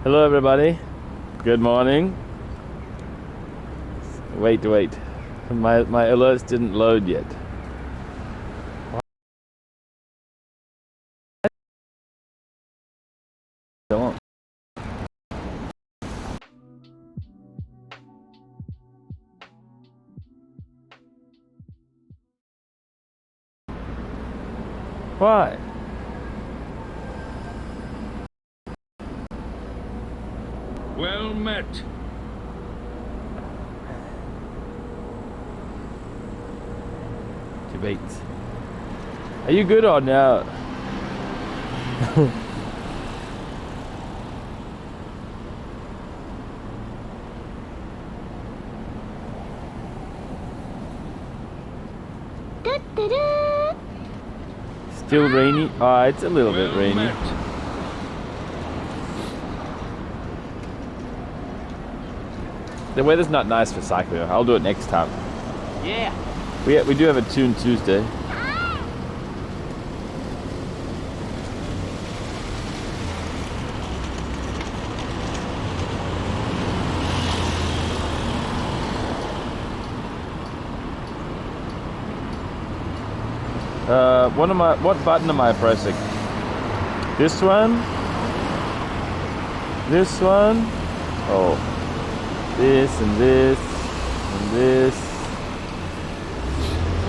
Hello everybody. Good morning. Wait. My alerts didn't load yet. Don't. Why? Well met. Debates. Are you good or no? Still rainy? Oh, it's a little bit rainy. Met. The weather's not nice for cycling. I'll do it next time. Yeah. We do have a Tune Tuesday. What button am I pressing? This one? This one? Oh. This and this and this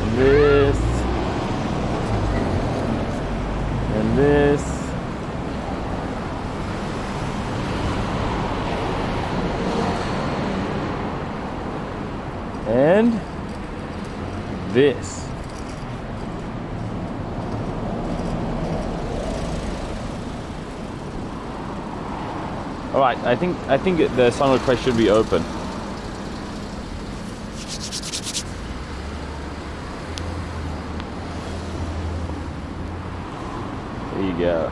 and this and this. And this. All right, I think the song request should be open. There you go.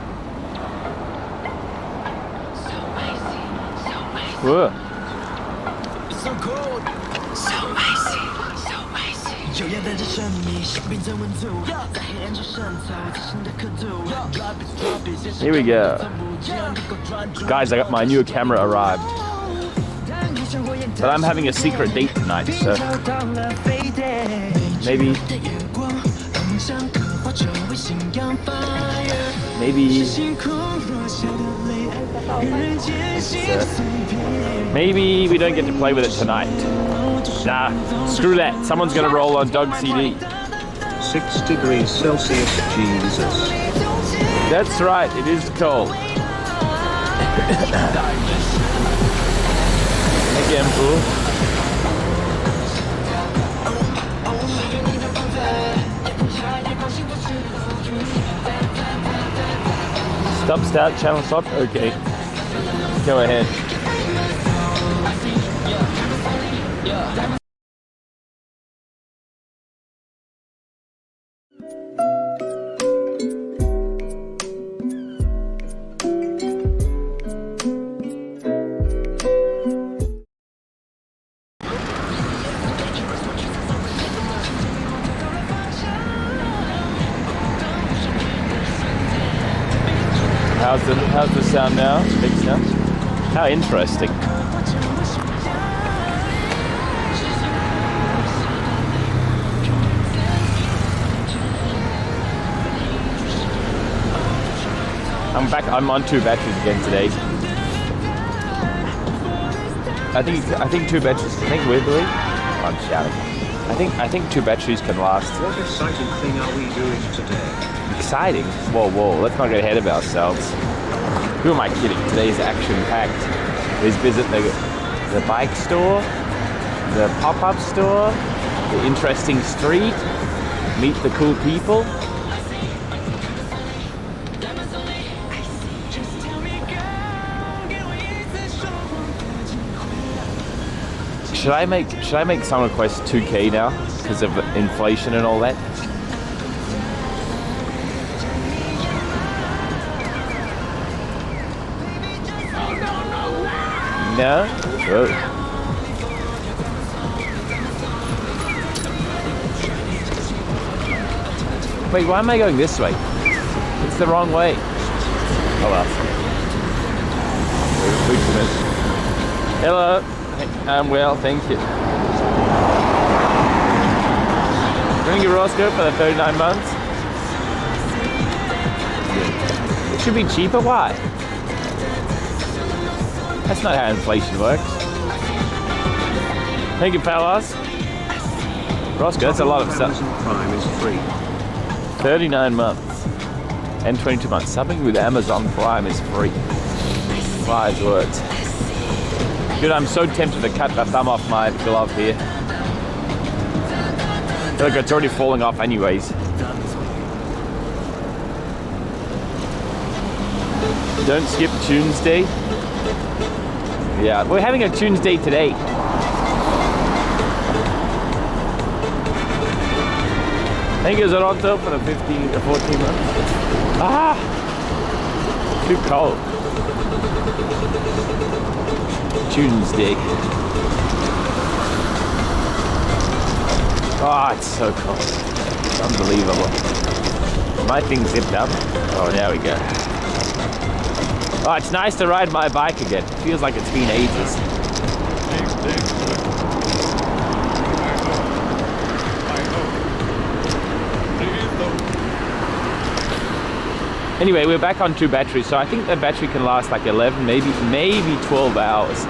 So icy, so icy. Whoa. So cold, so icy, so icy. 有压带着神秘，生命在温度，在黑暗中渗透，自信的刻度。Here we go. Guys, I got my new camera arrived. But I'm having a secret date tonight, so maybe we don't get to play with it tonight. Nah, screw that. Someone's gonna roll on Dog CD. 6 degrees Celsius, Jesus. That's right, it is cold. Again, fool. Start, channel stop? Okay. Go ahead. How's the sound now? Big sound? How interesting. I'm back. I'm on 2 batteries again today. I think 2 batteries. Think weirdly. I'm shouting. I think 2 batteries can last. What exciting thing are we doing today? Exciting? Whoa, let's not get ahead of ourselves. Who am I kidding? Today's action-packed. Let's visit the bike store, the pop-up store, the interesting street, meet the cool people. Should I make Song Request 2K now because of inflation and all that? No? Whoa. Wait, why am I going this way? It's the wrong way. Oh well. Wait a minute. Hello. I'm well, thank you. Doing your Roscoe for the 39 months? It should be cheaper, why? That's not how inflation works. Thank you, fellas. Roscoe, that's a lot of stuff. Amazon Prime is free. 39 months and 22 months. Subbing with Amazon Prime is free. Wise words. Dude, I'm so tempted to cut the thumb off my glove here. Look, it's already falling off anyways. Don't skip Tuesday. Yeah, we're having a Tuesday today. Thank you, Zoronto, for the 15 to 14 months. Ah! Too cold. Tuesday. Oh, it's so cold. It's unbelievable. My thing zipped up. Oh, there we go. Oh, it's nice to ride my bike again. It feels like it's been ages. Anyway, we're back on 2 batteries, so I think the battery can last like 11, maybe 12 hours.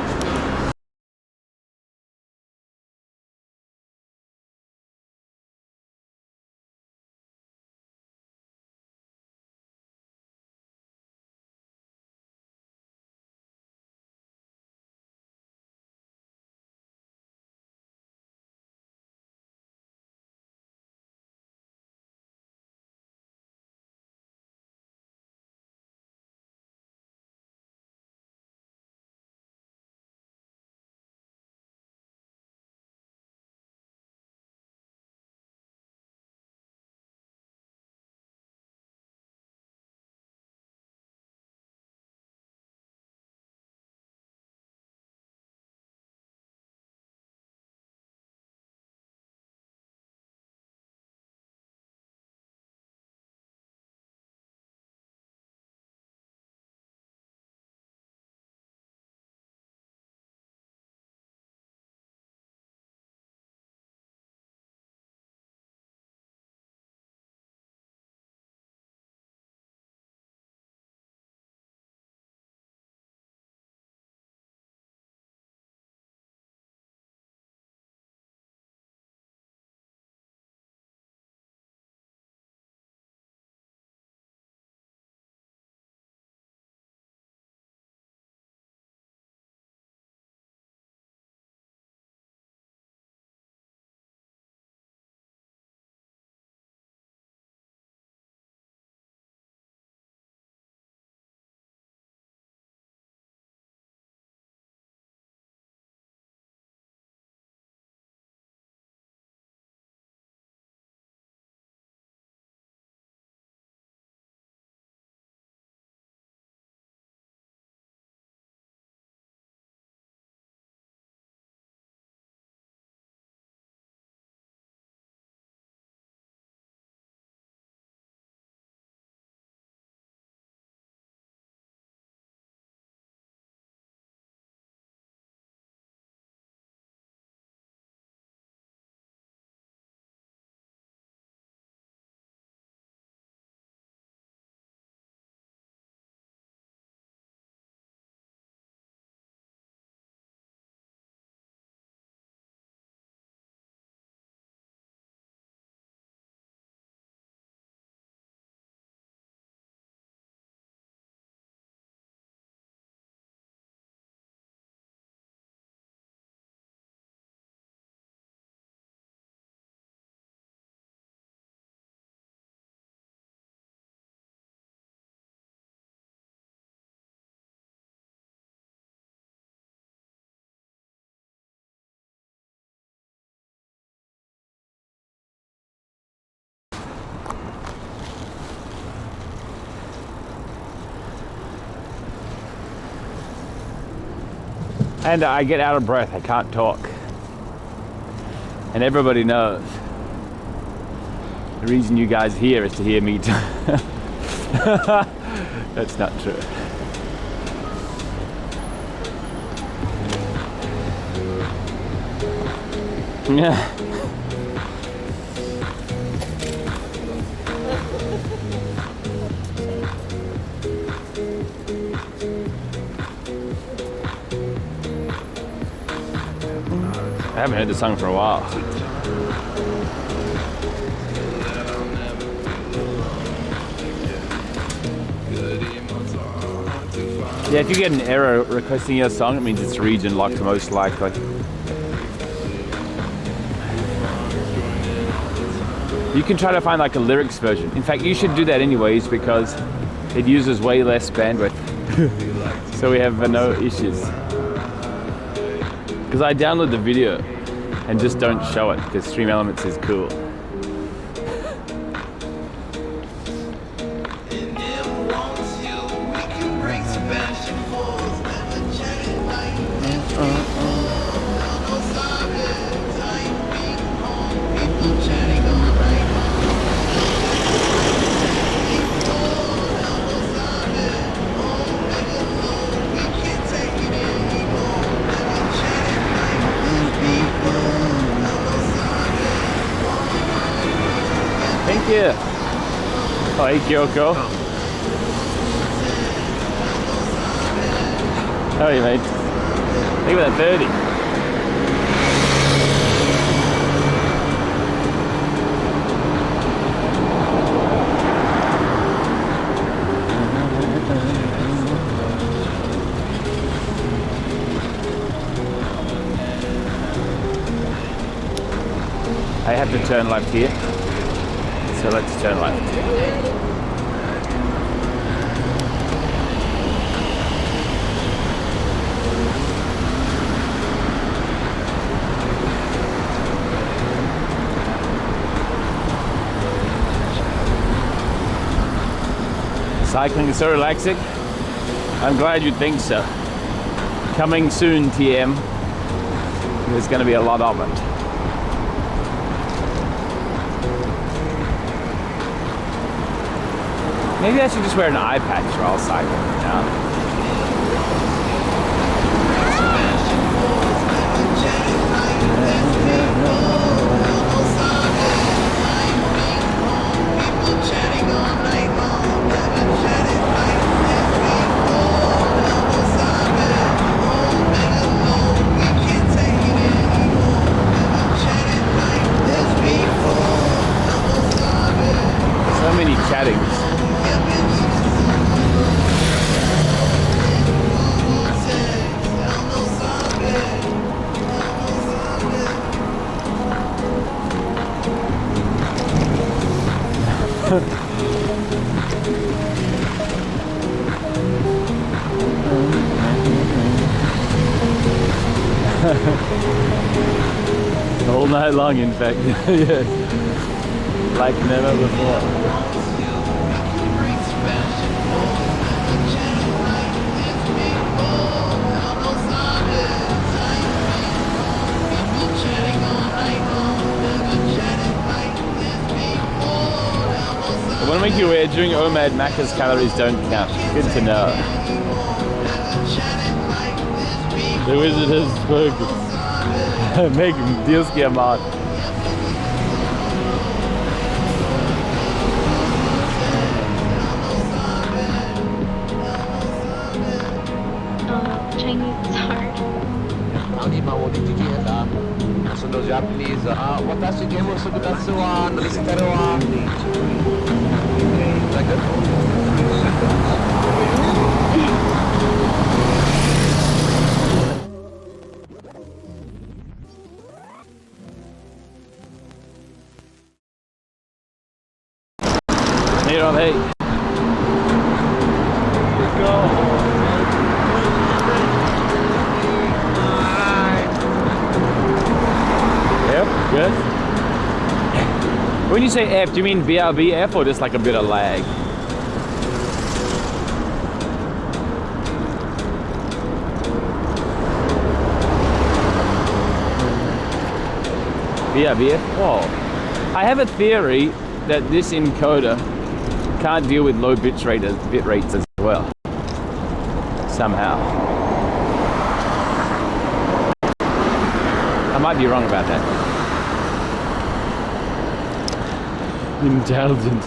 And I get out of breath, I can't talk. And everybody knows. The reason you guys here is to hear me That's not true. Yeah. I haven't heard the song for a while. Yeah, if you get an error requesting your song, it means it's region locked most likely. You can try to find like a lyrics version. In fact, you should do that anyways because it uses way less bandwidth. So we have no issues. Because I download the video and just don't show it because Stream Elements is cool. Thank you. Oh, hey, Kyoko. How are you, mate? Think about that 30. I have to turn left here. So let's turn left. Cycling is so relaxing. I'm glad you think so. Coming soon, TM. There's going to be a lot of it. Maybe I should just wear an eye patch while cycling. Yeah. So many chattings. All night long, in fact. Yes. Like never before. I want to make you aware during OMAD, Macca's calories don't count. Good to know. The wizard has spoken. Make Dielski Ahmad. Chinese is hard. Japanese. Watashi gemo sukutatsu wa narishiteru wa. Is that good? Hey, Rob, hey. Let's go. F, good. When you say F, do you mean BRB F or just like a bit of lag? BRB F? Oh. I have a theory that this encoder can't deal with low bit rates as well. Somehow. I might be wrong about that. Intelligent.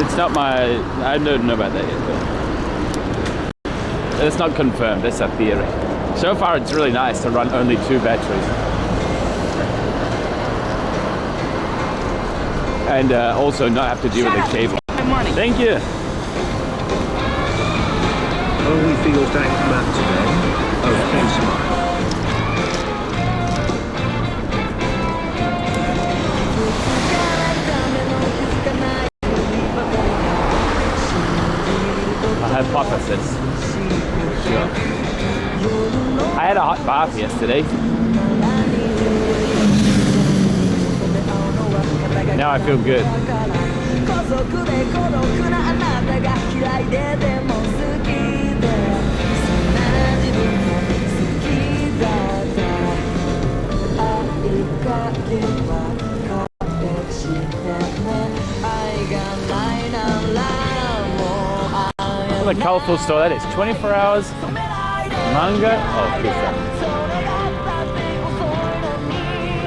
It's not my... I don't know about that yet. But it's not confirmed. That's a theory. So far, it's really nice to run only 2 batteries. And also not have to deal with the cable. Thank you. Oh, we feel dank man today. Okay, smile. Hypothesis. Sure. I had a hot bath yesterday. Now I feel good. What a colourful store that is. 24 hours manga. Oh, pizza.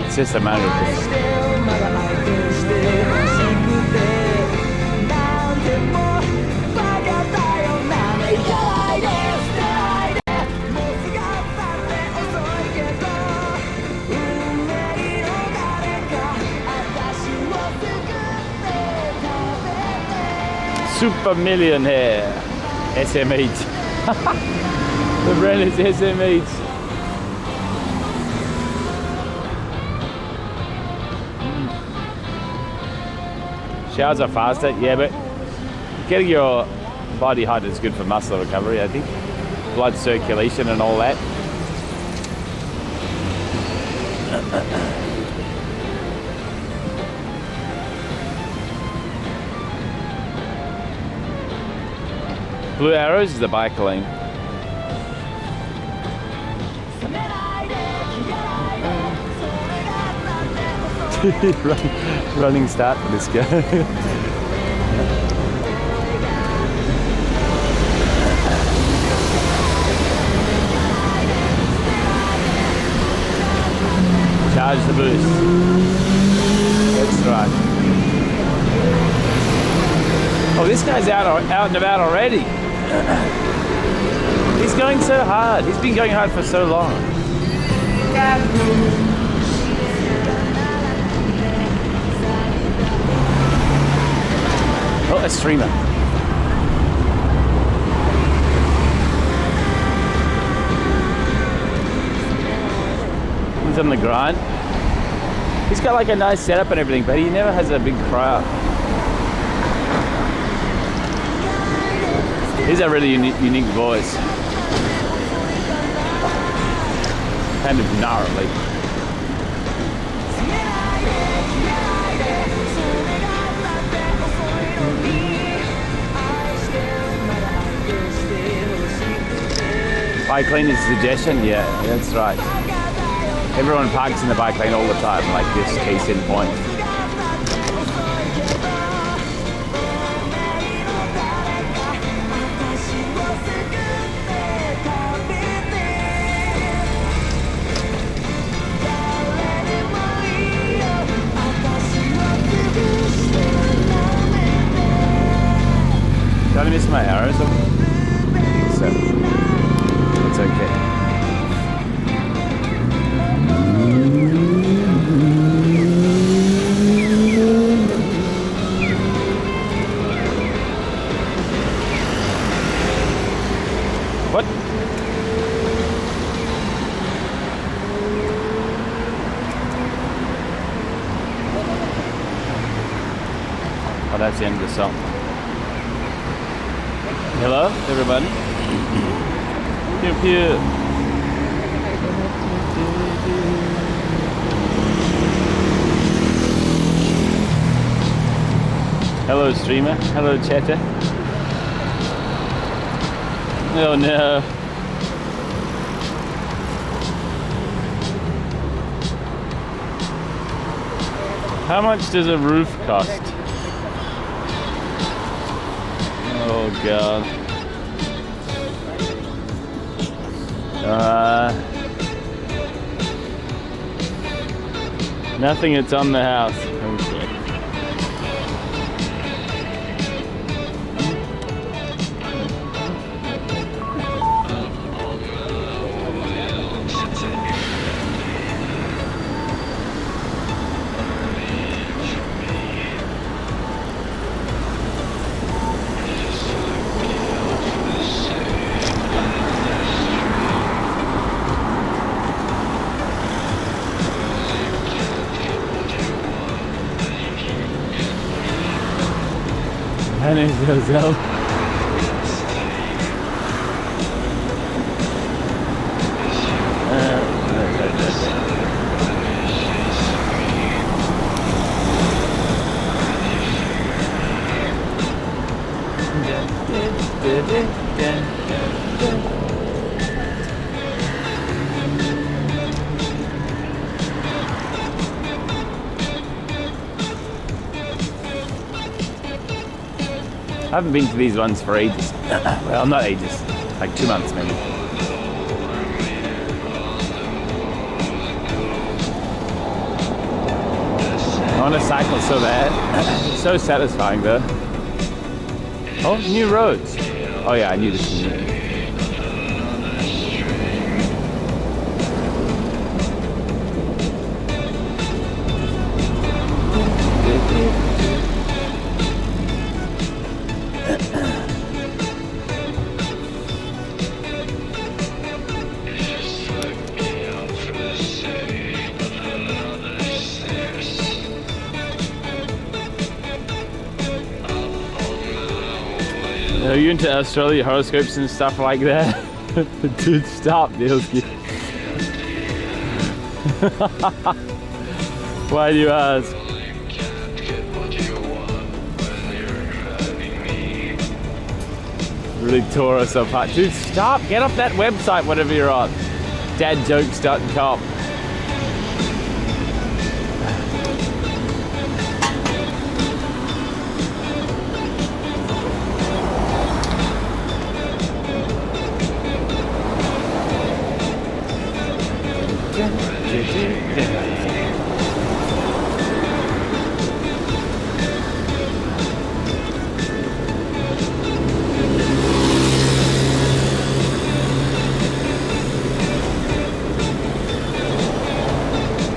It's just a manga pizza. Super Millionaire SM8. The brand is SM8. Showers are faster, yeah, but getting your body hot is good for muscle recovery, I think. Blood circulation and all that. Blue Arrows is the bike lane. Running start for this guy. Charge the boost. That's right. Oh, this guy's out and about already. He's going so hard. He's been going hard for so long. Oh, a streamer. He's on the grind. He's got like a nice setup and everything, but he never has a big crowd. He's a really unique voice. Kind of gnarly. Bike lane is a suggestion? Yeah, that's right. Everyone parks in the bike lane all the time, like this case in point. Did I miss my arrows? I think so. It's okay. What? Oh, that's the end of the song. Hello, everybody. Pew pew. Hello, streamer. Hello, chatter. Oh no. How much does a roof cost? Oh god. Nothing, it's on the house. Okay. My name's Roselle. I haven't been to these ones for ages. Well, not ages, like 2 months maybe. I want to cycle so bad. It's so satisfying though. Oh, new roads. Oh yeah, I knew this was new. Are you into Australia horoscopes and stuff like that? Dude, stop, Nielski. Why do you ask? Really tore us apart. Dude, stop! Get off that website, whatever you're on. Dadjokes.com.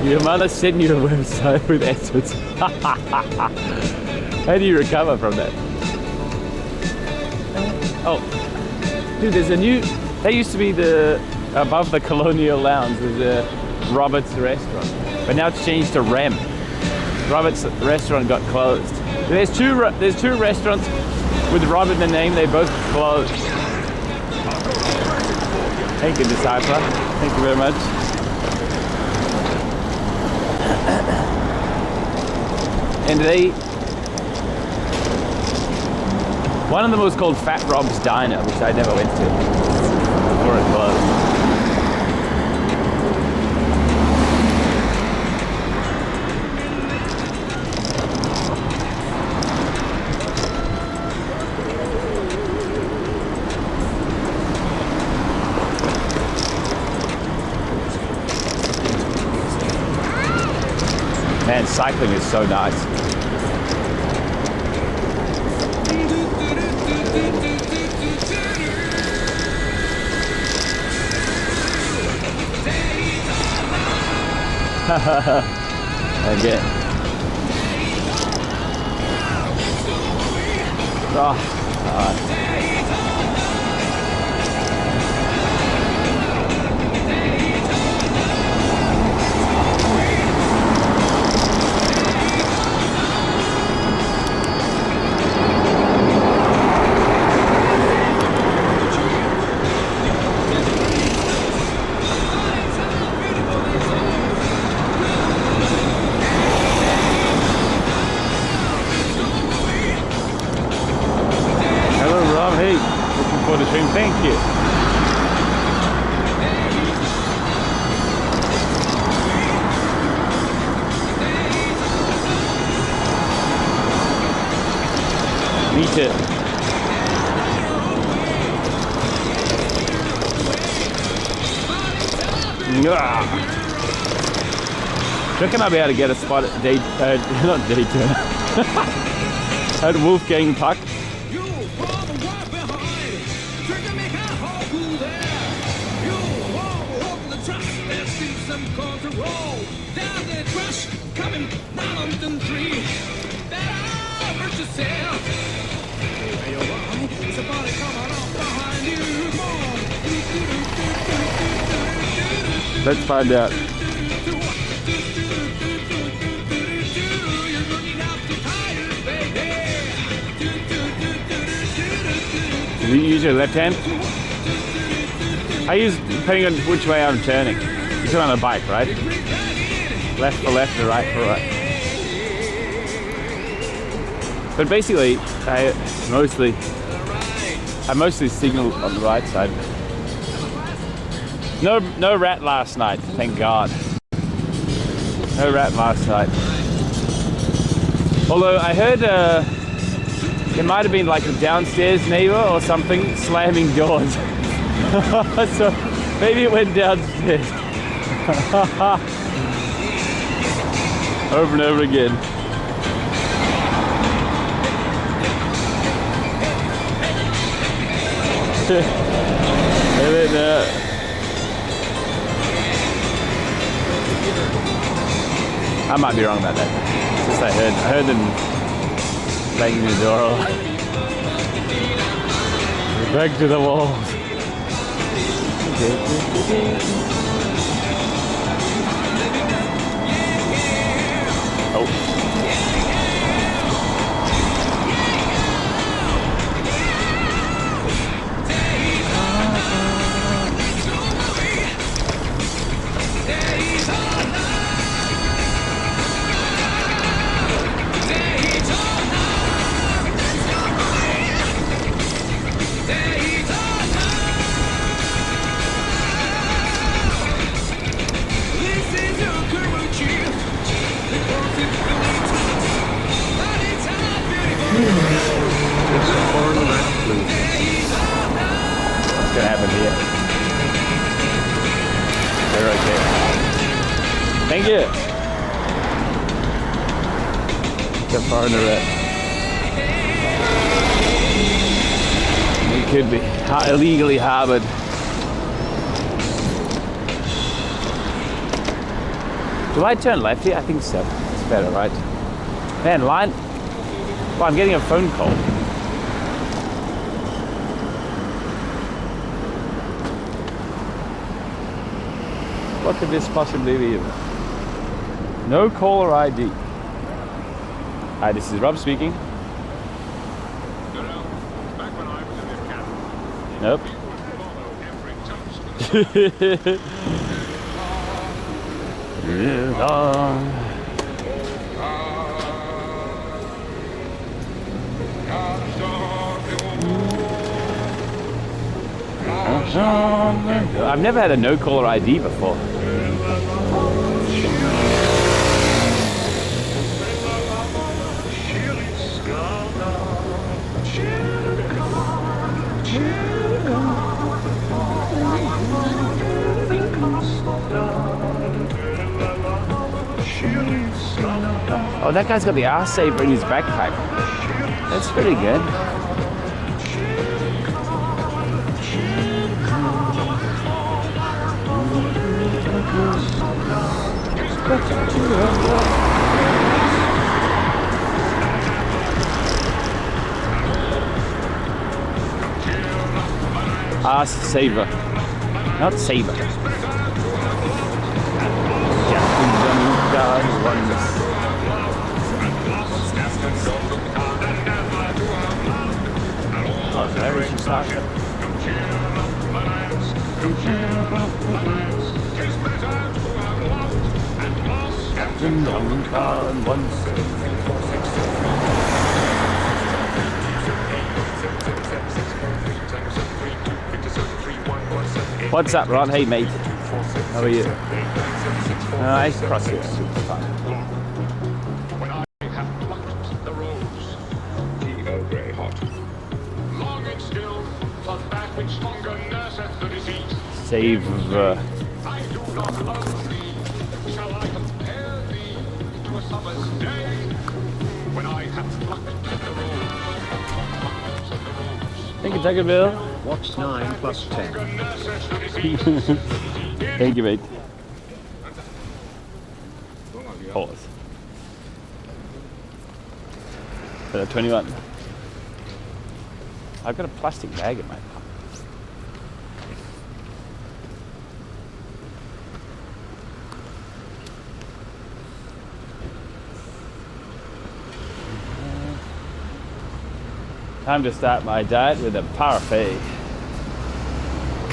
Your mother sent you a website with assets. How do you recover from that? Oh, dude, there's a new. That used to be the above the Colonial Lounge. There's a Robert's restaurant, but now it's changed to Rem. Robert's restaurant got closed. There's two restaurants with Robert in the name. They both closed. Thank you, Discipler. Thank you very much. And one of them was called Fat Rob's Diner, which I never went to before it closed. Man, cycling is so nice. Again. Oh, for the stream, thank you. Eat it. Yeah. Reckon I'll be able to get a spot at not Daytona. At Wolfgang Puck. Let's find out. You use your left hand? I use, depending on which way I'm turning. You're turning on a bike, right? Left for left or right for right. But basically, I mostly signal on the right side. No rat last night, thank God. No rat last night. Although I heard it might have been like a downstairs neighbor or something slamming doors. So maybe it went downstairs. Over and over again. And then, I might be wrong about that. It's just I heard them banging the door. Back to the walls. Oh. What's gonna happen here? They're right there. Thank you. The foreigner rat. He could be illegally harbored. Do I turn left here? I think so. It's better, right? Man, line. Well, I'm getting a phone call. What could this possibly be? No caller ID. Hi, this is Rob speaking. Back when I was in this cabin, I've never had a no caller ID before. Oh, that guy's got the arse saver in his backpack. That's pretty good. Arse saver, not saver. Oh, there is Sasha. What's up, Ron? Hey, mate. How are you? Nice cross here. Super fun. when I have plucked the rose, the Earl Grey hot, Save. I do not love thee. Shall I compare thee to a summer's day? When I have plucked the rose, Thank you, Taco Bell. What's 9 plus 10? Thank you, mate. Pause. 21. I've got a plastic bag in my pocket. Time to start my diet with a parfait.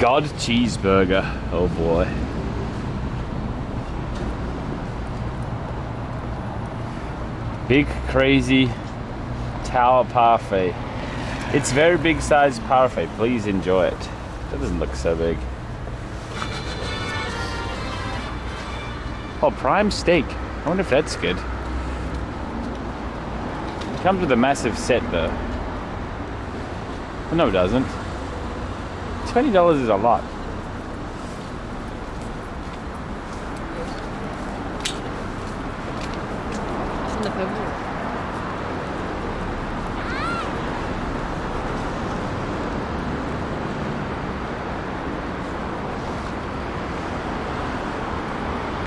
God cheeseburger. Oh boy. Big crazy tower parfait. It's very big size parfait. Please enjoy it. That doesn't look so big. Oh, prime steak. I wonder if that's good. It comes with a massive set though. No, it doesn't. $20 is a lot.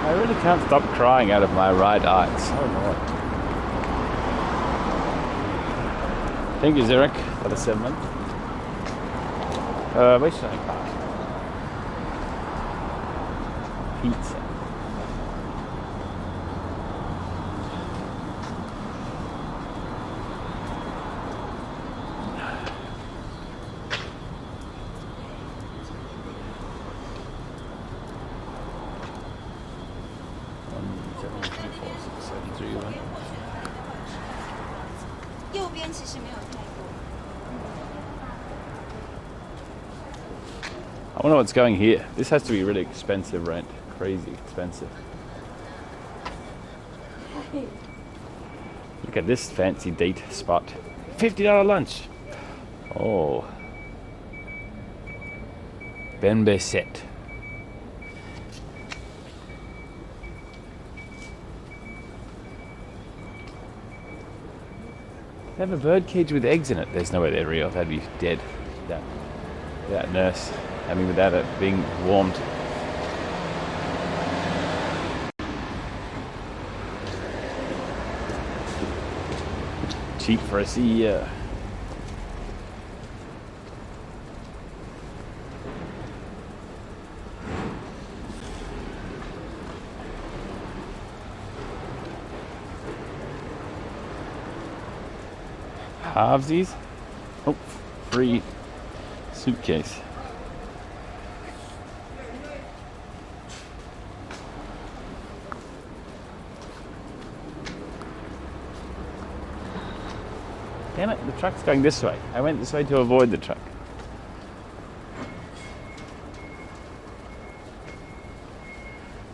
I really can't stop crying out of my right eye. It's so annoying. Thank you, Zurich, for the 7 months. Where should I buy? Pizza. I wonder what's going here. This has to be really expensive rent. Crazy expensive. Look at this fancy date spot. $50 lunch. Oh. Benbe set. They have a bird cage with eggs in it. There's no way they're real. That'd be dead. That nurse. I mean, without it being warmed. Cheap for a CEO. Halvesies. Oh, free suitcase. Damn it, the truck's going this way. I went this way to avoid the truck.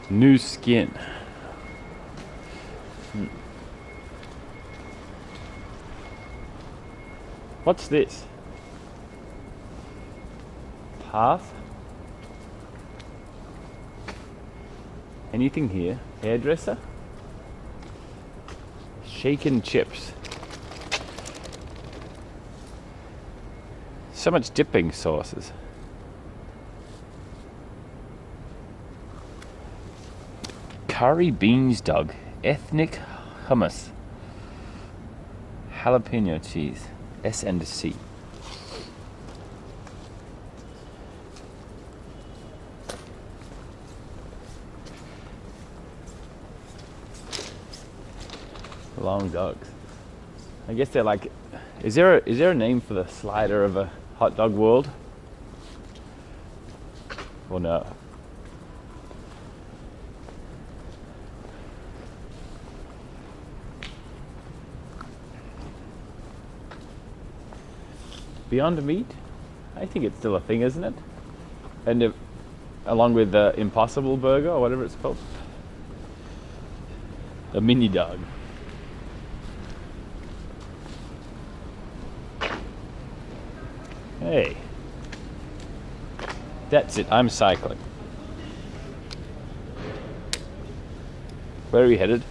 New skin. What's this? Path? Anything here? Hairdresser? Shaken chips. So much dipping sauces. Curry beans dog. Ethnic hummus. Jalapeno cheese. S&C. Long dogs. I guess they're like, is there a name for the slider of a hot dog world? Or no? Beyond Meat? I think it's still a thing, isn't it? And along with the Impossible Burger or whatever it's called. A mini dog. Hey. That's it, I'm cycling. Where are we headed?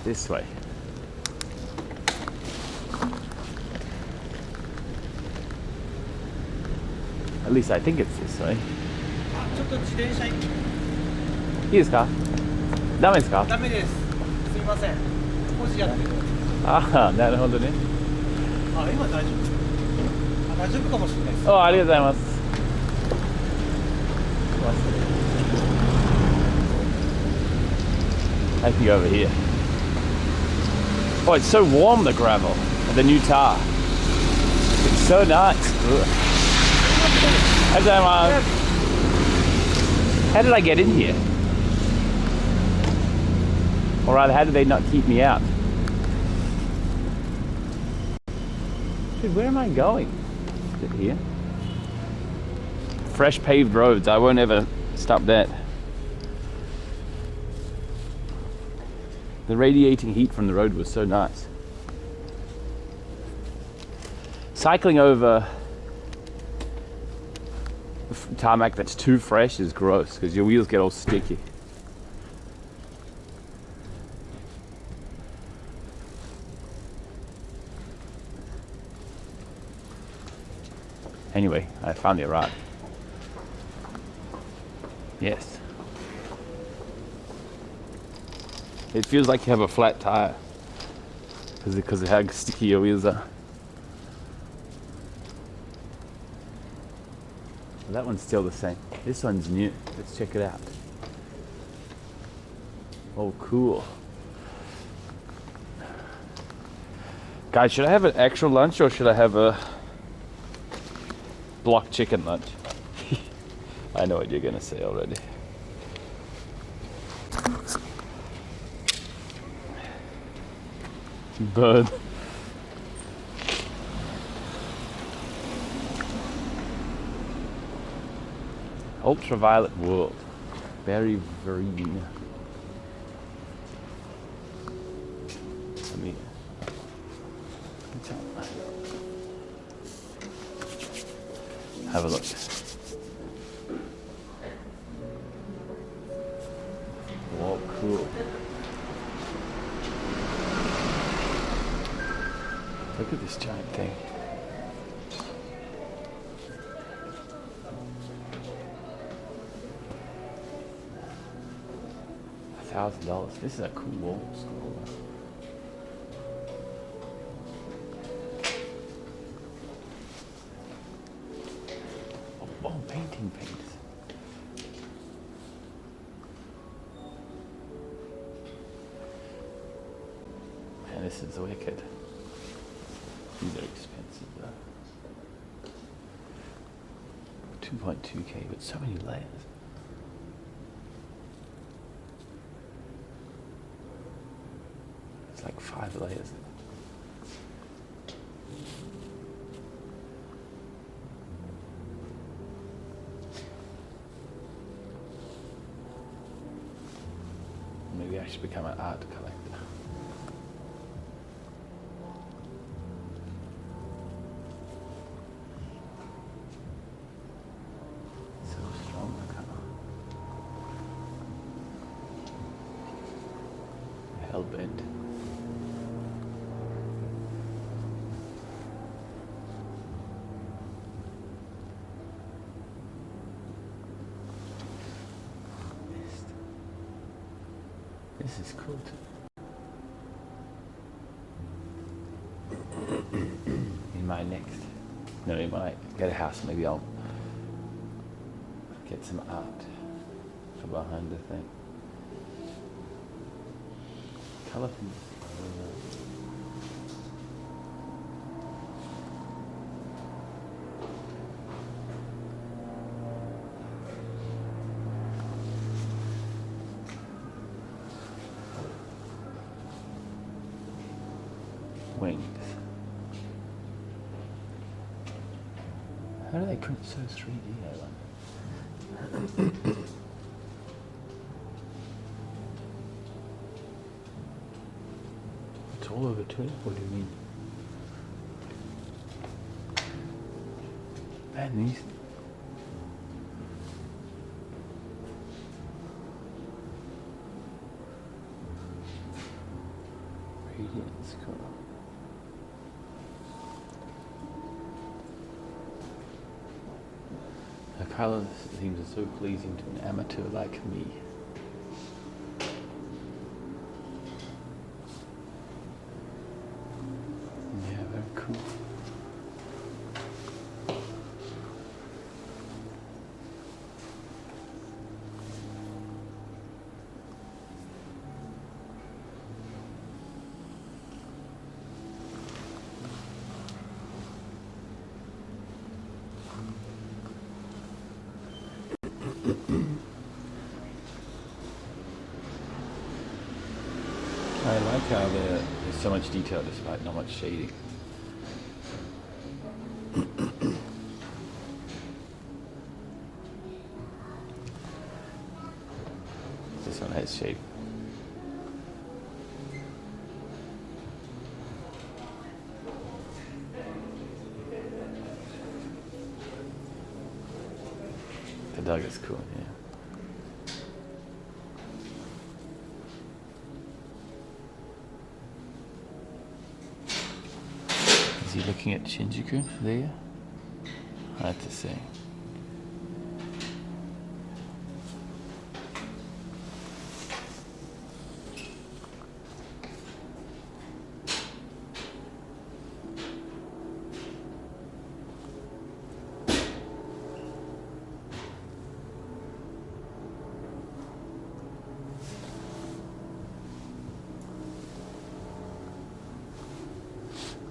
This way. At least I think it's this way. ちょっと自転車にいいですか？ダメですか？ダメです。すみません。工事やってる。ああ、なるほどね。あ、今大丈夫。あ、大丈夫かもしれないです。ありがとうございます。I can go over here. Oh, it's so warm, the gravel, the new tar. It's so nice. Ugh. How did I get in here? Or rather, how did they not keep me out? Dude, where am I going? Is it here? Fresh paved roads. I won't ever stop that. The radiating heat from the road was so nice. Cycling over tarmac that's too fresh is gross because your wheels get all sticky. Anyway, I found it right. Yes. It feels like you have a flat tire because of how sticky your wheels are. Well, that one's still the same. This one's new. Let's check it out. Oh, cool. Guys, should I have an actual lunch or should I have a block chicken lunch? I know what you're gonna say already. Bird. Ultraviolet world. Very green. Let me. Have a look. Whoa, cool. Look at this giant thing. $1,000. This is a cool wall scroll. Oh, painting paints. Man, this is wicked. These are expensive though. 2.2K, but so many layers. It's like 5 layers. Maybe I should become an art collector. Hellbent. This is cool too. In my next, no, when I get a house, maybe I'll get some art for behind the thing. Color piece. Wings. How do they print so 3D, I wonder? It's all over too? What do you mean? Man, these. Radiance, cool. The colours seems so pleasing to an amateur like me. Yeah, very cool. I like how there's so much detail despite not much shading. This one has shade. The dog is cool, yeah. Is he looking at Shinjuku there? Hard to say.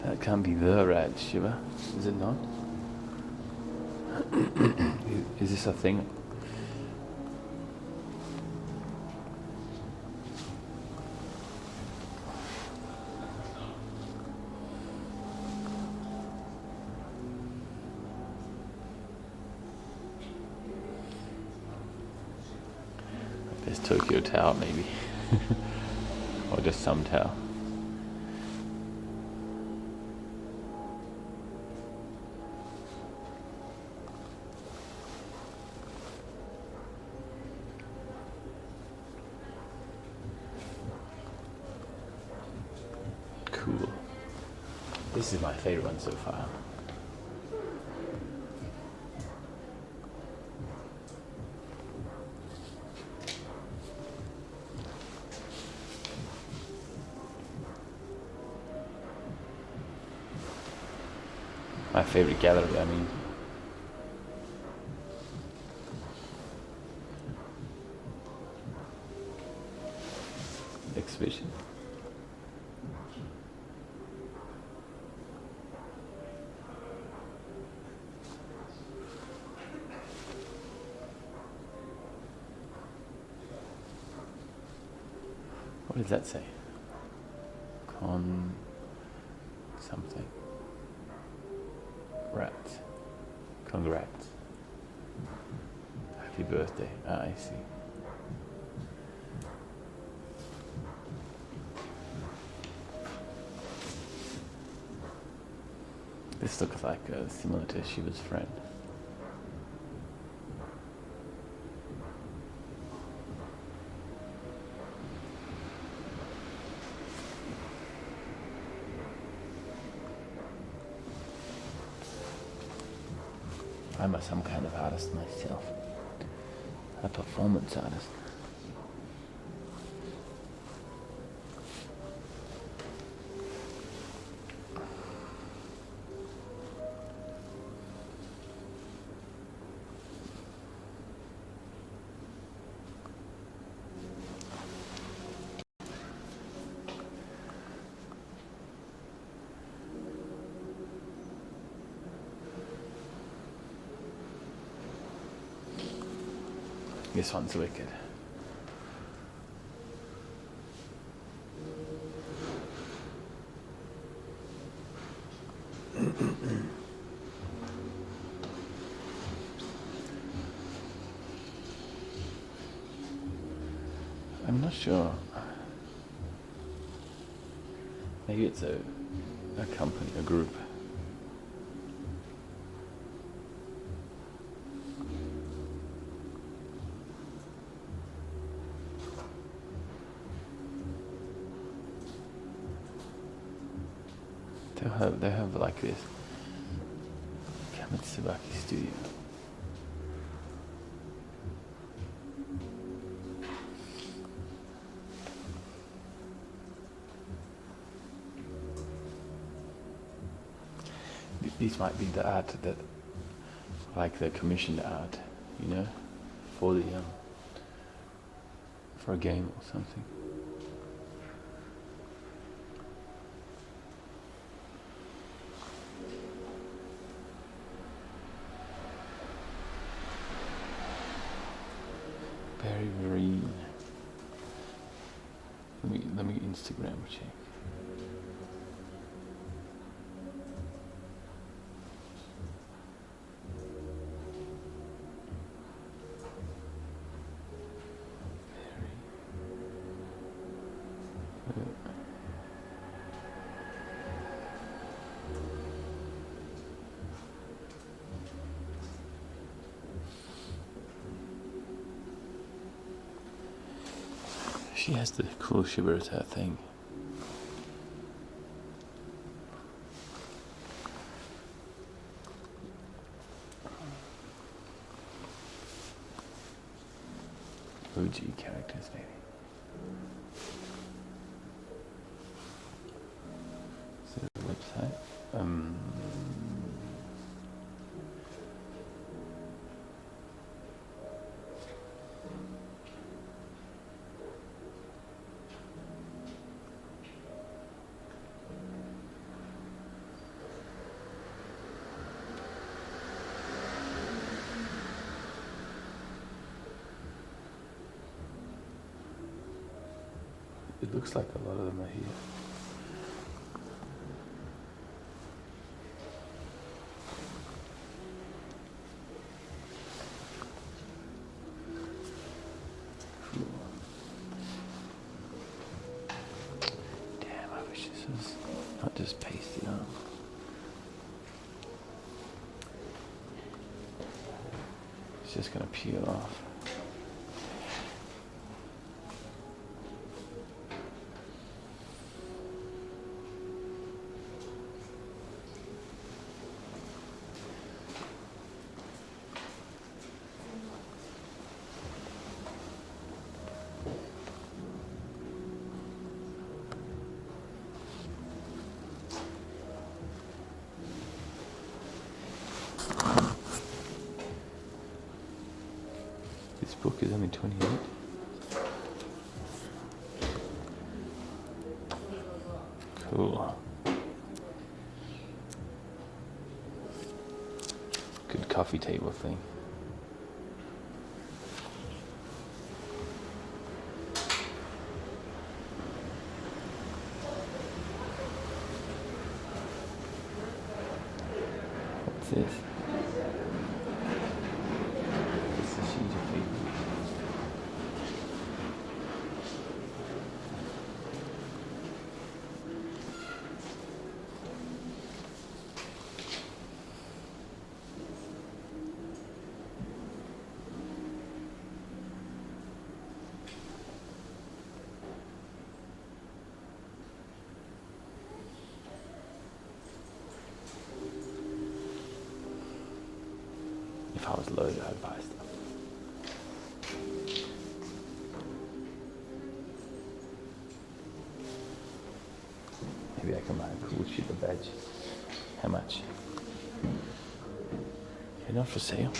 That can't be the rat Shiva, is it not? Is this a thing? There's Tokyo Tower maybe. Or just some tower. Cool. This is my favorite one so far. My favorite gallery, I mean. Exhibition. What does that say? Con something. Rat. Congrats. Happy birthday. Ah, I see. This looks like similar to Shiva's friend. I'm some kind of artist myself. A performance artist. This one's wicked. I'm not sure. Maybe it's a company, a group. They have like this Kamatsubaki studio. This might be the art that, like the commissioned art, you know, for the for a game or something. Very green. Let me Instagram check. She has the cool Shibuya thing. OG characters, maybe. Is there a website? It looks like a lot of them are here. Damn, I wish this was not just pasted on. It's just gonna peel off. This book is only 28. Cool. Good coffee table thing. What's this? It's a sheet of paper. If I was loaded, I'd buy stuff. Maybe I can buy a cool cheaper badge. How much? You're not for sale.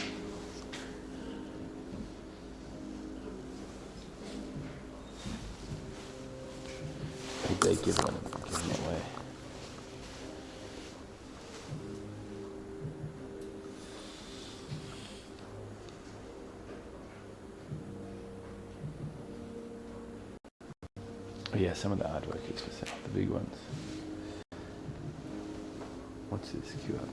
Maybe they give them away. Oh yeah, some of the artwork is for sale, the big ones. What's this QR code?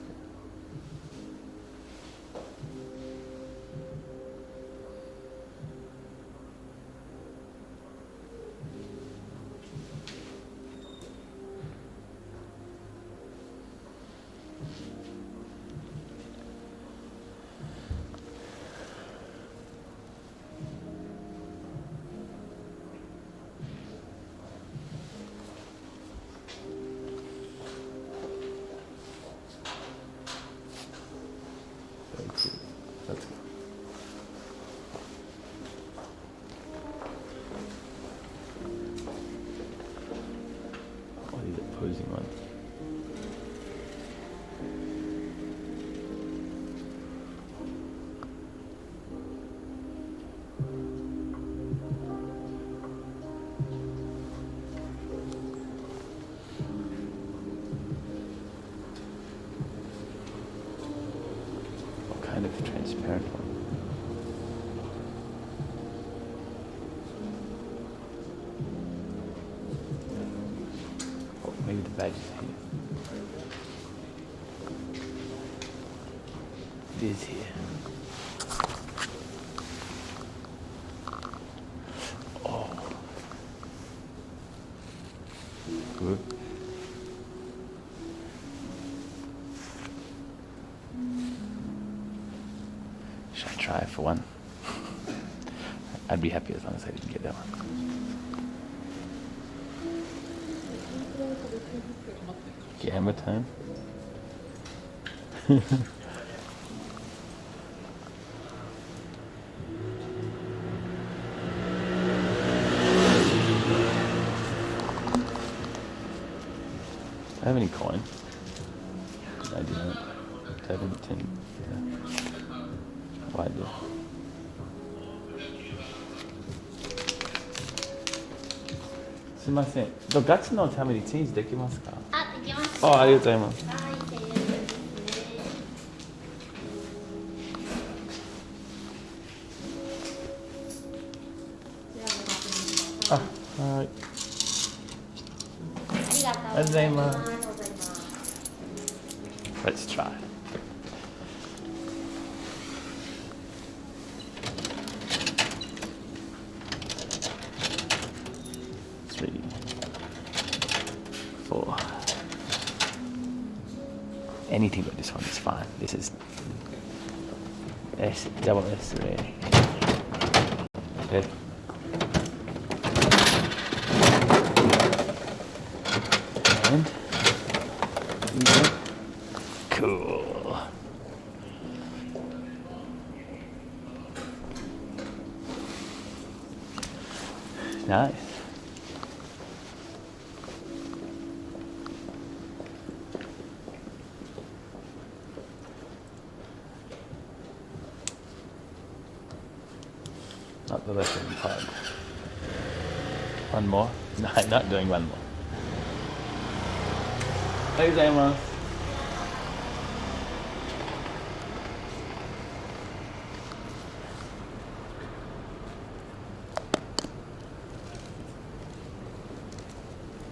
losing one. What kind of transparent one? Oh, maybe the badge is here. It is here. Oh. Good. Should I try it for one? I'd be happy as long as I didn't get that one. Gamma time? I have any coin? I do not. 17. Yeah. Why do? すいません。ガチのためにチェンジできますか？あ、できます。あ、ありがとうございます。はい、1000円ですね。あ、はい。ありがとうございます。 Let's try. Three, 4. Anything but this one is fine. This is S, double S, really. Okay. And cool. Nice. Not the left-hand side. One more? No, I'm not doing one more. Hey, Zayma.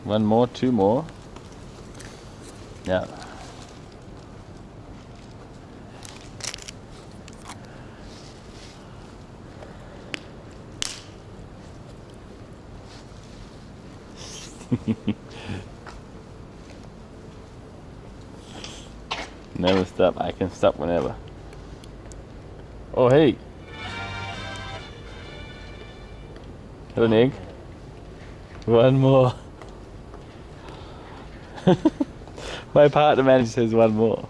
One more, two more. Yeah. Never stop. I can stop whenever. Oh, hey. Hello, Nick. One more. My partner manager says one more.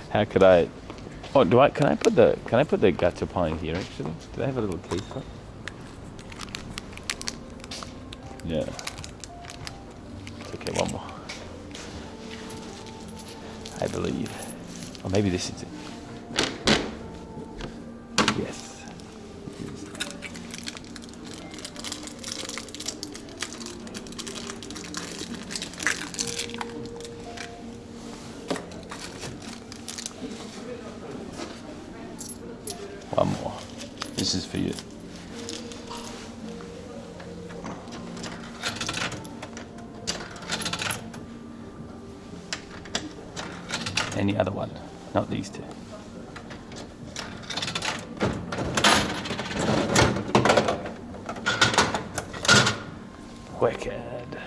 How could I? Oh, can I put the gachapon here actually? Do they have a little case for it? Yeah. It's okay, one more. I believe. Or maybe this is it. Yes. One more. This is for you. Any other one, not these two. Wicked.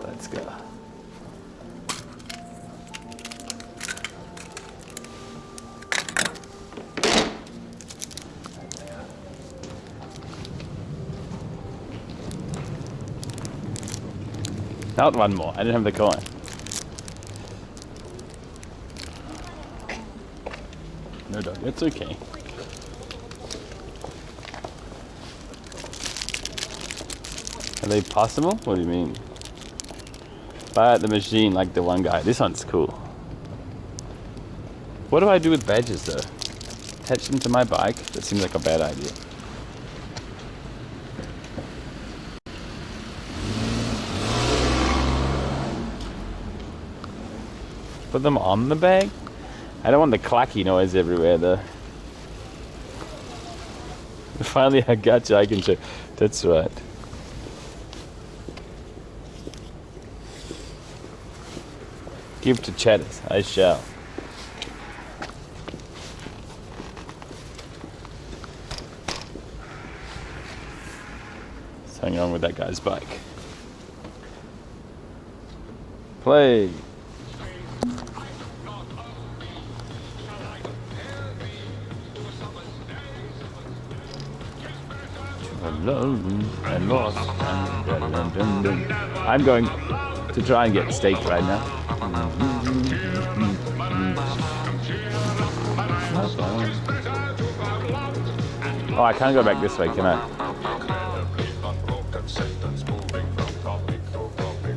Let's go. Not one more. I didn't have the coin. No dog. It's okay. Are they possible? What do you mean? Buy at the machine like the one guy. This one's cool. What do I do with badges though? Attach them to my bike? That seems like a bad idea. Put them on the bag? I don't want the clacky noise everywhere though. Finally I got you, I can show. That's right. Give to chatters, I shall. Something wrong with that guy's bike. Play. And lost. I'm going to try and get steak right now. Oh, I can't go back this way, can I?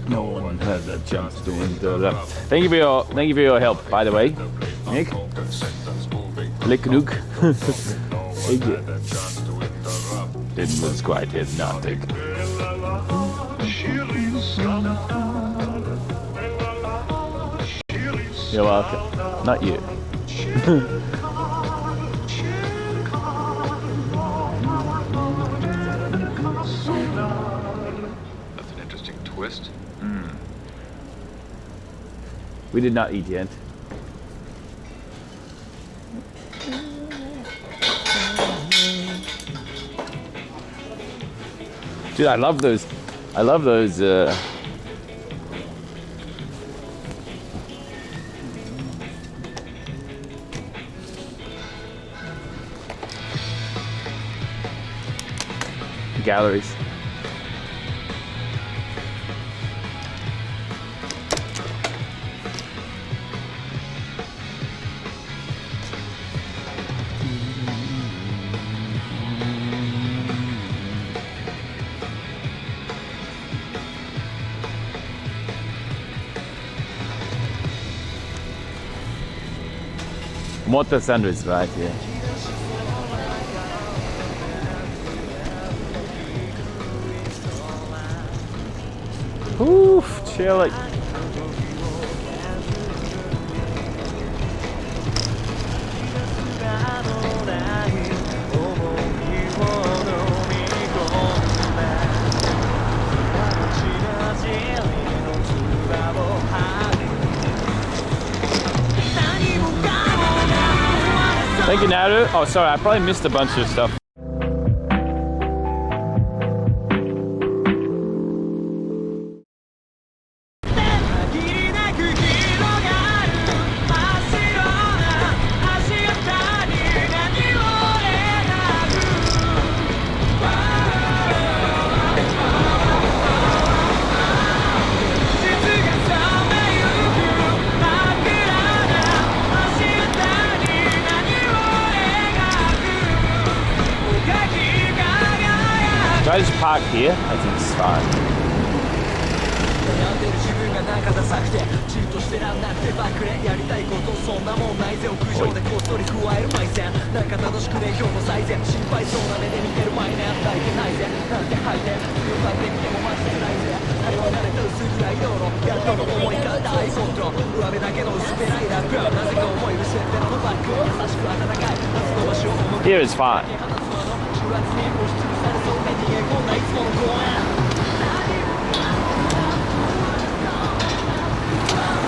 No one has a chance to interrupt. Thank you for your help, by the way, Nick. Lick Luke. It was quite hypnotic. You're welcome. Not you. That's an interesting twist. We did not eat yet. Dude, I love those galleries. Motor sandwich right here. Oof, chilly. Thank you, Naru. Oh, sorry, I probably missed a bunch of stuff. Do I just park here? I think it's fine. Here is fine.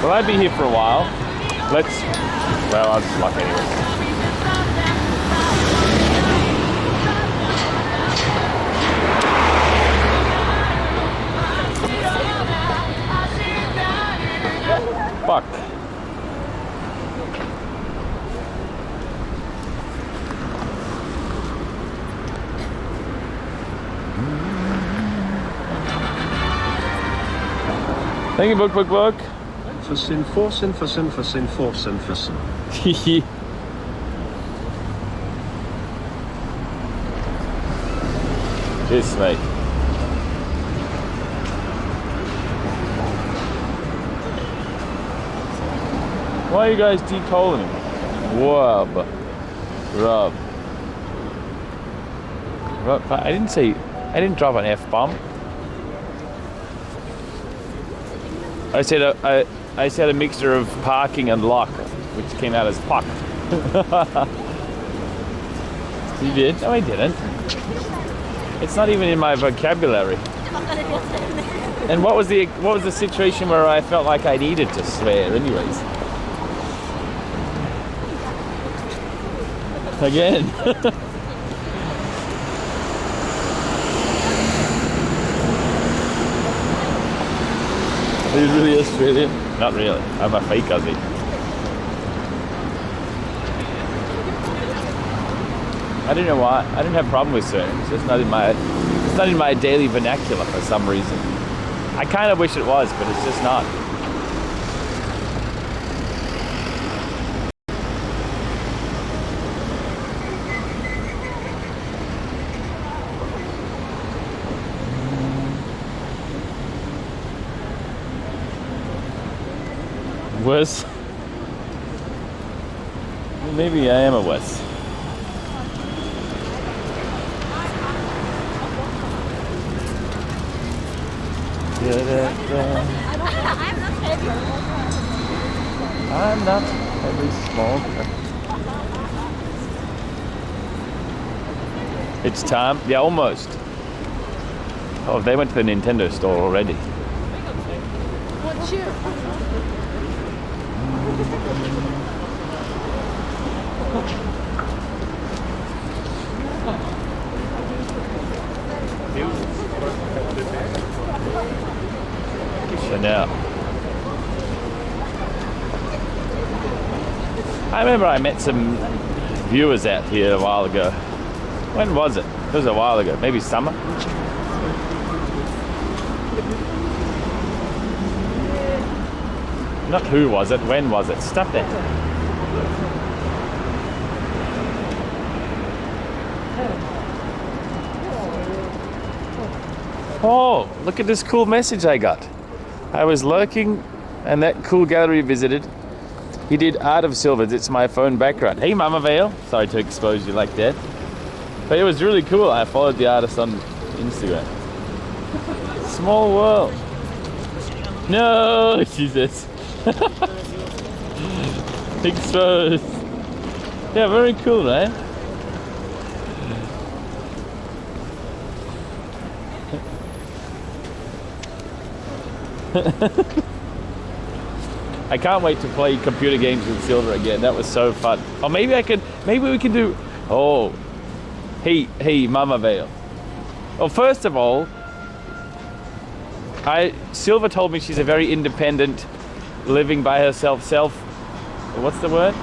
Will I be here for a while? Well, I'll just lock anyway. Fuck. Thank you, book. For sin. Cheers, mate. Why are you guys decalling him? Whoa, Rob. I didn't drop an F-bomb. I said a mixture of parking and lock, which came out as puck. You did? No, I didn't. It's not even in my vocabulary. And what was the situation where I felt like I needed to swear anyways? Again. Are you really Australian? Not really. I'm a fake Aussie. I don't know why. I don't have a problem with swearing. It's just not in my daily vernacular for some reason. I kind of wish it was, but it's just not. Wuss. Maybe I am a wuss. I'm not heavy smoker. It's time. Yeah, almost. Oh, they went to the Nintendo store already. What's you? Chanel. I remember I met some viewers out here a while ago. When was it? It was a while ago. Maybe summer? Not who was it, when was it? Stop that. Oh, look at this cool message I got. I was lurking and that cool gallery visited. He did Art of Silver. It's my phone background. Hey, Mama Vale. Sorry to expose you like that. But it was really cool. I followed the artist on Instagram. Small world. No, Jesus. Exposed. Yeah, very cool, right? I can't wait to play computer games with Silver again. That was so fun. Or maybe we can do. Oh, hey, Mama Vale. Well, first of all, Silver told me she's a very independent, living by herself, what's the word?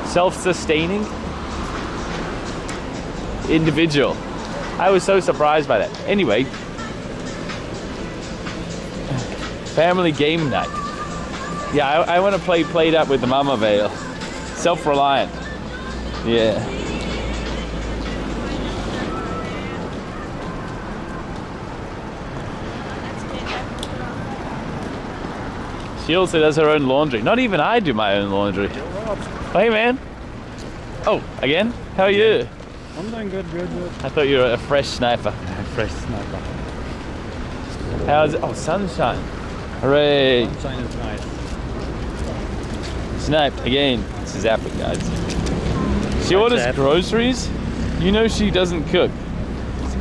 Self-sustaining individual. I was so surprised by that. Anyway, family game night. Yeah, I want to play Played Up with the Mama Vale. Self-reliant. Yeah. She also does her own laundry. Not even I do my own laundry. Oh, hey, man. Oh, again? How are you? I'm doing good. I thought you were a fresh sniper. Fresh sniper. How's it? Oh, sunshine. Hooray. Sunshine is nice. Sniped again. This is epic, guys. She orders groceries. You know she doesn't cook.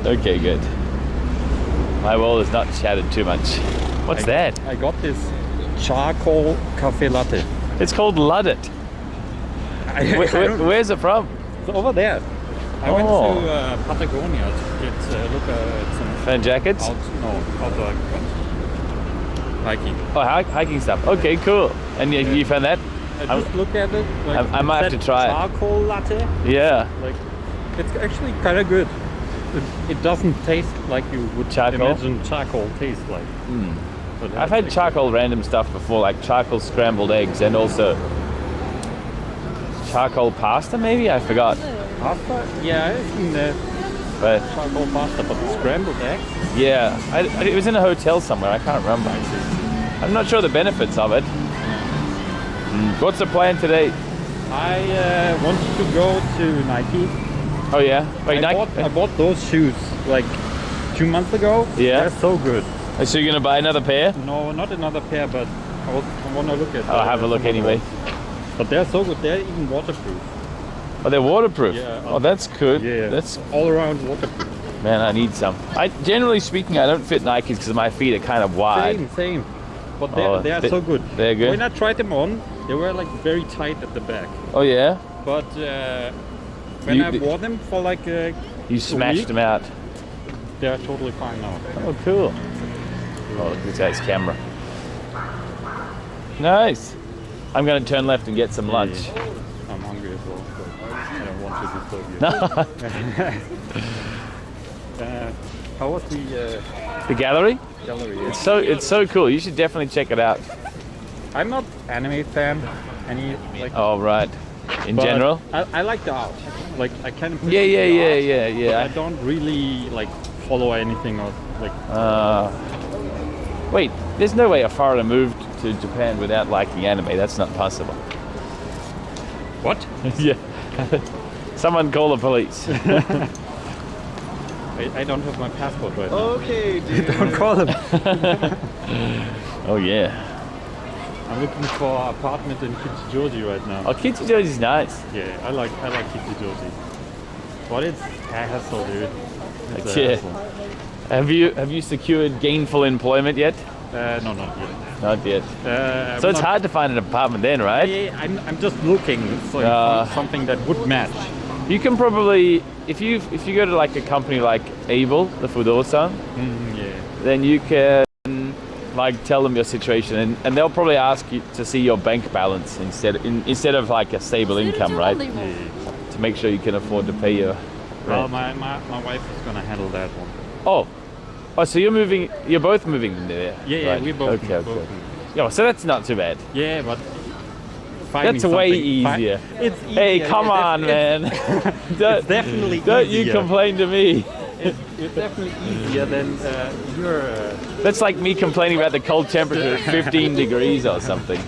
Okay, good. My wall is not shattered too much. What's that? I got this charcoal cafe latte. It's called Luddet. Where's it from? It's over there. I went to Patagonia to get look at some fan jackets. Outdoor hiking. Oh, hiking stuff. Okay, cool. And you found that? I just look at it. Like, I might have to try it. Charcoal latte. Yeah. Like, it's actually kind of good. It doesn't taste like you would imagine charcoal taste like. Mm. I've had charcoal random stuff before, like charcoal scrambled eggs and also charcoal pasta, maybe? I forgot. Pasta? Yeah, I've seen but charcoal pasta, but the scrambled eggs? Yeah, it was in a hotel somewhere. I can't remember. I'm not sure the benefits of it. What's the plan today? I wanted to go to Nike. Oh yeah. Wait, I bought those shoes like 2 months ago. Yeah. They're so good. So you're gonna buy another pair? No, not another pair, but I want to look at. I'll have a look some of anyway. those. But they're so good. They're even waterproof. Oh, they're waterproof. Yeah. Oh, that's good. Yeah. That's all around waterproof. man. I need some. Generally speaking, I don't fit Nikes because my feet are kind of wide. Same. But Oh, they are so good. They're good? When I tried them on, they were like very tight at the back. Oh yeah. But when You- I wore them for like You smashed them out. they're totally fine now. Oh, cool. Oh, look at this guy's camera. Nice. I'm going to turn left and get some lunch. I'm hungry as well, but I don't want to disturb you. How was the The gallery? gallery? It's so cool. You should definitely check it out. I'm not anime fan. Oh, right. In but general? I like the art. Like I can Yeah. But I don't really like follow anything or like. Wait, there's no way a foreigner moved to Japan without liking anime. That's not possible. What? Yeah. Someone call the police. I don't have my passport right now. Okay, dude. Don't call them. Oh yeah. I'm looking for an apartment in Kichijoji right now. Oh, Kichijoji's nice. Yeah, I like Kichijoji. But it's a hassle, dude. It's a Yeah. hassle. Have you secured gainful employment yet? No, not yet. Not yet. So it's hard to find an apartment then, right? Yeah, I'm just looking for something that would match. You can probably, if you go to like a company like Able, the Fudosan, Yeah. then you can like tell them your situation, and they'll probably ask you to see your bank balance instead of like a stable income, right? To make sure you can afford to pay your Well, rent. my wife is gonna handle that one. Oh, so you're both moving there? Yeah, right. we both. Okay. both. Yeah, so that's not too bad. Yeah, but finding That's way something- easier. It's easier. Hey, come on, man. It's definitely Don't you easier. complain to me. It's definitely easier than your. That's like me complaining about the cold temperature at 15 degrees or something.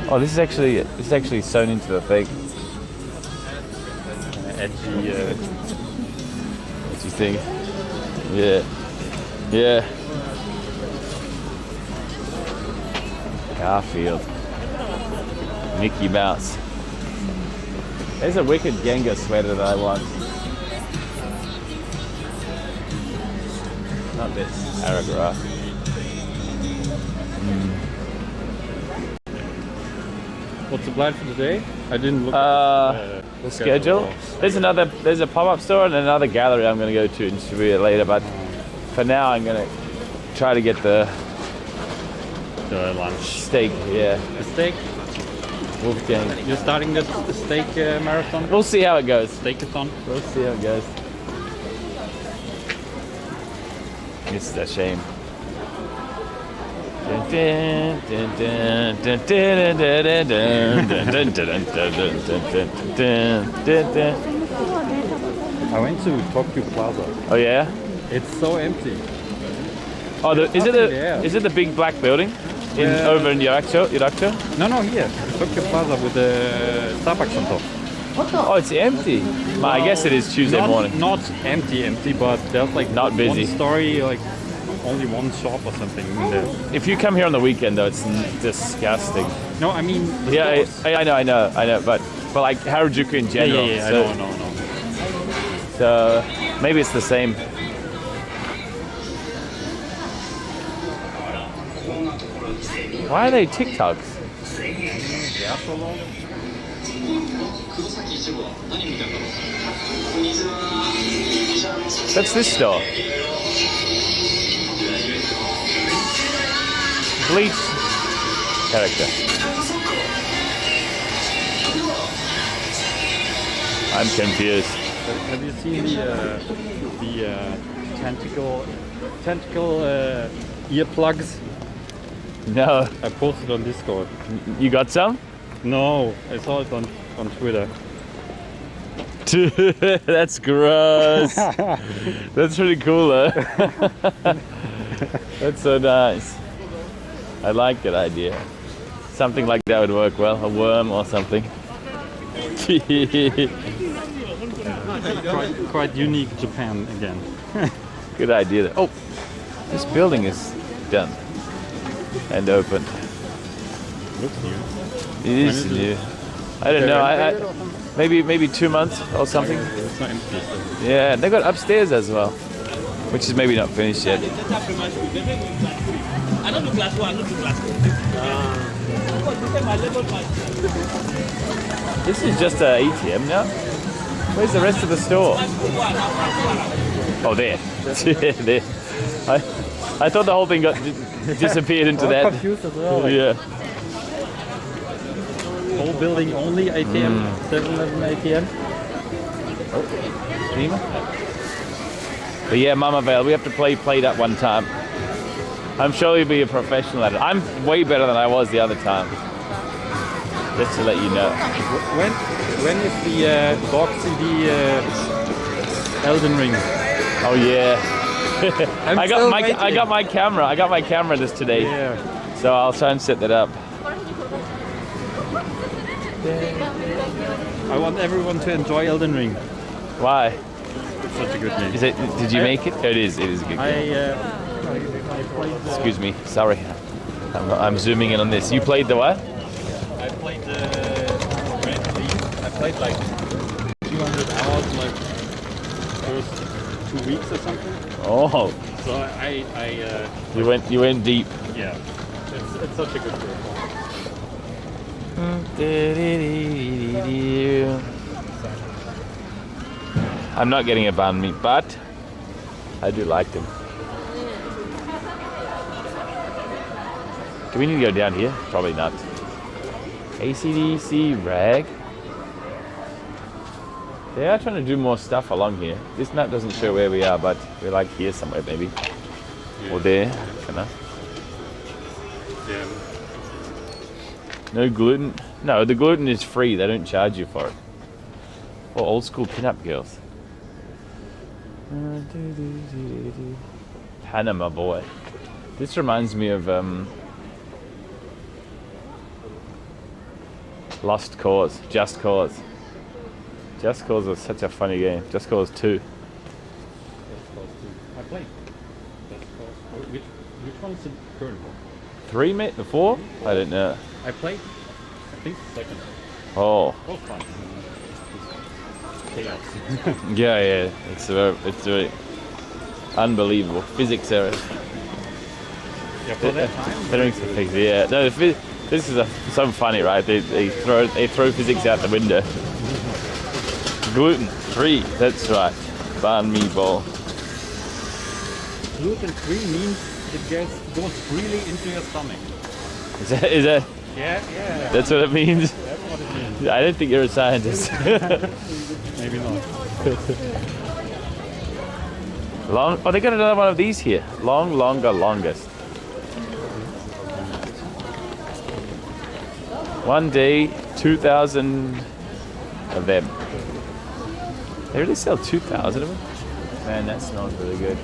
Oh, this is actually sewn into the thing. Edgy. What do you think? Yeah. Garfield. Mickey Mouse. There's a wicked Gengar sweater that I want. Not this. Paragraph. What's the plan for today? I didn't look The schedule. There's a pop-up store and another gallery I'm going to go to and distribute it later. But for now, I'm going to try to get the lunch. steak. Yeah, The steak. Wolfgang. You're starting the steak marathon. We'll see how it goes. Steakathon. We'll see how it goes. It's a shame. I went to Tokyo Plaza. Oh yeah. It's so empty. Oh, Yeah. is it the big black building over in Yuracho? No, here. Tokyo Plaza with the Starbucks on top. Oh, it's empty. Well, I guess it is Tuesday morning. Not empty, but there's like Not busy. one story, like only one shop or something in there. If you come here on the weekend, though, it's disgusting. No, I mean the Yeah, stores. I know, but like Harajuku in general. Yeah, so, I know. So maybe it's the same. Why are they TikToks? That's this store. Bleach character. I'm confused. Have you seen the tentacle earplugs? No, I posted on Discord. you got some? No, I saw it on Twitter. That's gross. That's pretty cool though. That's so nice. I like that idea. Something like that would work well. A worm or something. Quite unique Japan again. Good idea. Oh, this building is done and opened. Looks new. It is new. I don't know. Maybe 2 months or something. It's not empty. So. Yeah, they got upstairs as well, which is maybe not finished yet. This is just an ATM now. Where's the rest of the store? Oh, there. There. I thought the whole thing got disappeared into that. Confused as well. Like, Yeah. whole building only ATM, 7-Eleven ATM. But yeah, Mama Vale, we have to play that one time. I'm sure you'll be a professional at it. I'm way better than I was the other time. Just to let you know. When is the box CD Elden Ring? Oh yeah. I got waiting. my camera. I got my camera this today. Yeah. So I'll try and set that up. I want everyone to enjoy Elden Ring. Why? It's such a good game. Is it? Did you make it? It is. It is a good game. I played the, Excuse me. Sorry. I'm zooming in on this. You played the what? I played the Grand Theft. I played like 200 hours in like first 2 weeks or something. Oh, So I you went deep. yeah. It's such a good game. I'm not getting a banh mi, but I do like them. Do we need to go down here? Probably not. ACDC rag. They are trying to do more stuff along here. This map doesn't show where we are, but we're like here somewhere maybe. Or there. Kinda. Yeah. No gluten. No, the gluten is free. They don't charge you for it. Or old school pinup girls. Panama boy. This reminds me of Lost Cause, Just Cause. Just Cause was such a funny game. Just Cause 2. I played. Which one is the current one? 3, mate? 4? I don't know. I played. I think the second. Oh, Oh, fun. Chaos. yeah. It's very unbelievable. Physics errors. Yeah, for that time. Physics effects, yeah. No, this is so funny, right? They throw physics out the window. Gluten free. That's right. Banh mi bowl. Gluten free means it goes freely into your stomach. Is that? Yeah. That's what it means. That's what it means. I don't think you're a scientist. Maybe not. Long. Oh, they got another one of these here. Long, longer, longest. One day, 2,000 of them. They really sell 2,000 of them? Man, that smells really good.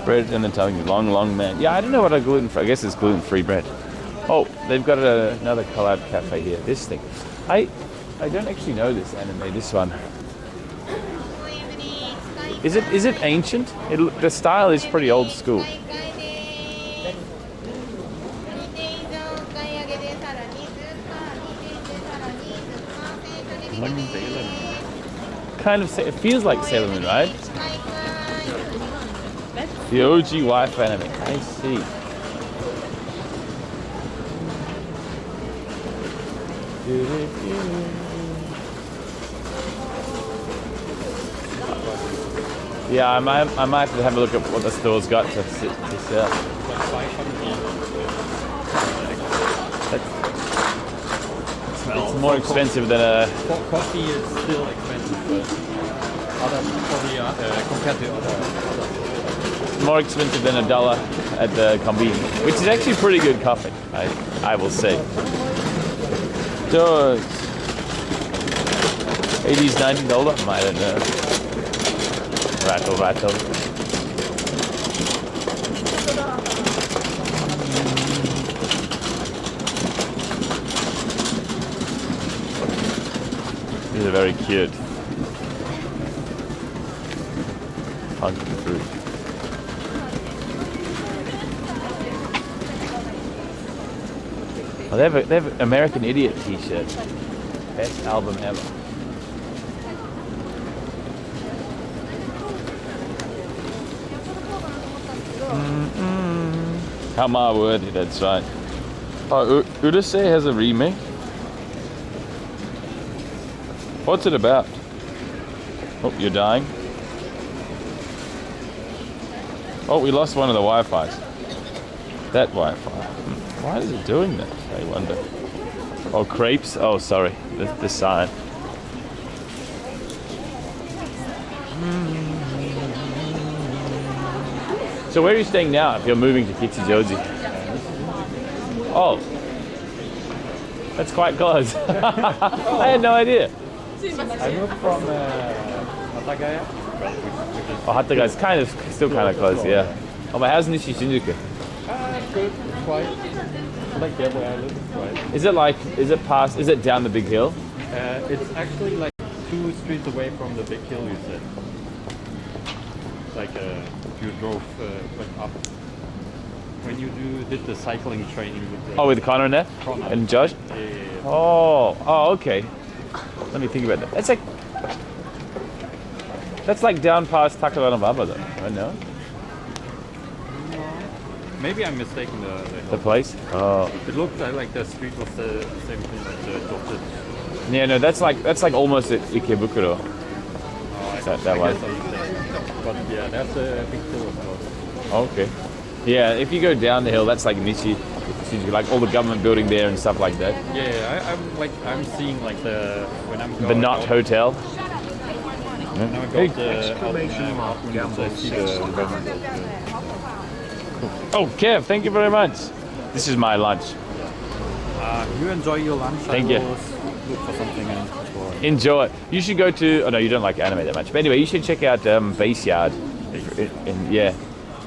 Bread and then telling you, long man. Yeah, I don't know what a gluten-free. I guess it's gluten-free bread. Oh, they've got another collab cafe here. This thing. I don't actually know this anime. This one. Is it ancient? The style is pretty old school. Kind of, it feels like Sailor Moon, right? The OG wife anime. I see. Yeah, I might have to have a look at what the store's got to sell. It's more expensive than a. Coffee is still expensive, but probably compared to other. More expensive than $1 at the convenience, which is actually pretty good coffee, I will say. Does $80s, $90? I don't know. Rattle. These are very cute. Pumpkin fruit. Oh, they have an American Idiot t-shirt. Best album ever. Hammer worthy, that's right. Oh, Udase has a remake. What's it about? Oh, you're dying. Oh, we lost one of the Wi-Fi's. That Wi-Fi. Why is it doing that? I wonder. Oh, crepes. Oh, sorry. The sign. So where are you staying now if you're moving to Kichijoji? Oh. That's quite close. I had no idea. I moved from Hatagaya. Oh, Hatagaya is kind of, still kind of close, yeah. Oh, but how's Nishi Shinjuku? Good. It's quiet. I like there where I live. It's quiet. Is it past, is it down the big hill? It's actually like 2 streets away from the big hill you said. Like you drove like up. When you did the cycling training with Oh, with Connor and that? Connor. And Josh? Yeah. Oh, okay. Let me think about that. That's like down past Takaranobaba though, I know. Maybe I'm mistaken The place? Oh. It looked like the street was the same thing like the dotted. Yeah, no, that's like almost at Ikebukuro. Oh, That I one. guess I'm mistaken. But yeah, that's a big hill as well. Okay. Yeah, if you go down the hill, that's like Nishi, like all the government building there and stuff like that. Yeah, I'm seeing like when I'm going The Knot out, Hotel. when I go Hey. out Exclamation mark, when Gamble I see 6 the to government 9. building. Oh, Kev, thank you very much. This is my lunch. You enjoy your lunch. Thank I you. will look for something and explore. Enjoy. You should go to. Oh no, you don't like anime that much. But anyway, you should check out Base Yard. Yeah,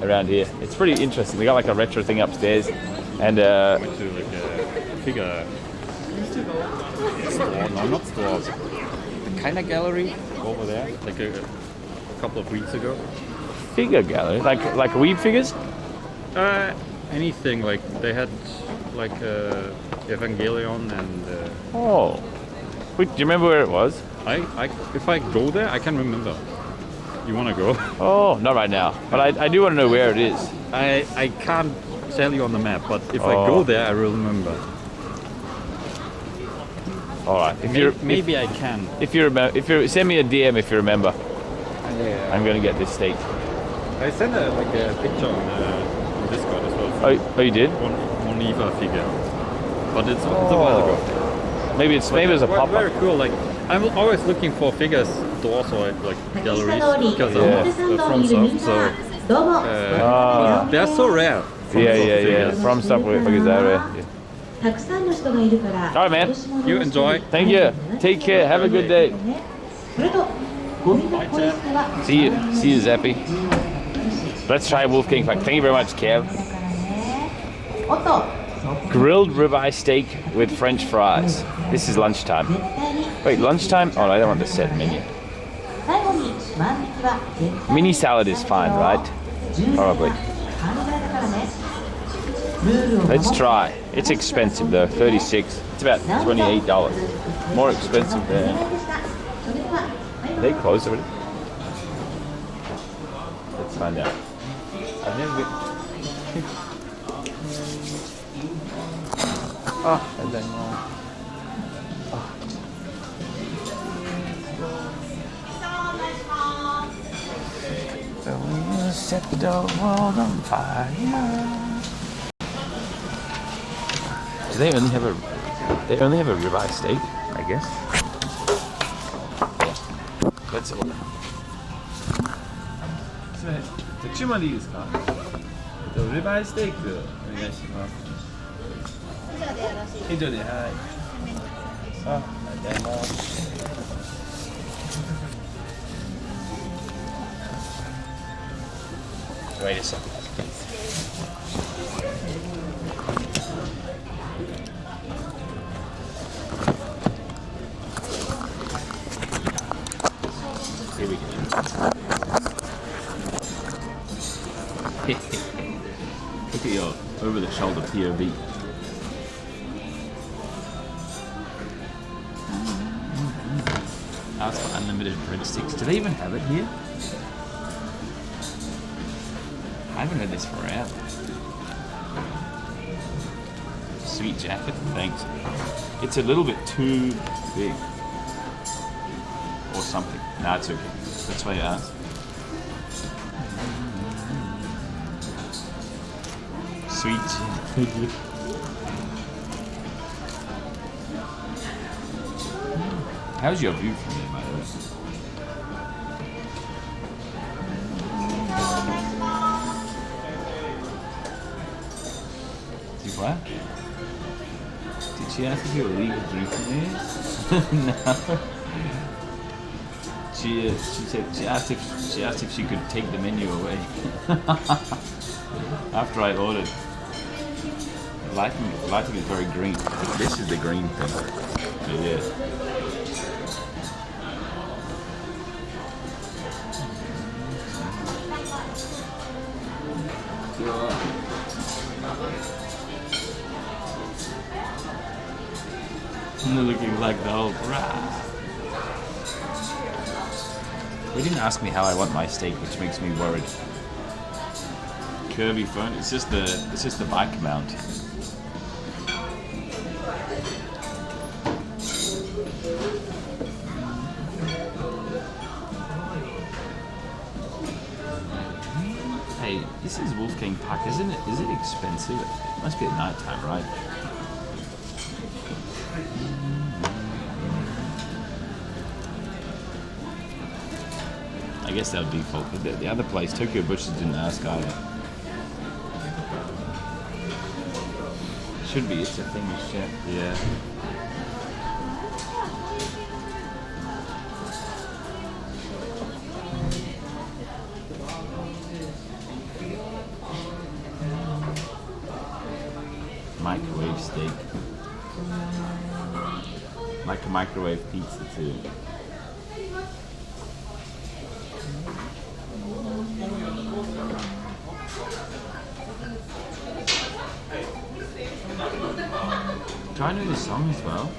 around here. It's pretty interesting. They got like a retro thing upstairs, and Went to like a figure store. No, not store. The kind of gallery over there, like a couple of weeks ago. figure gallery, like weeb figures. Anything like they had like Evangelion and. Oh, wait, do you remember where it was? If I go there, I can remember. You want to go? Oh, not right now, but I do want to know where it is. I can't tell you on the map, but if I go there, I will remember. All right, Maybe I can. if you send me a DM if you remember. Yeah. I'm gonna get this steak. I sent a picture on Discord as well. Oh, you did? One Eva figure, but it's a while ago. Maybe it's a pop-up. Very cool. Like I'm always looking for figures stores or like galleries because I'm from South, so they're so rare. Yeah. From stuff with figures that are. All right, man. You enjoy. Thank you. Take care. Have a good day. See you, Zappy. Let's try Wolf King Pack. Thank you very much, Kev. Grilled ribeye steak with French fries. This is lunchtime. Wait, lunchtime? Oh, no, I don't want the set menu. Mini salad is fine, right? Probably. Let's try. It's expensive though, $36. It's about $28. More expensive there. Are they closed already? Let's find out. I've never been. And then so we'll set the world on fire. Do they only have a ribeye steak? I guess. Yeah. Let's order. So, 注文でいいですか？リバイステークお願いします。以上で、はい。ありがとうございます。Wait a second. Look at your over-the-shoulder POV. Ask for unlimited breadsticks. Do they even have it here? I haven't had this forever. Sweet jacket, thanks. It's a little bit too big. Or something. Nah, it's okay. That's why I asked. Sweet. Thank you. How's your view from there, by the way? See what? Did she ask if you were legal drinking there? No. She said she asked if she could take the menu away after I ordered. Lighting is very green. This is the green thing. So, yeah. Looking like the whole crowd. They didn't ask me how I want my steak, which makes me worried. Curvy phone. It's just the bike mount. Hey, this is Wolfgang Park, isn't it? Is it expensive? It must be at night time, right? I guess that would default, but the other place, Tokyo Butchers, didn't ask either. Should be, it's a famous chef, yeah. Microwave steak. Like a microwave pizza too. Do I know this song as well?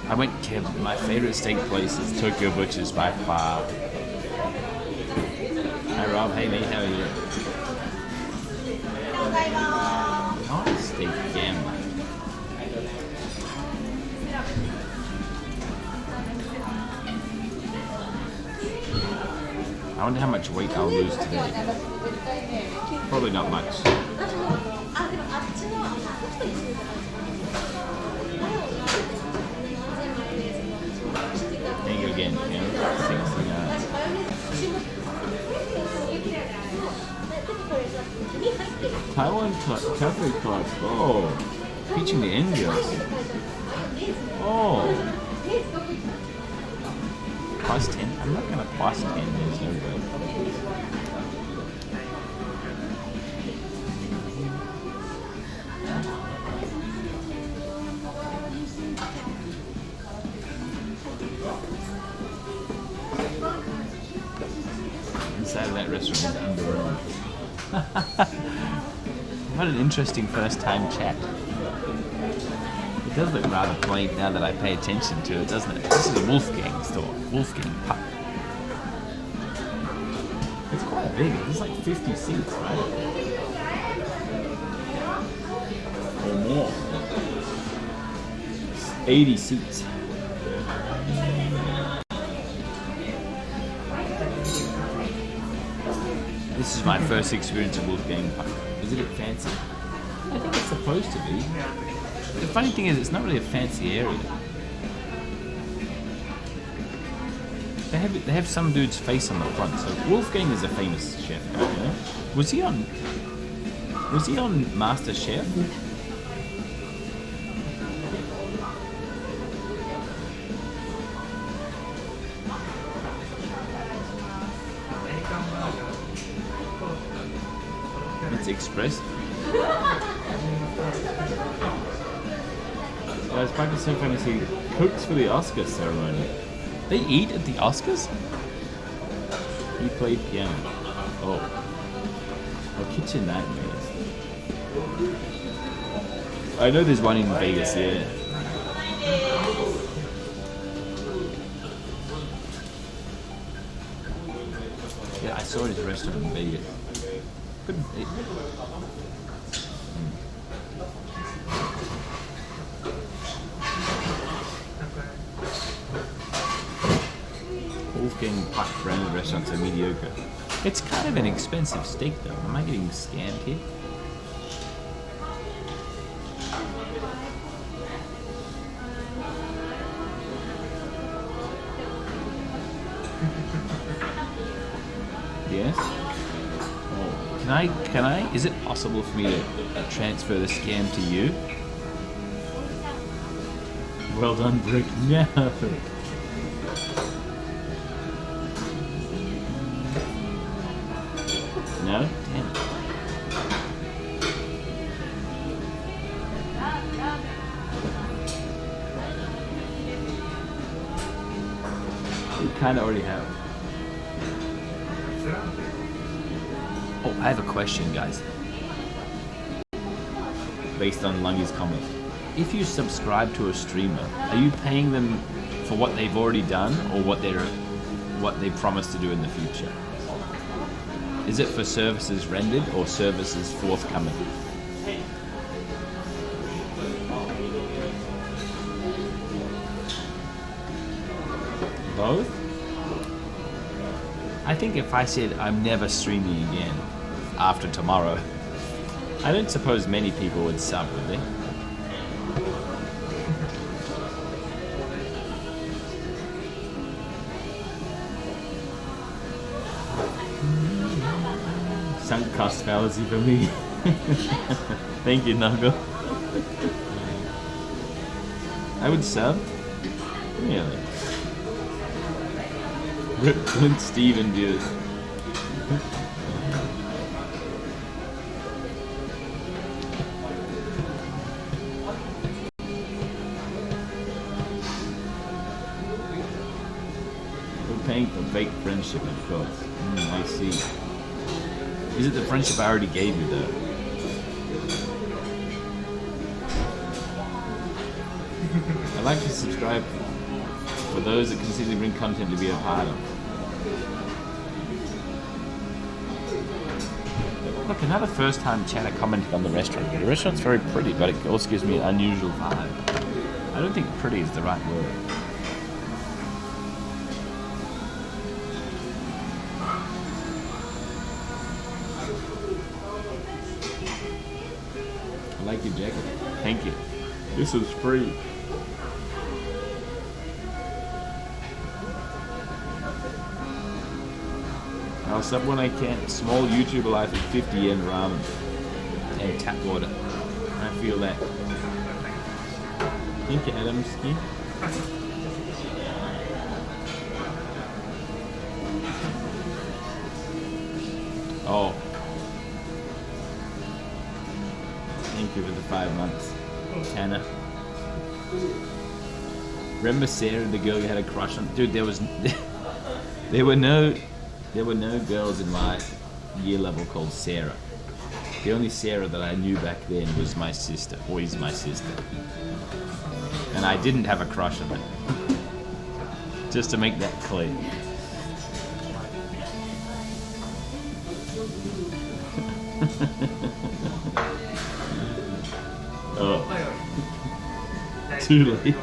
I went to my favorite steak place is Tokyo Butchers by far. Hi Rob, hey mate, how are you? Nice steak again. I wonder how much weight I'll lose today. Probably not much. Thank you again, Taiwan cafe class. Oh, teaching the Indians. Oh, plus 10. I'm not gonna plus 10. There's no way. Inside of that restaurant is underwhelmed. What an interesting first time chat. It does look rather plain now that I pay attention to it, doesn't it? This is a Wolfgang store. Wolfgang Pub. It's quite big. There's like 50 seats, right? Or more. 80 seats. This is my first experience of Wolfgang Park. Is it fancy? I think it's supposed to be. The funny thing is, it's not really a fancy area. They have some dude's face on the front. So Wolfgang is a famous chef. You know? Was he on Master Chef? It's Express. Guys, back to so fantasy cooks for the Oscar ceremony. They eat at the Oscars? He played piano. Oh. Kitchen Nightmares. I know there's one in Vegas, yeah. Yeah, I saw his restaurant in Vegas. Couldn't eat. Wolfgang Puck branded restaurants are mediocre. It's kind of an expensive steak though. Am I getting scammed here? Yes? Oh, can I, is it possible for me to transfer the scam to you? Well done, Brick. No. No? Damn it. We kind of already have. Oh, I have a question, guys. Based on Lungy's comment. If you subscribe to a streamer, are you paying them for what they've already done or what they promise to do in the future? Is it for services rendered or services forthcoming? Both? I think if I said I'm never streaming again after tomorrow, I don't suppose many people would sub, would they? Sunk cost fallacy for me. Thank you, Nago. I would sub? Really? Rip Clint Steven viewers. We're paying for fake friendship, of course. I see. Is it the friendship I already gave you, though? I'd like to subscribe for those that consistently bring content to be a part of. Look, another first-time chatter commented on the restaurant. The restaurant's very pretty, but it also gives me an unusual vibe. I don't think pretty is the right word. I like your jacket. Thank you. This is free. I'll sub when I can. Small YouTuber life at 50 yen ramen and tap water. I feel that. Thank you, Adamski. Oh. Thank you for the 5 months, Tanner. Remember Sarah, the girl you had a crush on? Dude, there were no girls in my year level called Sarah. The only Sarah that I knew back then was my sister, or is my sister. And I didn't have a crush on her. Just to make that clear. Oh. Too late.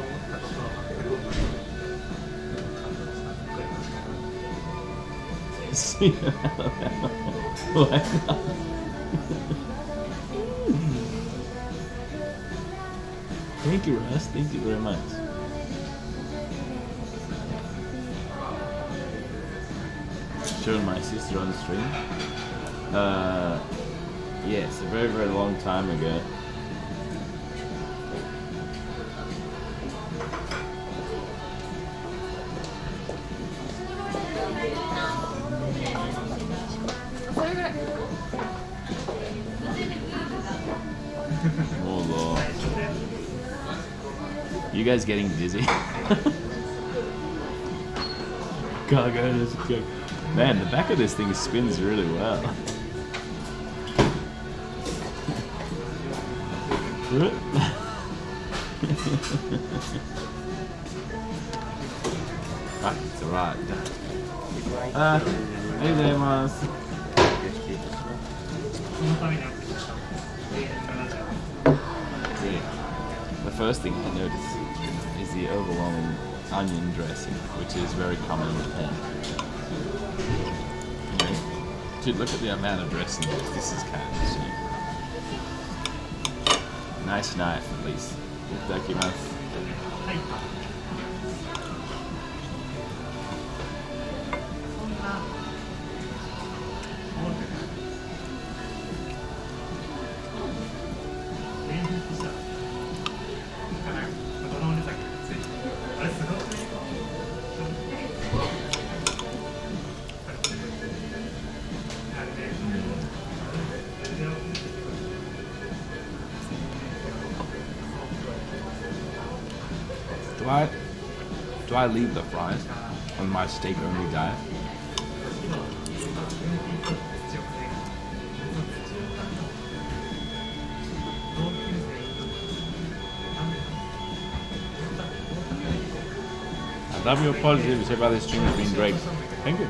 Why not? Thank you, Russ. Thank you very much. Showing my sister on the stream. Yes, a very, very long time ago. Oh lord. You guys getting dizzy? Cargo is good. Man, the back of this thing spins really well. Ah, it's alright. Hey there, Mars. The first thing I notice is the overwhelming onion dressing, which is very common in Japan. Dude, look at the amount of dressing. This is kind of cheap. Nice knife, at least. Itadakimasu. Do I leave the fries on my steak only diet? I love your positives about this stream has been great. Thank you.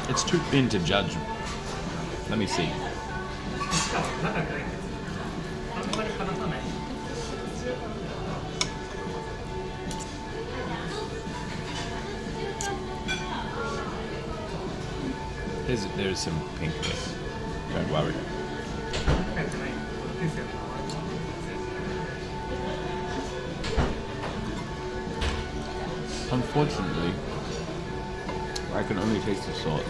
It's too thin to judge. Let me see. There's some pinkness. Don't worry. Unfortunately, I can only taste the salt.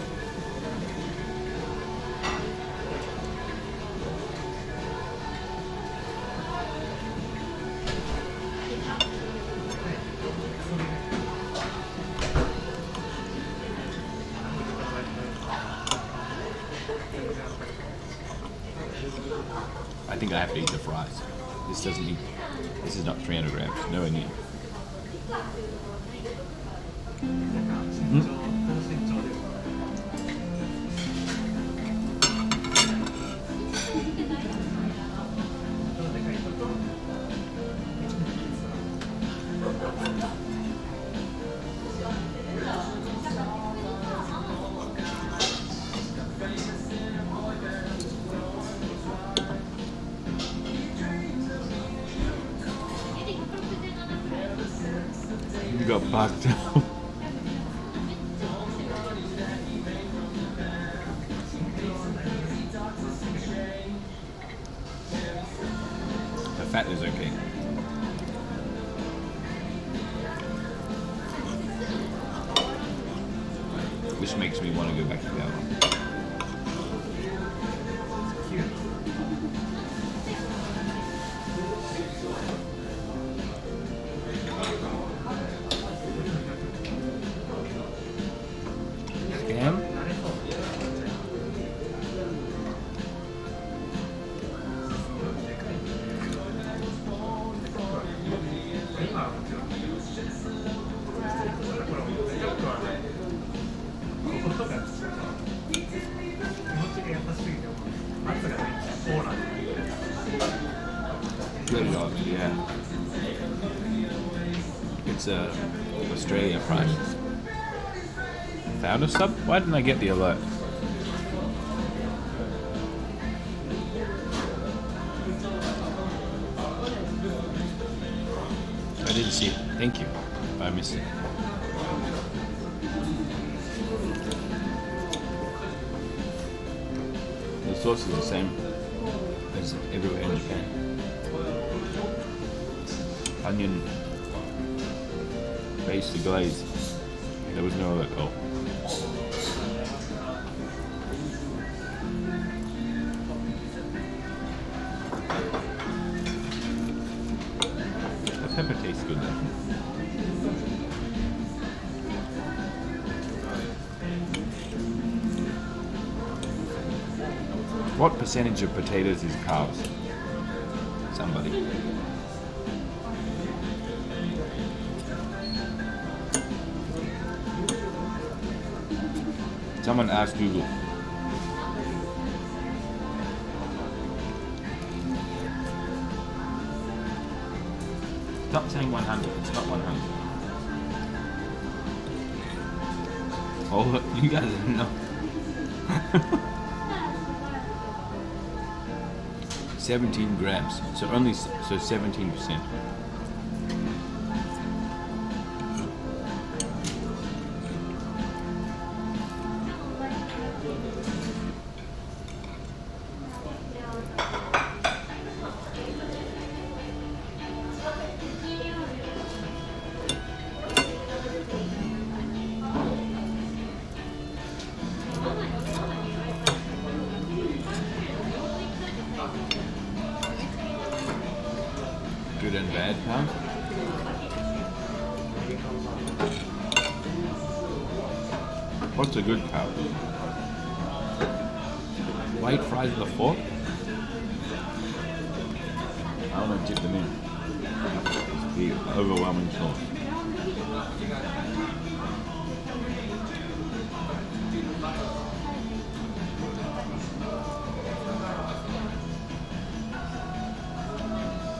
I think I have to eat the fries. This doesn't eat. This is not 300 grams. No onion. You got bugged out. The fat is okay. Which makes me want to go back to that one. Good dog, yeah. It's Australia price. Found a sub? Why didn't I get the alert? I didn't see it. Thank you. I missed it. The sauce is the same as everywhere in Japan. Onion based glaze. There was no other. Oh. The pepper tastes good though. What percentage of potatoes is carbs? Somebody. Someone ask Google. Stop saying 100. It's not 100. Oh, you guys know. 17 grams. So 17%. Good and bad, huh? What's a good carb? White fries with a fork? I want to dip them in. It's the overwhelming sauce.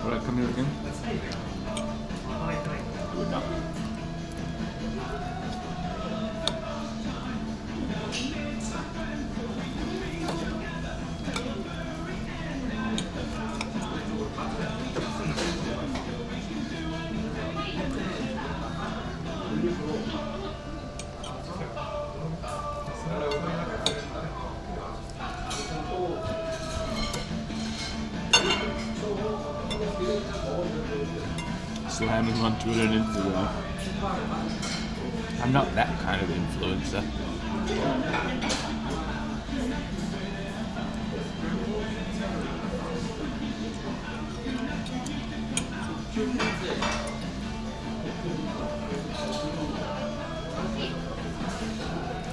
Alright, come here again. Good enough. Slamming on Twitter and Instagram. I'm not that kind of influencer.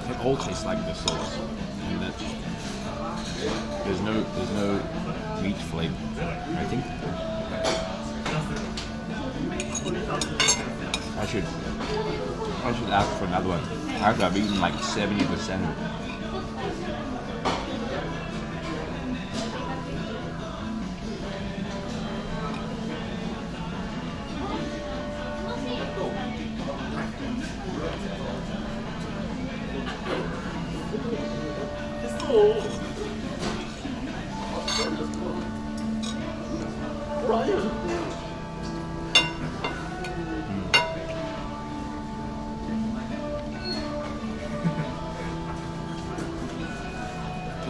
It all tastes like the sauce, and that's there's no meat flavor. I think I should ask for another one. After I've eaten like 70%.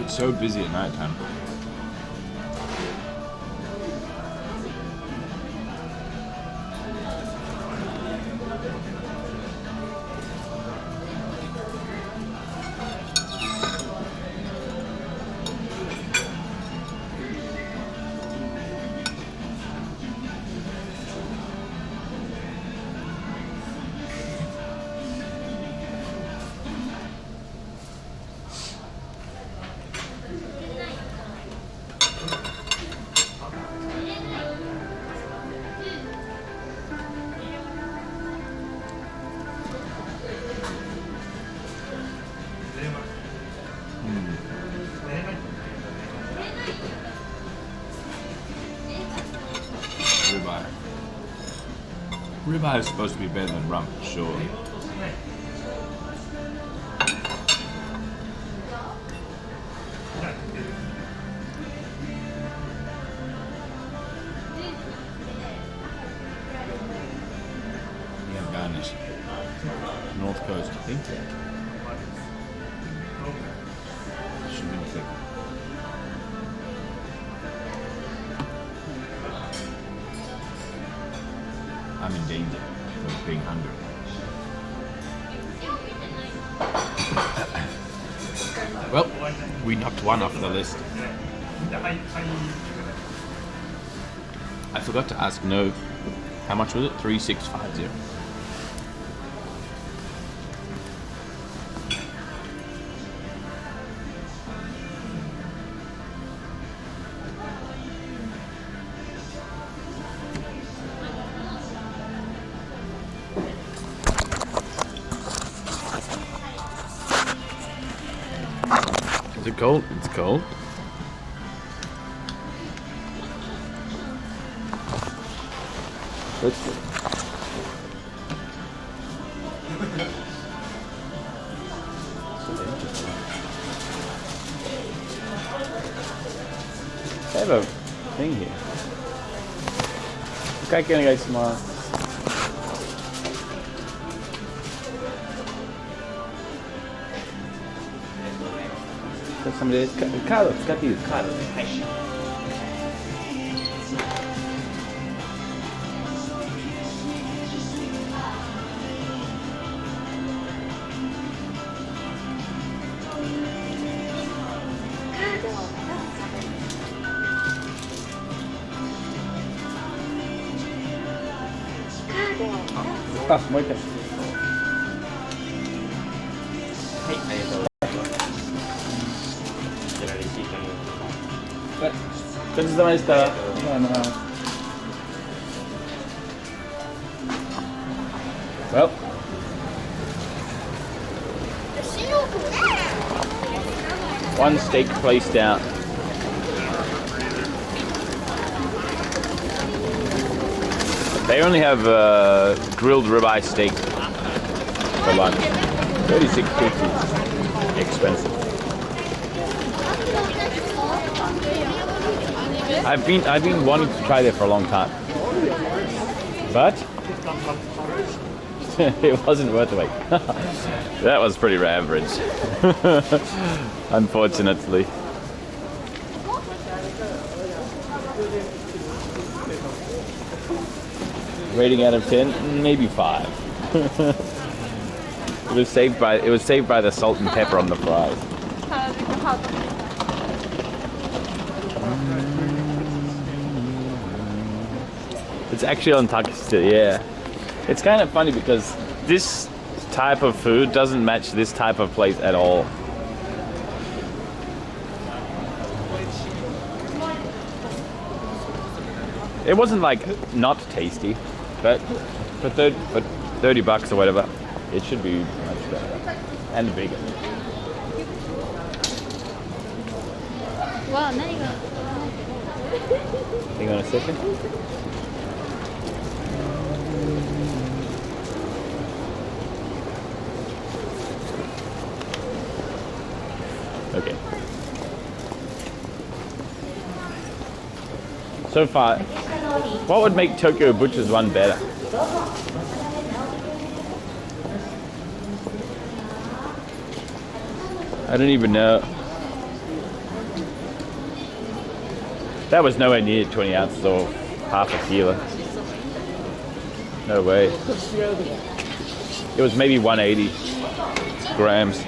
It's so busy at night time. Ribeye. Ribeye is supposed to be better than rump, surely. Yeah, garnish. North Coast, I think. Should be thick. I'm in danger of being hungry. Well, we knocked one off the list. I forgot to ask No. How much was it? 3650. Is it cold? It's cold. Let's see. They have a thing here. Okay, can I go tomorrow? Somebody, Carlos, got these. Carlos. Ah, muy bien. Well, one steak place down. They only have grilled ribeye steak for lunch. $36.50. Expensive. I've been wanting to try there for a long time, but it wasn't worth the wait. That was pretty average, unfortunately. Rating out of 10, maybe 5. It was saved by the salt and pepper on the fries. It's actually on Takista, yeah. It's kind of funny because this type of food doesn't match this type of place at all. It wasn't like not tasty, but for 30 bucks or whatever, it should be much better and bigger. Wow, Hang on a second. Okay. So far, what would make Tokyo Butcher's one better? I don't even know. That was nowhere near 20 ounces or half a kilo. No way. It was maybe 180 grams.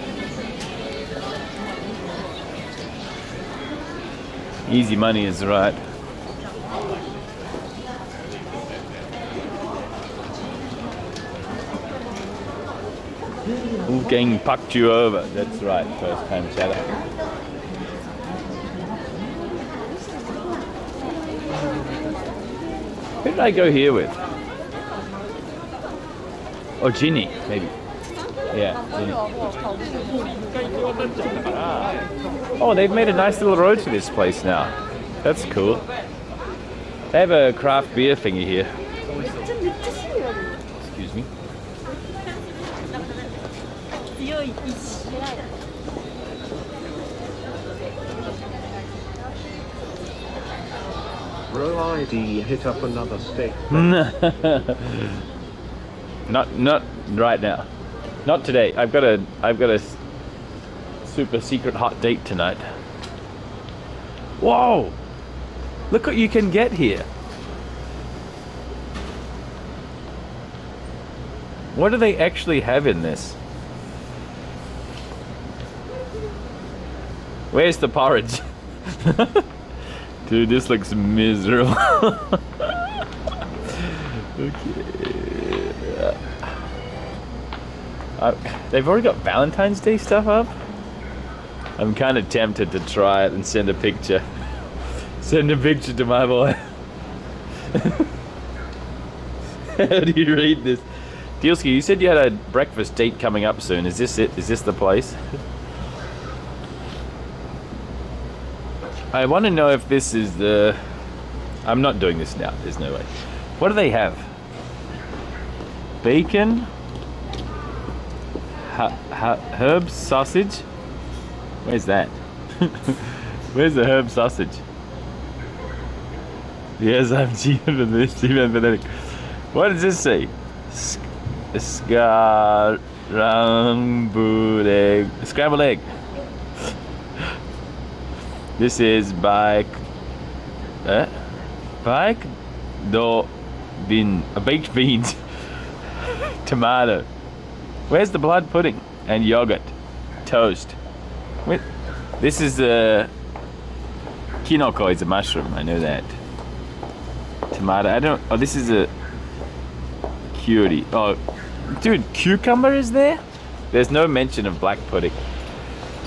Easy money is right. Wolfgang pucked you over. That's right, first time chatter. Who did I go here with? Oh, Ginny, maybe. Yeah, Ginny. Ah. Oh, they've made a nice little road to this place now. That's cool. They have a craft beer thingy here. Excuse me. Robcdee hit up another steak. Not right now. Not today. I've got a super secret hot date tonight. Whoa! Look what you can get here. What do they actually have in this? Where's the porridge? Dude, this looks miserable. Okay. They've already got Valentine's Day stuff up. I'm kind of tempted to try it and send a picture. Send a picture to my boy. How do you read this? Dielski, you said you had a breakfast date coming up soon. Is this it? Is this the place? I want to know if this is the... I'm not doing this now, there's no way. What do they have? Bacon? Herb sausage? Where's that? Where's the herb sausage? Yes, I'm cheap for this, cheap and pathetic. What does this say? Scrambled egg. Scrambled egg. This is baked beans, tomato. Where's the blood pudding? And yogurt, toast. Wait, this is the kinoko is a mushroom. I know that. Tomato. I don't. Oh, this is a curry. Oh, dude, cucumber is there? There's no mention of black pudding.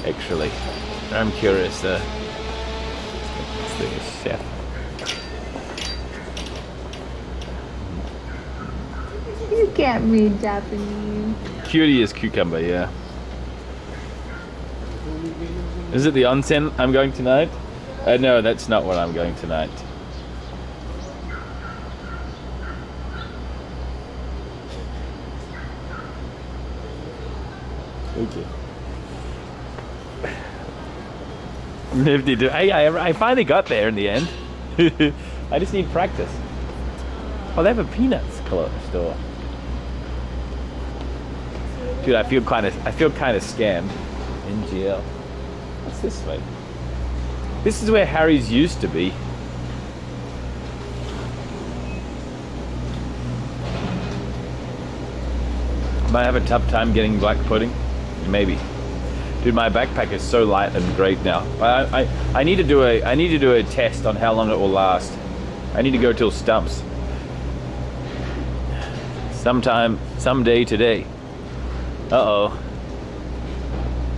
Actually, I'm curious. Let's see, chef. You can't read Japanese. Curry is cucumber, yeah. Is it the onsen I'm going tonight? No, that's not what I'm going tonight. Okay. Nifty. Hey, I finally got there in the end. I just need practice. Oh, they have a peanuts store. Dude, I feel kind of scammed. NGL. What's this way? This is where Harry's used to be. Might have a tough time getting black pudding. Maybe. Dude, my backpack is so light and great now. I need to do a test on how long it will last. I need to go till Stumps. Someday today. Uh-oh.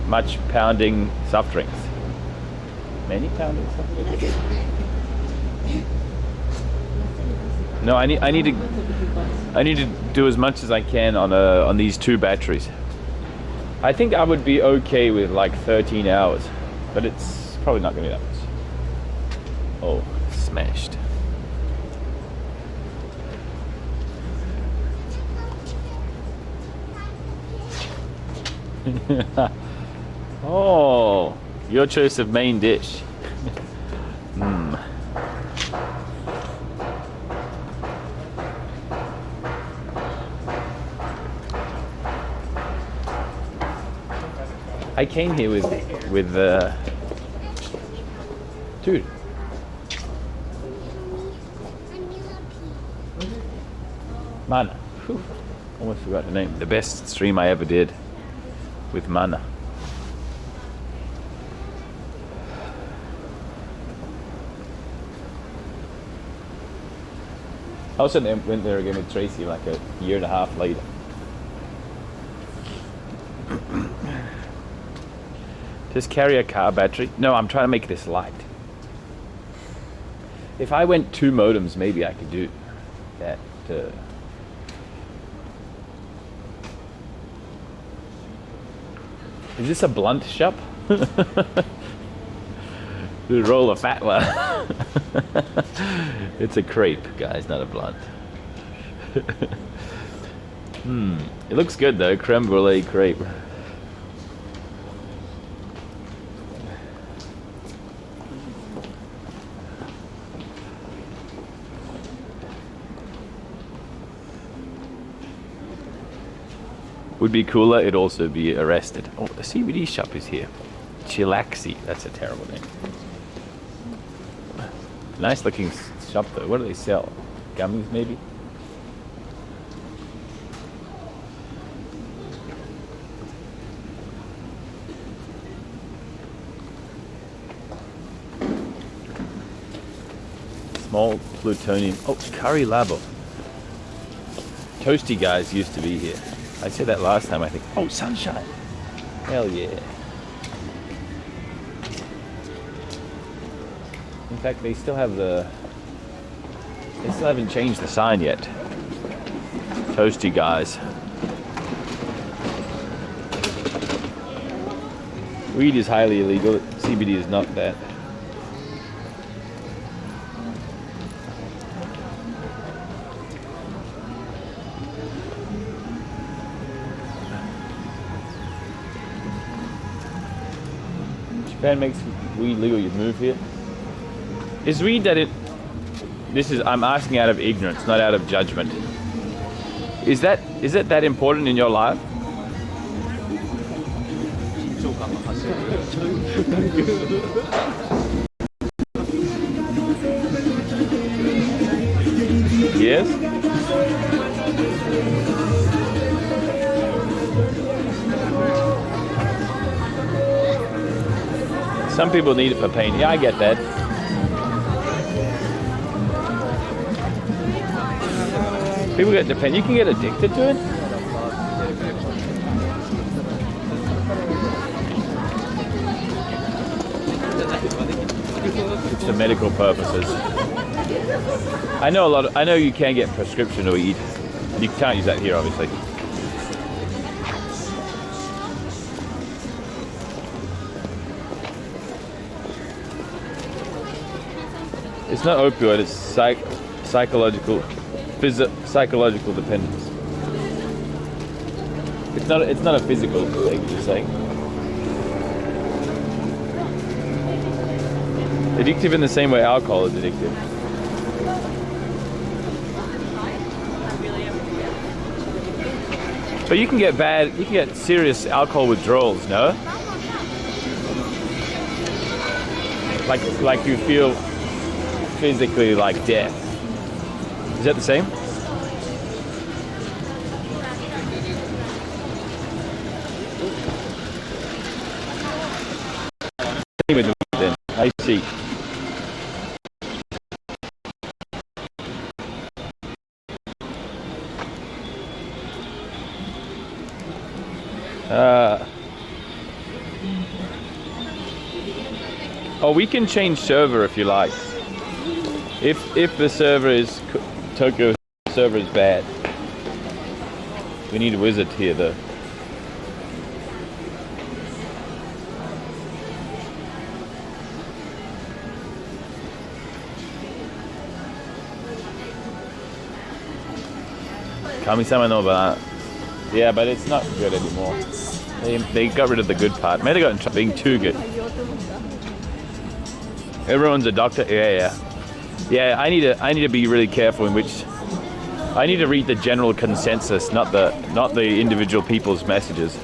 Much pounding soft drinks. Many pounding soft drinks. No, I need to do as much as I can on these 2 batteries. I think I would be okay with like 13 hours, but it's probably not going to be that much. Oh, smashed. Oh, your choice of main dish. I came here with dude. Mana. Whew. Almost forgot the name. The best stream I ever did with Mana. I also went there again with Tracy like a year and a half later. Just carry a car battery. No, I'm trying to make this light. If I went 2 modems, maybe I could do that. Is this a blunt shop? The roll of fatwa. It's a crepe, guys, not a blunt. It looks good though, creme brulee crepe. Would be cooler, it'd also be arrested. Oh, the CBD shop is here. Chilaxi, that's a terrible name. Nice looking shop though. What do they sell? Gummies maybe? Small plutonium. Oh, curry labo. Toasty guys used to be here. I said that last time, I think. Oh, sunshine. Hell yeah. In fact, they still haven't changed the sign yet. Toasty guys. Weed is highly illegal. CBD is not that. Japan makes weed legal, you move here. Is weed that it... I'm asking out of ignorance, not out of judgment. Is it that important in your life? Yes? Some people need it for pain. Yeah, I get that. People get dependent. You can get addicted to it. It's for medical purposes. I know you can get prescription weed. You can't use that here, obviously. It's not opioid, it's psychological dependence. It's not a physical thing, you're saying. Addictive in the same way alcohol is addictive. But you can get serious alcohol withdrawals, no? Like you feel physically like death. Is that the same? Then I see. Oh, we can change server if you like. If the server is Tokyo server is bad, we need a wizard here though. Kami-sama no banana. Yeah, but it's not good anymore. They got rid of the good part. Maybe they got in trouble being too good. Everyone's a doctor. Yeah. I need to be really careful in which. I need to read the general consensus, not the individual people's messages.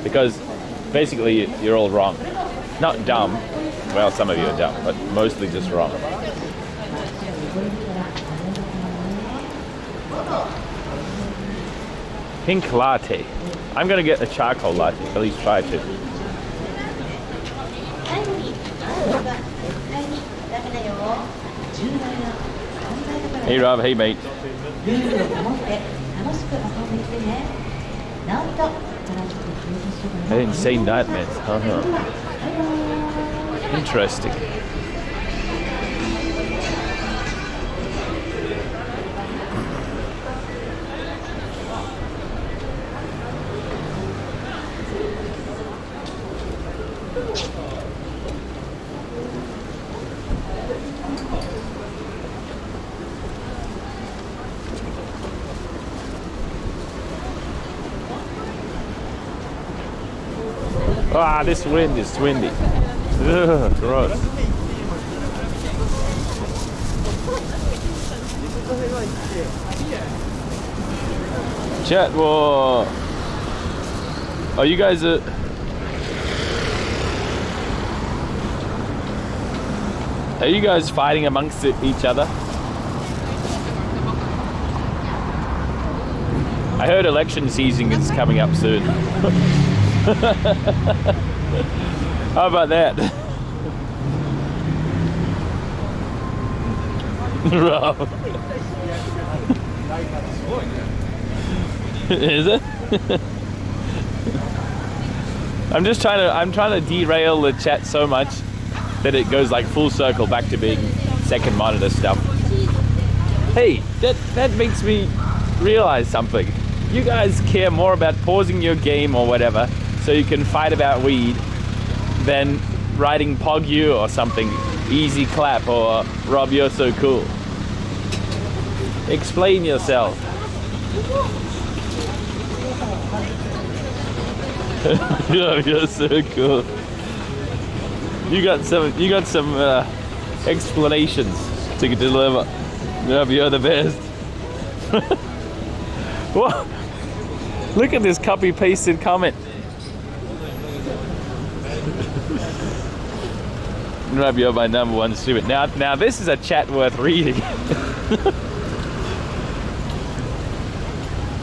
Because basically you're all wrong. Not dumb. Well, some of you are dumb, but mostly just wrong. Pink latte. I'm gonna get a charcoal latte. At least try to. Hey Rob, hey mate. I didn't say that, man. Interesting. Ah, this wind is windy. Ugh, gross. Chat war. Oh, you guys are. Are you guys fighting amongst each other? I heard election season is coming up soon. How about that? Rob. Is it? I'm trying to derail the chat so much that it goes like full circle back to being second monitor stuff. Hey, that makes me realize something. You guys care more about pausing your game or whatever so you can fight about weed than writing Pog or something. Easy clap or Rob, you're so cool. Explain yourself. Yeah, you're so cool. You got some explanations to deliver. Yeah, you're the best. What? Look at this copy pasted comment. Rob, you're my number one student. Now this is a chat worth reading.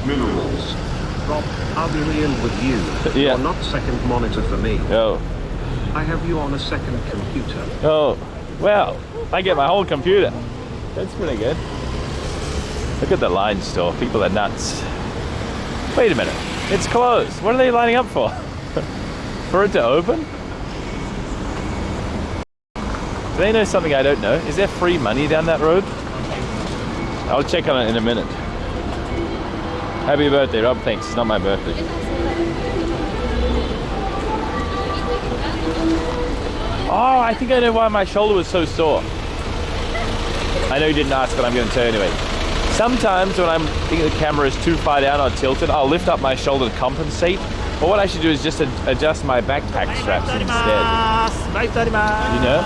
Minerals. Rob, I'll be real with you. Yeah. You're not second monitor for me. Oh. I have you on a second computer. Oh. Well, I get my whole computer. That's pretty good. Look at the line store. People are nuts. Wait a minute. It's closed. What are they lining up for? For it to open? Do they know something I don't know? Is there free money down that road? I'll check on it in a minute. Happy birthday, Rob. Thanks. It's not my birthday. Oh, I think I know why my shoulder was so sore. I know you didn't ask, but I'm going to tell you anyway. Sometimes when I'm thinking the camera is too far down or tilted, I'll lift up my shoulder to compensate. But what I should do is just adjust my backpack straps instead. You know?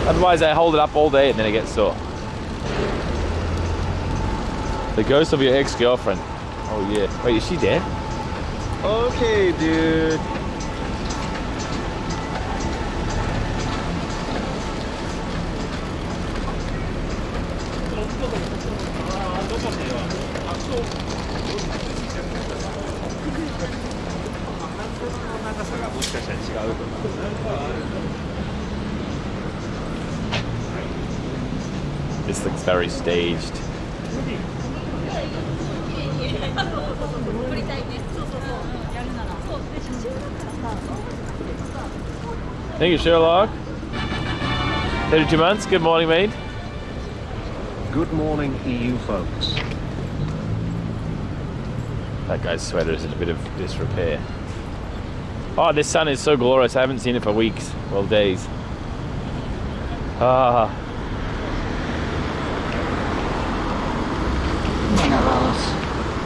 Otherwise I hold it up all day and then it gets sore. The ghost of your ex-girlfriend. Oh yeah. Wait, is she dead? Okay, dude. This looks very staged. Thank you, Sherlock. 32 months. Good morning, mate. Good morning, EU folks. That guy's sweater is in a bit of disrepair. Oh, this sun is so glorious. I haven't seen it for weeks. Well, days. Ah.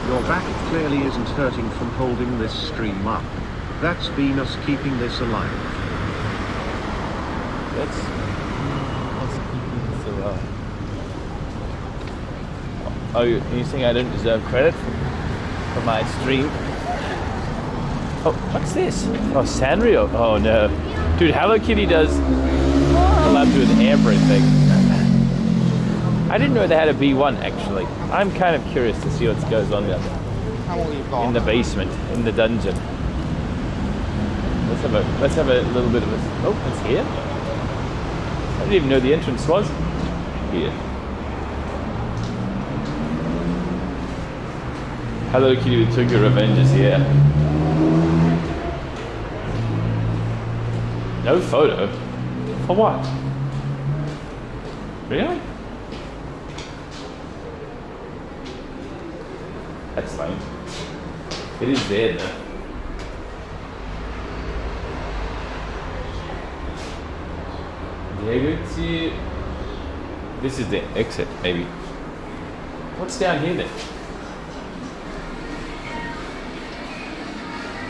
Your back clearly isn't hurting from holding this stream up. That's been us keeping this alive. That's keeping this alive. Oh, you think I don't deserve credit for my stream? Oh, what's this? Oh, Sanrio. Oh no. Dude, Hello Kitty does a lot to do with everything. I didn't know they had a B1 actually. I'm kind of curious to see what goes on there. In the basement, in the dungeon. Let's have a little bit of a. Oh, it's here. I didn't even know the entrance was here. Hello Kitty with Tokyo Revenge is here. No photo? For what? Really? That's fine. It is there though. This is the exit, maybe. What's down here then?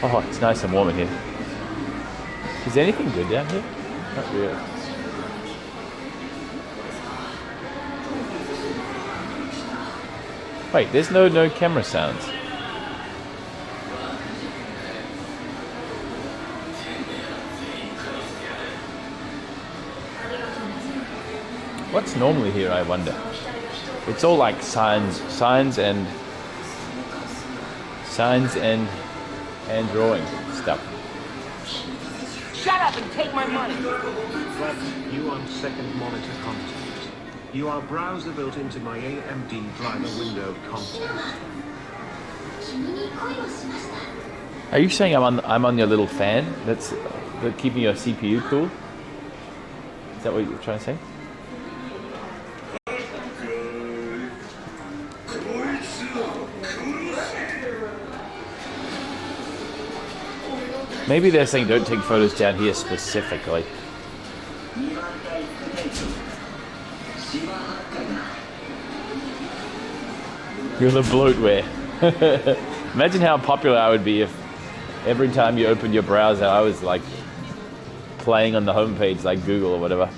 Oh, it's nice and warm in here. Is there anything good down here? Not really. Wait, there's no camera sounds. What's normally here, I wonder? It's all like signs and drawing stuff. Shut up and take my money! Rob, you on second monitor content. You are browser built into my AMD driver window context. Are you saying I'm on your little fan that's keeping your CPU cool? Is that what you're trying to say? Maybe they're saying don't take photos down here specifically. You're the bloatware. Imagine how popular I would be if Every time you open your browser, I was like playing on the homepage, like Google or whatever.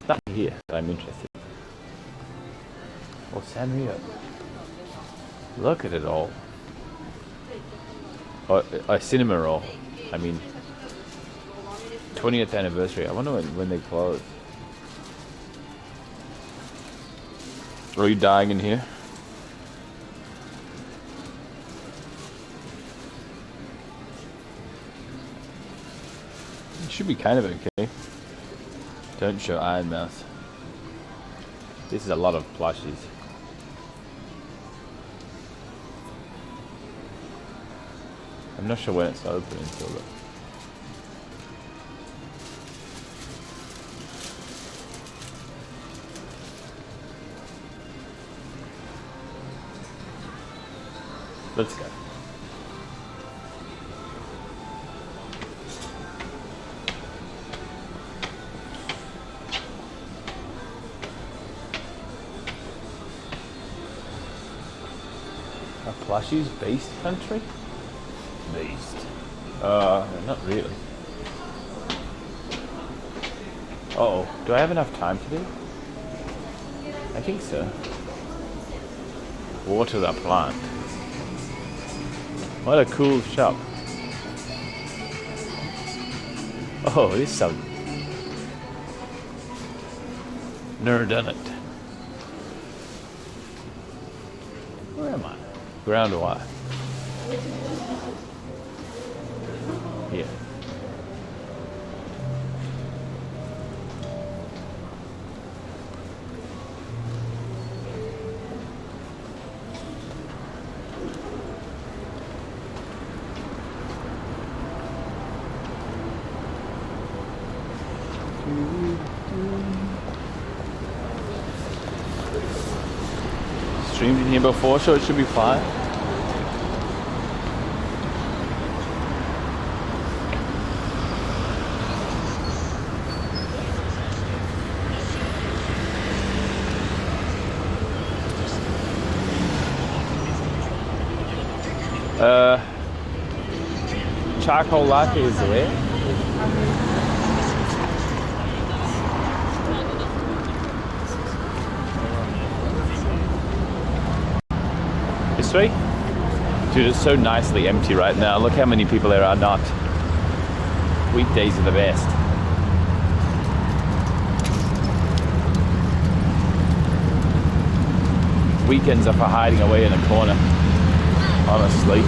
Nothing here that I'm interested in. Oh, Sanrio. Look at it all. Oh, a cinema roll. I mean, 20th anniversary. I wonder when they close. Are you dying in here? It should be kind of okay. Don't show Iron Mouse. This is a lot of plushies. I'm not sure when it's open until the... Let's go. Are plushies based country? Based. Not really. Uh-oh, do I have enough time to do? I think so. Water the plant. What a cool shop. Oh, this is some... Never done it. Where am I? Ground wire. Here. Streamed in here before, so it should be fine. Charcoal latte is where? This way? Dude, it's so nicely empty right now. Look how many people there are not. Weekdays are the best. Weekends are for hiding away in a corner. Honestly.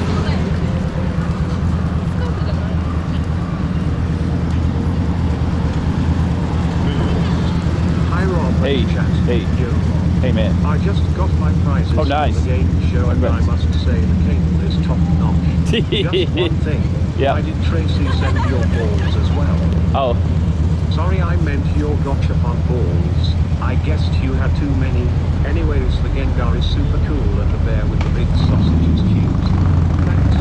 Hi Rob. Hey, Chat. hey, hey man. I just got my prizes Oh, nice. from the game show and I must say the cable is top notch. Just one thing. Yeah. Why did Tracy send your balls as well? Oh, Sorry, I meant your gotchapon balls. I guessed you had too many. Anyways, the Gengar is super cool and the bear with the big sausage is cute. Thanks.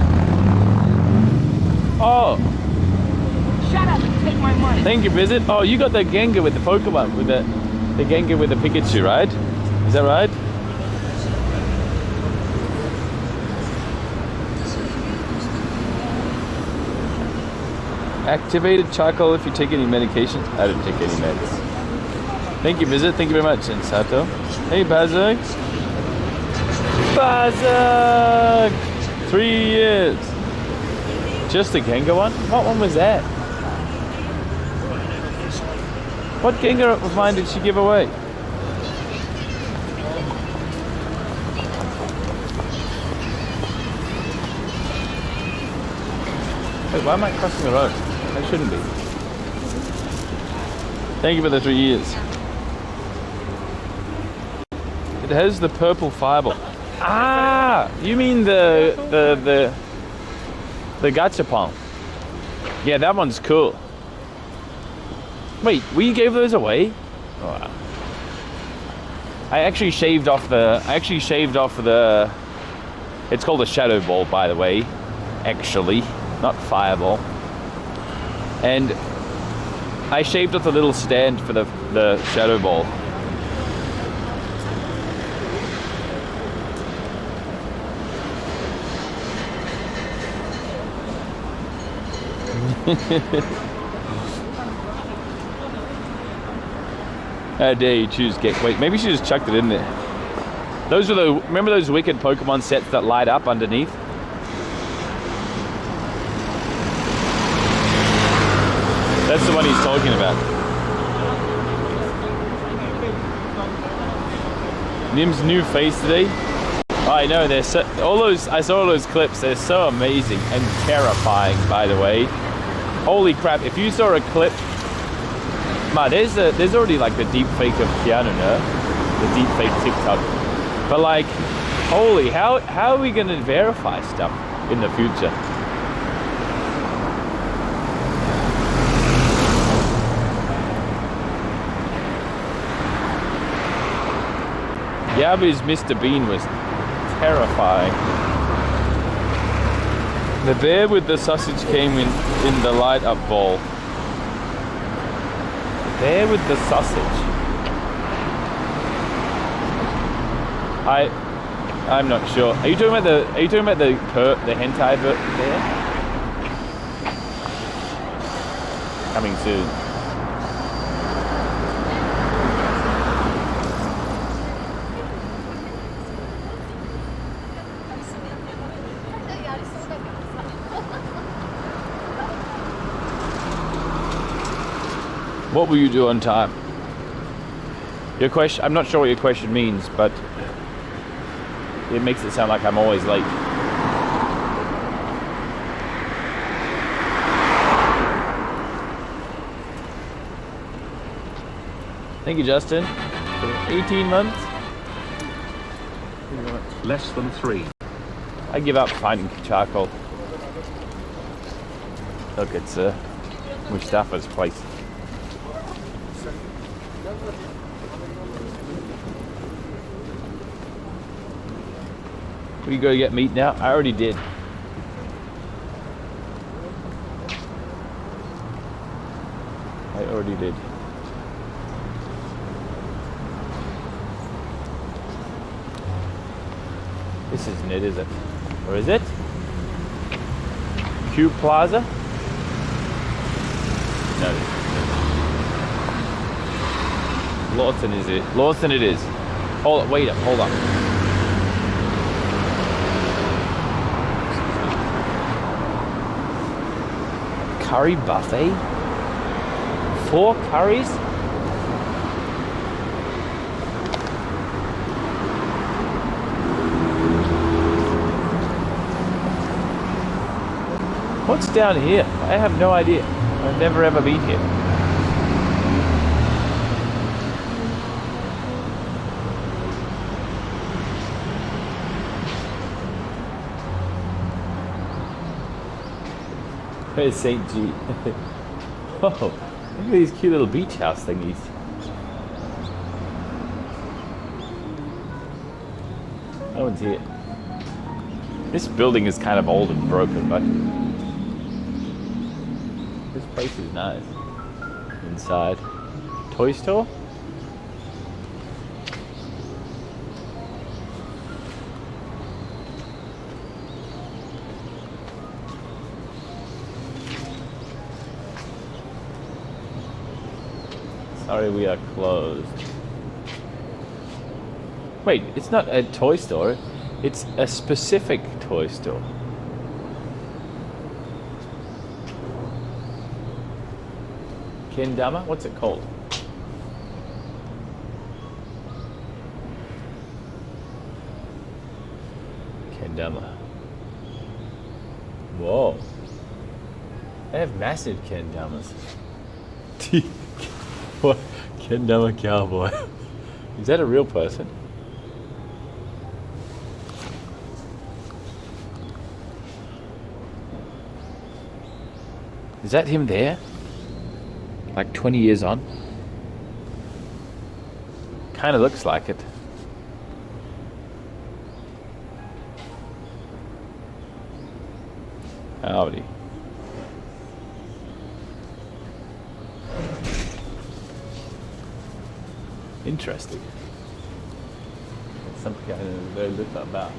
oh, Shut up and take my money. thank you, Visit. Oh, you got the Gengar with the Pokemon, with the Gengar with the Pikachu, right? Is that right? Activated charcoal if you take any medications. I didn't take any meds. Thank you, Visit. Thank you very much, Sensato. Hey, Bazak. Bazak! 3 years. Just the Gengar one? What one was that? What Gengar of mine did she give away? Wait, why am I crossing the road? I shouldn't be. Thank you for the 3 years. It has the purple fireball. Ah, you mean the gachapon? Yeah, that one's cool. Wait, we gave those away? Oh, wow. I actually shaved off the. It's called a shadow ball, by the way. Actually, not fireball. And I shaved off the little stand for the shadow ball. How dare you choose get? Wait, maybe she just chucked it in there. Those are the, remember those wicked Pokemon sets that light up underneath? That's the one he's talking about. Nim's new face today. I know, they're so, all those, I saw all those clips, they're so amazing and terrifying, by the way. Holy crap, if you saw a clip, man, there's already like the deep fake of Keanu, no? The deep fake TikTok. But like, holy, how are we gonna verify stuff in the future? Yabu's Mr. Bean was terrifying. The bear with the sausage came in the light up bowl. The bear with the sausage. I'm not sure. Are you talking about the hentai bear? Coming soon. What will you do on time? Your question, I'm not sure what your question means, but it makes it sound like I'm always late. Thank you, Justin. For 18 months? Less than 3. I give up finding charcoal. Look, it's Mustafa's place. We go get meat now? I already did. I already did. This isn't it, is it? Or is it? Q Plaza? No. Lawson is it? Lawson it is. Hold up, wait up, hold up. Curry buffet? 4 curries? What's down here? I have no idea. I've never ever been here. Where's St. G? Oh, look at these cute little beach house thingies. No one's here. This building is kind of old and broken, but this place is nice. Inside. Toy store? Sorry, we are closed. Wait, it's not a toy store. It's a specific toy store. Kendama? What's it called? Kendama. Whoa. They have massive kendamas. What? Kendama cowboy. Is that a real person? Is that him there? Like 20 years on? Kind of looks like it. Howdy. Interesting. It's something I know very little about.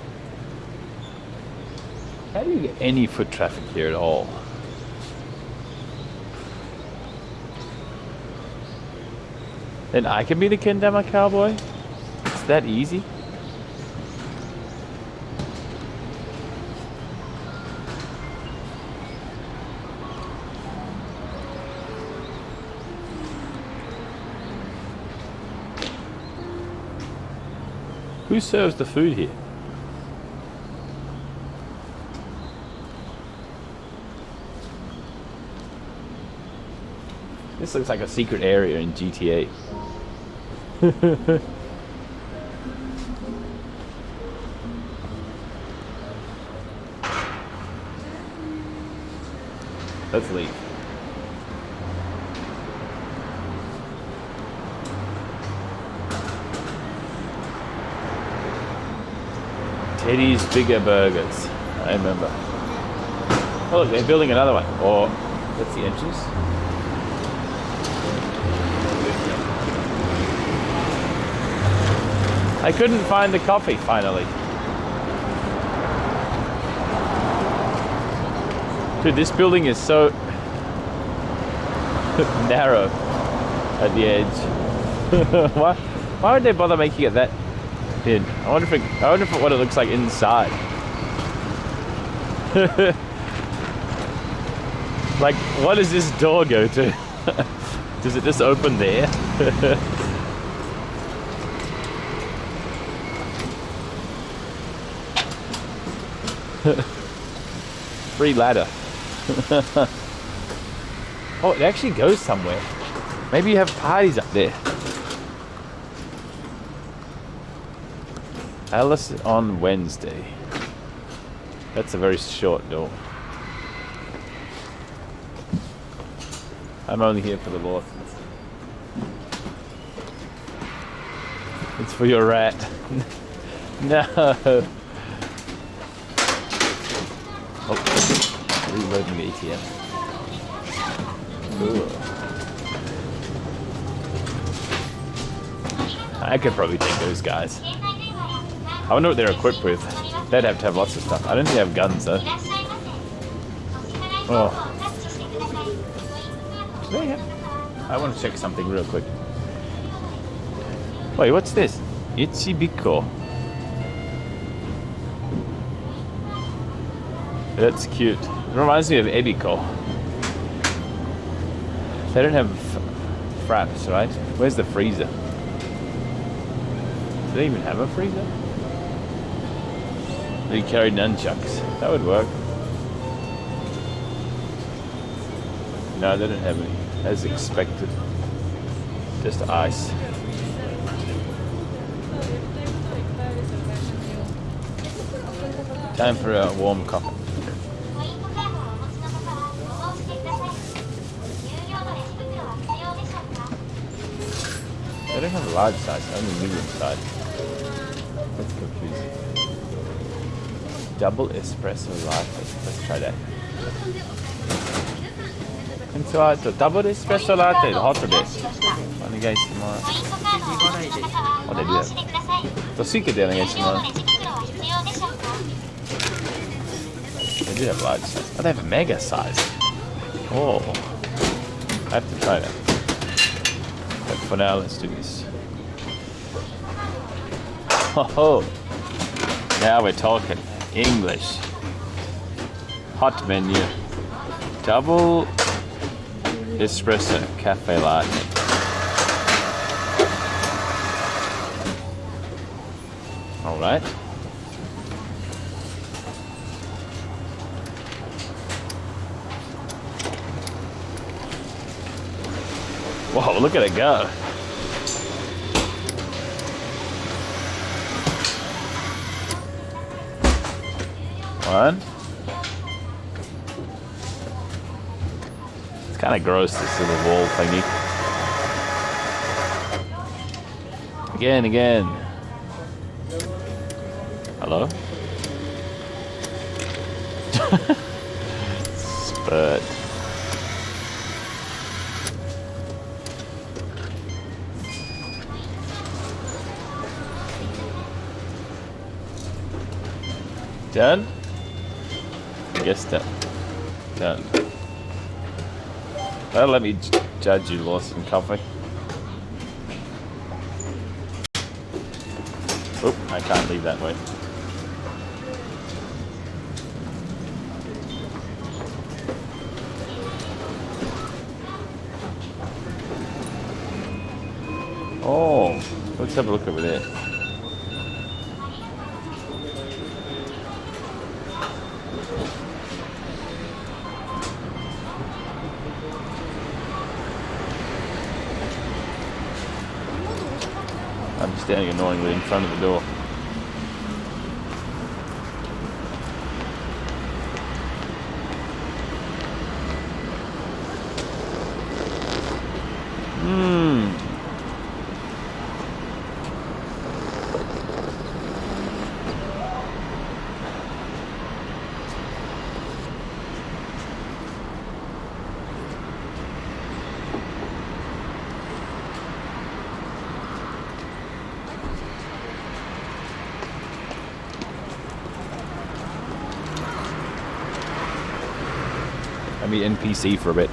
How do you get any foot traffic here at all? Then I can be the kendama cowboy? It's that easy? Who serves the food here? This looks like a secret area in GTA. Let's leave. Teddy's Bigger Burgers. I remember. Oh, look, they're building another one. Or that's the entrance. I couldn't find the coffee finally. Dude, this building is so narrow at the edge. Why would they bother making it that thin? I wonder if what it looks like inside. Like, what does this door go to? Does it just open there? Free ladder. Oh, it actually goes somewhere. Maybe you have parties up there. Alice on Wednesday. That's a very short door. I'm only here for the Lawsons. It's for your rat. No. Oh, reloading the ATM. Ooh. I could probably take those guys. I wonder what they're equipped with. They'd have to have lots of stuff. I don't think they have guns though. Oh. Do they have? I want to check something real quick. Wait, what's this? Ichibiko. That's cute. It reminds me of Ebiko. They don't have fraps, right? Where's the freezer? Do they even have a freezer? They carry nunchucks. That would work. No, they don't have any. As expected. Just ice. Time for a warm coffee. They don't have a large size, only medium size. That's confusing. Double espresso latte. Let's try that. Double espresso latte, hotです。お願いします。Oh, they do that. スイカでお願いします。They do have large size. Oh, they have a mega size. Oh, I have to try that. But for now, let's do this. Oh, now we're talking English. Hot menu. Double espresso cafe latte. All right. Whoa, look at it go. One. It's kind of gross, this little wall thingy. Again. Hello? Spurt. Done? I guess done. Done. That'll let me judge you, Lawson Coffee. Oh, I can't leave that way. Oh, let's have a look over there. I'm standing annoyingly in front of the door. Let me NPC for a bit.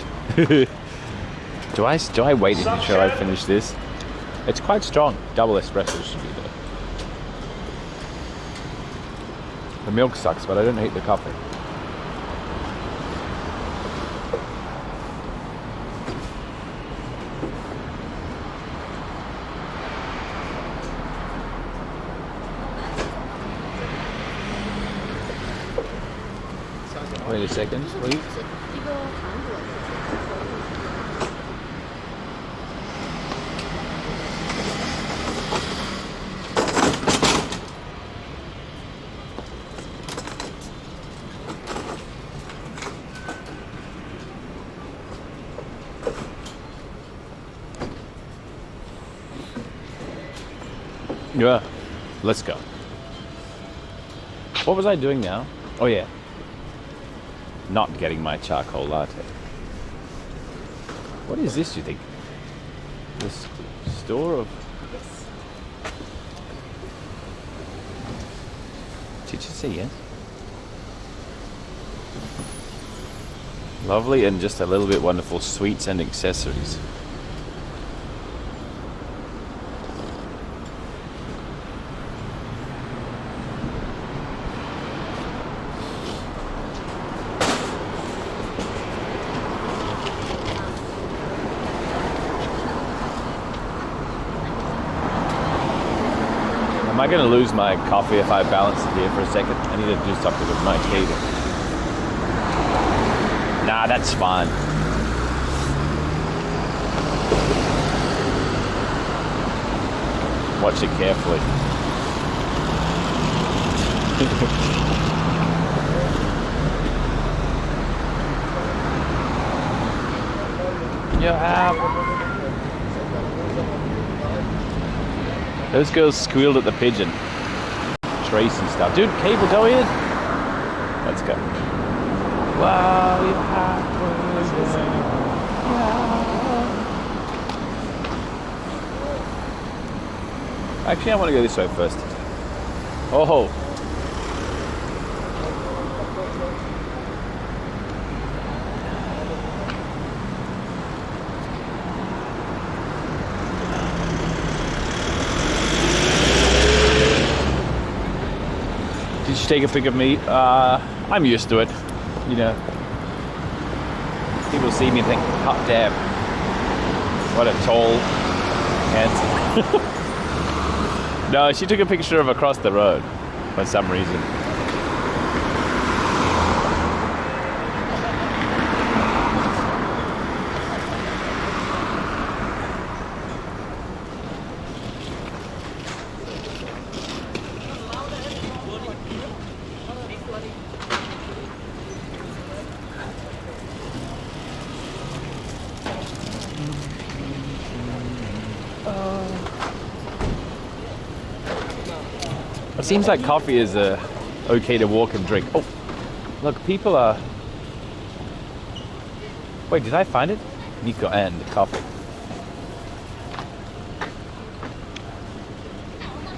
do I wait until I finish this? It's quite strong. Double espresso should be there. The milk sucks, but I don't hate the coffee. Wait a second, please. Yeah, let's go. What was I doing now? Oh yeah. Not getting my charcoal latte. What is this, you think? This store of... Yes. Did you say yes? Lovely and just a little bit wonderful sweets and accessories. Am I going to lose my coffee if I balance it here for a second? I need to do something with my cable. Nah, that's fine. Watch it carefully. Yeah. Those girls squealed at the pigeon. Trace and stuff. Dude, cable, go in. Let's go. Wow, you Actually, I want to go this way first. Oh. Did you take a pic of me? I'm used to it. You know. People see me and think, hot damn. What a tall, handsome. No, she took a picture of across the road for some reason. It seems like coffee is okay to walk and drink. Oh, look, people are... Wait, did I find it? Nico and coffee.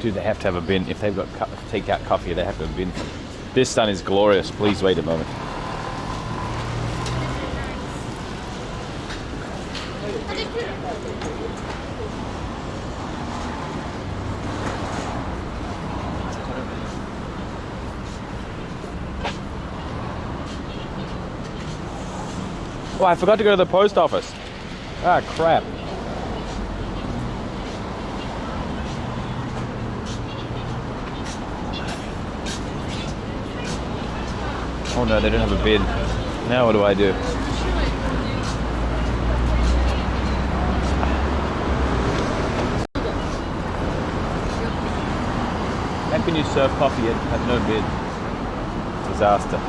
Dude, they have to have a bin. If they've got take-out coffee, they have to have a bin. This sun is glorious. Please wait a moment. Oh, I forgot to go to the post office. Ah, crap. Oh no, they don't have a bid. Now what do I do? How can you serve coffee and have no bid? Disaster.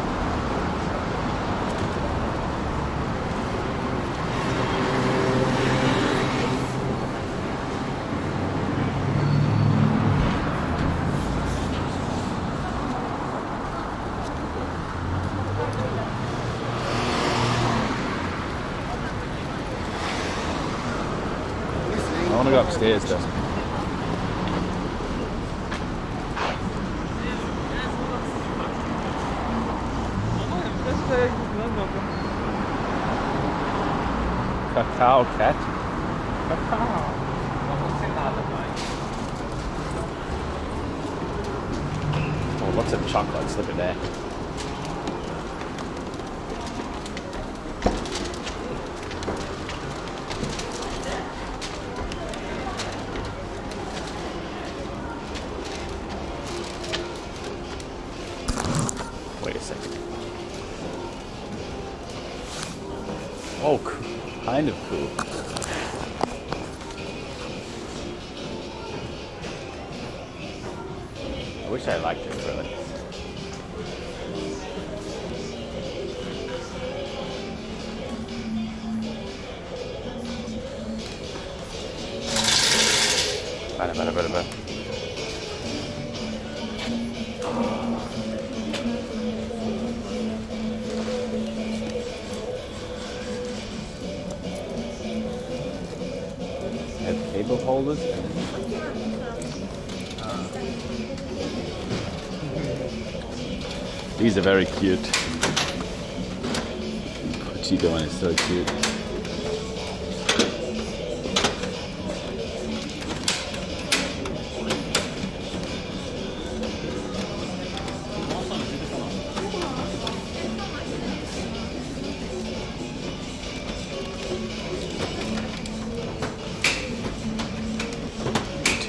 I want to go upstairs though. Cacao cat. Cacao. Oh, lots of chocolates. Look at that. Wait a second. Oh, kind of cool. I wish I liked it really. Bada. Have table holders. These are very cute. Cheetah one is so cute.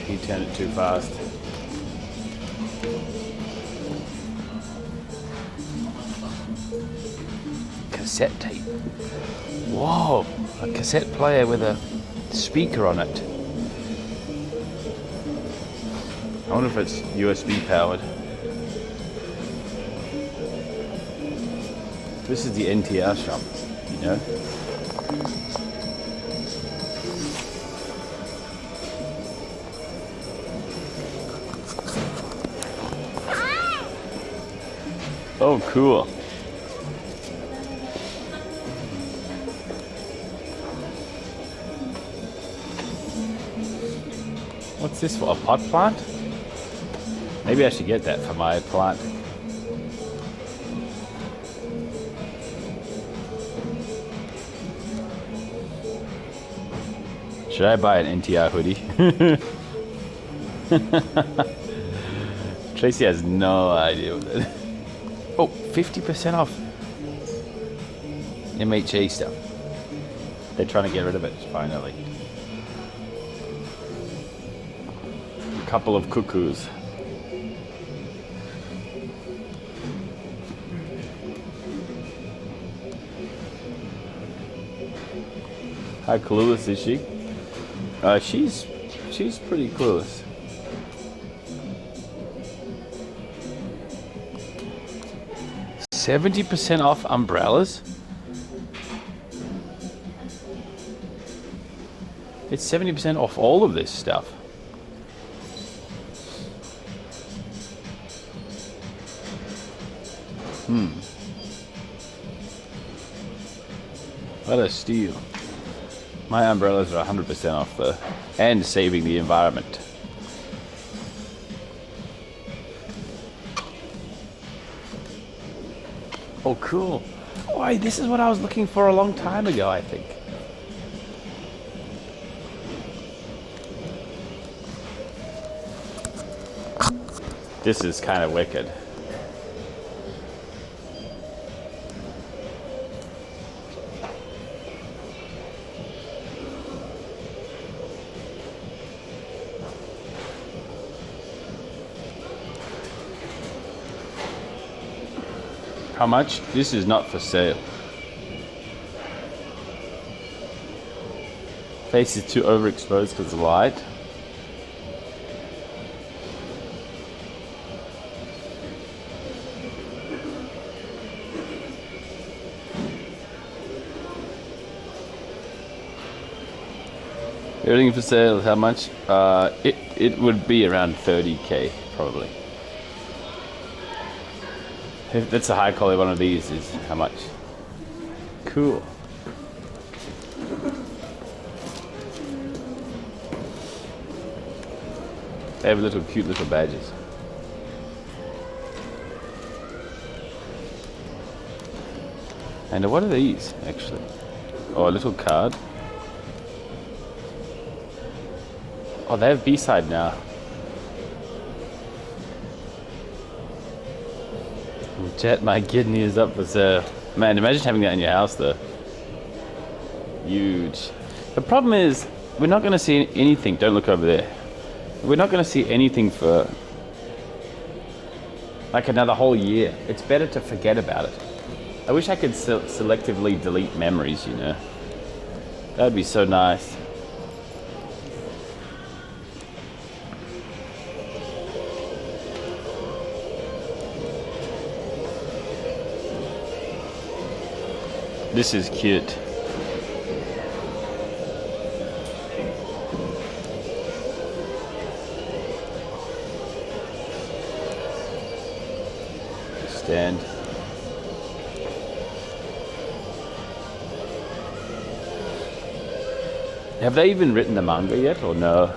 He turned it too fast. Cassette tape. Whoa, a cassette player with a speaker on it. I wonder if it's USB powered. This is the NTR shop, you know? Oh, cool. What's this for? A pot plant? Maybe I should get that for my plant. Should I buy an NTR hoodie? Tracy has no idea what that is. Oh, 50% off MHA stuff. They're trying to get rid of it, finally. A couple of cuckoos. How clueless is she? She's pretty clueless. $70% off umbrellas? It's 70% off all of this stuff. What a steal. My umbrellas are 100% off though, and saving the environment. Oh, cool. Oh, this is what I was looking for a long time ago, I think. This is kind of wicked. How much? This is not for sale. Face is too overexposed because of light. Everything for sale, how much? It would be around 30k probably. If that's a high quality one of these, is how much? Cool. They have little cute little badges. And what are these actually? Oh, a little card. Oh, they have B-side now. Jet, my kidney is up for sale. Man, imagine having that in your house though. Huge. The problem is, we're not going to see anything. Don't look over there. We're not going to see anything for like another whole year. It's better to forget about it. I wish I could selectively delete memories, you know. That would be so nice. This is cute. Stand. Have they even written the manga yet, or no?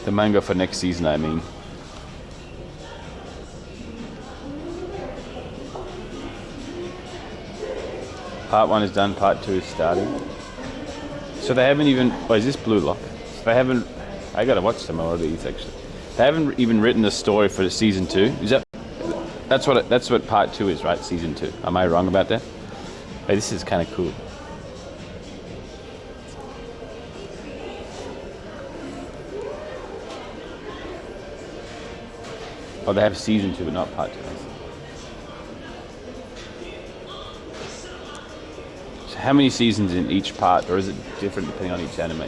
The manga for next season, I mean. Part 1 is done, part 2 is starting. So they haven't even, oh, is this Blue Lock? So they haven't, I gotta watch some more of these actually. They haven't even written the story for season 2. Is that, that's what part 2 is, right? Season 2. Am I wrong about that? Hey, this is kind of cool. Oh, they have season 2, but not part 2. So how many seasons in each part, or is it different depending on each anime?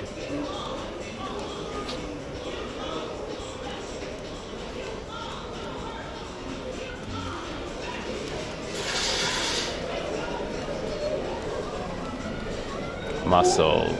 Muscle.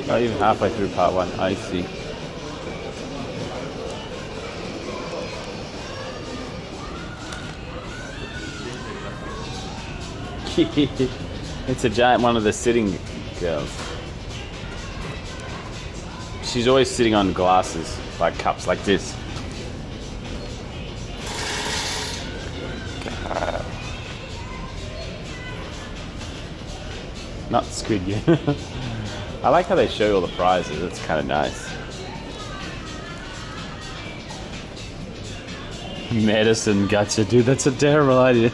Not even halfway through part 1, I see. It's a giant one of the sitting girls. She's always sitting on glasses, like cups like this. Not Squid Game. I like how they show you all the prizes, it's kind of nice. Medicine, gotcha, dude, that's a terrible idea.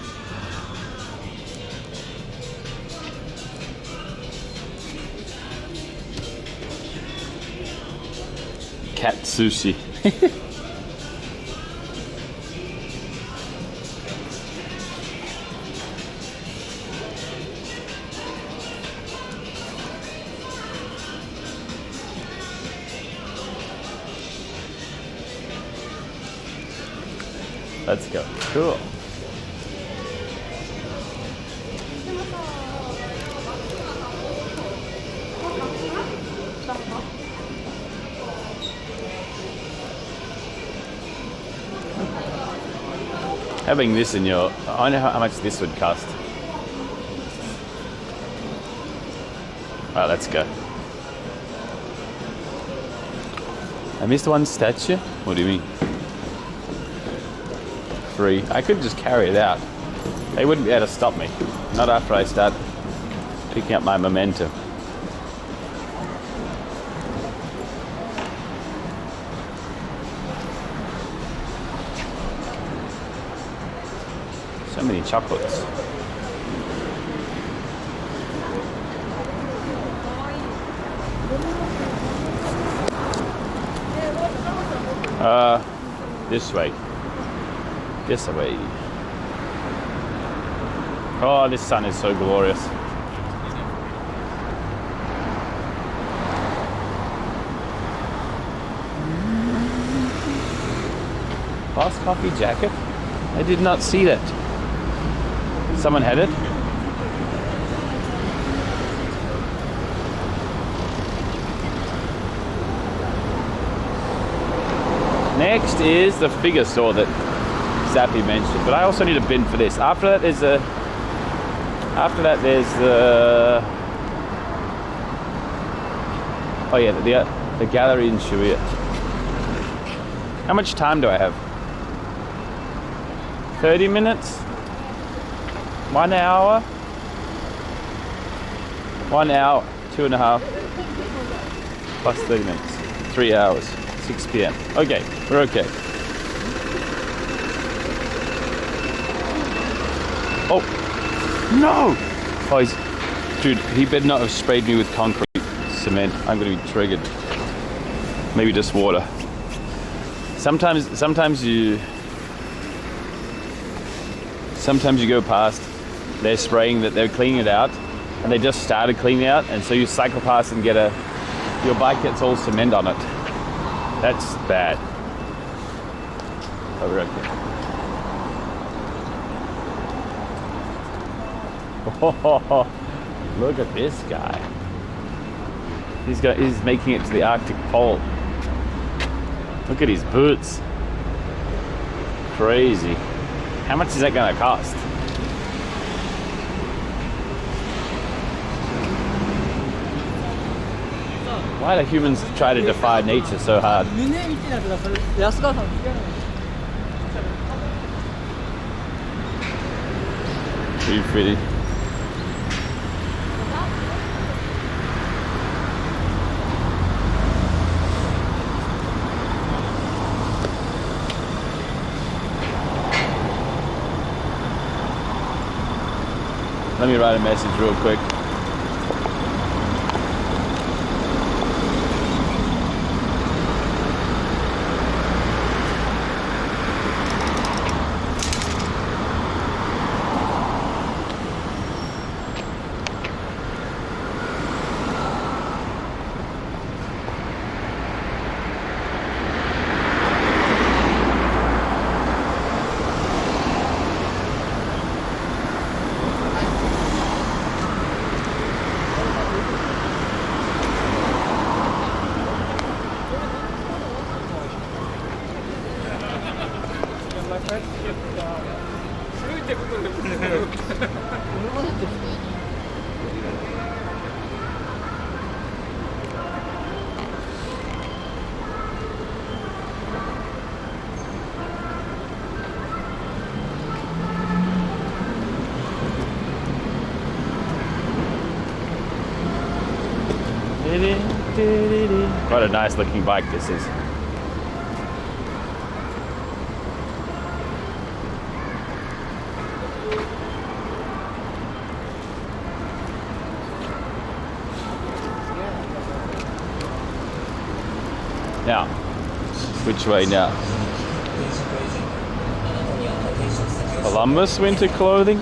Cat sushi. Let's go. Cool. Having this in your... I know how much this would cost. Alright, let's go. I missed one statue? What do you mean? free. I could just carry it out. They wouldn't be able to stop me. Not after I start picking up my momentum. So many chocolates. This way. This way. Oh, this sun is so glorious. Fast coffee jacket? I did not see that. Someone had it? Next is the figure store that Zappy mentioned, but I also need a bin for this. After that there's the oh yeah, the gallery in Shibuya. How much time do I have? 30 minutes? 1 hour? 1 hour, 2.5 plus 30 minutes, 3 hours, 6 p.m. Okay, we're okay. Oh, no! Oh, dude, he better not have sprayed me with concrete cement. I'm gonna be triggered. Maybe just water. Sometimes you go past, they're spraying that they're cleaning it out, and they just started cleaning out, and so you cycle past and your bike gets all cement on it. That's bad. Oh, we're okay. Oh, look at this guy. He's making it to the Arctic Pole. Look at his boots. Crazy. How much is that going to cost? Why do humans try to defy nature so hard? Pretty pretty. Let me write a message real quick. What a nice looking bike this is. Now, which way now? Columbus winter clothing?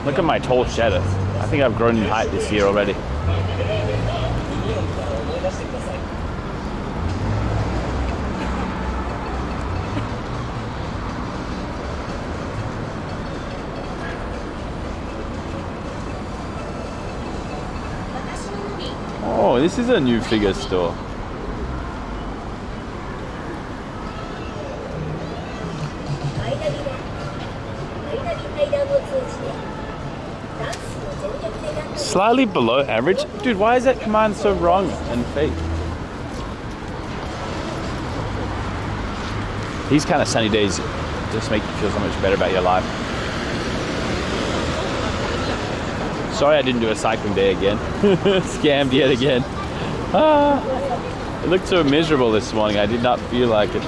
Look at my tall shadow. I think I've grown in height this year already. Oh, this is a new figure store. Slightly below average? Dude, why is that command so wrong and fake? These kind of sunny days just make you feel so much better about your life. Sorry I didn't do a cycling day again. Scammed yet again. It looked so miserable this morning. I did not feel like it.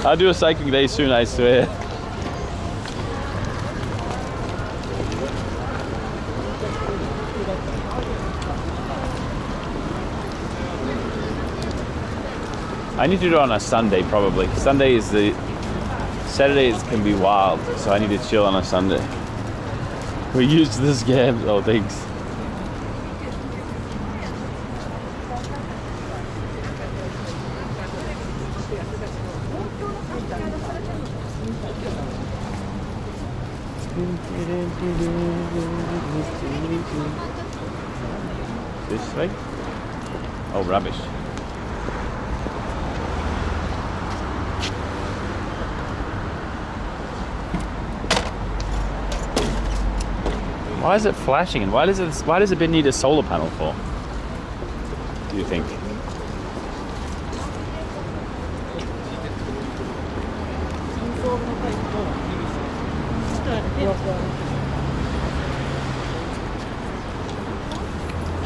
I'll do a cycling day soon, I swear. I need to do it on a Sunday probably. Saturdays can be wild, so I need to chill on a Sunday. We used this game. Oh, thanks. This way? Oh, rubbish. Why is it flashing, and why does it need a solar panel for? Do you think?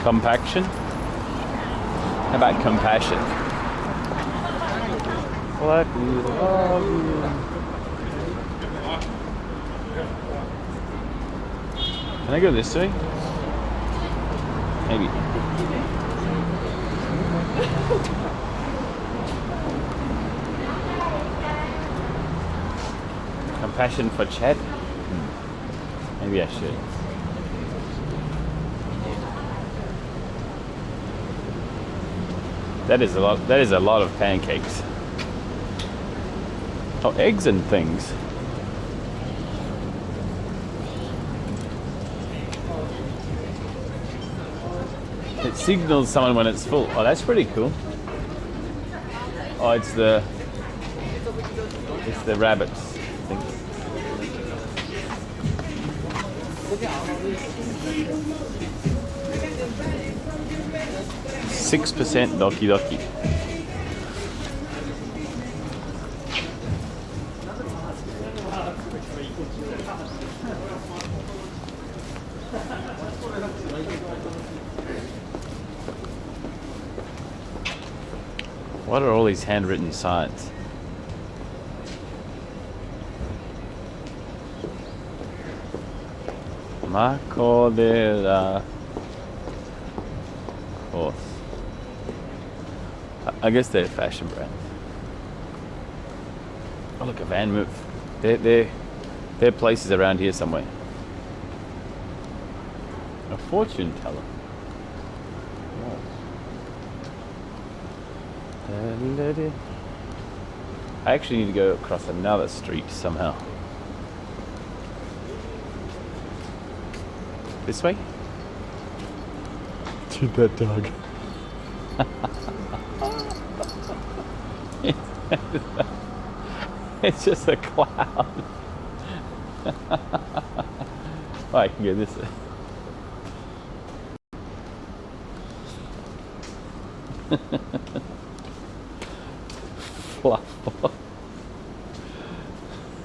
Compaction? How about compassion? What we love you. Can I go this way? Maybe. Compassion for Chad? Maybe I should. That is a lot of pancakes. Oh, eggs and things. It signals someone when it's full. Oh, that's pretty cool. Oh, it's the rabbits. I think. 6% Doki Doki. What are all these handwritten signs? Marco de la Horse. I guess they're a fashion brand. Oh look, a van move. They're places around here somewhere. A fortune teller. I actually need to go across another street somehow. This way? Dude, that dog. It's just a cloud. Oh, I can go this way. Fluff.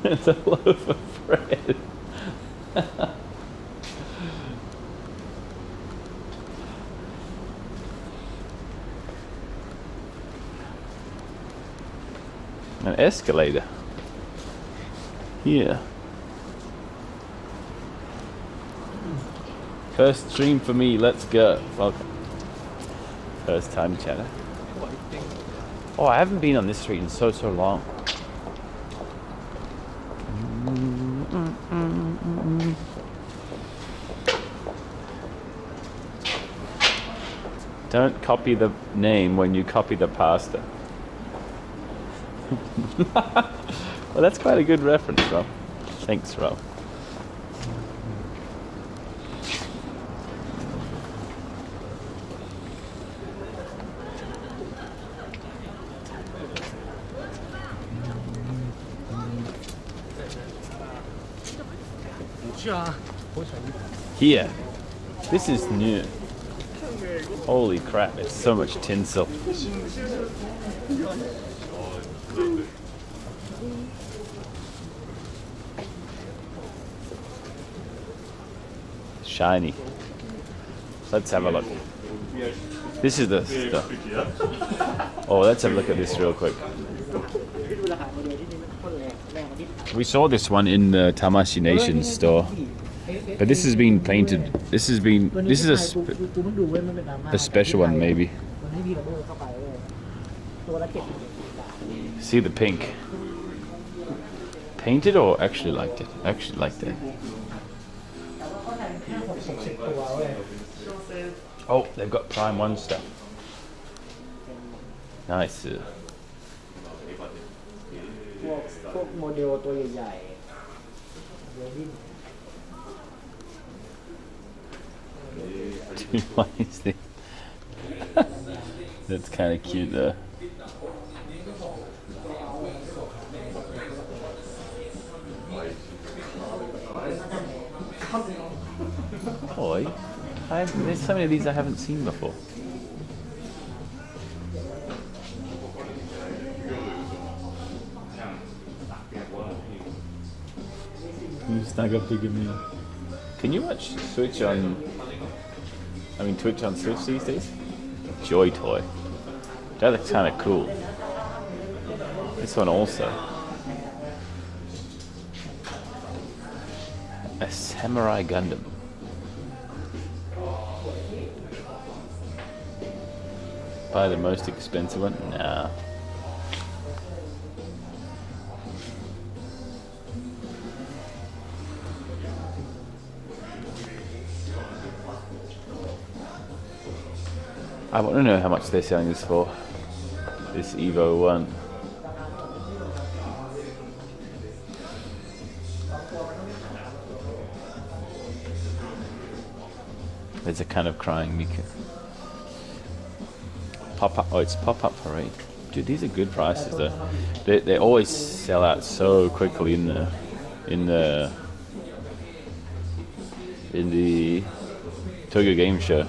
It's a loaf of bread. An escalator. Here. First stream for me, let's go. Welcome. First time chatter. Oh, I haven't been on this street in so long. Don't copy the name when you copy the pasta. Well, that's quite a good reference, Rob. Thanks, Rob. Here. This is new. Holy crap, it's so much tinsel. Shiny. Let's have a look. This is the stuff. Oh, let's have a look at this real quick. We saw this one in the Tamashi Nation store, but this has been painted. This is a special one maybe. See the pink. Painted or actually liked it? Actually liked it. Oh, they've got Prime 1 stuff. Nice. พวกโมเดลตัวใหญ่ๆ What is this? That's kind of cute though. Boy, there's so many of these I haven't seen before. You snug up bigger me. Can you watch Twitch on Switch these days? Joy Toy. That looks kind of cool. This one also. A Samurai Gundam. Buy the most expensive one? Nah. I want to know how much they're selling this for. This Evo 1. There's a kind of crying Mika. Pop-up. Oh, it's pop-up parade. Dude, these are good prices though. They always sell out so quickly in the Tokyo Game Show.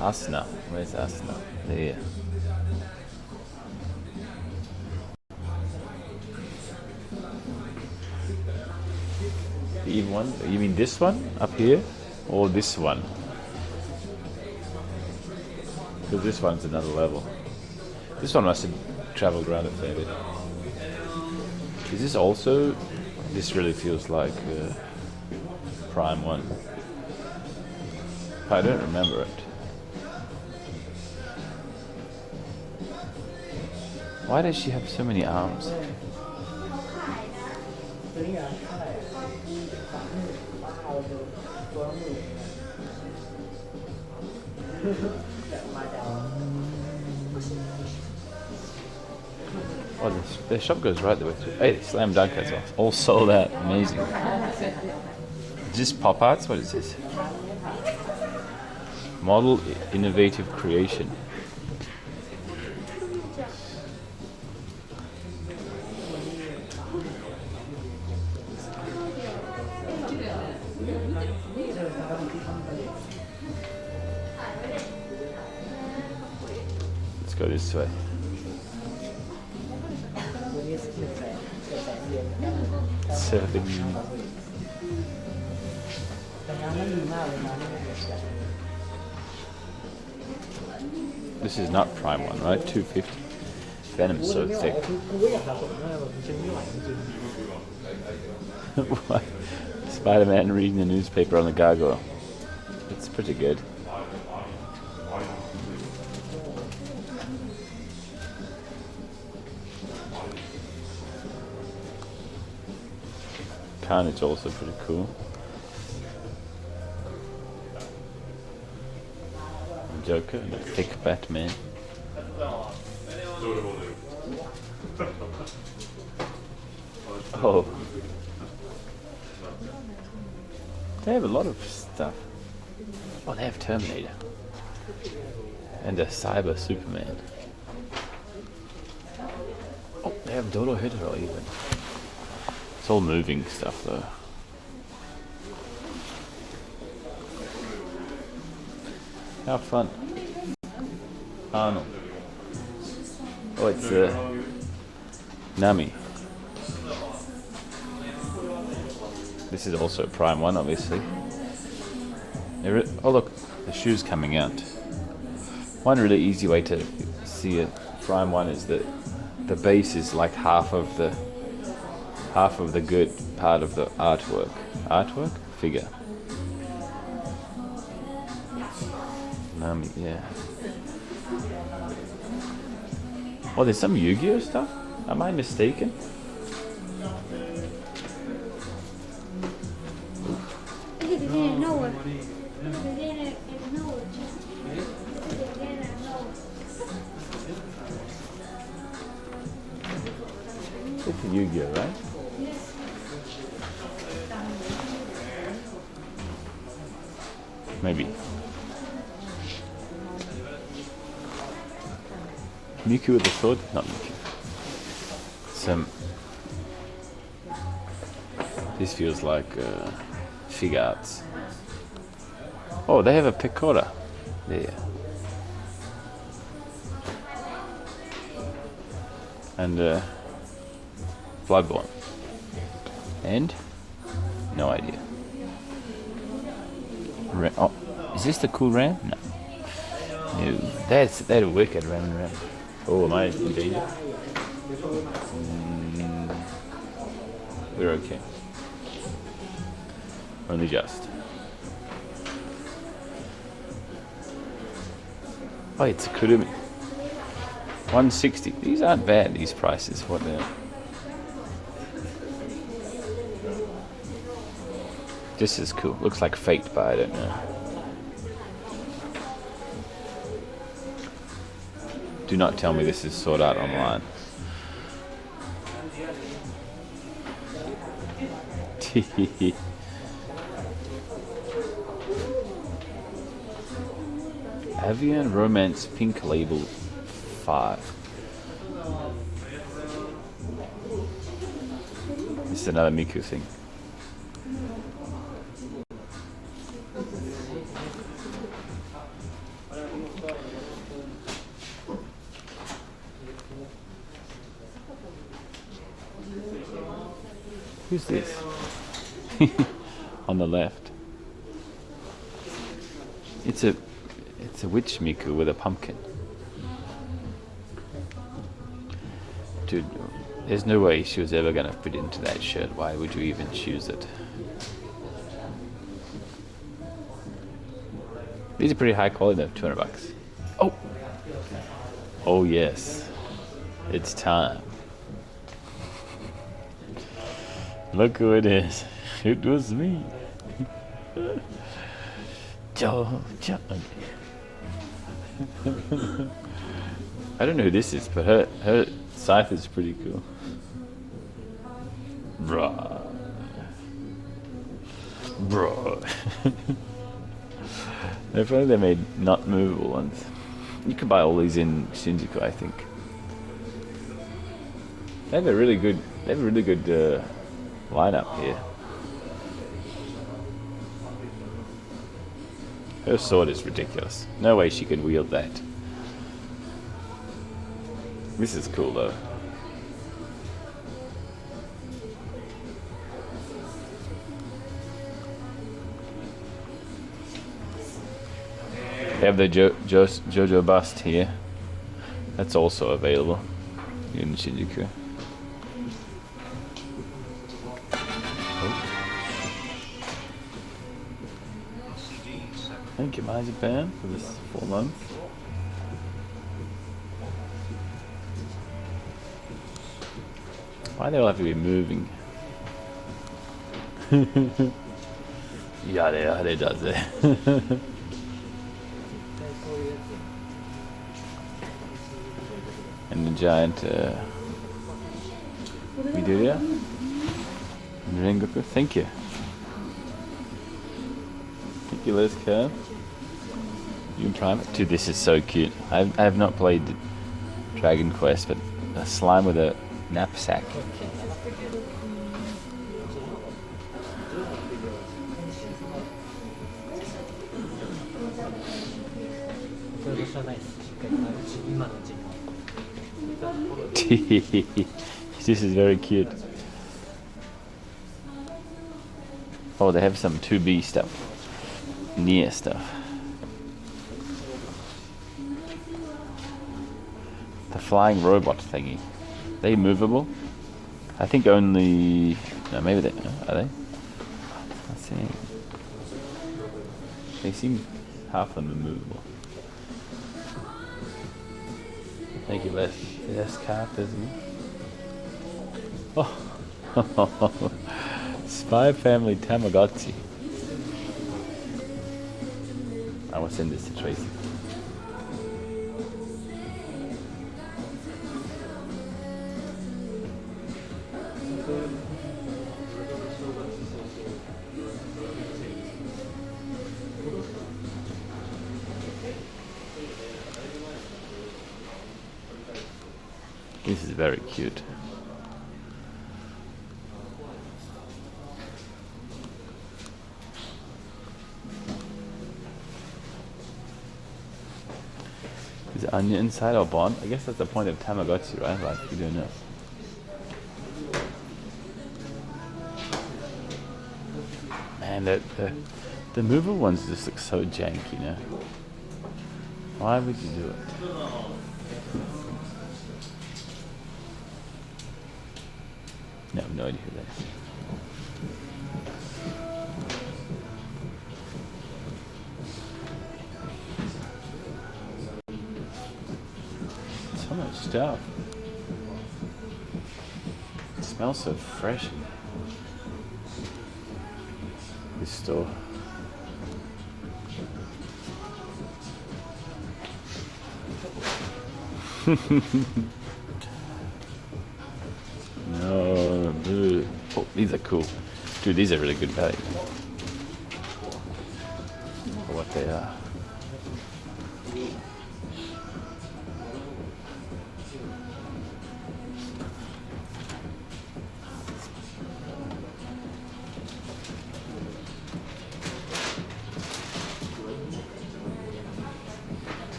Asuna. Where's Asuna? There. The even one? You mean this one up here? Or this one? Because this one's another level. This one must have traveled around a fair bit. Is this also... This really feels like Prime 1. I don't remember it. Why does she have so many arms? Oh, the shop goes right the way through. Hey, Slam Dunk as well. All sold out. Amazing. Is this pop arts? What is this? Model innovative creation. Let's go this way. Serving. This is not Prime 1, right? 250. Venom's so thick. What? Spider-Man reading the newspaper on the gargoyle. It's pretty good. Carnage also pretty cool. Joker and a thick Batman. Oh. They have a lot of stuff. Oh, they have Terminator. And a Cyber Superman. Oh, they have Dorohedoro even. It's all moving stuff though. How fun. Arnold. Oh, it's Nami. This is also Prime 1, obviously. Oh look, the shoe's coming out. One really easy way to see a Prime 1 is that the base is like half of the good part of the artwork. Artwork? Figure. Nami, yeah. Oh, there's some Yu-Gi-Oh stuff? Am I mistaken? It's a Yu-Gi-Oh, right? Maybe. Miku with the sword? Not Miku. This feels like figure arts. Oh, they have a Pecora. There. And Bloodborne. And? No idea. Oh, is this the cool Ram? No. No. That's a wicked Ram. Oh, am I in danger? We're okay. Only just. Oh, it's a Kurumi. 160. These aren't bad, these prices. What the... This is cool. Looks like Fate, but I don't know. Do not tell me this is Sword Art Online. Avian Romance Pink Label 5. This is another Miku thing. Who's this? On the left. It's a witch Miku with a pumpkin. Dude, there's no way she was ever gonna fit into that shirt. Why would you even choose it? These are pretty high quality though, 200 bucks. Oh! Oh yes. It's time. Look who it is. It was me. Joe. I don't know who this is, but her scythe is pretty cool. Bruh. If only they made not movable ones. You can buy all these in Shinjuku, I think. They have a really good lineup here. Her sword is ridiculous. No way she could wield that. This is cool though. They have the JoJo bust here. That's also available in Shinjuku. Thank you, My Japan, for this 4 months. Why do they all have to be moving? Yare does it. And the giant Midoriya and Rengoku. Thank you. Thank you, Les Kerr. You in private? Dude, this is so cute. I have not played Dragon Quest, but a slime with a knapsack. しはないです。しっかり今のうちに。 This is very cute. Oh, they have some 2B stuff. Near stuff. The flying robot thingy. They movable? I think only... No, maybe they... Are they? Let's see. They seem... Half of them are movable. Thank you, Les. Yes, characters. Oh. Spy Family Tamagotchi. I will send this to Tracy. This is very cute. Is it on the inside or bond? I guess that's the point of Tamagotchi, right? Like you don't know. Man, the mover ones just look so janky, you know? Why would you do it? No, I have no idea who that is. So much stuff. It smells so fresh in this store. No, boo. Oh, these are cool. Dude, these are really good value. For what they are.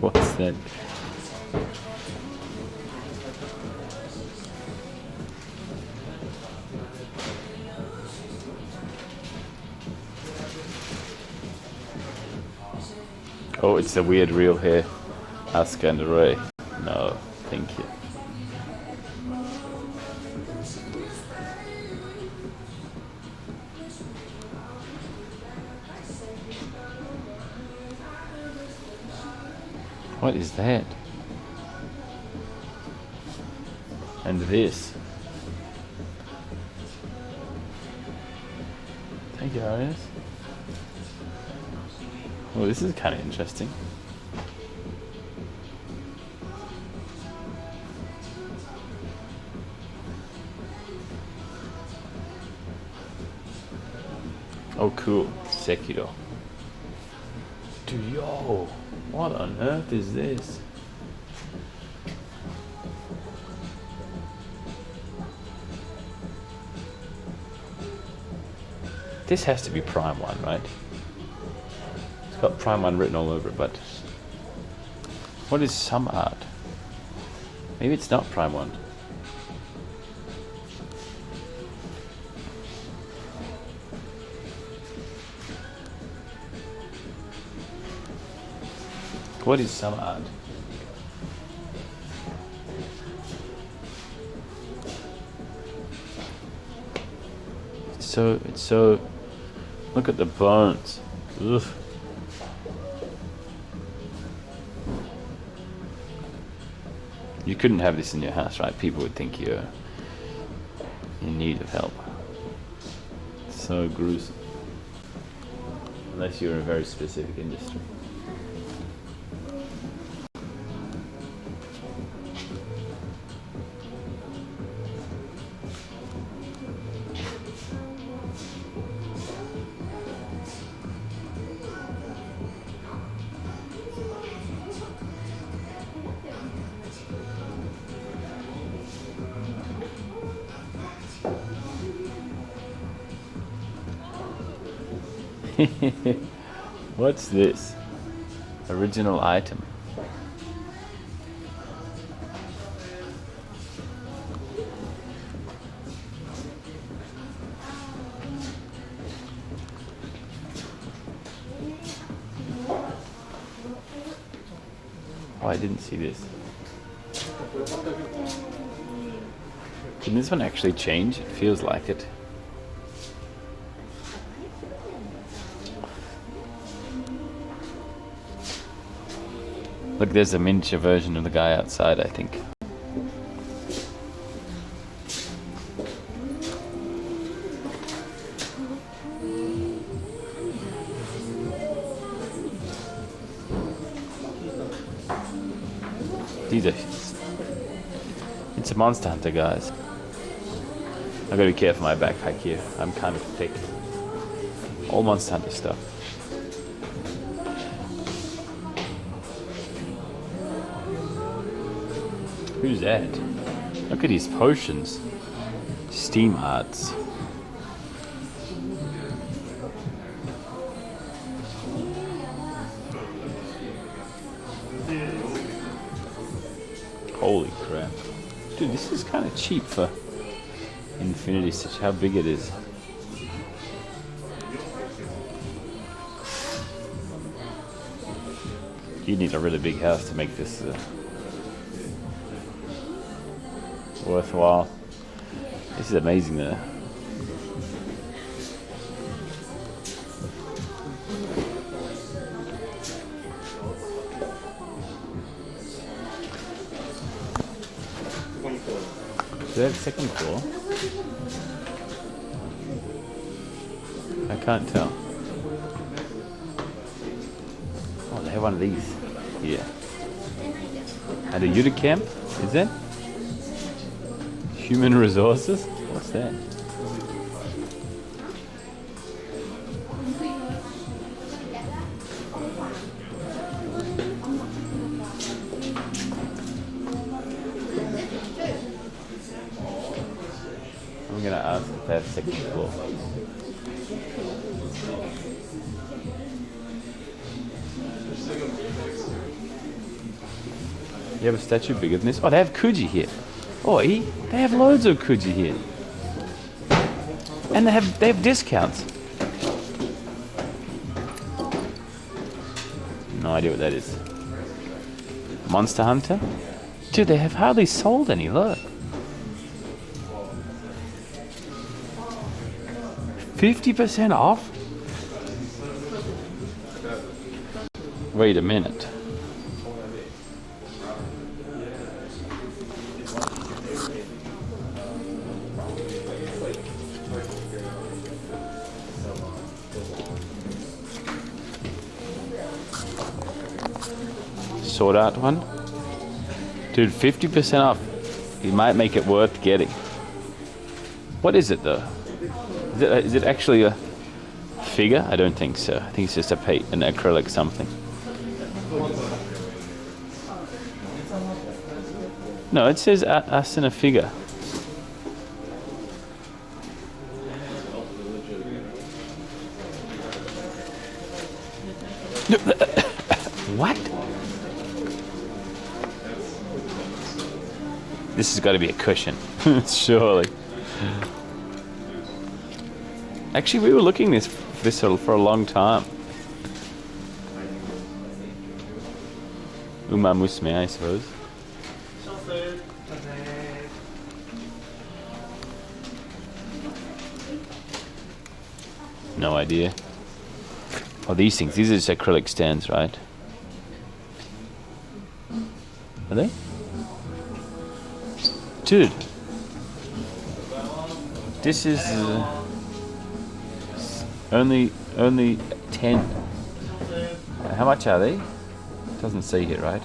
What's that? Oh, it's a weird reel here. Asuka and Ray. No, thank you. What is that? And this. Thank you, Arias. Oh, this is kind of interesting. Oh, cool. Sekiro. Dude, yo. What on earth is this? This has to be Prime 1, right? It's got Prime 1 written all over it, but... What is some art? Maybe it's not Prime 1. What is some art? It's so, look at the bones. Ugh. You couldn't have this in your house, right? People would think you're in need of help. So gruesome. Unless you're in a very specific industry. What's this? Original item. Oh, I didn't see this. Can this one actually change? It feels like it. Look, there's a miniature version of the guy outside, I think. These are... It's a Monster Hunter, guys. I've got to be careful my backpack here. I'm kind of thick. All Monster Hunter stuff. Who's that? Look at his potions. Steam hearts. Holy crap. Dude, this is kind of cheap for Infinity Stitch. How big it is. You need a really big house to make this worthwhile. This is amazing though. Do they have a second floor? I can't tell. Oh, they have one of these here. And a Yuta camp, is that? Human resources? What's that? I'm gonna ask if they have second floor. You have a statue bigger than this? Oh, they have Kuji here. Oi, they have loads of Kuji here. And they have discounts. No idea what that is. Monster Hunter? Dude, they have hardly sold any, look. 50% off? Wait a minute. Sword art one? Dude, 50% off. You might make it worth getting. What is it though? Is it actually a figure? I don't think so. I think it's just an acrylic something. No, it says us in a figure. What? This has got to be a cushion, surely. Actually, we were looking this for a long time. Uma Musume, I suppose. No idea. Oh, these things. These are just acrylic stands, right? Are they? Dude. This is only 10. How much are they? Doesn't say here, right?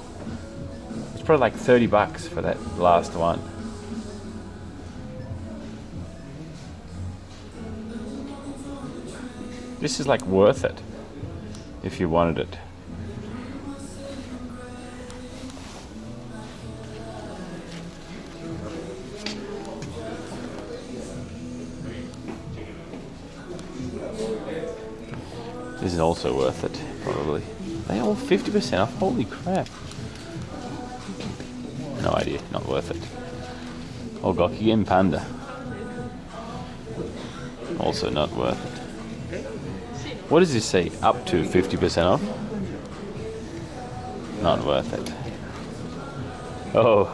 It's probably like $30 for that last one. This is like worth it if you wanted it. This is also worth it, probably. They all 50% off? Holy crap. No idea, not worth it. Oh, Gokigen Panda. Also not worth it. What does this say? Up to 50% off? Not worth it. Oh.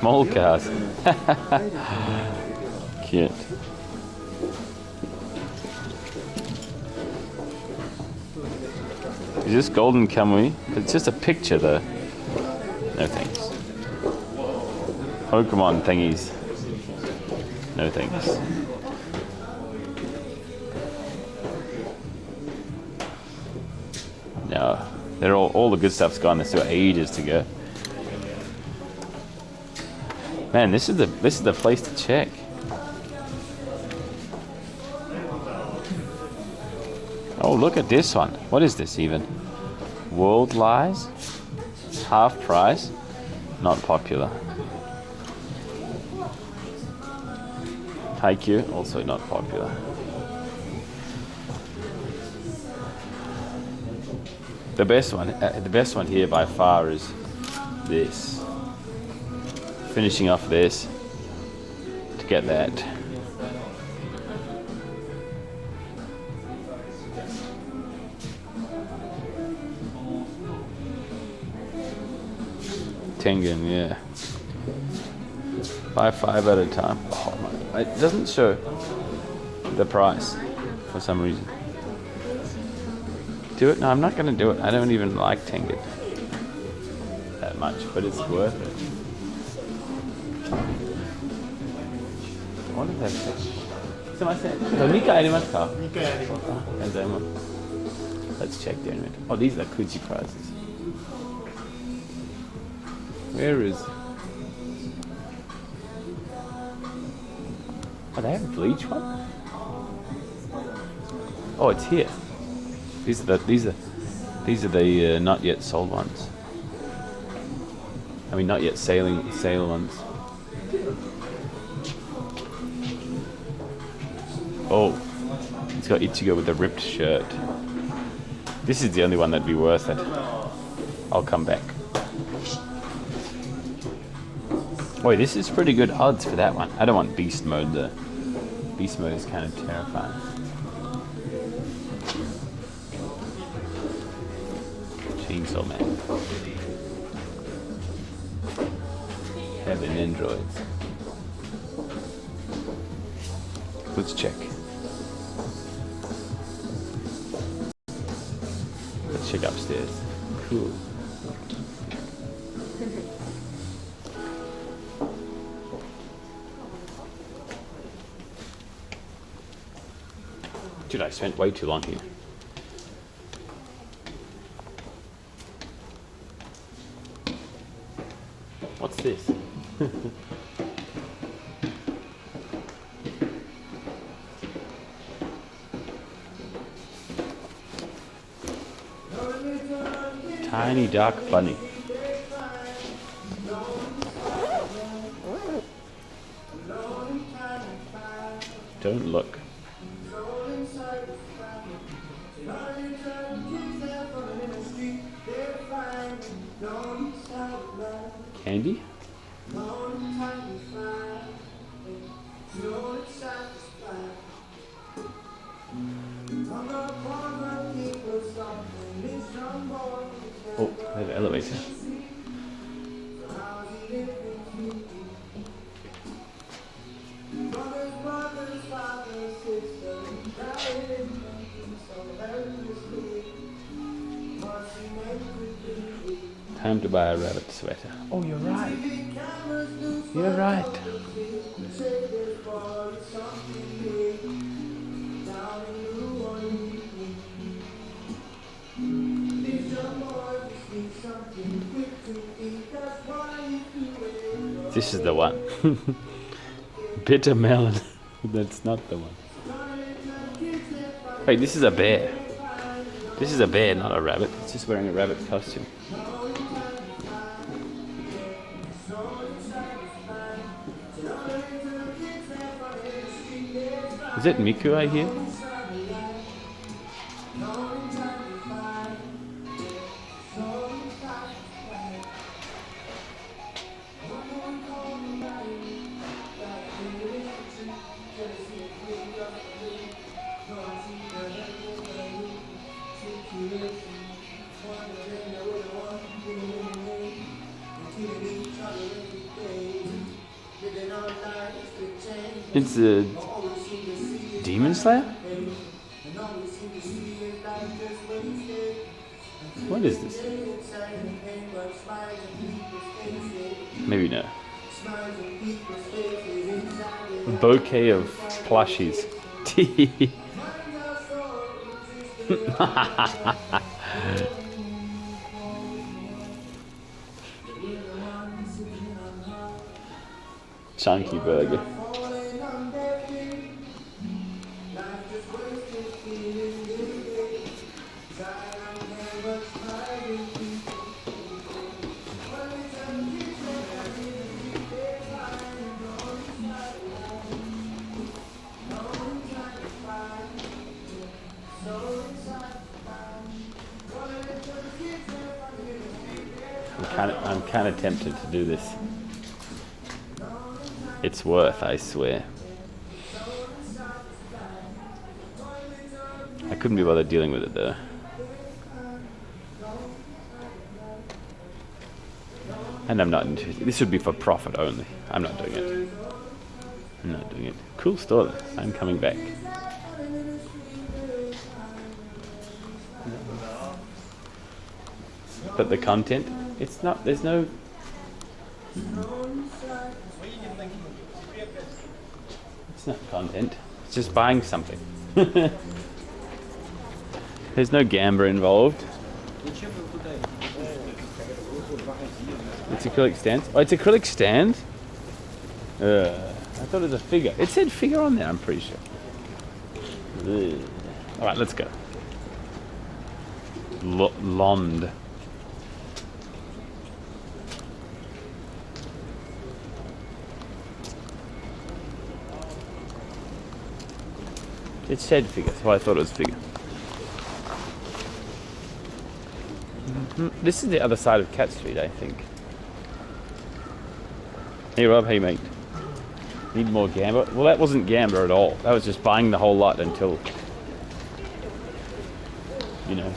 Mole cars. Cute. Is this golden Kamui? It's just a picture though. No thanks. Pokemon thingies. No thanks. No. They're all the good stuff's gone. There's still ages to go. Man, this is the place to check. Oh, look at this one. What is this even? World Lies? Half price? Not popular. Haikyuu? Also not popular. The best one here by far is this. Finishing off this to get that. Tengen, yeah. Buy 5 at a time. Oh my, it doesn't show the price for some reason. Do it? No, I'm not going to do it. I don't even like Tengen that much, but it's worth it. What did that say? Let's check the inventory. Oh, these are Kuji prices. Where is... Oh, they have a bleach one? Oh, it's here. These are the not yet sold ones. I mean, not yet sale ones. Oh, it's got Ichigo with the ripped shirt. This is the only one that'd be worth it. I'll come back. Wait, this is pretty good odds for that one. I don't want beast mode though. Beast mode is kind of terrifying. Chainsaw Man. Heaven androids. Let's check. Let's check upstairs. Cool. Dude, I spent way too long here. What's this? Tiny dark bunny. Don't look. Candy? Oh, there's an elevator. Time to buy a rabbit sweater. Oh, you're right. You're right. This is the one. Bitter melon. That's not the one. Wait, this is a bear. This is a bear, not a rabbit. It's just wearing a rabbit costume. Is it Miku I hear? It's a Demon Slayer? What is this? Maybe no. A bouquet of plushies. Chunky burger. I'm kind of tempted to do this. It's worth, I swear. I couldn't be bothered dealing with it though. And I'm not interested. This would be for profit only. I'm not doing it. I'm not doing it. Cool store though. I'm coming back. But the content, it's not, there's no... It's not content. It's just buying something. There's no gamba involved. It's acrylic stands. Oh, it's acrylic stands? I thought it was a figure. It said figure on there, I'm pretty sure. Alright, let's go. Lond. It said figure, so I thought it was figure. This is the other side of Cat Street, I think. Hey Rob, how you mate? Need more gamba? Well, that wasn't gamba at all. That was just buying the whole lot until, you know.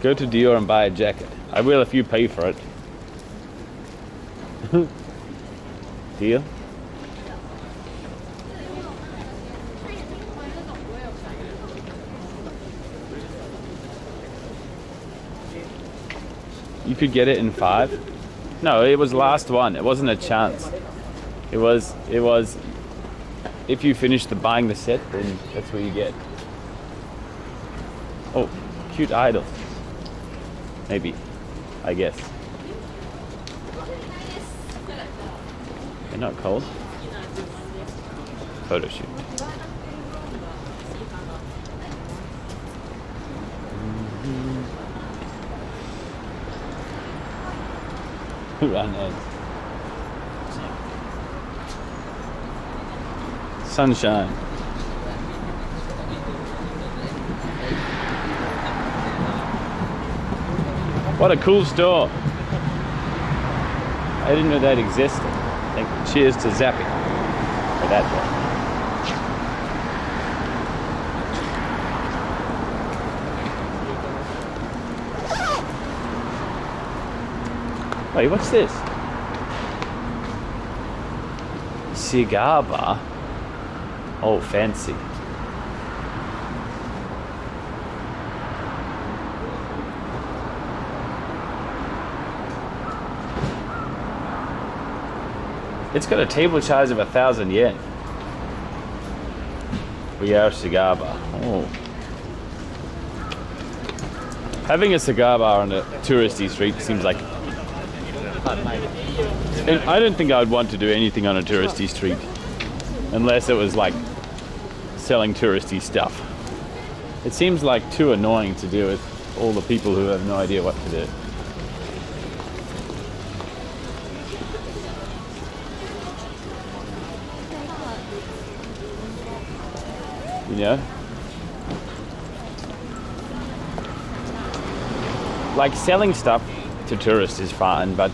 Go to Dior and buy a jacket. I will if you pay for it. Deal? You could get it in 5. No, it was last one. It wasn't a chance. It was if you finish buying the set, then that's what you get. Oh, cute idol. Maybe, I guess. They're not cold. Photo shoot. Run Ed. Sunshine. What a cool store. I didn't know that existed. Cheers to Zappy for that one. Wait, what's this? Cigar bar? Oh, fancy. It's got a table charge of 1,000 yen. We are a cigar bar. Oh. Having a cigar bar on a touristy street seems like... And I don't think I would want to do anything on a touristy street unless it was like selling touristy stuff. It seems like too annoying to do with all the people who have no idea what to do. You know? Like selling stuff to tourists is fine, but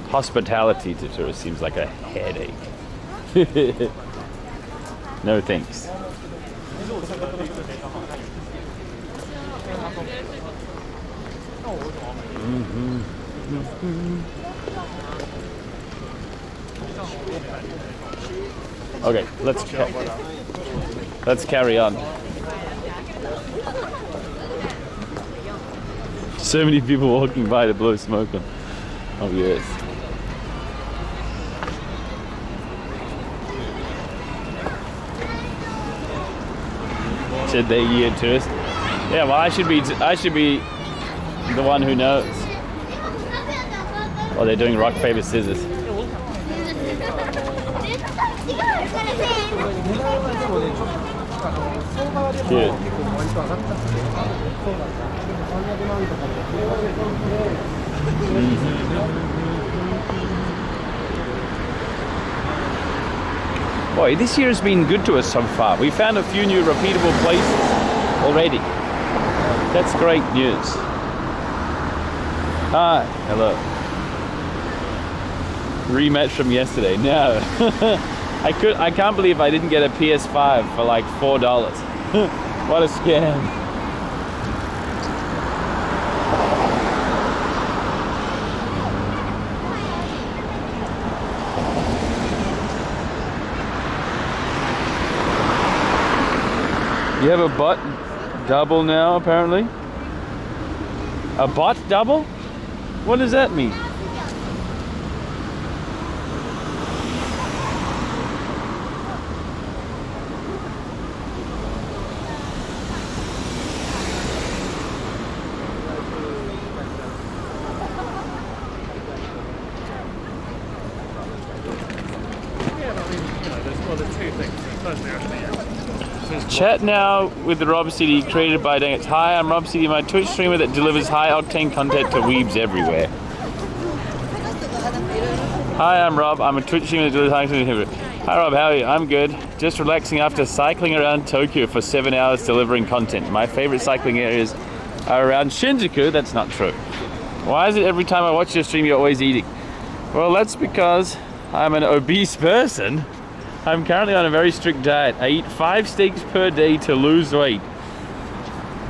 hospitality to tourists seems like a headache. No thanks. Okay, let's carry on. So many people walking by to blow smoke on. Oh yes. Said they year tourist. Yeah, well I should be the one who knows. Oh, they're doing rock, paper, scissors. Cute. Boy, this year has been good to us so far. We found a few new repeatable places already. That's great news. Hi, hello. Rematch from yesterday. No. I can't believe I didn't get a PS5 for like $4. What a scam. You have a bot double now, apparently. A bot double? What does that mean? Chat now with the robcdee created by Dang It's. Hi, I'm robcdee, my Twitch streamer that delivers high octane content to weebs everywhere. Hi, I'm Rob. I'm a Twitch streamer that delivers high octane content everywhere. Hi Rob, how are you? I'm good. Just relaxing after cycling around Tokyo for 7 hours delivering content. My favorite cycling areas are around Shinjuku. That's not true. Why is it every time I watch your stream you're always eating? Well, that's because I'm an obese person. I'm currently on a very strict diet. I eat 5 steaks per day to lose weight.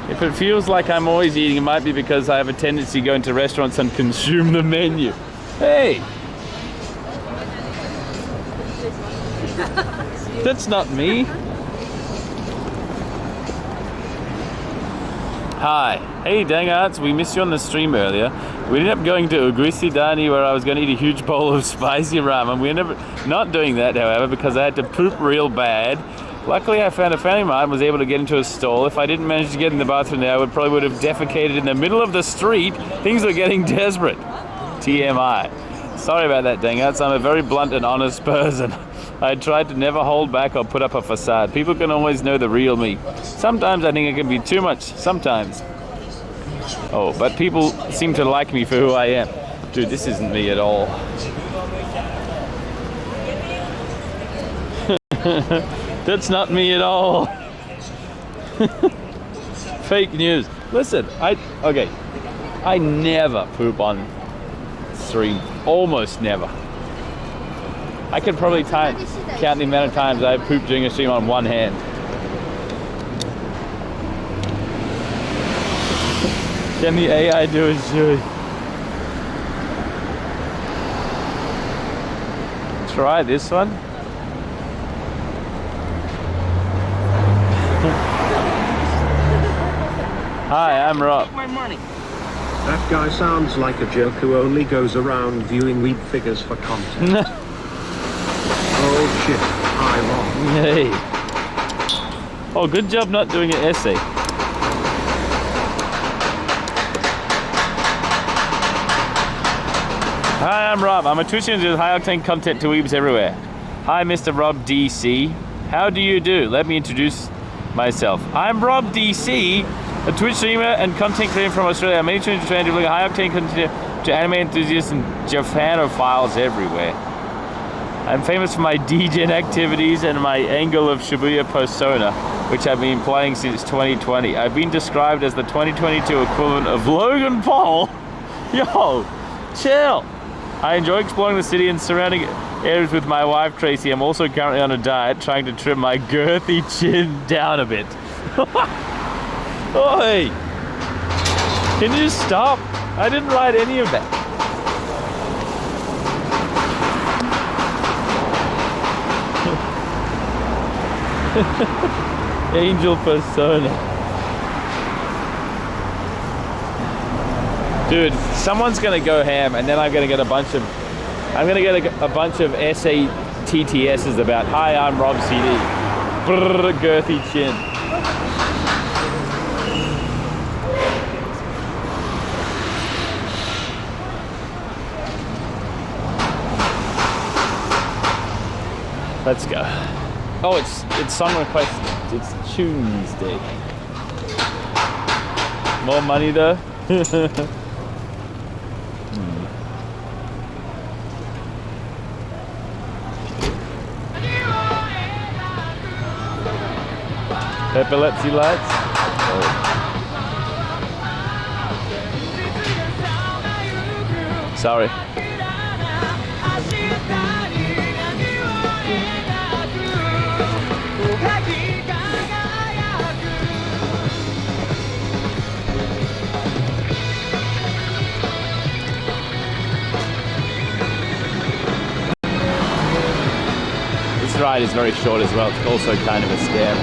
If it feels like I'm always eating, it might be because I have a tendency to go into restaurants and consume the menu. Hey! That's not me. Hi. Hey, Dangarts, we missed you on the stream earlier. We ended up going to Uguisi Dani where I was going to eat a huge bowl of spicy ramen. We ended up not doing that, however, because I had to poop real bad. Luckily, I found a family mart and was able to get into a stall. If I didn't manage to get in the bathroom there, I probably would have defecated in the middle of the street. Things were getting desperate. TMI. Sorry about that, Dangarts. I'm a very blunt and honest person. I tried to never hold back or put up a facade. People can always know the real me. Sometimes I think it can be too much. Sometimes. Oh, but people seem to like me for who I am. Dude, this isn't me at all. That's not me at all. Fake news. Listen, I never poop on stream. Almost never. I could probably count the amount of times I pooped during a stream on one hand. Can the AI do it, Chewy? Try this one. Hi, I'm Rob. My money. That guy sounds like a jerk who only goes around viewing weeb figures for content. Oh shit, hi Rob. Hey. Oh, good job not doing an essay. Hi, I'm Rob. I'm a Twitch streamer with high octane content to weebs everywhere. Hi, Mr. Rob DC. How do you do? Let me introduce myself. I'm Rob DC, a Twitch streamer and content creator from Australia. I'm mainly trying to deliver high octane content to anime enthusiasts and Japanophiles everywhere. I'm famous for my degen activities and my angle of Shibuya persona, which I've been playing since 2020. I've been described as the 2022 equivalent of Logan Paul. Yo, chill. I enjoy exploring the city and surrounding areas with my wife Tracy. I'm also currently on a diet, trying to trim my girthy chin down a bit. Oi! Can you stop? I didn't write any of that. Angel persona. Dude, someone's gonna go ham, and then I'm gonna get a bunch of SATTSs about, hi, I'm robcdee. Brrr, girthy chin. Let's go. Oh, it's song request. It's Tuesday. More money though. Epilepsy lights. Oh. Sorry. This ride is very short as well. It's also kind of a scam.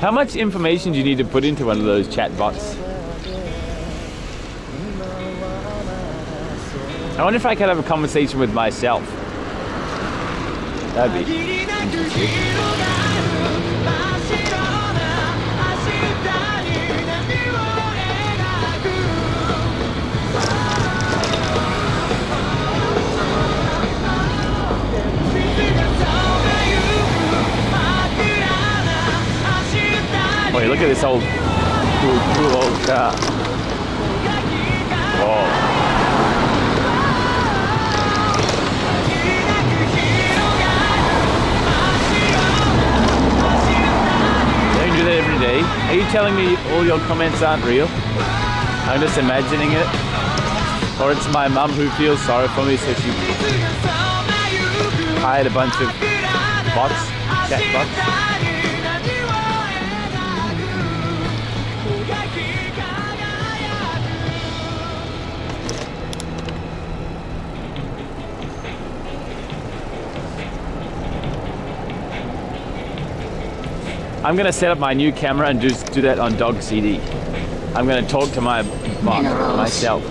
How much information do you need to put into one of those chat bots? I wonder if I could have a conversation with myself. That'd be interesting. Wait, look at this old cool old car. Whoa. Don't do that every day. Are you telling me all your comments aren't real? I'm just imagining it. Or it's my mum who feels sorry for me, so she hired a bunch of bots, chat bots. I'm gonna set up my new camera and just do that on robcdee. I'm gonna talk to my bot myself.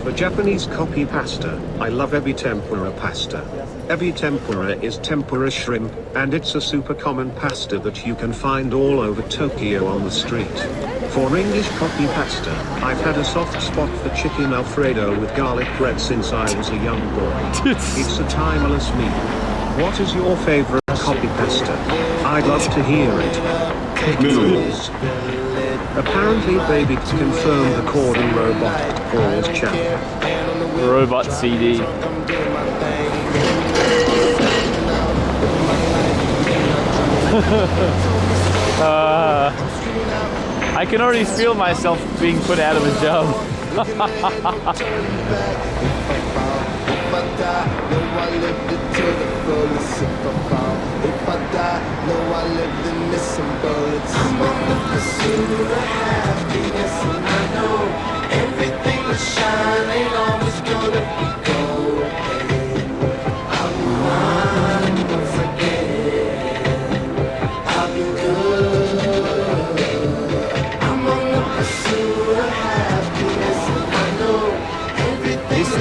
The Japanese copy pasta. I love ebi tempura pasta. Ebi tempura is tempura shrimp, and it's a super common pasta that you can find all over Tokyo on the street. For English copy pasta, I've had a soft spot for chicken Alfredo with garlic bread since I was a young boy. It's a timeless meal. What is your favorite copy pasta? I'd love to hear it. Noodles. Apparently baby confirmed the Corden robot calls channel. robcdee. I can already feel myself being put out of a job.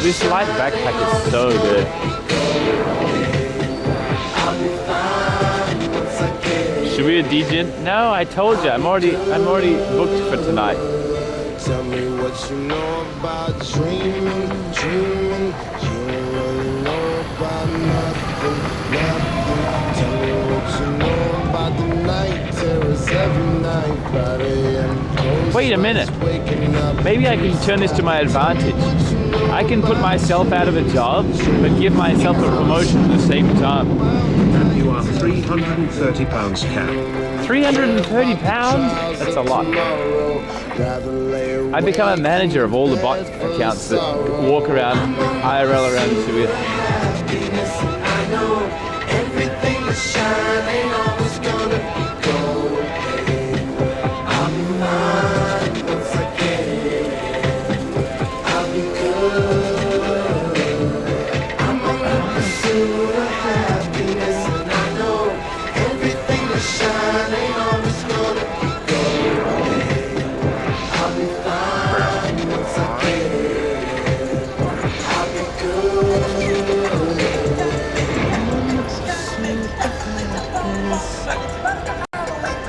This light backpack is so good. Should we a DJ? No, I told you. I'm already booked for tonight. Tell me what you know about dreaming. You don't really know about nothing. Tell me what you know about the night terrors every night. Wait a minute. Maybe I can turn this to my advantage. I can put myself out of a job, but give myself a promotion at the same time. You are £330, Cap. £330? That's a lot. I become a manager of all the bot accounts that walk around IRL around Shibuya.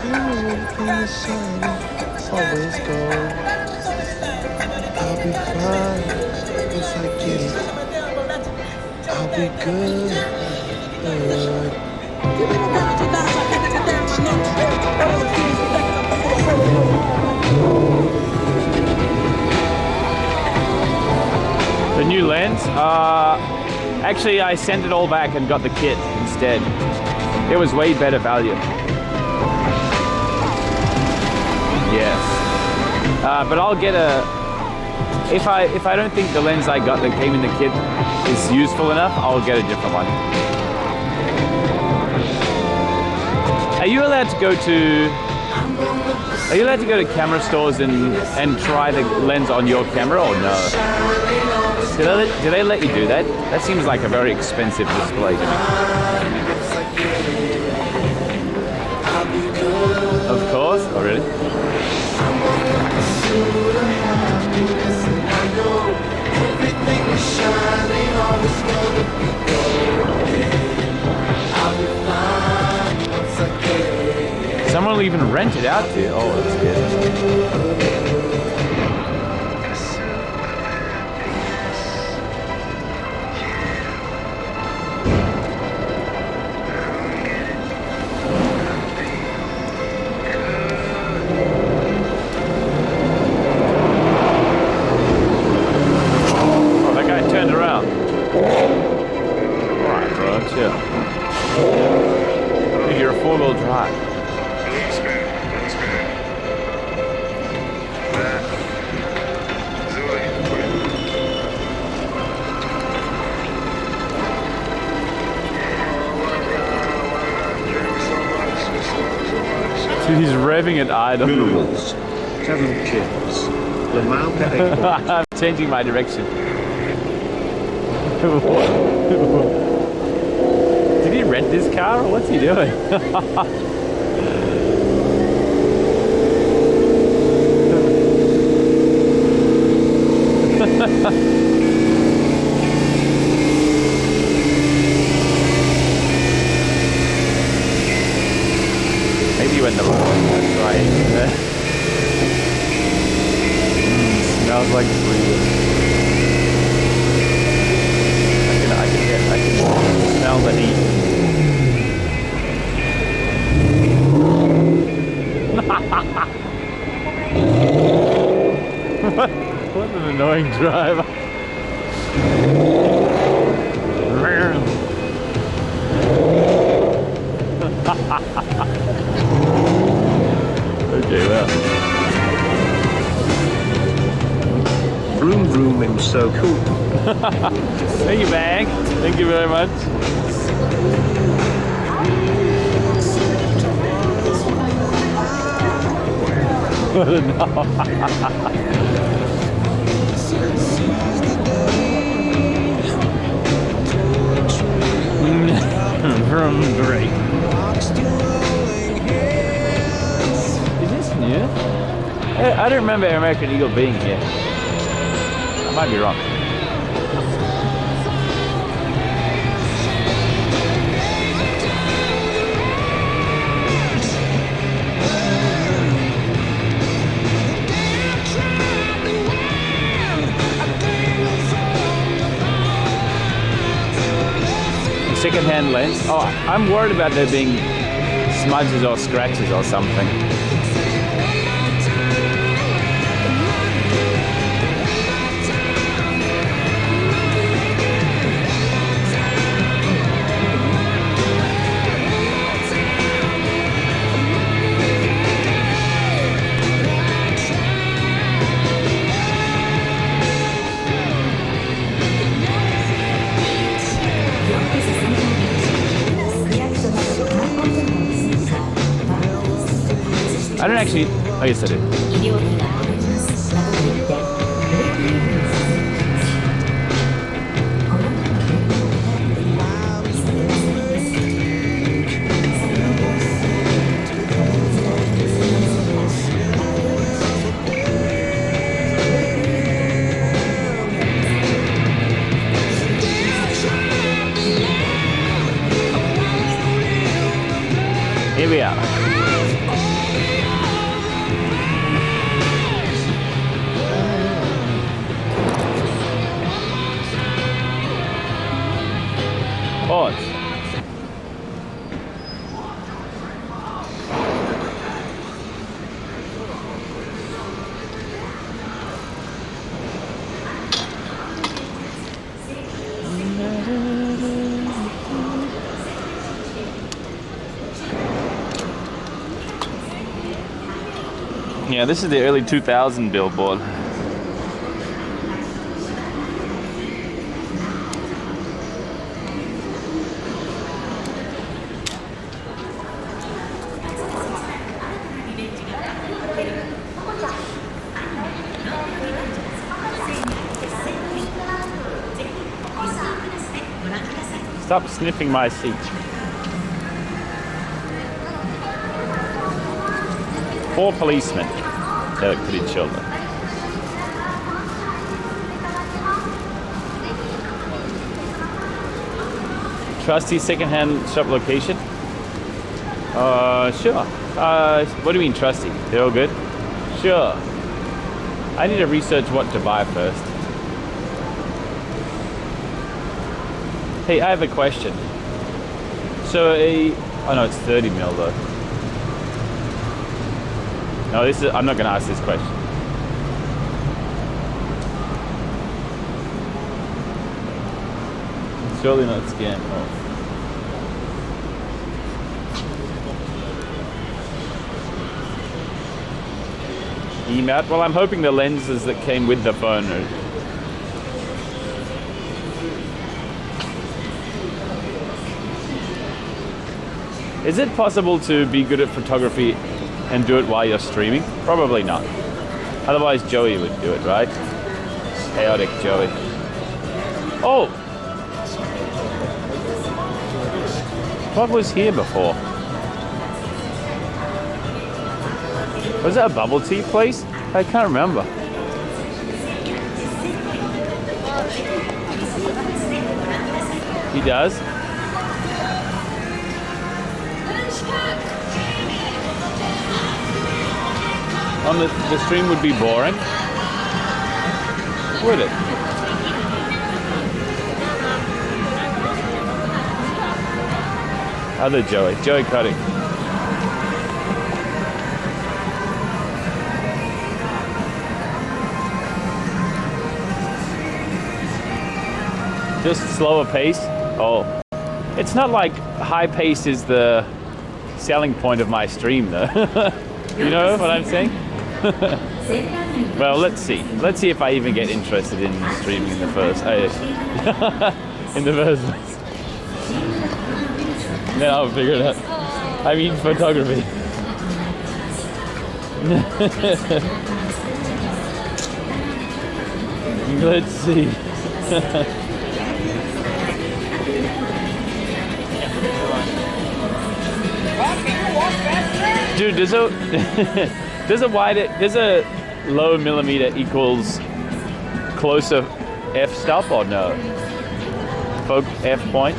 Everything is shining, always gold. I'll be fine once I get it. I'll be good. The new lens, actually I sent it all back and got the kit instead. It was way better value. Yes. But I'll get a, if I don't think the lens I got that came in the kit is useful enough, I'll get a different one. Are you allowed to go to camera stores and try the lens on your camera or no? Do they let you do that? That seems like a very expensive display to me. Of course? Oh really? Someone will even rent it out to you. Oh, that's good. Oh, that guy turned around. Alright, bro, chill. Hey, you're a four-wheel drive. He's revving it idle. Minerals. 7 kids. Lamau. I'm changing my direction. Did he rent this car or what's he doing? Maybe when the that's right. Smells like freedom. I can smell the heat. What an annoying driver. Okay, well. Vroom vroom, I'm so cool. Thank you, Bang. Thank you very much. From Drake. Is this new? I don't remember American Eagle being here. I might be wrong. Second-hand lens. Oh, I'm worried about there being smudges or scratches or something. I don't actually. Oh, yes, I do. Here we are. Pause. Yeah, this is the early 2000 billboard. Stop sniffing my seat. 4 policemen. They look pretty chill though. Trusty secondhand shop location? Sure. What do you mean trusty? They're all good? Sure. I need to research what to buy first. Hey, I have a question. So oh no, it's 30 mil though. No, I'm not gonna ask this question. Surely not scam. Oh. E-mount? Well, I'm hoping the lenses that came with the phone are... Is it possible to be good at photography and do it while you're streaming? Probably not. Otherwise Joey would do it, right? Chaotic Joey. Oh! What was here before? Was that a bubble tea place? I can't remember. He does? The stream would be boring. Would it? Other Joey. Joey cutting. Just slower pace? Oh. It's not like high pace is the selling point of my stream though. You know what I'm saying? Well, let's see. Let's see if I even get interested in streaming in the first place. Then I'll figure it out. I mean photography. Let's see. Dude, does a low millimeter equals closer f stop or no? Focal point?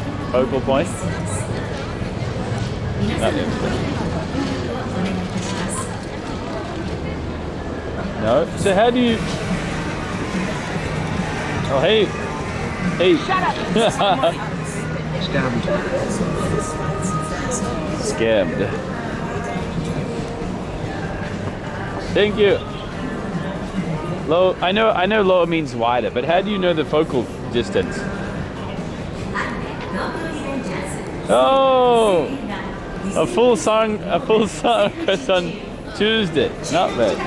No. So how do you? Oh hey. Shut up! Scammed. Thank you. Low. I know lower means wider, but how do you know the focal distance? Oh, a full song request on Tuesday. Not bad.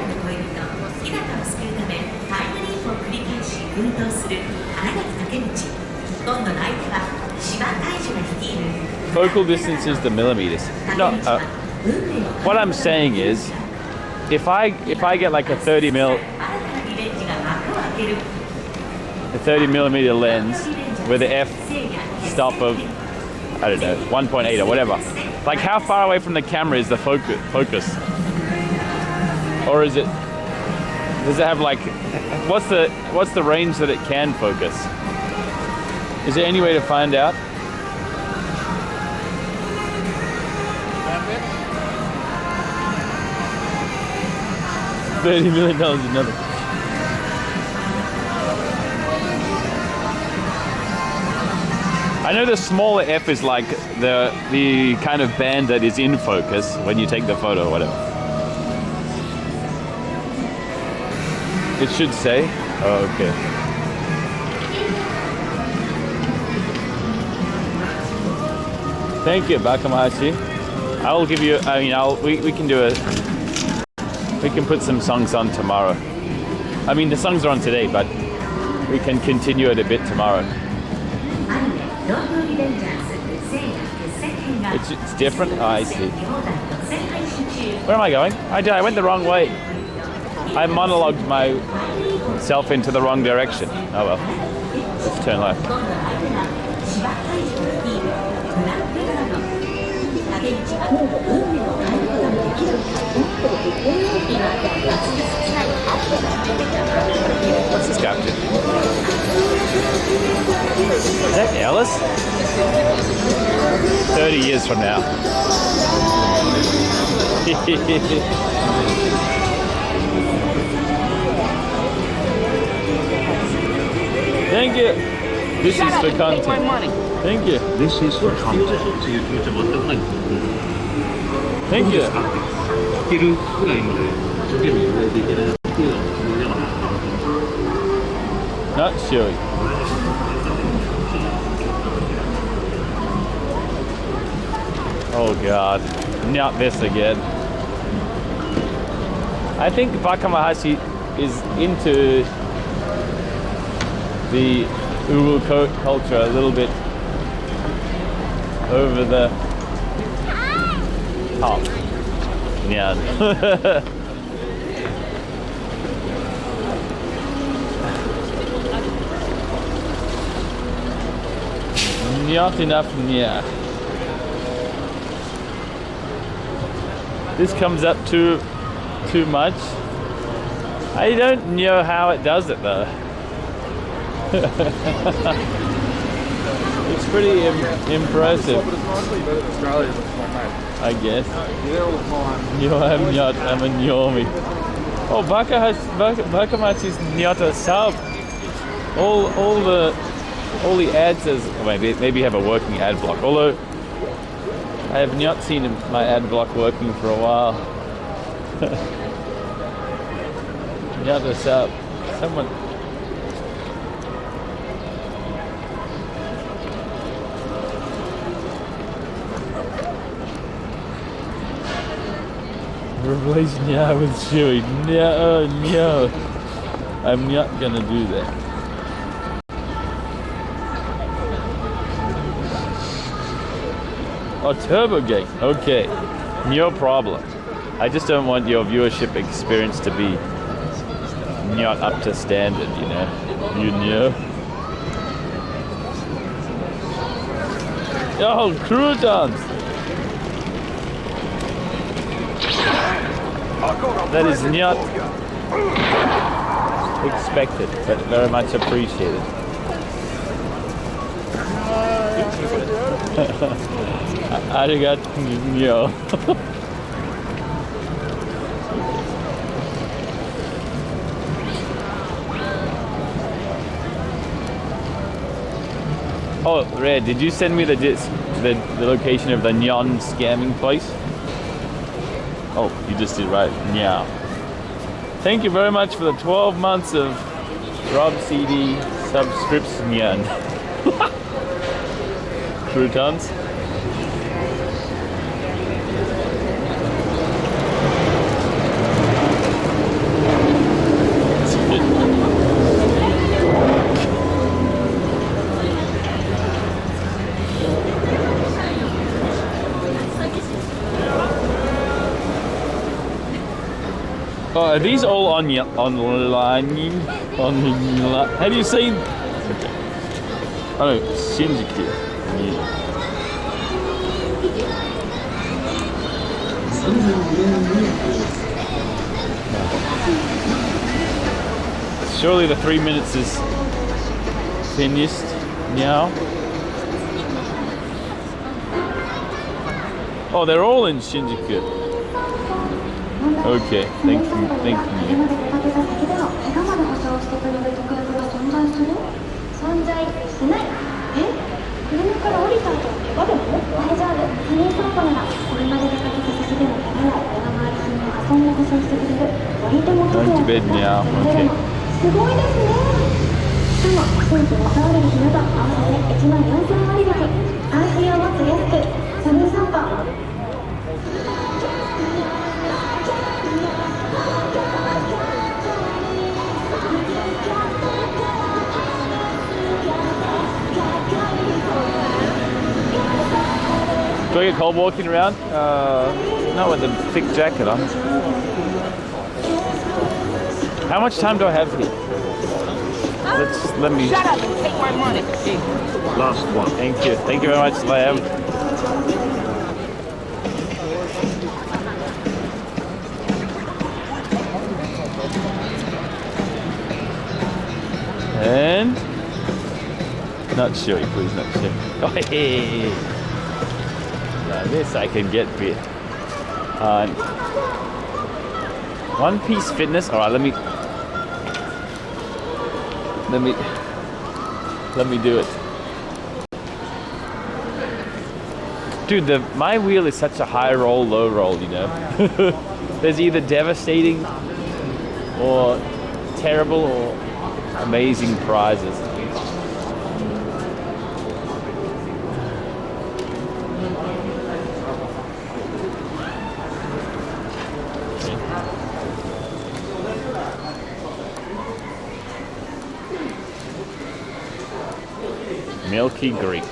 Focal distance is the millimeters. No, what I'm saying is, if I get like a 30 millimeter lens with an f stop of, I don't know, 1.8 or whatever, like how far away from the camera is the focus? Or is it? Does it have like, what's the range that it can focus? Is there any way to find out? $30 million is nothing. I know the smaller F is like the kind of band that is in focus when you take the photo or whatever. It should say. Oh, okay. Thank you, Bakamachi. I will give you. I mean, we can do it. We can put some songs on tomorrow. I mean, the songs are on today, but we can continue it a bit tomorrow. It's different? Oh, I see. Where am I going? I went the wrong way. I monologued myself into the wrong direction. Oh well. Let's turn left. What's this captain? Is that Ellis? 30 years from now. Thank you. This is for content. Take my money. Thank you. This is for content. Thank you. Not sure. Oh God, not this again. I think Bakamahashi is into the Uru culture a little bit over the top. Yeah. Not enough, yeah. This comes up too much. I don't know how it does it though. It's pretty impressive. But it's mostly better than Australia, I guess. You're all the time. I'm not, I'm a Nyomi. Oh, Bakamachi's Nyata sub. All the ads as maybe have a working ad block. Although I have not seen my ad block working for a while. Nyata sub. Someone. Replace Nya with Chewy. No, no. I'm not gonna do that. Oh, Turbo Gang. Okay. No problem. I just don't want your viewership experience to be not up to standard, you know? You know? Oh, croutons! That is not expected, but very much appreciated. Arigato. Oh, Red, did you send me the location of the Nyan scamming place? Oh, you just did right. Yeah. Thank you very much for the 12 months of robcdee subscription. Croutons. Oh, are these all online? Have you seen? Okay. Oh, Shinjuku. Yeah. Surely the 3 minutes is finished now. Oh, they're all in Shinjuku. Okay, thank you, thank you. 存在しない。車から降りた後怪我でも大丈夫。他人散歩なら車で出かけた先での怪我や身の回り品の破損も保証してくれる。割とも特Going to 約 bed now. Okay. すごいですね。しかも新規の倒れる日など合わせて1万4000割引。安心を持つ安く他人散歩。Do I get cold walking around? Not with a thick jacket on. How much time do I have here? Let me. Shut up and take my money. Last one. Thank you. Thank you very much, Liam. And not sure, please, not sure. Oh, hey. Now this I can get bit. One Piece Fitness. All right, let me do it. Dude, my wheel is such a high roll, low roll, you know. There's either devastating or terrible or amazing prizes. Milky Greek.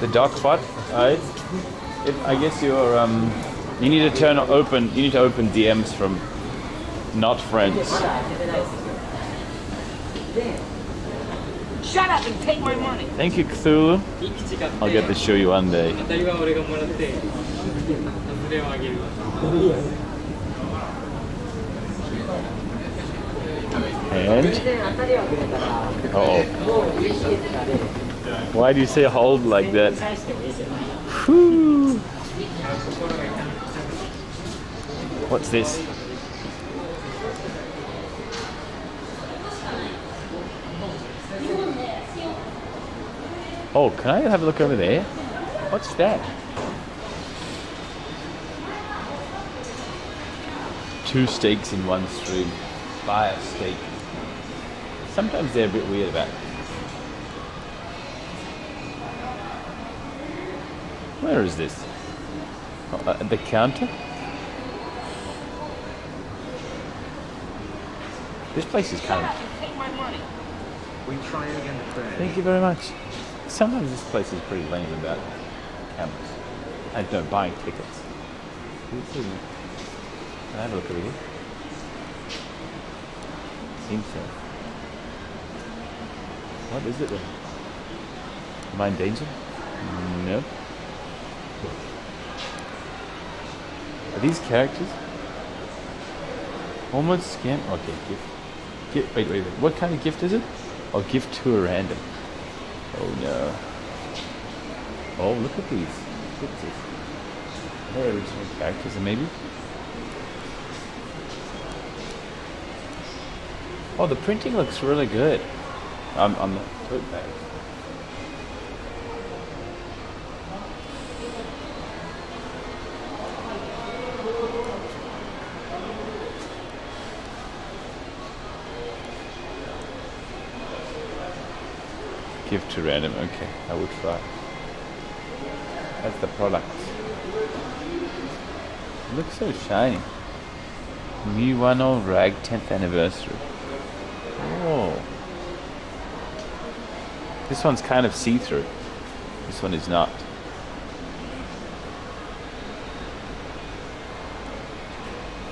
The dock spot. I guess you're you need to open DMs from not friends. Shut up and take my money. Thank you, Cthulhu. I'll get to show you one day. And oh, why do you say hold like that? Whew. What's this? Oh, can I have a look over there? What's that? 2 steaks in one stream. Buy a steak. Sometimes they're a bit weird about it. Where is this? At the counter? This place is kind of... Take my money. We try again today. Thank you very much. Sometimes this place is pretty lame about cameras. I don't know, buying tickets. Can I have a look over here? Seems so. What is it then? Am I in danger? No. Are these characters? Almost scam. Okay, gift. Wait. What kind of gift is it? Oh, gift to a random. Oh no. Oh, look at these. Look at this. They're original characters, and maybe. Oh, the printing looks really good. On the tote bag. Gift to random. Okay, I will try. That's the product. It looks so shiny. New one old rag 10th anniversary. Oh. This one's kind of see-through. This one is not.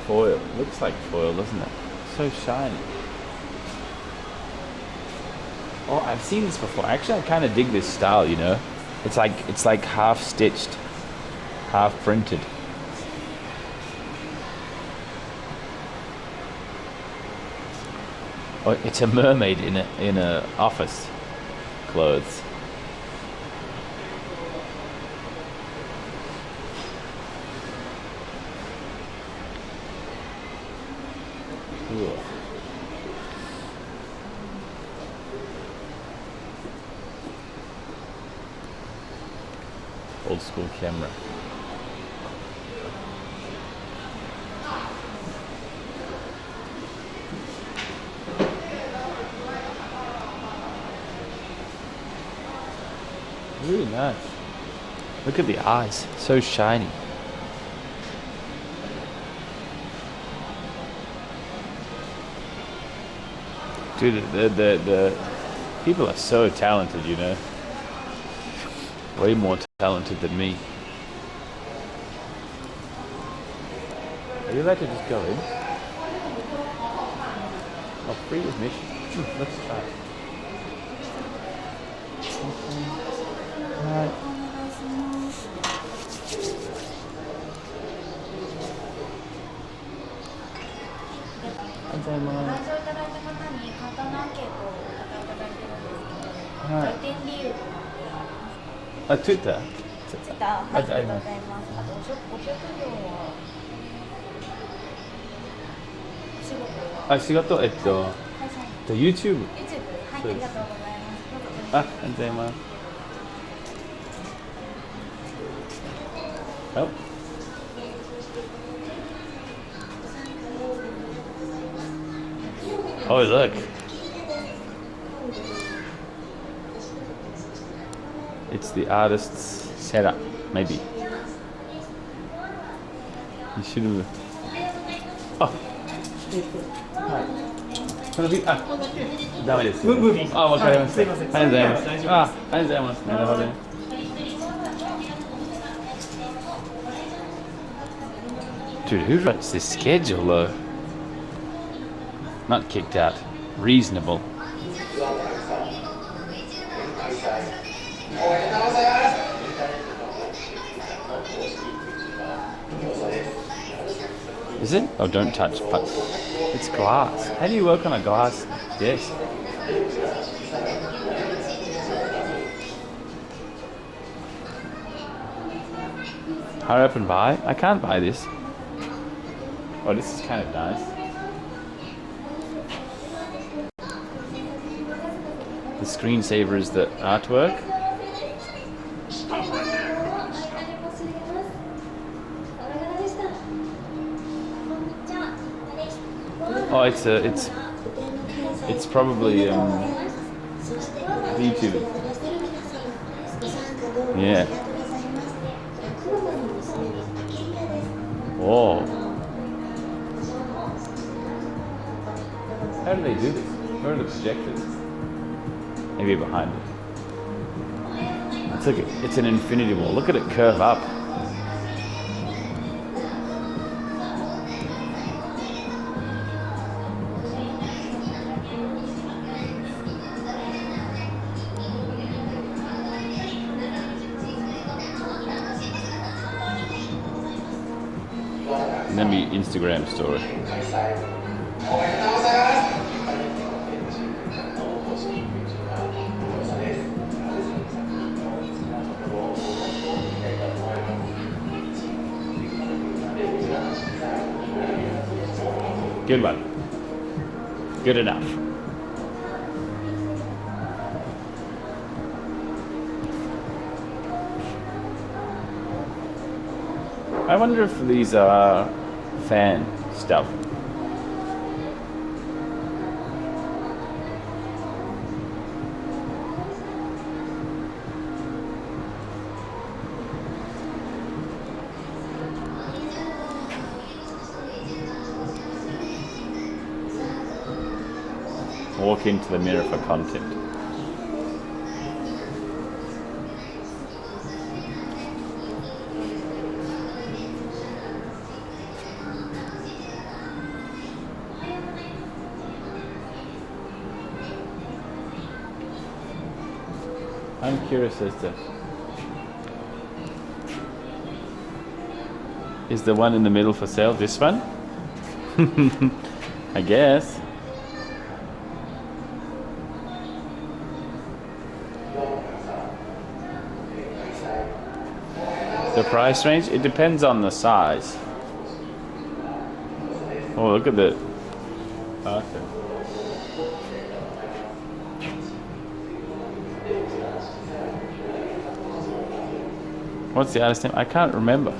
Foil. Looks like foil, doesn't it? So shiny. Oh, I've seen this before. Actually, I kind of dig this style, you know? It's like half stitched, half printed. Oh, it's a mermaid in a office clothes. Old school camera. Really nice. Look at the eyes, so shiny. Dude, the people are so talented, you know. Way more talented than me. Are you allowed to just go in? Oh, free admission. Let's try it. Alright. ございます。ご来場いただいた方に簡単なアンケートをお答えいただいてるんですけど、来店理由あ、Twitter？Twitter、はい、ありがとうございます。あと、ご職業は仕事はYouTube。YouTube、はい、ありがとうございます。ありがとうございます。Oh. Oh, look. It's the artist's setup, maybe. You should have. Oh. このあ、ダメです。あ、わかりました。ありがとうございます。あ、ありがとうございます。なるほどね。Dude, who writes this schedule though? Not kicked out. Reasonable. Is it? Oh, don't touch. But it's glass. How do you work on a glass desk? Hurry up and buy? I can't buy this. Oh, this is kind of nice. The screensaver is the artwork. Oh, it's probably YouTube. Yeah. Whoa. How do they do this? Where are the projectors? Maybe behind it. Look, it's an infinity wall. Look at it curve up. And then the Instagram story. Good one. Good enough. I wonder if these are fan stuff. Walk into the mirror for content. I'm curious as to, is the one in the middle for sale this one? I guess. The price range? It depends on the size. Oh, look at that. Okay. What's the artist name? I can't remember.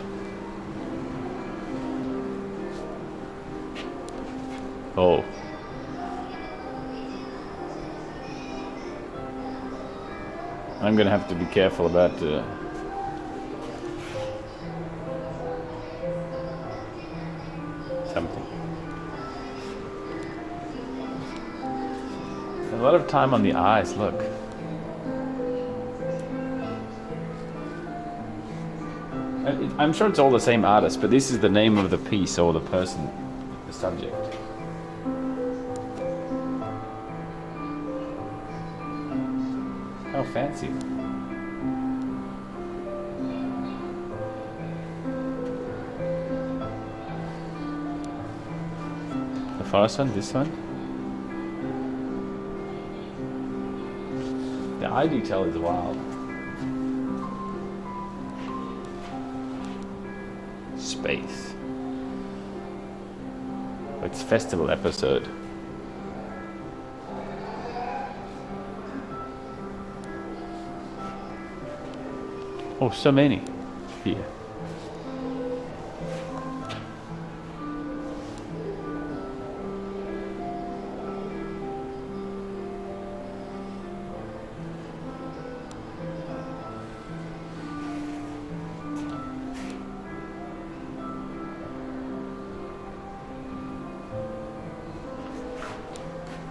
Oh. I'm gonna have to be careful about something. A lot of time on the eyes, look. I'm sure it's all the same artist, but this is the name of the piece or the person, the subject. How fancy. The forest one, this one. The eye detail is wild. Space. It's festival episode. Oh, so many here.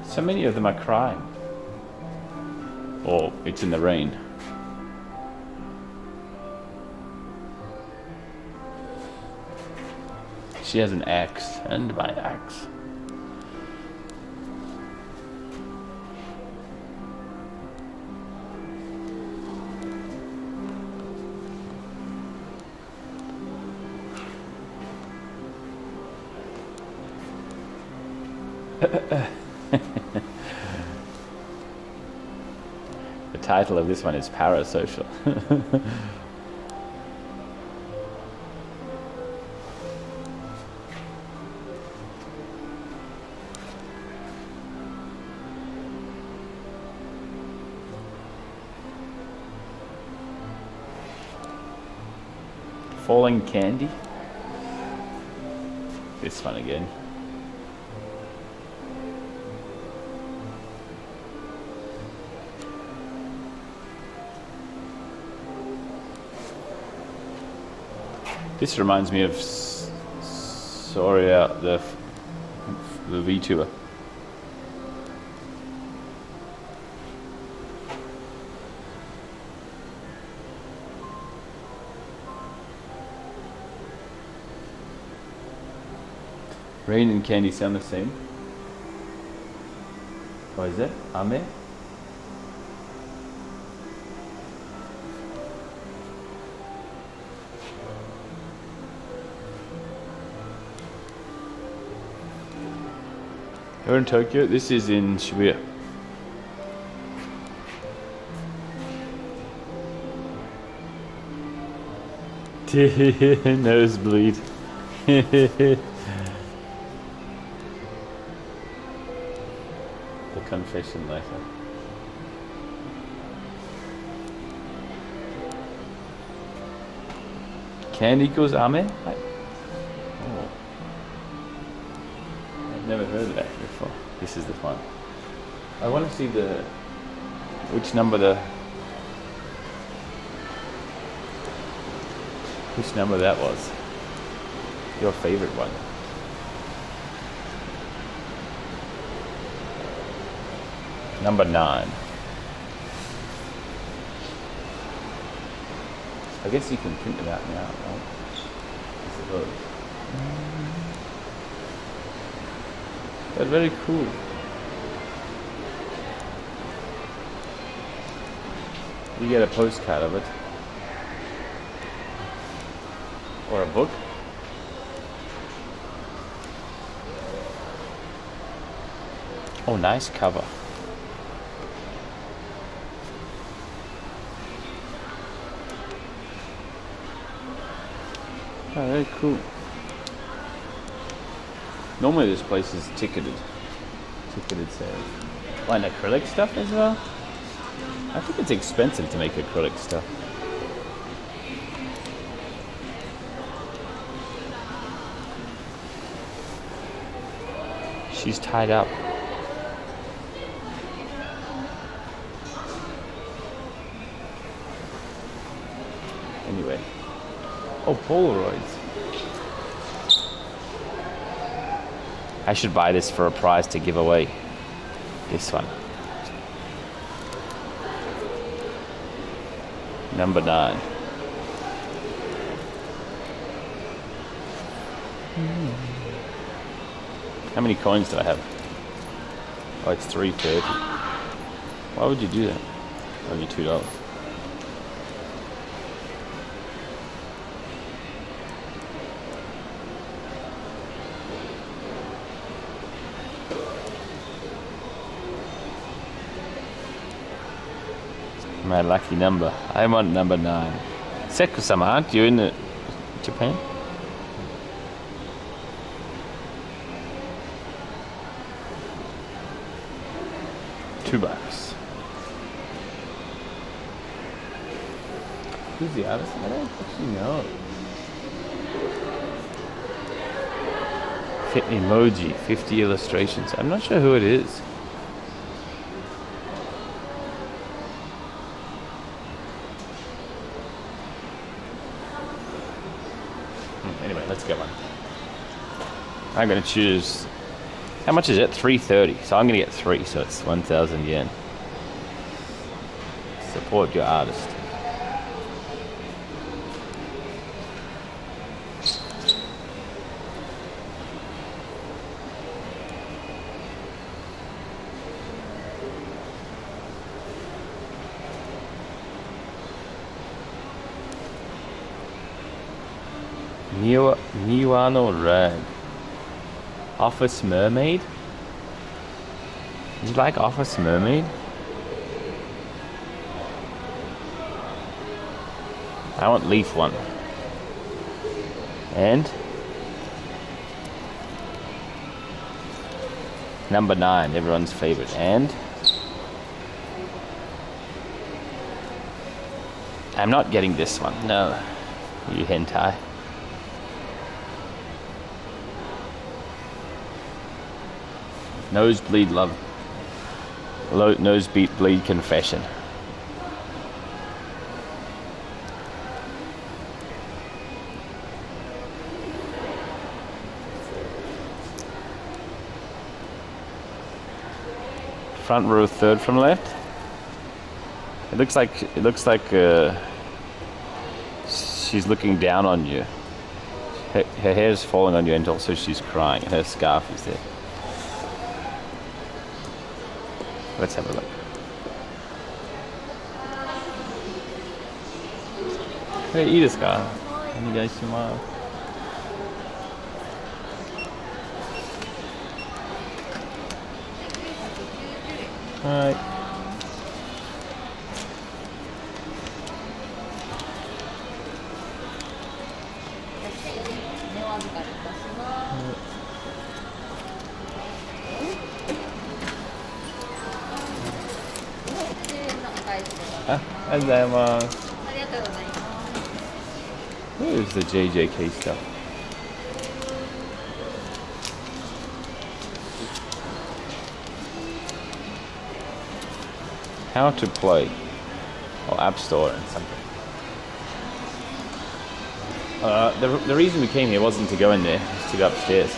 So many of them are crying. Or it's in the rain. She has an axe, and my axe. The title of this one is Parasocial. Falling Candy. This one again. This reminds me of Soria, the VTuber. Rain and candy sound the same. What is it? Ame? You're in Tokyo? This is in Shibuya. Nosebleed. The confession letter. Candy equals ame? Oh. I've never heard of that before. This is the fun. I want to see which number that was. Your favorite one. Number 9. I guess you can print them out now, right? I suppose. They're very cool. You get a postcard of it. Or a book. Oh, nice cover. Oh, very cool. Normally this place is ticketed sales. Oh, and acrylic stuff as well? I think it's expensive to make acrylic stuff. She's tied up. Anyway. Oh, Polaroids. I should buy this for a prize to give away. This one. Number 9. How many coins do I have? Oh, it's $3.30. Why would you do that? Only $2. My lucky number. I want number 9. Seku-sama, aren't you in Japan? $2. Who's the artist? I don't actually know. Fit emoji, 50 illustrations. I'm not sure who it is. Anyway, let's get one. I'm gonna choose. How much is it? $3.30. So I'm gonna get 3. So it's 1,000 yen. Support your artist. Miwano Rag. Office Mermaid? You like Office Mermaid? I want Leaf one. And number 9, everyone's favorite. And I'm not getting this one. No, you hentai. Nosebleed love. Nosebleed confession. Front row, 3rd from left. It looks like she's looking down on you. Her hair's falling on you, and also she's crying, and her scarf is there. Let's have a look. Hey, いいですか? お願いします。はい。ありがとうございます。Where's the JJK stuff? How to play. Or App Store and something. The reason we came here wasn't to go in there, it was to go upstairs.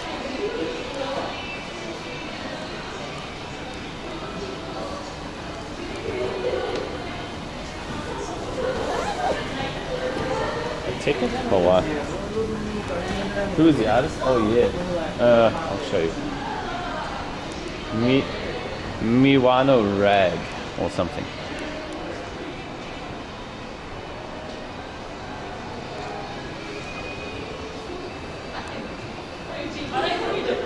Ticket or what? Who is the artist? Oh yeah. I'll show you. Miwano Rag or something.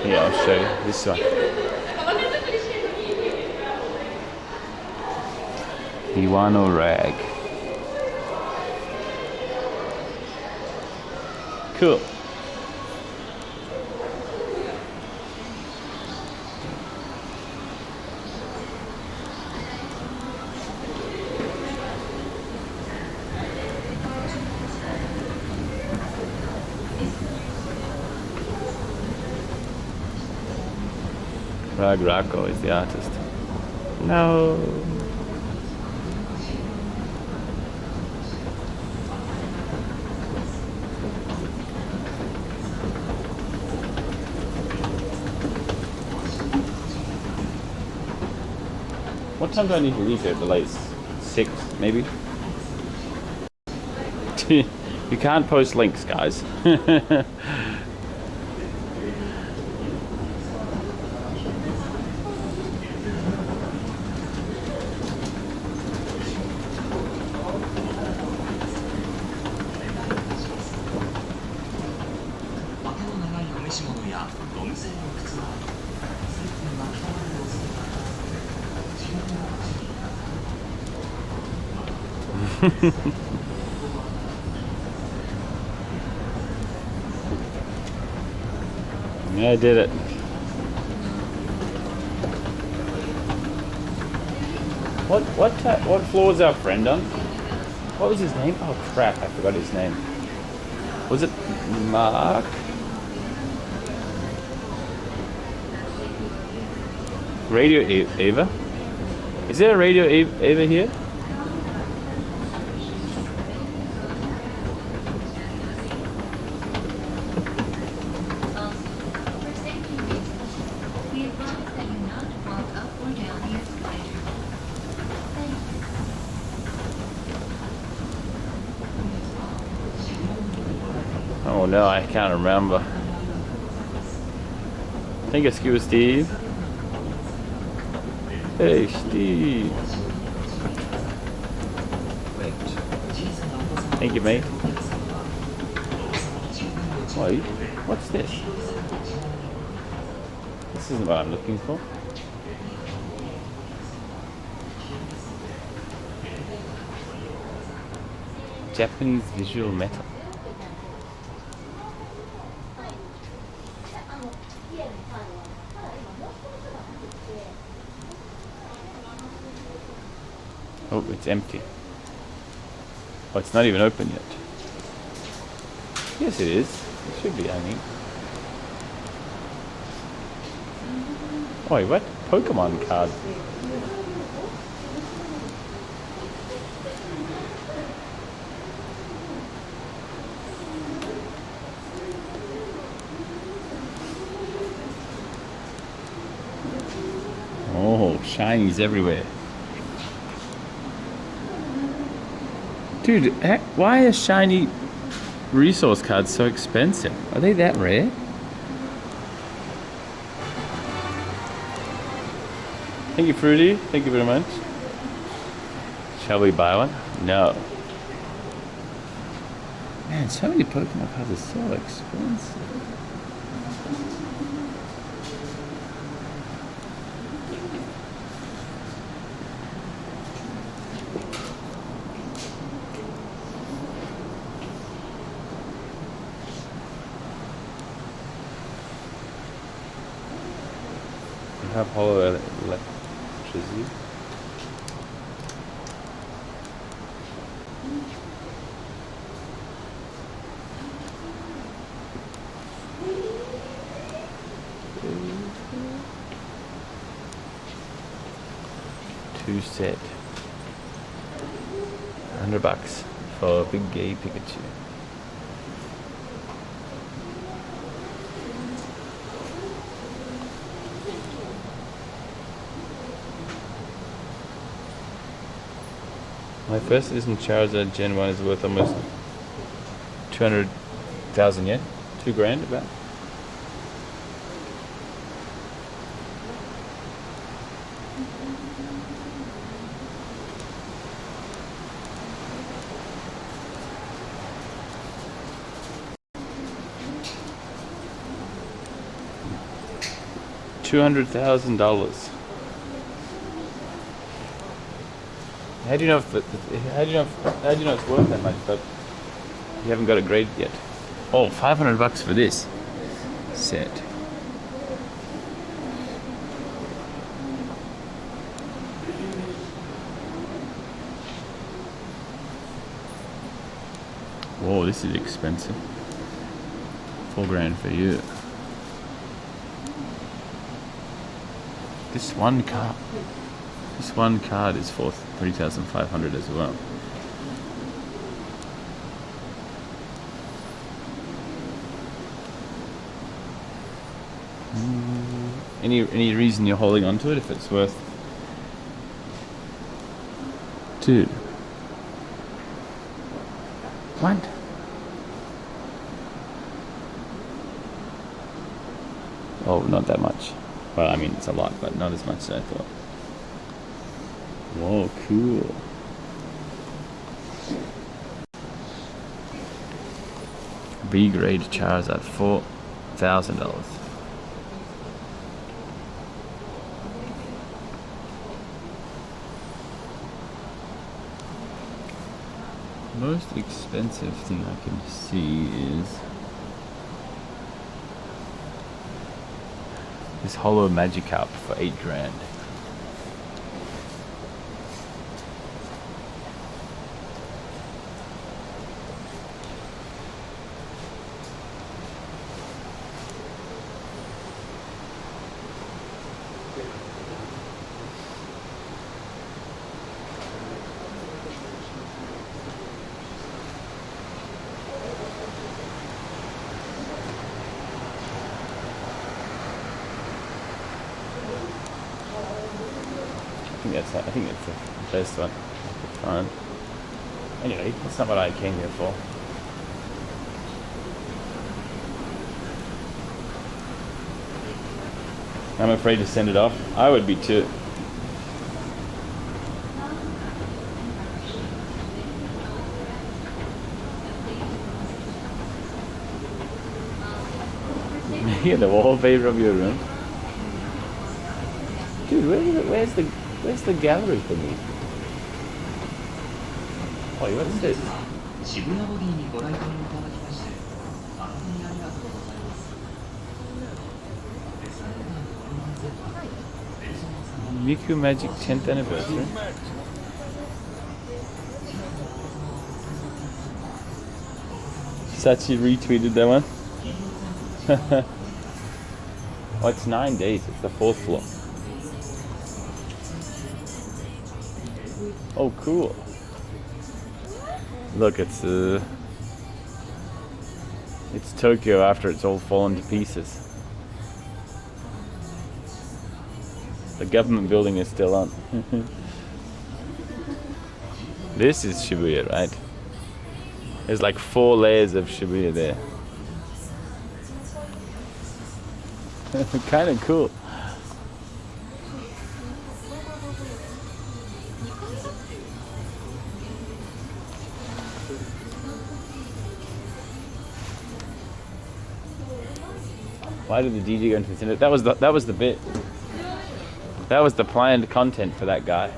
Yeah, I'll show you this one. Miwano Rag. Cool. Rag Rocco is the artist. No. What time do I need to leave here? The latest 6, maybe? You can't post links, guys. Yeah, I did it. What floor was our friend on? What was his name? Oh crap, I forgot his name. Was it Mark? Radio Ava? Is there a Radio Ava here? Oh no, I can't remember. Thank you, Scuba Steve. Hey, Steve. Wait. Thank you, mate. Wait, what's this? This isn't what I'm looking for. Japanese visual metal. Oh, it's empty. Oh, it's not even open yet. Yes, it is. It should be, I think. Oh, wait, what? Pokemon card. Oh, shinies everywhere. Dude, why are shiny resource cards so expensive? Are they that rare? Thank you, Fruity. Thank you very much. Shall we buy one? No. Man, so many Pokemon cards are so expensive. Have hollow electricity. Two set. $100 for a big gay Pikachu. My first edition Charizard Gen 1 is worth almost 200,000 yen. 2 grand about. $200,000. How do you know if how do you know it's worth that much? But you haven't got a grade yet. Oh, $500 for this set. Whoa, this is expensive. 4 grand for you. This one card is for 3,500 as well. Any reason you're holding on to it if it's worth? Dude. What? Oh, not that much. Well, I mean, it's a lot, but not as much as I thought. Whoa, cool. B grade Charizard, $4,000. Most expensive thing I can see is this Holo Magikarp for $8,000. I think that's the best one. Fine. Anyway, that's not what I came here for. I'm afraid to send it off. I would be too. Here, the wallpaper of your room. Dude, where's the gallery for me? Oh, what is this? Miku Magic 10th anniversary. Sachi retweeted that one. Oh, it's 9 days. It's the 4th floor. Oh, cool. Look, it's Tokyo after it's all fallen to pieces. The government building is still on. This is Shibuya, right? There's like 4 layers of Shibuya there. Kind of cool. Why did the DJ go into the center? That was the bit. That was the planned content for that guy.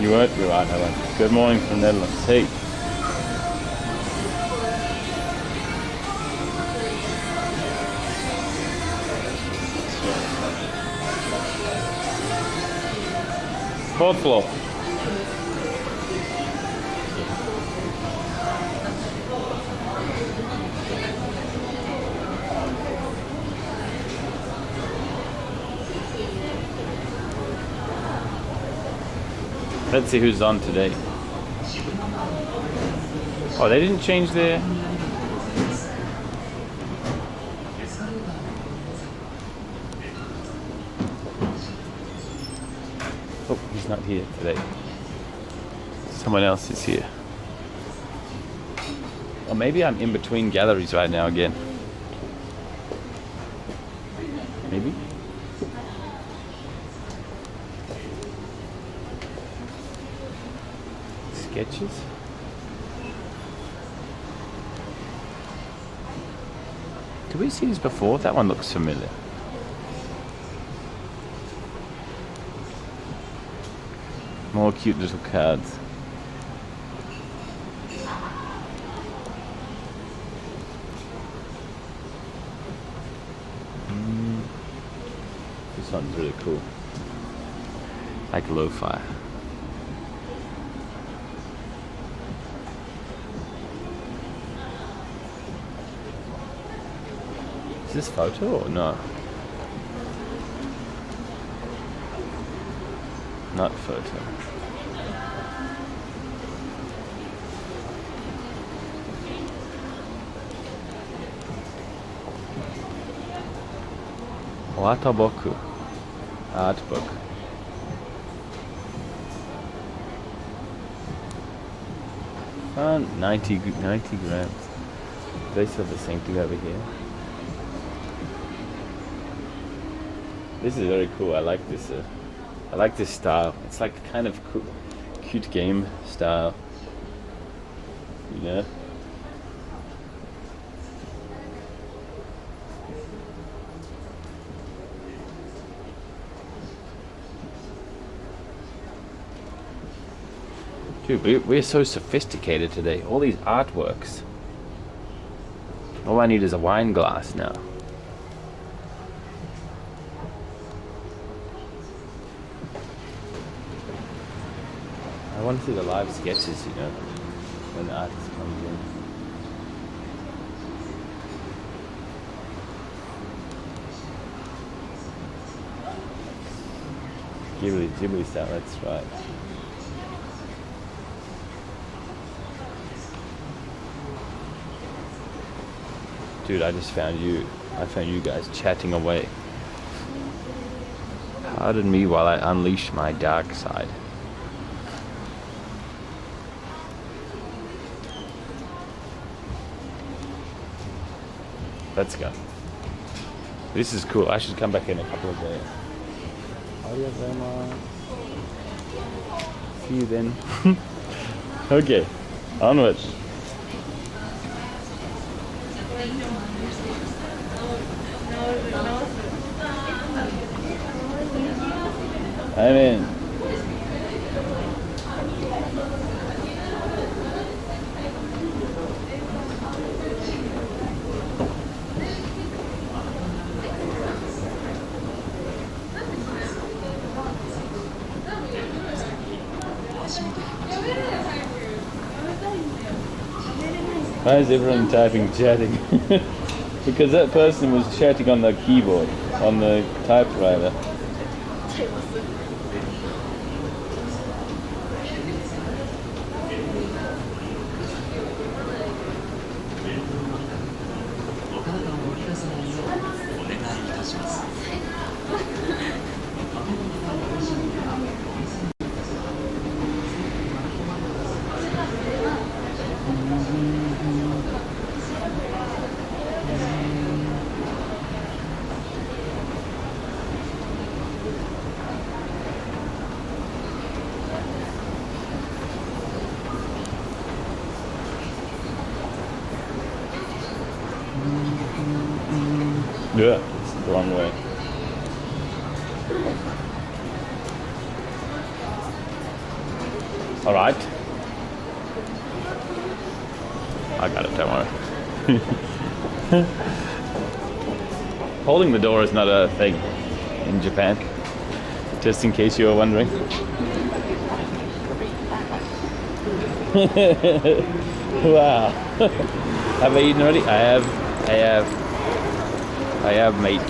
You weren't? You're right, Helen. Good morning from Netherlands. Hey. Fourth floor. Let's see who's on today. Oh, they didn't change their... Oh, he's not here today. Someone else is here. Or maybe I'm in between galleries right now again. Maybe? Sketches? Did we see this before? That one looks familiar. More cute little cards. This one's really cool. Like lo-fi. Is this photo or no? Not photo. Wataboku. Art book. Around 90 grams. They still have the same thing over here. This is very cool. I like this. I like this style. It's like kind of cool, cute game style. You know. Dude, we're so sophisticated today. All these artworks. All I need is a wine glass now. I want to see the live sketches, you know, when the artist comes in. Ghibli style, that's right. Dude, I just found you. I found you guys chatting away. Pardon me while I unleash my dark side. Let's go. This is cool. I should come back in a couple of days. See you then. Okay, onwards. I'm in. Why is everyone chatting? Because that person was chatting on the keyboard, on the typewriter. Yeah, it's the wrong way. All right. I got it, don't worry. Holding the door is not a thing in Japan, just in case you were wondering. Wow. Have I eaten already? I have, mate.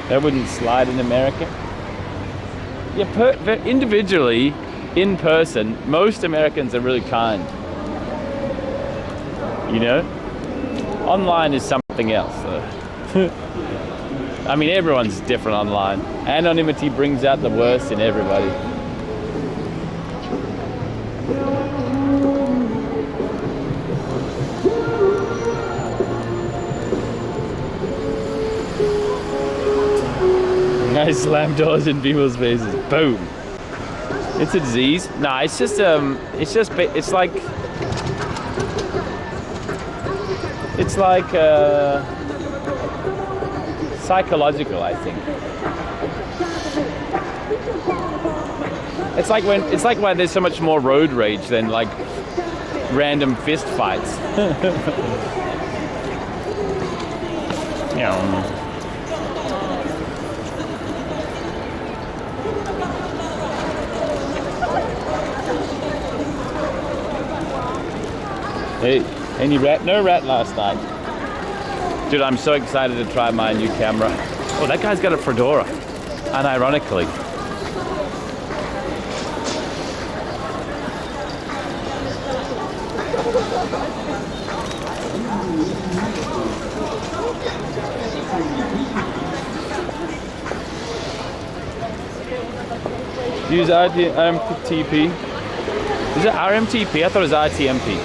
That wouldn't slide in America. Yeah, individually, in person, most Americans are really kind. You know? Online is something else. I mean, everyone's different online. Anonymity brings out the worst in everybody. I slam doors in people's faces. Boom. It's a disease. Nah, it's like psychological, I think. It's like why there's so much more road rage than like random fist fights. Hey, any rat? No rat last night. Dude, I'm so excited to try my new camera. Oh, that guy's got a fedora. Unironically. Use RMTP. Is it RMTP? I thought it was RTMP.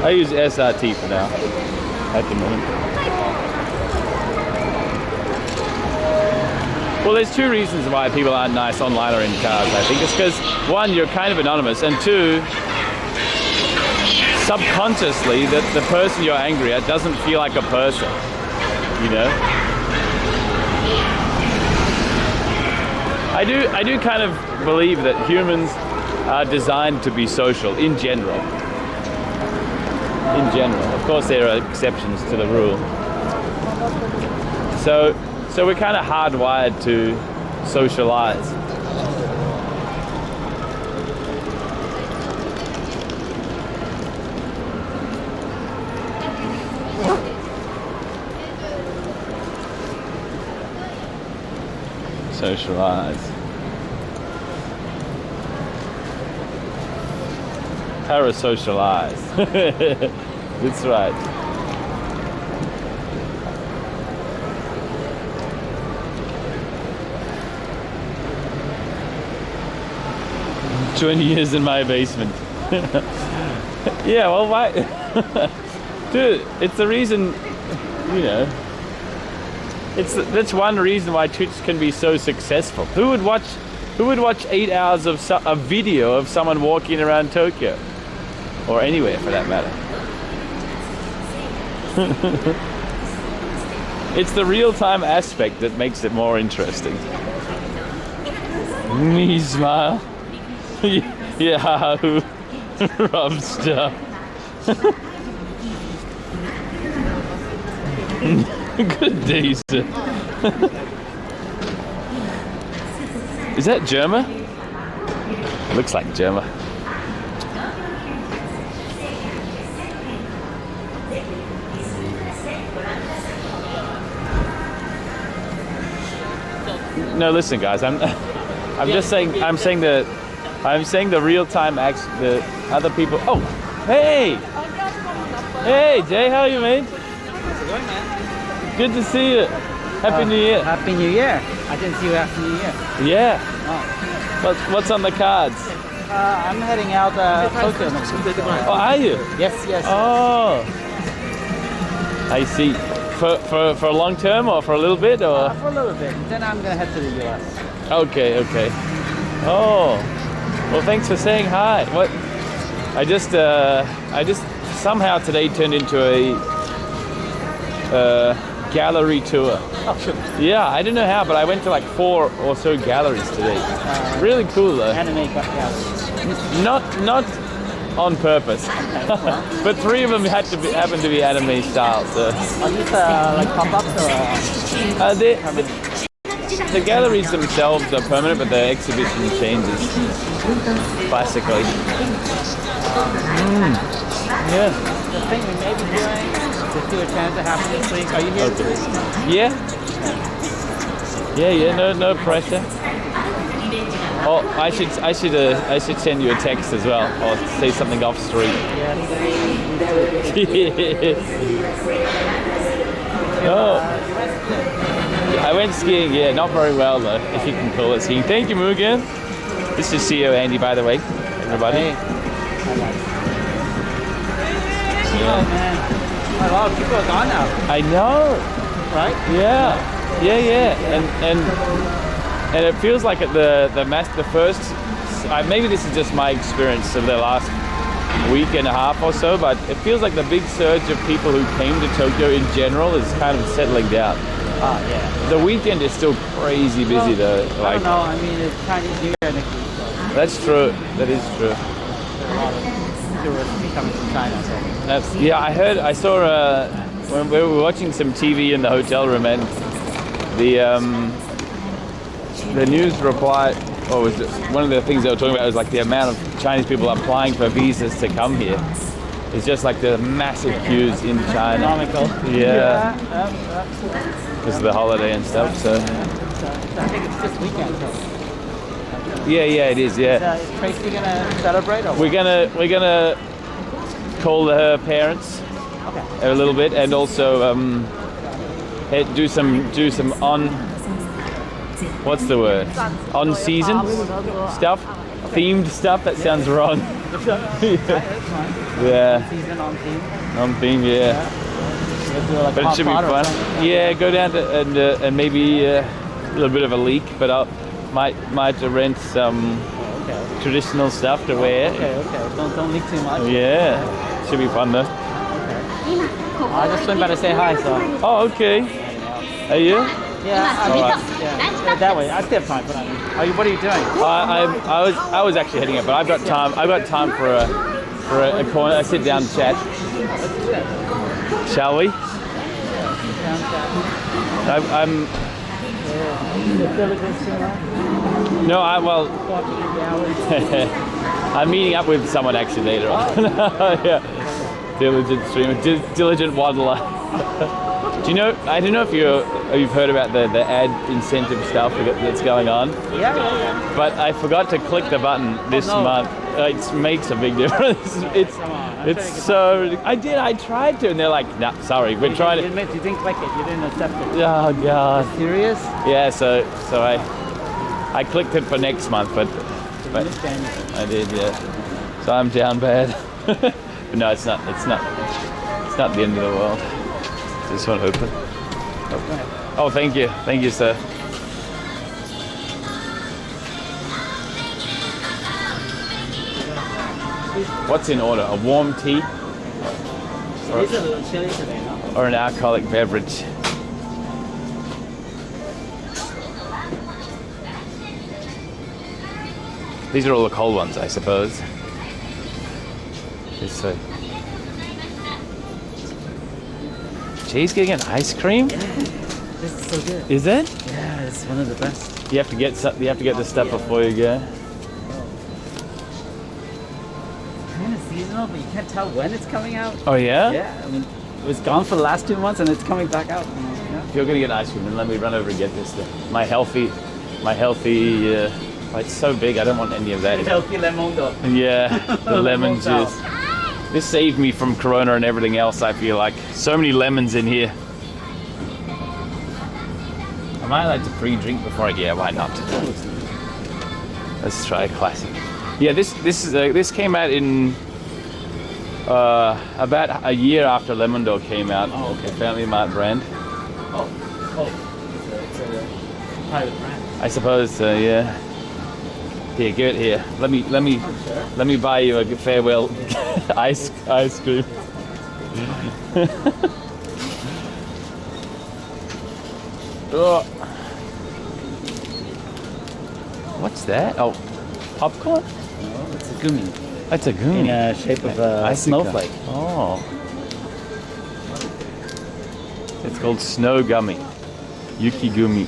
I use SRT for now, at the moment. Well, there's two reasons why people aren't nice online or in cars, I think. It's because, one, you're kind of anonymous, and two, subconsciously, that the person you're angry at doesn't feel like a person, you know? I do kind of believe that humans are designed to be social in general. In general. Of course there are exceptions to the rule. So we're kind of hardwired to socialize. Socialize. Parasocialize. That's right. – 20 years in my basement. Yeah, well, why? Dude, it's the reason, you know. That's one reason why Twitch can be so successful. Who would watch 8 hours of a video of someone walking around Tokyo? Or anywhere for that matter. It's the real-time aspect that makes it more interesting. Me smile. Yeah, Rob stuff. Good day, sir. Is that Germa? Looks like Germa. No, listen, guys. I'm just saying. I'm saying the real-time the other people. Oh, hey, Jay, how are you, mate? How's it going, man? Good to see you. Happy New Year. Happy New Year. I didn't see you after New Year. Yeah. Oh. What's on the cards? I'm heading out Tokyo next week. Oh, are you? Yes. Oh, I see. For long term or for a little bit or? For a little bit. Then I'm gonna head to the US. Okay. Oh, well, thanks for saying hi. What? I just somehow today turned into a gallery tour. Oh, sure. Yeah, I don't know how, but I went to like 4 or so galleries today. Really cool though. Anime galleries. Not on purpose, but 3 of them happened to be anime style. So. Are these like pop-ups or? The galleries themselves are permanent, but the exhibition changes classically. Yeah. The thing we may be doing is do a chance to happen this week. Are you here this week? Yeah. No pressure. Oh, I should send you a text as well, or say something off street. Oh, I went skiing. Yeah, not very well though, if you can call it skiing. Thank you, Mugen. This is CEO Andy, by the way, everybody. Hey. Oh man, a lot of people are gone now. I know. Right? Yeah. yeah, and it feels like the first. Maybe this is just my experience of the last week and a half or so, but it feels like the big surge of people who came to Tokyo in general is kind of settling down. Yeah. The weekend is still crazy busy though. I don't know. I mean, it's Chinese New Year next week. So That's true. That is true. a lot of tourists coming from China. So. I saw when we were watching some TV in the hotel room, and the news reply, or was it, one of the things they were talking about was like the amount of Chinese people applying for visas to come here. It's just like the massive queues in China. Economical. Yeah. Because of the holiday and stuff. So. I think it's this weekend. So. Yeah, it is. Yeah. Is Tracy gonna celebrate? Or We're gonna call her parents a little bit, and also do some on. What's the word? On season stuff, themed stuff. That sounds wrong. Yeah. Season on theme. On theme, yeah. But it should be fun. Yeah, go down to and maybe a little bit of a leak, but I might rent some traditional stuff to wear. Okay. Don't leak too much. Yeah, should be fun though. I just swing by to say hi, so. Oh, okay. Are you? Yeah, Alright. yeah, that way. I still have time for that. What are you doing? I was actually heading up, but I've got time for a corner. I sit down and chat. Shall we? I'm. No, I'm meeting up with someone actually later on. Yeah, diligent streamer, diligent waddler. Do you know? I don't know if you've heard about the ad incentive stuff that's going on. Yeah. But I forgot to click the button this month. It makes a big difference. It's so ridiculous. I did. I tried to, and they're like, "Nah, sorry, we're trying to." You didn't click it. You didn't accept it. Oh God. Serious? Yeah. So I clicked it for next month, but I did. Yeah. So I'm down bad. But no, it's not. It's not the end of the world. Is this one open? Oh, thank you, sir. What's in order? A warm tea? It's a little chilly today, no? Or an alcoholic beverage? These are all the cold ones, I suppose. This way. Jay's getting an ice cream? Yeah, this is so good. Is it? Yeah, it's one of the best. You have to get the stuff before you go. Kind of seasonal, but you can't tell when it's coming out. Oh yeah? Yeah, I mean, it was gone for the last 2 months and it's coming back out. Yeah. If you're gonna get ice cream, then let me run over and get this thing. My healthy. It's so big. I don't want any of that. Healthy lemon though. Yeah, the lemon juice. This saved me from Corona and everything else, I feel like. So many lemons in here. Am I allowed to pre-drink before I get? Yeah, why not? Let's try a classic. Yeah, this came out in about a year after Lemon Dog came out. Oh, okay. The Family Mart brand. It's a private brand. I suppose so, yeah. Here, give it here. Let me buy you a farewell ice cream. Oh. What's that? Oh, popcorn? Oh, it's a gummy. That's a gummy. In the shape of a snowflake. Oh. It's called snow gummy. Yuki gummy.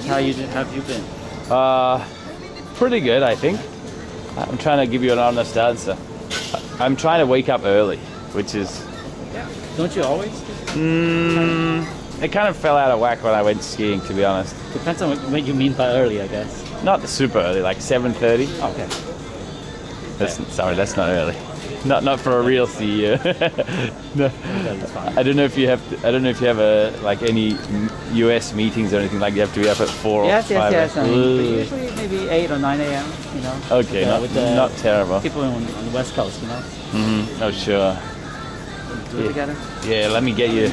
How have you been? Pretty good, I think. I'm trying to give you an honest answer. I'm trying to wake up early, which is... Don't you always? It kind of fell out of whack when I went skiing, to be honest. Depends on what you mean by early, I guess. Not super early, like 7:30. Okay. That's not early. Not for a real CEO. No. I don't know if you have any US meetings or anything like. You have to be up at 4 Yes. or 5. Yes. I mean, but usually maybe 8 or 9 a.m. You know. Okay, not terrible. People on the West Coast, you know. Oh sure. Do it together. Yeah, let me get you.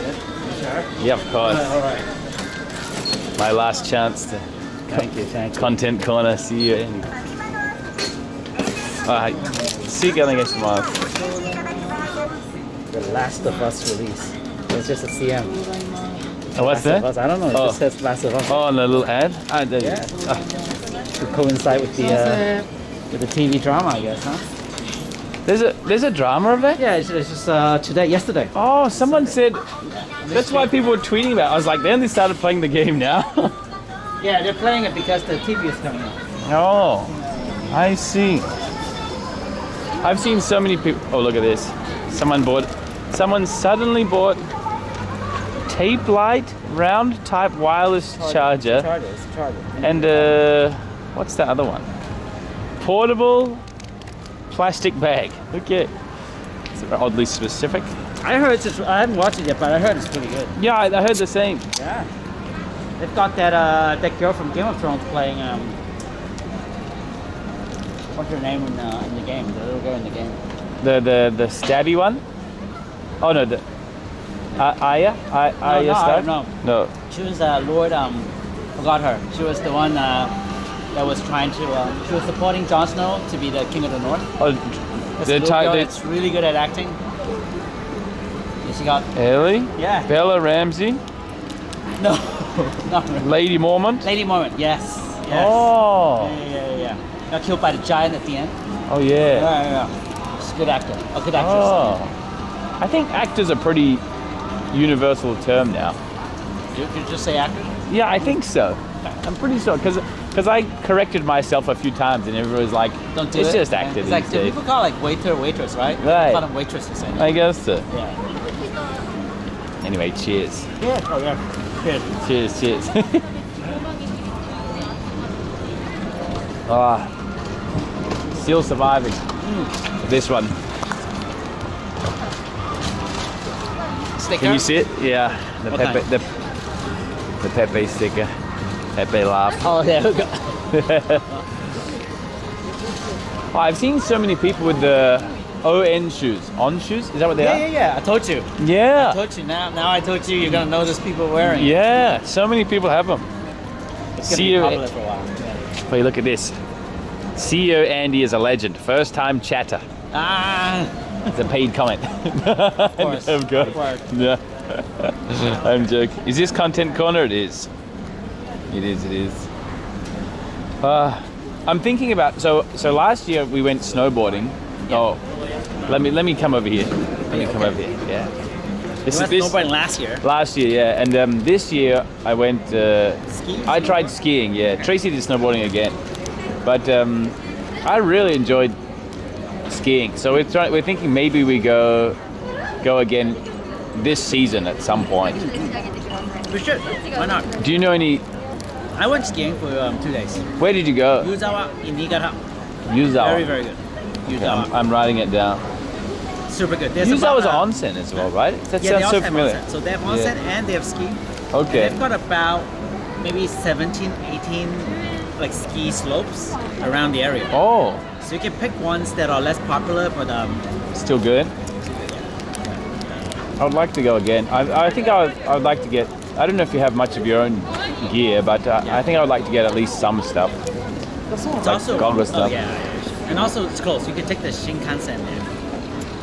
sir. Yeah, of course. All right. My last chance to Thank you. Thank you. content corner. See you, Andy. Alright, see you again tomorrow. The Last of Us release. It's just a CM. Oh, what's Last of that? Us. I don't know. It Oh. just says Last of Us. Oh, and a little ad? Ah, there Yeah. oh. To coincide with the TV drama, I guess, huh? There's a drama of that? Yeah, it's just yesterday. Oh, someone said that's why people were tweeting about it. I was like, they only started playing the game now. Yeah, they're playing it because the TV is coming out. Oh, I see. I've seen so many people. Oh, look at this. Someone suddenly bought tape light round type wireless charger. It's a charger. And what's the other one? Portable plastic bag. Okay. It's oddly specific. I heard I haven't watched it yet, but I heard it's pretty good. Yeah, I heard the same. Yeah. They've got that girl from Game of Thrones playing what's her name in the game? The little girl in the game. The stabby one? Oh no, the Arya? Arya Stark? No. No. She was Lord forgot her. She was the one that was trying to she was supporting Jon Snow to be the King of the North. Oh, It's really good at acting. And she got Ellie? Yeah. Bella Ramsey? no, not her. Lady Mormont? Lady Mormont. Yes. Oh. Yeah. Got killed by the giant at the end. Oh yeah. Yeah. She's a good actor. A good actress. Oh. I think actor's a pretty universal term now. You could just say actor. Yeah, I think so. I'm pretty sure because I corrected myself a few times and everyone was like, Don't do it. it's just actor It's these like days. people call it like waiter, waitress, right? Right. Call them waitresses. I I guess so. Yeah. Anyway, cheers. Yeah. Oh yeah. Good. Cheers. Ah, still surviving. This one. Sticker. Can you see it? Yeah, the What Pepe, kind? the Pepe sticker. Pepe laugh. Oh, there we go. Oh, I've seen so many people with the ON shoes. On shoes? Is that what they are? Yeah. I told you. Yeah. I told you. Now I told you you're gonna notice people wearing. it. Yeah, so many people have them. It's gonna See be you. popular for a while. Wait, look at this. CEO Andy is a legend. First time chatter. Ah. It's a paid comment. Of course. Of course. Required. Yeah. I'm joking. Is this content corner? It is. It is. I'm thinking about so last year we went snowboarding. Oh, let me come over here. Let me come over here. Yeah. You went snowboarding last year. Last year, yeah, and this year I went. Skiing? I tried skiing. Yeah, Tracy did snowboarding again, but I really enjoyed skiing. So we're thinking maybe we go again this season at some point. We should. Why not? Do you know any? I went skiing for 2 days. Where did you go? Yuzawa in Niigata. Yuzawa. Very, very good. Yuzawa. I'm writing it down. Super good. There's Yuzawa's about, onsen as well, right? That Yeah, they sounds also so have familiar. onsen. So they have onsen and they have ski. Okay. And they've got about maybe 17, 18 like ski slopes around the area. Oh, So you can pick ones that are less popular, but still good. I would like to go again. I think I would like to get. I don't know if you have much of your own gear, but I think I would like to get at least some stuff. it's Like also goggle stuff. yeah. And also it's close. You can take the Shinkansen there.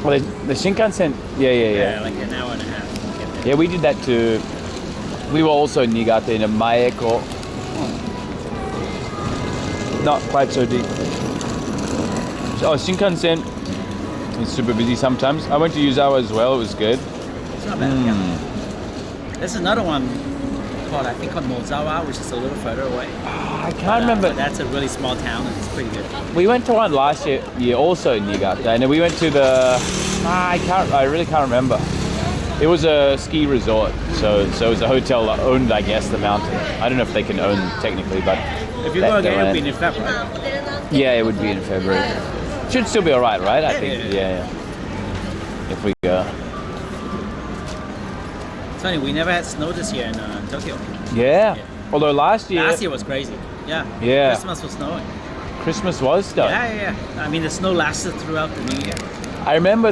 Well, the Shinkansen. Yeah. Like an hour and a half. to get there. Yeah, we did that too. We were also in Niigata in a Maeko. Not quite so deep. Oh, Shinkansen is super busy sometimes. I went to Yuzawa as well. It was good. It's not bad. Yeah. There's another one called Nozawa, which is a little further away. I can't remember. That's a really small town and it's pretty good. We went to one last year also in Niigata, and then we went to the. I really can't remember. It was a ski resort, so it was a hotel that owned, I guess, the mountain. I don't know if they can own technically, but If you go again, it'll be in February. yeah, it would be in February. Should still be all right, right? I think. Yeah. If we go. It's funny, we never had snow this year in Tokyo. Yeah. Although last year was crazy. Yeah. Yeah. Christmas was snowing. Christmas was stuff. Yeah. I mean, the snow lasted throughout the New Year. I remember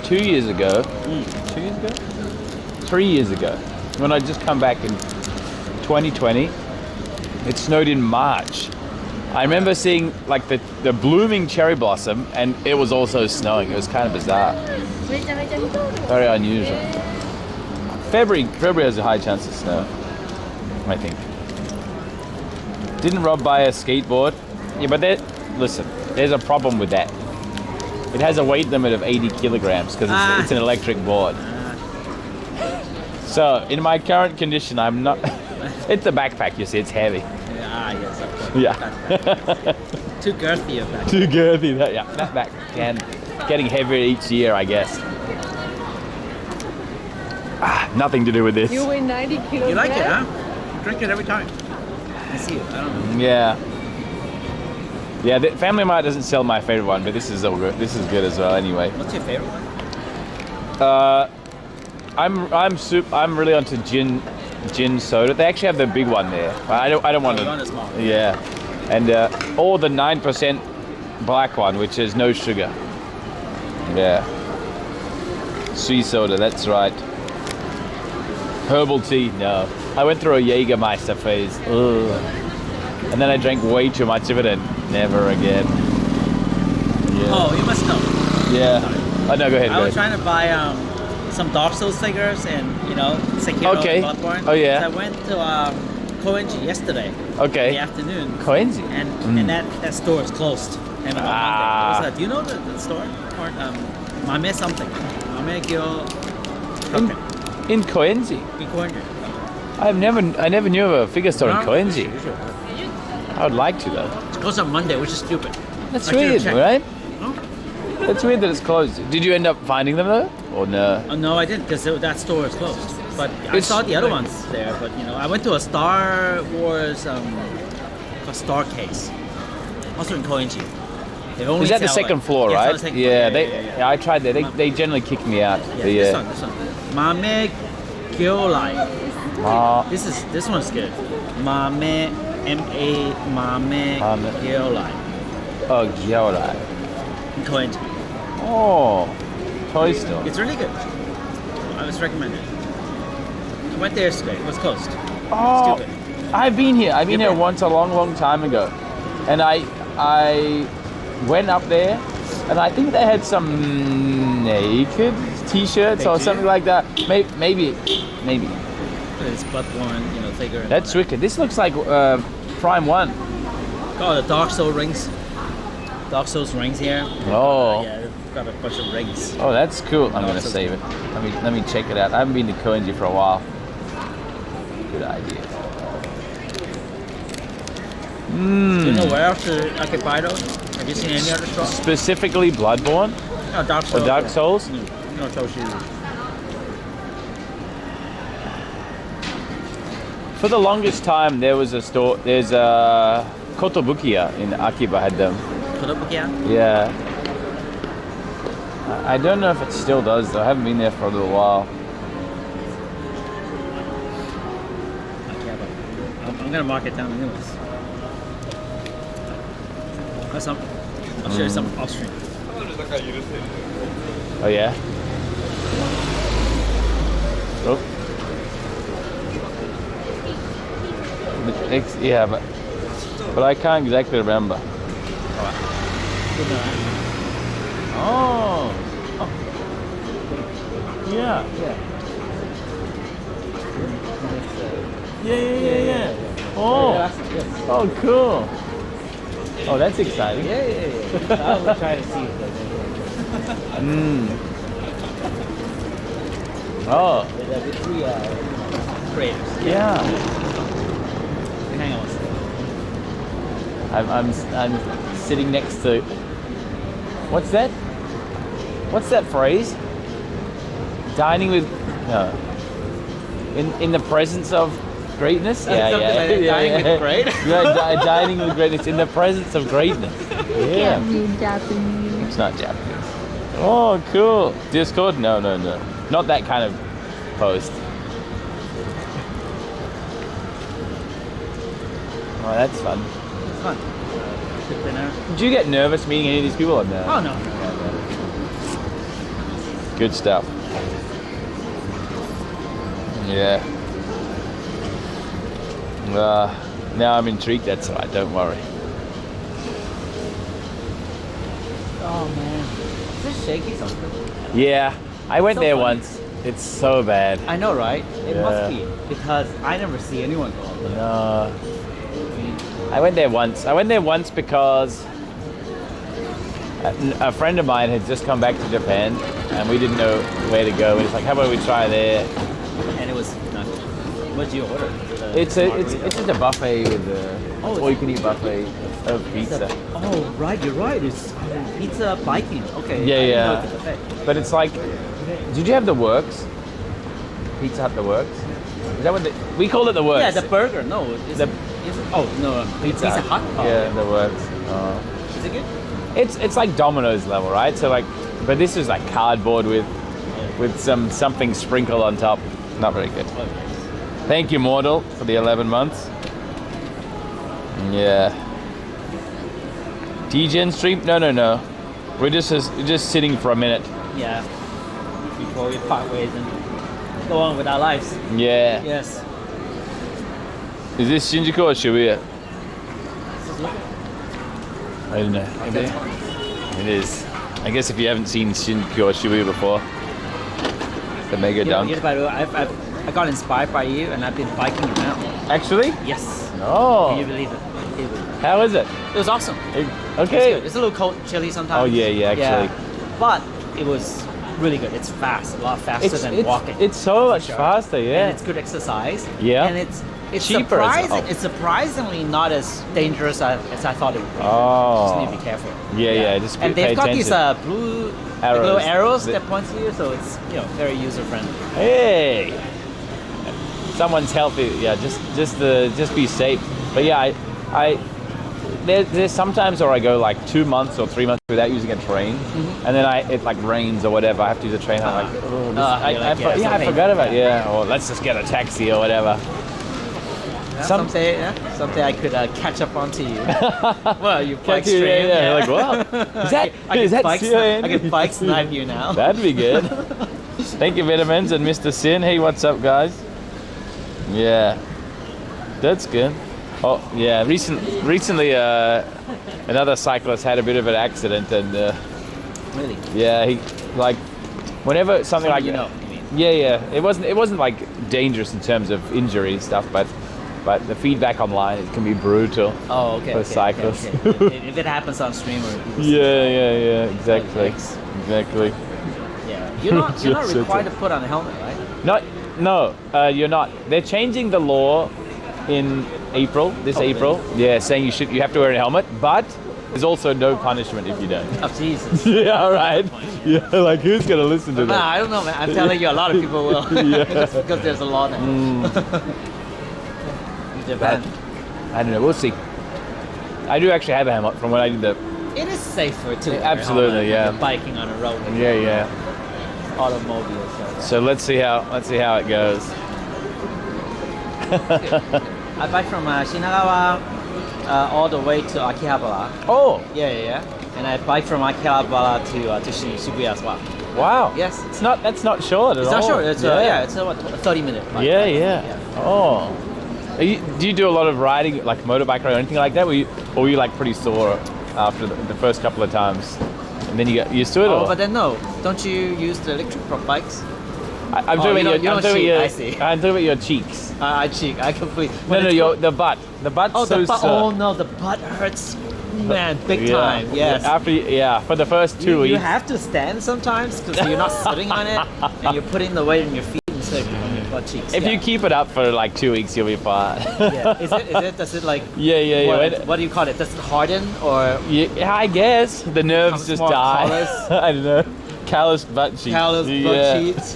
2 years ago. 2 years ago? 3 years ago when I just come back in 2020. It snowed in March. I remember seeing like the blooming cherry blossom, and it was also snowing. It was kind of bizarre. Very unusual. February has a high chance of snow, I think. Didn't Rob buy a skateboard? Yeah, but listen, there's a problem with that. It has a weight limit of 80 kilograms because it's an electric board. So in my current condition, I'm not. It's a backpack, you see. It's heavy. Yes, of course. Yeah. Too girthy of that. Too girthy. That backpack getting heavier each year, I guess. Nothing to do with this. You weigh 90 kilograms. You like it, huh? You drink it every time. I see it. I don't know. Yeah. Yeah, the Family Mart doesn't sell my favorite one, but this is all good. This is good as well. Anyway. What's your favorite one? I'm really onto gin soda. They actually have the big one there. I don't want to. You want a small one. Yeah, and or the 9% black one, which is no sugar. Yeah. Sweet soda. That's right. Herbal tea. No. I went through a Jägermeister phase. Ugh. And then I drank way too much of it, and never again. Yeah. Oh, you must know. Yeah. Oh no, go ahead. I was trying to buy some Dark Souls figures and Sekiro Okay. and Bloodborne. Oh, yeah. So I went to Koenji yesterday. Okay. In the afternoon. Koenji. And that store is closed. And on Monday. It was, do you know the store? Or Mame something. Mame Gyo. In Koenji. In Koenji. I never knew of a figure store in No? Koenji. I would like to though. It's closed on Monday, which is stupid. That's I should've weird, checked. right? No? That's weird that it's closed. Did you end up finding them though, or no? No, I didn't, because that store is closed. But I It's- saw the other ones there. But I went to a Star Wars a Star Case, also in Koenji. They only Is that the sell, second floor, yeah, it's on right? the second floor. Yeah, I tried that. They generally kick me out. This one. Mame Gyolai. This one's good. Mame Mame Gyolai. Oh, Gyolai. In Koenji. Oh, toy store. It's really good. I was recommended. I went there yesterday. It was closed. Oh, Stupid. I've been here. I've been You've here been? once a long time ago, and I went up there, and I think they had some naked T-shirts They or do? something like that. Maybe. It's Bloodborne, figure. and That's all wicked. This looks like Prime 1. that. Oh, the Dark Souls rings. Dark Souls rings here. Oh. Yeah, they've got a bunch of rings. Oh, that's cool. I'm gonna Souls. save it. Let me check it out. I haven't been to Koenji for a while. Good idea. Do you know where else to occupy those? Have you seen any other shops? Specifically Bloodborne No, Dark or Souls. Dark Souls? No, Toshi. For the longest time, there was a store. There's a Kotobukiya in Akiba had them. Kotobukiya? Yeah. I don't know if it still does though. I haven't been there for a little while. I'm gonna mark it down anyways. That's some. I'll show you some off stream. Oh yeah. Oh. Yeah, but I can't exactly remember. Oh. Yeah. Yeah. Oh. Oh, cool. Oh, that's exciting. Yeah. I will try to see it. Oh. The three creators. Yeah. Hang on one second. I'm sitting next to. What's that? What's that phrase? Dining with. No. In the presence of greatness. Something like that, dining with great? Yeah, dining with greatness in the presence of greatness. Yeah. Japanese. It's not Japanese. Oh, cool. Discord? No. Not that kind of post. Oh, that's fun. It's fun. Good dinner. Did you get nervous meeting any of these people or no? Oh no. Good stuff. Yeah. Now I'm intrigued. That's alright. Don't worry. Oh man, is this shaky something? Yeah, I went So there funny. once. It's so bad. I know, right? It Yeah. must be because I never see anyone go up there. No. I went there once. I went there once because a friend of mine had just come back to Japan and we didn't know where to go. And it's like, how about we try there? And it was nothing. What did you order? It's just a buffet with Oh, all you can eat buffet of pizza. Oh, right, you're right. It's pizza Viking. Okay. Yeah, I didn't know yeah. it's a buffet. But it's like, did you have the works? Pizza Hut the works? Is that what we call it the works? Yeah, the burger. No, it's oh no, Pizza Hut. Oh, Yeah, the works. Oh. Is it good? It's like Domino's level, right? So like, but this is like cardboard with something sprinkled on top. Not very good. Thank you, Mortal, for the 11 months. Yeah. TGN stream? No. We're just sitting for a minute. Yeah. Before we part ways and go on with our lives. Yeah. Yes. Is this Shinjuku or Shibuya? I don't know. It is. I guess if you haven't seen Shinjuku or Shibuya before, the mega dunk. By the way, I got inspired by you and I've been biking around. Actually? Yes. Oh. Can you believe it? How is it? It was awesome. Okay. It's a little cold, chilly sometimes. Oh yeah, actually. But it was really good. It's fast, a lot faster than walking. It's so much faster, yeah. And it's good exercise. Yeah. And it's cheaper as surprising. well. It's surprisingly not as dangerous as I thought it would be. Oh. Just need to be careful. Yeah. Just and pay they've got these attention. blue Arrows. little arrows that point to you, so it's very user friendly. Hey. Someone's healthy. Yeah, just be safe. But yeah, there's sometimes where I go like 2 months or 3 months without using a train, and then it like rains or whatever. I have to use a train. I'm like, I forgot about it. Yeah, or let's just get a taxi or whatever. Someday I could catch up onto you. Well, you bike you, stream. yeah. Like, wow, is that CIN? I could bike snipe you now. That'd be good. Thank you, Vitamins and Mr. Sin. Hey, what's up, guys? Yeah, that's good. Oh, yeah. Recently, another cyclist had a bit of an accident, and Really? yeah, he like whenever something like you mean. yeah. It wasn't like dangerous in terms of injury and stuff, but the feedback online it can be brutal. Oh, okay. For cyclists. Okay. If it happens on stream or Yeah. Exactly. Yeah. You're not required to put on a helmet, right? No, you're not. They're changing the law in April, April. Really? Yeah, saying you have to wear a helmet, but there's also no punishment if you don't. Oh, Jesus. Yeah, right. Yeah, like who's gonna listen to Nah, that? I don't know, man. I'm telling you, a lot of people will. Just because there's a law now. In Japan. I don't know. We'll see. I do actually have a helmet from when I did the. It is safer to wear a Absolutely, helmet when yeah. you're biking on a road. Like Yeah. Automobile. So let's see how it goes. I bike from Shinagawa all the way to Akihabara. Oh, Yeah. And I bike from Akihabara to Shibuya as well. wow. Yes. That's not short at all. It's not short. It's it's a 30-minute bike. Yeah. Oh. Do you do a lot of riding, like motorbike or anything like that? Were you like pretty sore after the first couple of times, and then you get used to it? Oh, or? but then no. Don't you use the electric bikes? I'm Oh, talking you about don't cheat, your. I see. I'm talking about your cheeks. I cheat. I completely. The butt. The butt's Oh, so the butt. sore. Oh no, the butt hurts, man, big time. Yes. For the first 2 weeks. You have to stand sometimes because you're not sitting on it, and you're putting the weight on your feet instead of on your butt cheeks. If you keep it up for like 2 weeks, you'll be fine. Yeah. Is it? Does it like? Yeah. What do you call it? Does it harden or? Yeah, I guess the nerves Becomes just more die. callous? I don't know. Calloused butt cheeks. Callous butt cheeks,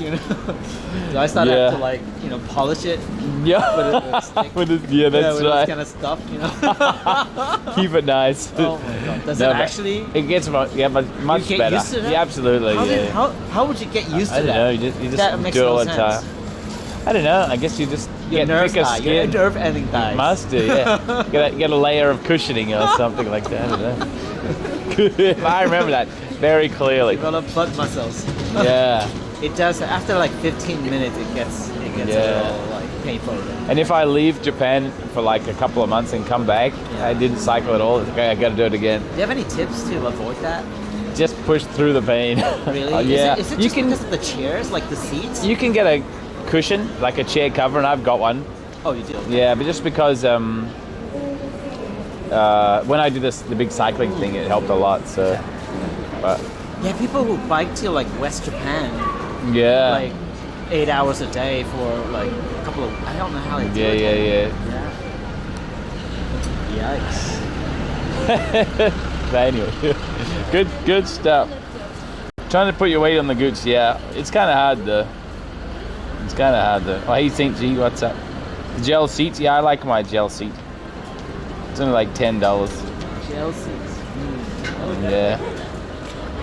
So I started Yeah. to like, polish it Yeah. with a stick. That's with right. this kind of stuff, Keep it nice. Oh my god. Does it but actually? It gets much get better. used to that? Yeah, absolutely. How would you get used to I don't that? know. You just That makes do it no all the sense. time. I don't know. I guess you just Your get nerves thicker die. skin. Your nerve ending dies. Must do, yeah. get a layer of cushioning or something like that. I don't know. I remember that very clearly. Develop butt muscles. Yeah. It does. After like 15 minutes, it gets it gets Yeah. a little like painful. And if I leave Japan for like a couple of months and come back, I didn't cycle at all. Okay, I got to do it again. Do you have any tips to avoid that? Just push through the pain. Really? Yeah. Is it you just can because of the chairs, like the seats? you can get a cushion, like a chair cover, and I've got one. Oh, you do? Yeah, but just because when I did the big cycling thing, it helped a lot. So, but Yeah, people who bike to like West Japan, yeah, like 8 hours a day for like a couple of, I don't know how they do it. yeah. Yikes. But anyway, good stuff. Trying to put your weight on the goods, yeah, it's kind of hard though. Oh, hey, St. G, what's up? The gel seats, yeah, I like my gel seat. It's only like $10. Gel seats. Yeah.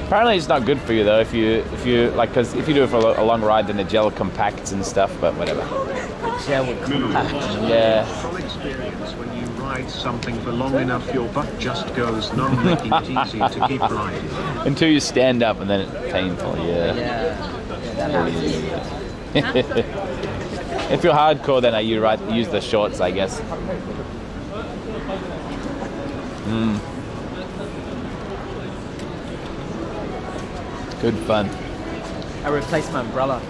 Apparently, it's not good for you though. If you like, because if you do it for a long ride, then the gel compacts and stuff. But whatever. The gel would compact. Yeah. From experience, when you ride something for long enough, your butt just goes numb, making it easy to keep riding. Until you stand up, and then it's painful. Yeah. Yeah, that happens. If you're hardcore, then you use the shorts, I guess. Good fun. I replaced my umbrella.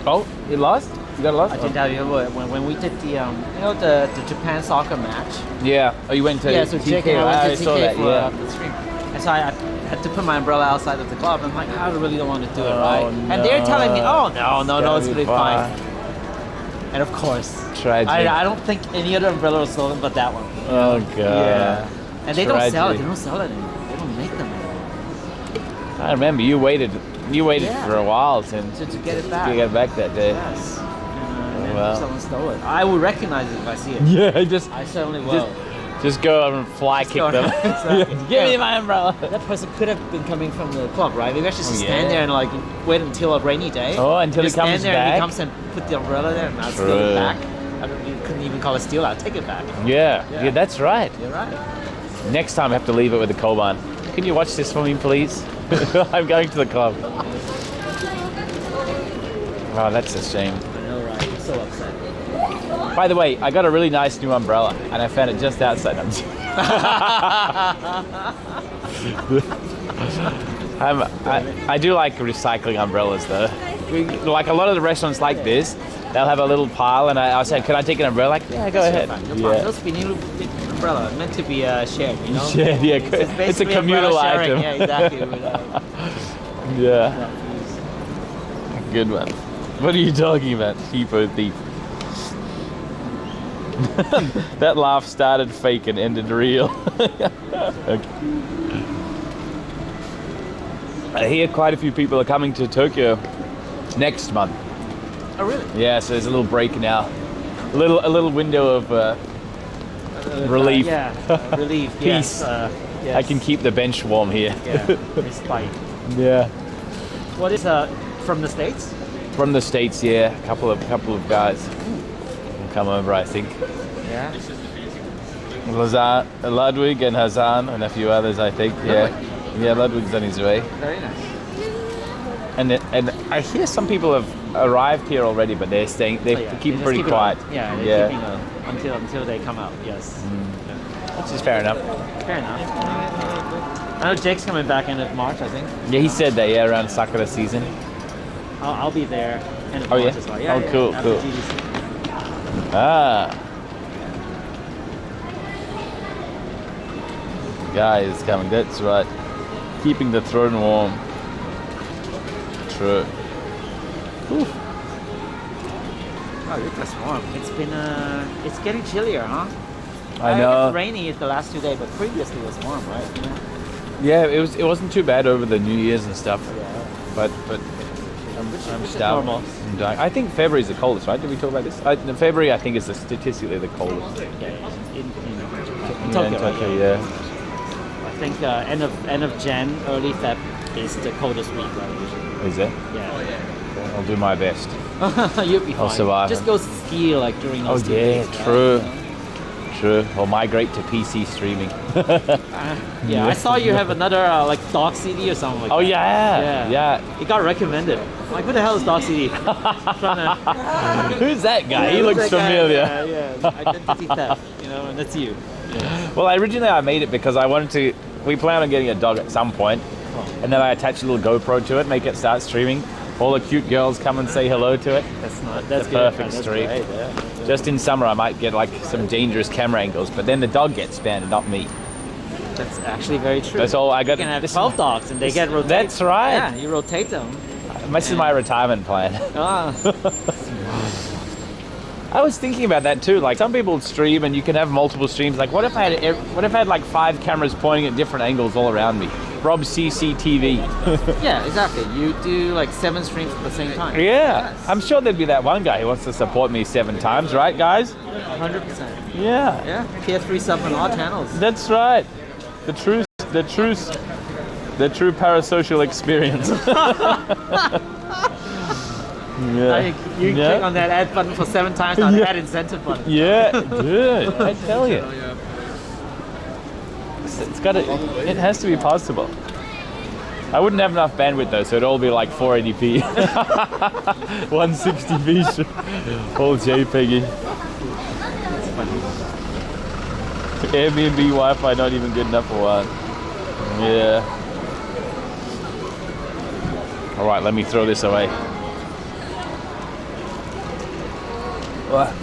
Oh, you lost? You got lost? I didn't tell you when we did the the Japan soccer match. Yeah. Oh, you went to Yeah, so Jake and I went to saw TK that. for Yeah. the stream. And so I had to put my umbrella outside of the club. I'm like, I really don't want to do it, right? Oh, And they're telling me, oh no, Gotta it's be really fine. And of course, Tragic. I don't think any other umbrella was stolen but that one. Oh god. Yeah. And they don't sell it. Tragic. They don't sell it anymore. They don't make them anymore. I remember you waited Yeah. for a while to To get it back. get back that day. Yes. And wow. someone stole it. I would recognize it if I see it. Yeah, just I certainly will. just go over and fly kick go them. ahead. Exactly. Give me my umbrella. That person could have been coming from the club, right? Maybe I should just Oh, stand yeah. there and like wait until a rainy day. Oh, until Just he comes stand there and back? he comes and put the umbrella there and I'll steal True. it back. You couldn't even call it steal. I'll take it back. Yeah. Yeah. Yeah, that's right. You're right. Next time I have to leave it with the Koban. Can you watch this for me, please? I'm going to the club. Oh, that's a shame. I know, right? I'm so upset. By the way, I got a really nice new umbrella, and I found it just outside. I do like recycling umbrellas, though. Like a lot of the restaurants like this, they'll have a little pile, and I said, "Can I take an umbrella?" Like, yeah, go ahead. You're fine. Those spinning umbrella meant to be shared, you know? Yeah, yeah, it's a basically communal umbrella sharing. item. Yeah, exactly. Yeah, good one. What are you talking about, cheapo thief? That laugh started fake and ended real. Okay. I hear quite a few people are coming to Tokyo next month. Oh, really? Yeah, so there's a little break now. A little window of relief. Relief. Peace. Yes, yes. I can keep the bench warm here. Yeah, respite. Yeah. What is from the States? From the States, yeah. A couple of guys will come over, I think. Yeah. Ludwig and Hazan and a few others, I think. Yeah. Yeah, Ludwig's on his way. Very nice. And I hear some people have arrived here already, but they're staying. They're keeping Just pretty keep it quiet. on. Yeah, they're keeping on until they come out. Yes. Which is fair enough. Fair enough. I know Jake's coming back end of March, I think. Yeah, he said that. Yeah, around Sakura season. I'll be there end of Oh, March yeah? as well. Oh, cool, after cool. GDC. Ah. Guy is coming. That's right. Keeping the throne warm. True. Oof. Oh, look, that's warm. It's been it's getting chillier, huh? I know. It's rainy the last 2 days, but previously it was warm, right? Yeah, it wasn't too bad over the New Year's and stuff. Yeah. But I'm which is down. normal. I'm dying. I think February is the coldest, right? Did we talk about this? February, I think, is statistically the coldest. Yeah, in Yeah, Tokyo. in Tokyo, right? yeah. I think end of Jan, early Feb is the coldest week, right? Usually. Is it? Yeah. I'll do my best. You'll be fine. I'll survive. Just go ski like during Oh those 2 yeah, days. right? true. True. Or migrate to PC streaming. Yeah, I saw you have another like dog CD or something like Oh that. yeah. It got recommended. Like, who the hell is dog CD? Who's that guy? He looks familiar. Yeah. Identity theft. You know, and that's you. Well, originally I made it because I wanted to. We plan on getting a dog at some point, and then I attach a little GoPro to it, make it start streaming. All the cute girls come and say hello to it. That's the good. perfect That's stream. great, yeah. Just in summer, I might get like some dangerous camera angles, but then the dog gets banned, not me. That's actually very true. That's all I got. You can have 12 dogs and they get rotated. That's right. Yeah, you rotate them. This is my retirement plan. Ah. I was thinking about that too. Like some people stream and you can have multiple streams. Like what if I had like 5 cameras pointing at different angles all around me? Rob CCTV. Yeah, exactly. You do like 7 streams at the same time. Yeah. I'm sure there'd be that one guy who wants to support me 7 times, right, guys? 100%. Yeah. Yeah. PS3 sub on all channels. That's right. The true parasocial experience. Yeah. You click on that add button for 7 times on the add incentive button. Yeah, dude. I tell you. It has to be possible. I wouldn't have enough bandwidth though, so it'd all be like 480p. 160p. All JPEG. Airbnb Wi-Fi not even good enough for one. Yeah. All right, let me throw this away. What?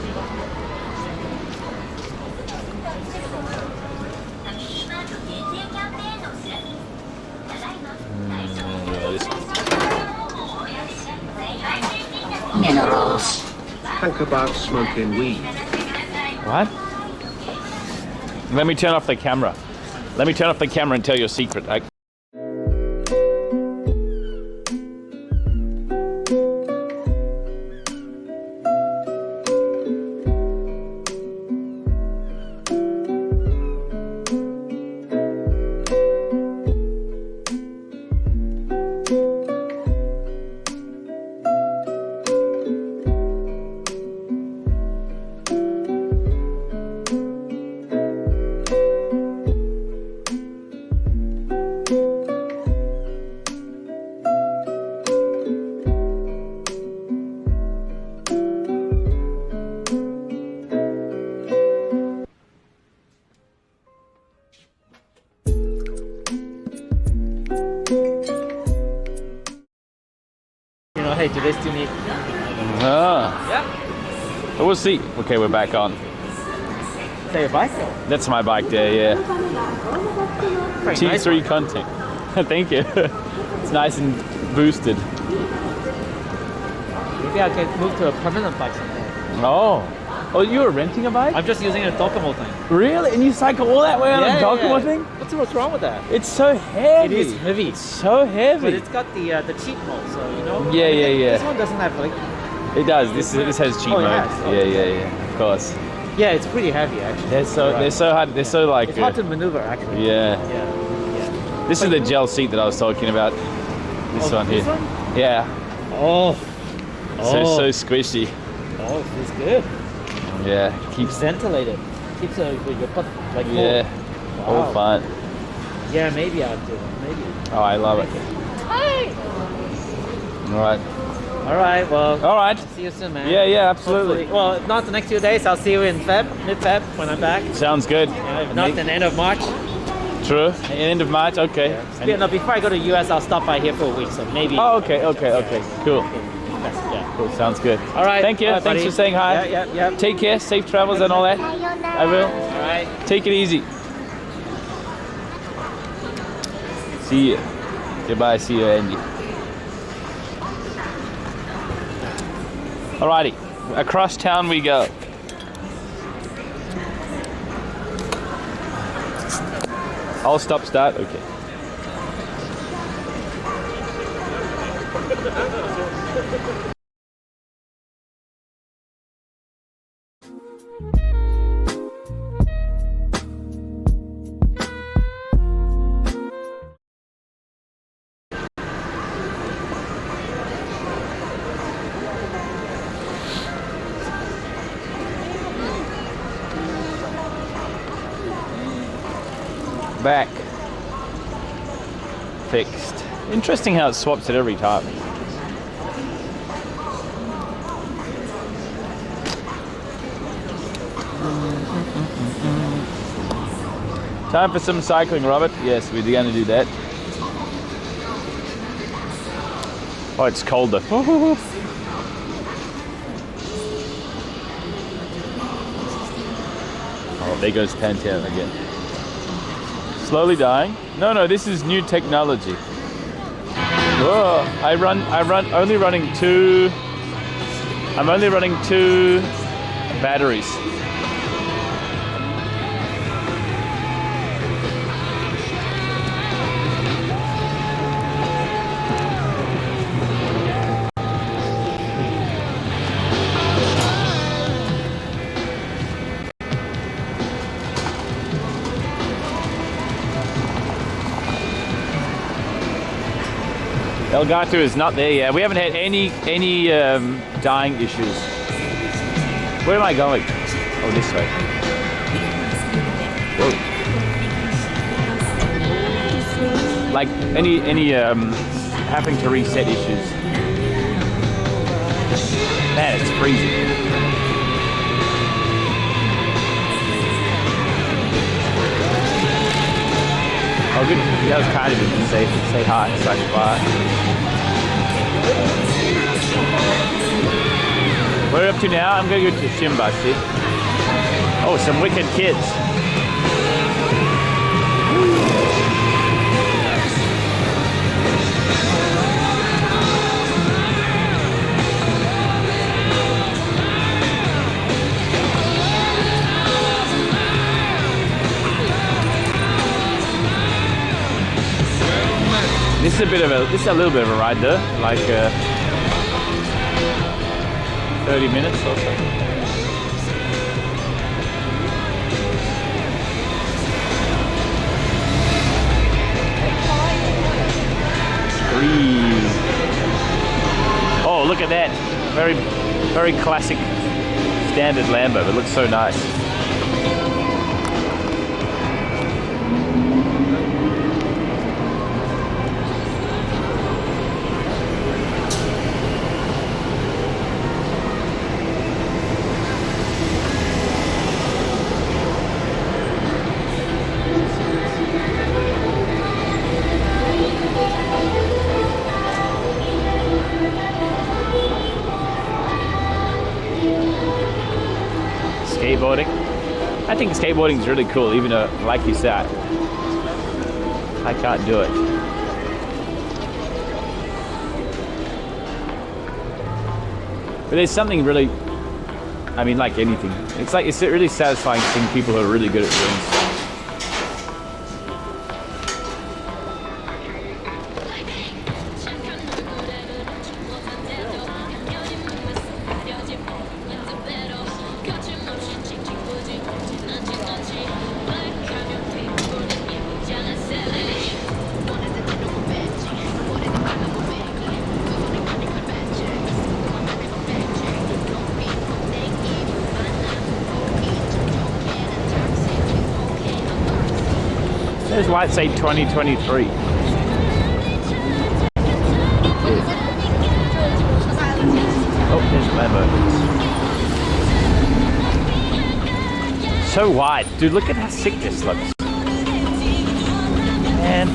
Minerals. Think about smoking weed. What? Let me turn off the camera. Let me turn off the camera and tell you a secret. Hey, do they still need? Yeah. But we'll see. Okay, we're back on. Is that your bike? That's my bike there, yeah. Pretty nice T3 one. content. Thank you. It's nice and boosted. Maybe I can move to a permanent bike someday. Oh, you were renting a bike? I'm just using a Docomo thing. Really? And you cycle all that way on a Docomo thing? What's wrong with that? It's so heavy. It is heavy. It's so heavy. But it's got the cheat mode, so you know. Yeah. This one doesn't have like. It does. This has cheat Oh, it mode. has? Oh. Yeah. Of course. Yeah, it's pretty heavy actually. They're so hard. They're so like. It's hard to maneuver actually. Yeah. Yeah. This is the gel seat that I was talking about. This one here. This one? Yeah. Oh. So squishy. Oh, it's good. Yeah. Keeps ventilated. Keeps your butt like full. Yeah. Wow. All fun. Yeah, maybe I'll do it. Maybe. Oh, I love it. Hi. All right. All right. Well. All right. See you soon, man. Yeah. Absolutely. Hopefully, well, if not the next few days, I'll see you in mid-Feb when I'm back. Sounds good. If not, then end of March. True. End of March. Okay. Yeah. No, before I go to US, I'll stop by here for a week, so maybe. Oh, okay. Cool. Yeah. Cool. Sounds good. All right. Thank you. All right, Thanks buddy. for saying hi. Yeah. Take care. Safe travels and all that. I will. All right. Take it easy. See you. Goodbye. See you, Andy. Alrighty. Across town we go. I'll stop start. Okay. back. Fixed. Interesting how it swaps it every time. Time for some cycling, Robert. Yes, we're going to do that. Oh, it's colder. Oh, there goes Pantera again. Slowly dying. No, this is new technology. Oh, I'm only running two batteries. Elgato is not there yet. We haven't had any dying issues. Where am I going? Oh, this way. Whoa. Like any having to reset issues. Man, it's freezing. Oh, good. That was kind of good to say hi, /bye. What are we up to now? I'm going to go to Shimbashi. Oh, some wicked kids. This is a little bit of a ride though, like 30 minutes or so. Breathe. Oh, look at that! Very, very classic, standard Lambo. It looks so nice. Skateboarding. I think skateboarding is really cool, even though, like you said, I can't do it. But there's something really, I mean, like anything, it's really satisfying seeing people who are really good at doing stuff. There's lights say 2023. Oh, there's Lambo. So wide. Dude, look at how sick this looks. Man.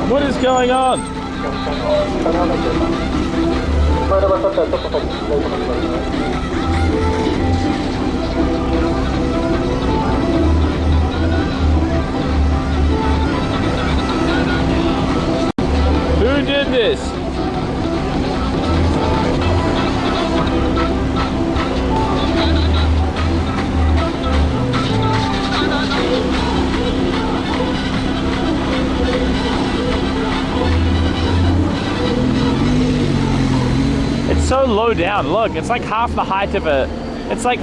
What is going on? Who did this? so low down. Look, it's like half the height of a. It's like,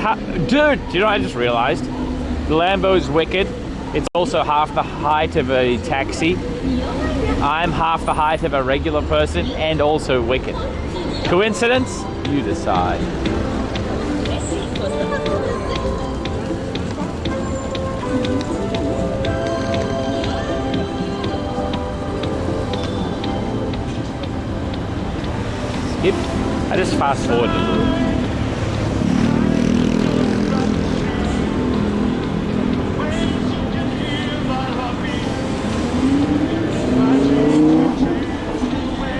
dude. Do you know what I just realized? The Lambo's wicked. It's also half the height of a taxi. I'm half the height of a regular person and also wicked. Coincidence? You decide. Skip. I just fast forward a little.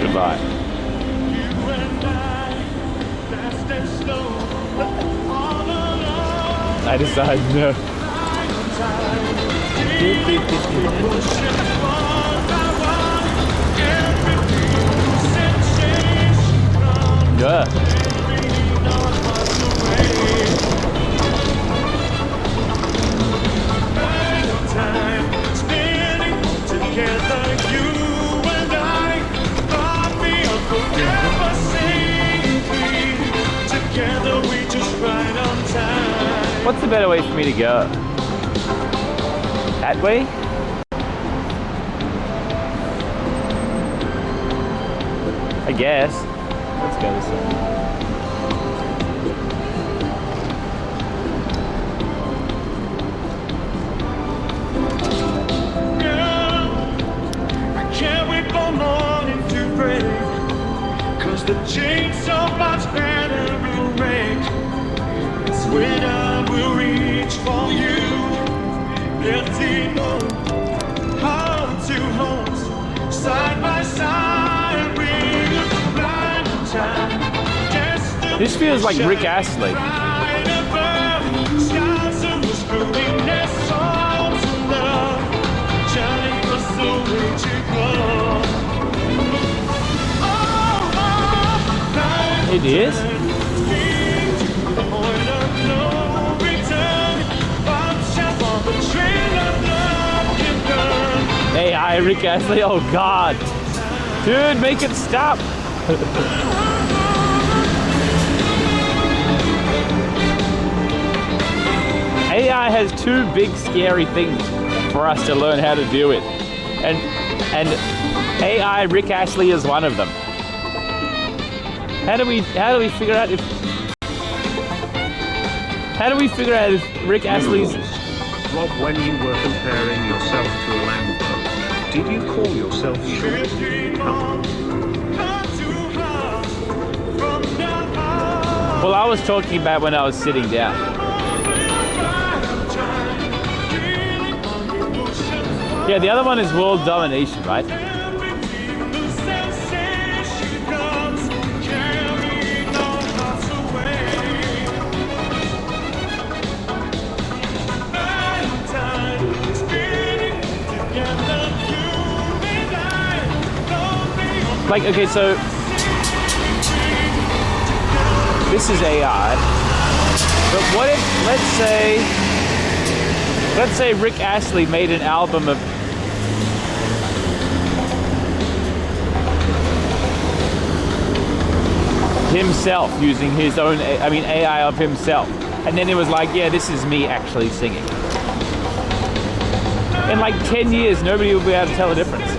Goodbye. I decided no. Yeah. What's the better way for me to go? That way? I guess. Let's go this way. The chains so much better will make. It's when I will reach for you. Getting on heart to heart, side by side, bring a blind time. This feels like Rick Astley. Stars of whispering their songs of love, shining us the way to go. It is? AI Rick Astley, oh god. Dude, make it stop. AI has two big scary things for us to learn how to deal with. And AI Rick Astley is one of them. How do we figure out if Rick Astley's Rob, when you were comparing yourself to a Lambo, did you call yourself short? Well, I was talking about when I was sitting down. Yeah, the other one is world domination, right? Like, okay, so this is AI, but what if, let's say Rick Astley made an album of himself using his own, AI of himself, and then it was like, yeah, this is me actually singing. In like 10 years, nobody will be able to tell the difference.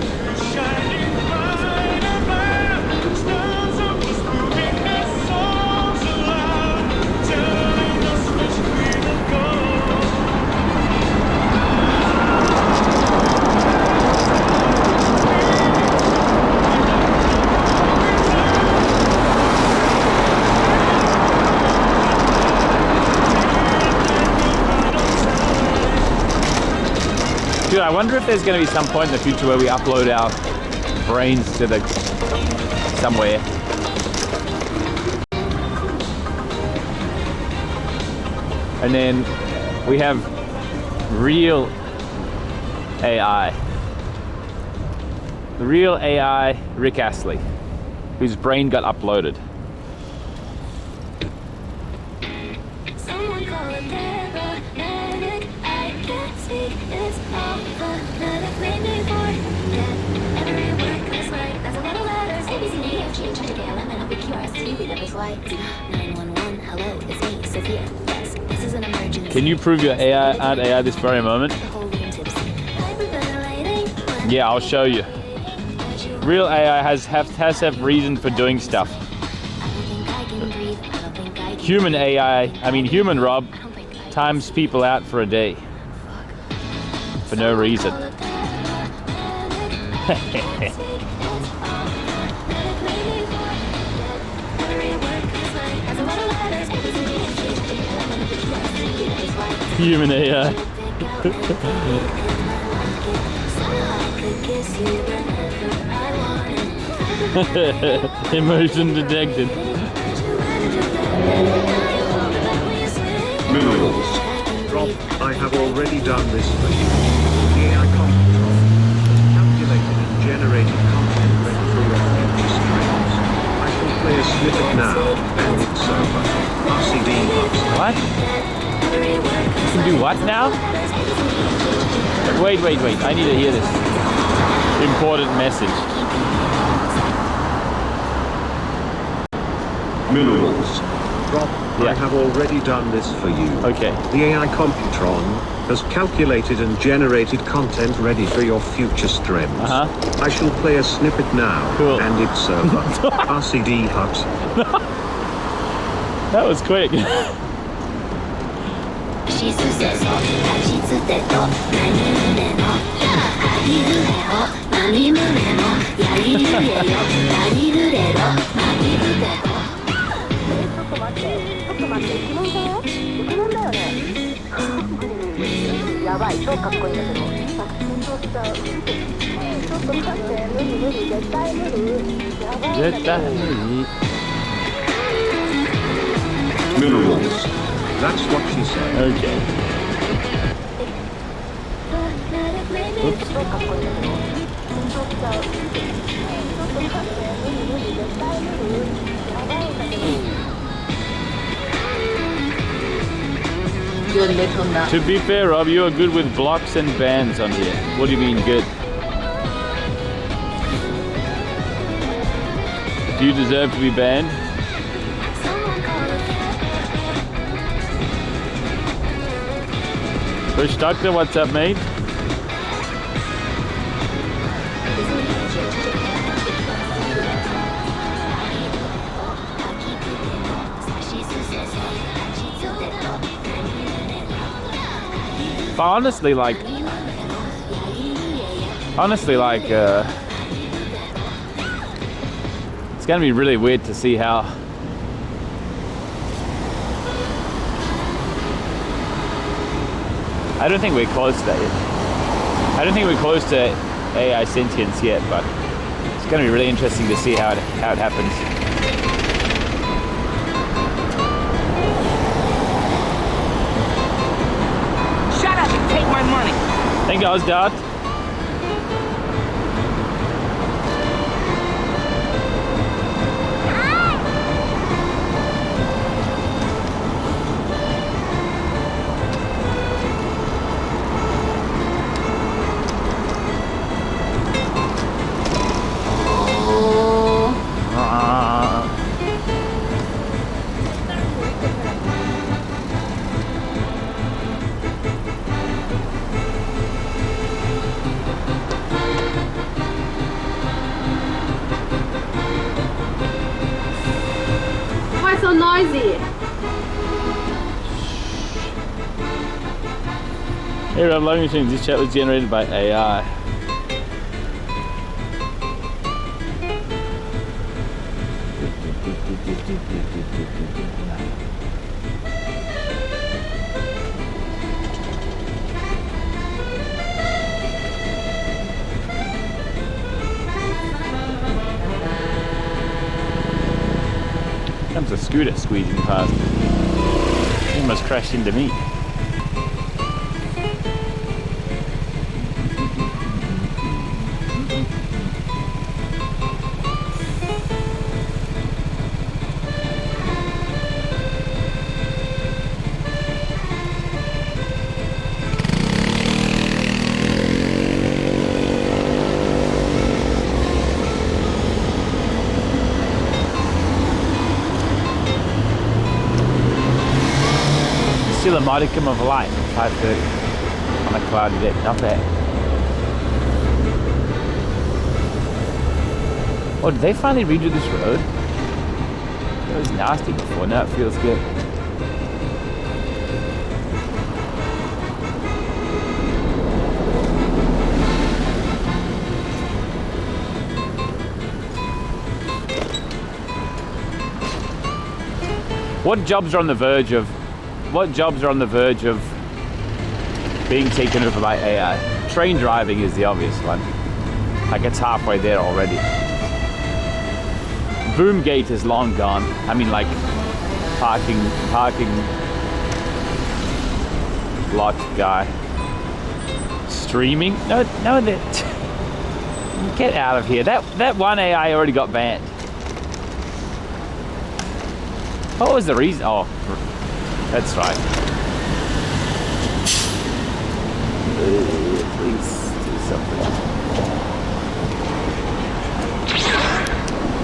Dude, I wonder if there's going to be some point in the future where we upload our brains to somewhere. And then we have real AI. The real AI Rick Astley, whose brain got uploaded. Can you prove your AI aren't AI this very moment? Yeah, I'll show you. Real AI has to have reason for doing stuff. Human AI, I mean human Rob, times people out for a day. For no reason. Human AI. Emotion detected. Minerals. Rob, I have already done this for you. The AI Computron has calculated and generated content ready for your future streams. I shall play a snippet now, and it's over. RCD Hut. What? You can do what now? Wait. I need to hear this important message. Minerals. Rob, I have already done this for you. Okay. The AI Computron has calculated and generated content ready for your future streams. I shall play a snippet now, and it's over. RCD Hut. That was quick. Minerals. That's what she said. Okay. To be fair, Rob, you are good with blocks and bands on here. What do you mean good? Do you deserve to be banned? Bush Doctor, what's up, mate? But honestly, it's gonna be really weird to see how I don't think we're close to that yet. I don't think we're close to AI sentience yet, but it's gonna be really interesting to see how it happens. Shut up and take my money. Thank you, Ozdart. Why so noisy? Hey Rob, loving machines. This chat was generated by AI. Comes a scooter squeezing past. He almost crashed into me. modicum of light. 5:30 on a cloudy day. Not bad. Oh, did they finally redo this road? It was nasty before. Now it feels good. What jobs are on the verge of being taken over by AI? Train driving is the obvious one. Like it's halfway there already. Boomgate is long gone. I mean, like parking lot guy. Streaming? No, that. Get out of here. That one AI already got banned. What was the reason? Oh, that's right. Please do something.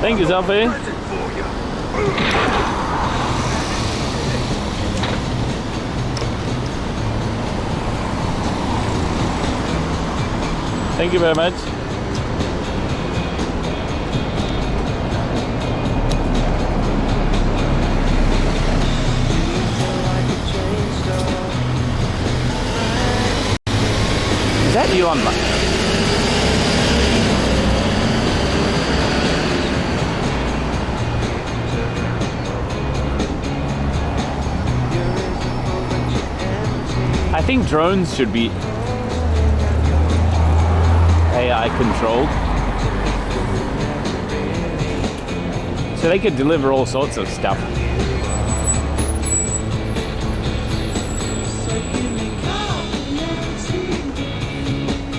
Thank you, Selfie. Thank you very much. Is that Elon Musk? I think drones should be AI controlled, so they could deliver all sorts of stuff.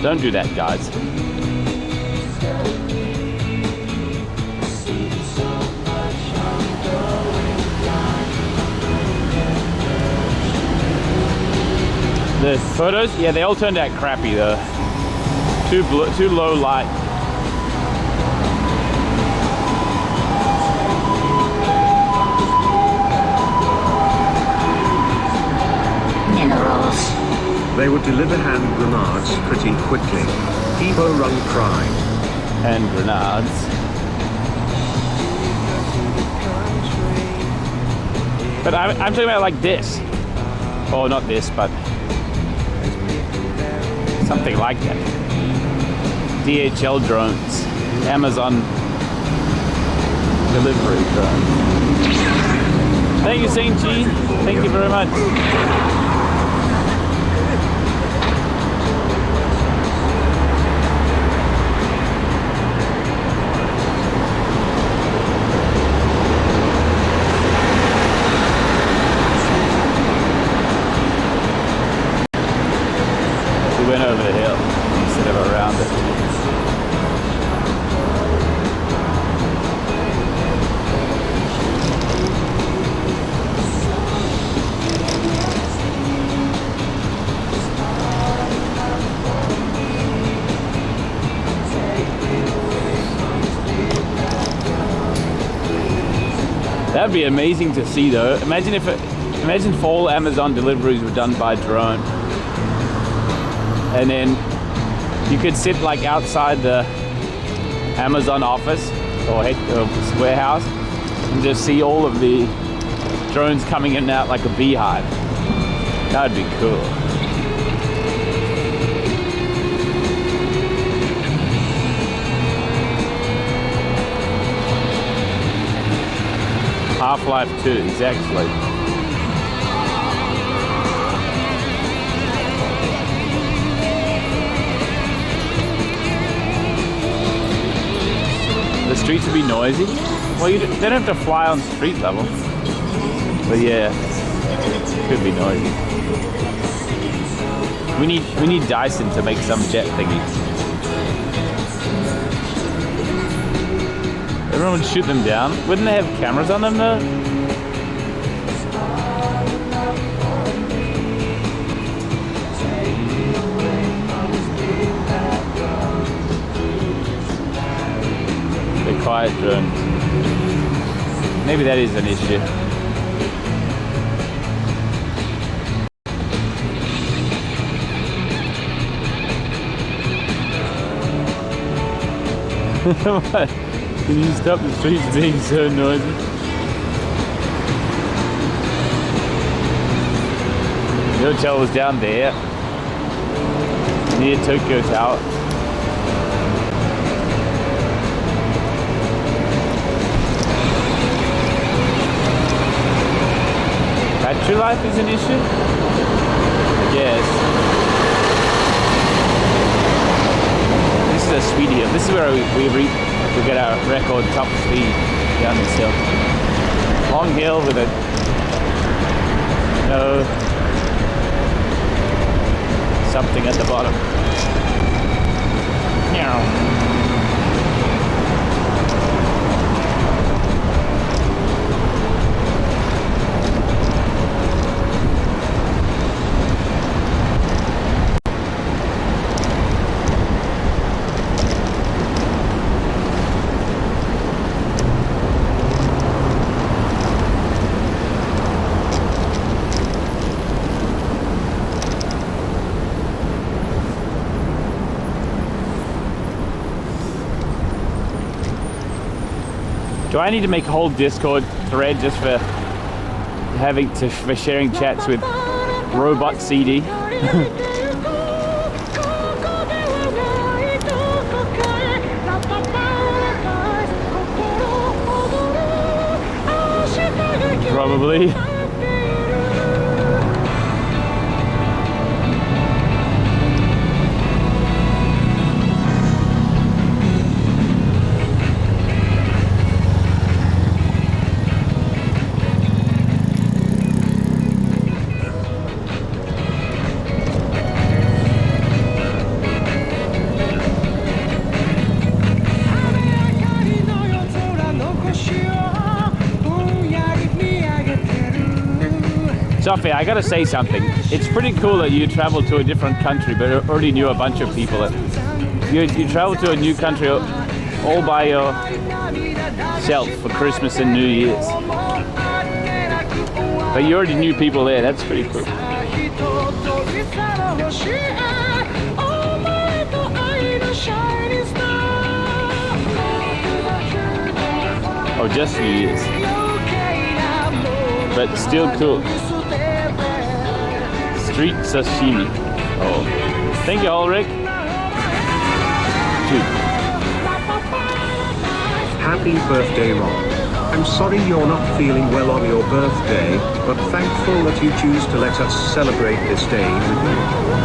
Don't do that, guys. The photos, yeah, they all turned out crappy though. Too low light. Minerals. They would deliver hand grenades pretty quickly. Evo run cry. Hand grenades. But I'm talking about like this. Oh, not this, but something like that. DHL drones. Amazon delivery drones. Thank you, Saint G. Thank you very much. Went over the hill instead of around it. That'd be amazing to see though. Imagine if all Amazon deliveries were done by drone. And then you could sit like outside the Amazon office or warehouse and just see all of the drones coming in and out like a beehive. That'd be cool. Half-Life 2, exactly. The streets would be noisy. Well, they don't have to fly on street level. But yeah, it could be noisy. We need Dyson to make some jet thingy. Everyone would shoot them down. Wouldn't they have cameras on them though? Quiet drones. Maybe that is an issue. What? Can you stop the streets being so noisy? The hotel was down there, near Tokyo Tower. Battery life is an issue? Yes. This is a speed hill. This is where we get our record top speed down this hill. Long hill with a something at the bottom. Do I need to make a whole Discord thread just for sharing chats with robcdee? Probably. Sophie, I gotta say something. It's pretty cool that you traveled to a different country, but already knew a bunch of people. You traveled to a new country all by yourself for Christmas and New Year's. But you already knew people there. That's pretty cool. Oh, just New Year's. But still cool. Street sashimi. Oh, thank you, Ulrich. Happy birthday, Rob. I'm sorry you're not feeling well on your birthday, but thankful that you choose to let us celebrate this day with you.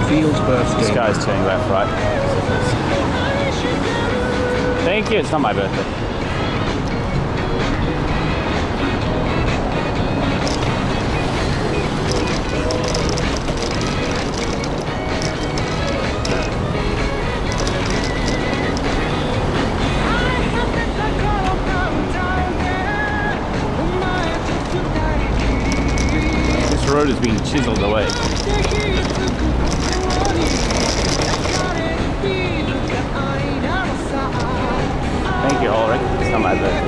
Feels birthday. This guy's turning left, right? Thank you. It's not my birthday. This road is being chiseled away. Thank you, Ulrich. It's not my birthday.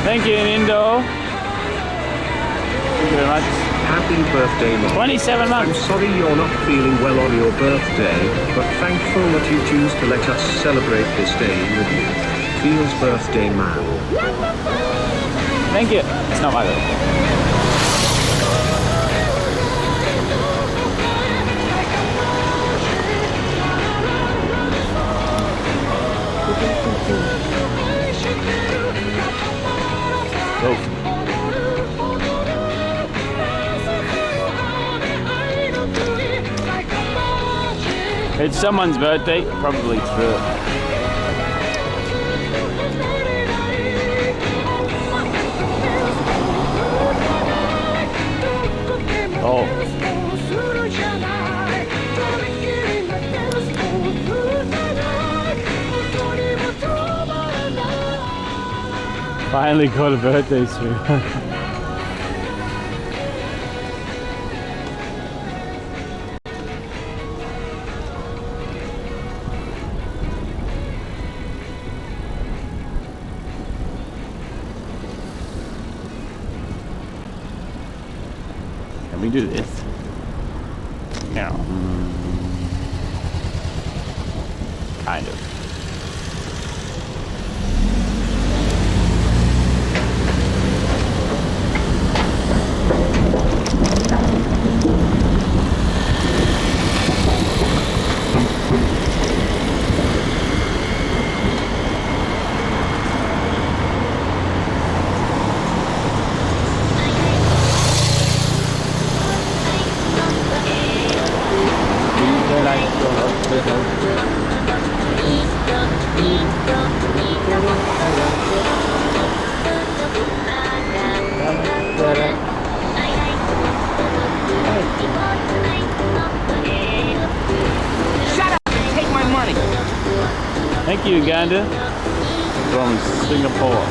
Thank you, Indo. Thank you very much. Happy birthday, Rob. 27 months. I'm sorry you're not feeling well on your birthday, but thankful that you choose to let us celebrate this day with you. Feels birthday, man. Thank you. It's not my birthday. It's someone's birthday, probably true. Oh. Finally got a birthday suit. Can we do this? No. Kind of. Shut up and take my money. Thank you, Uganda. From Singapore.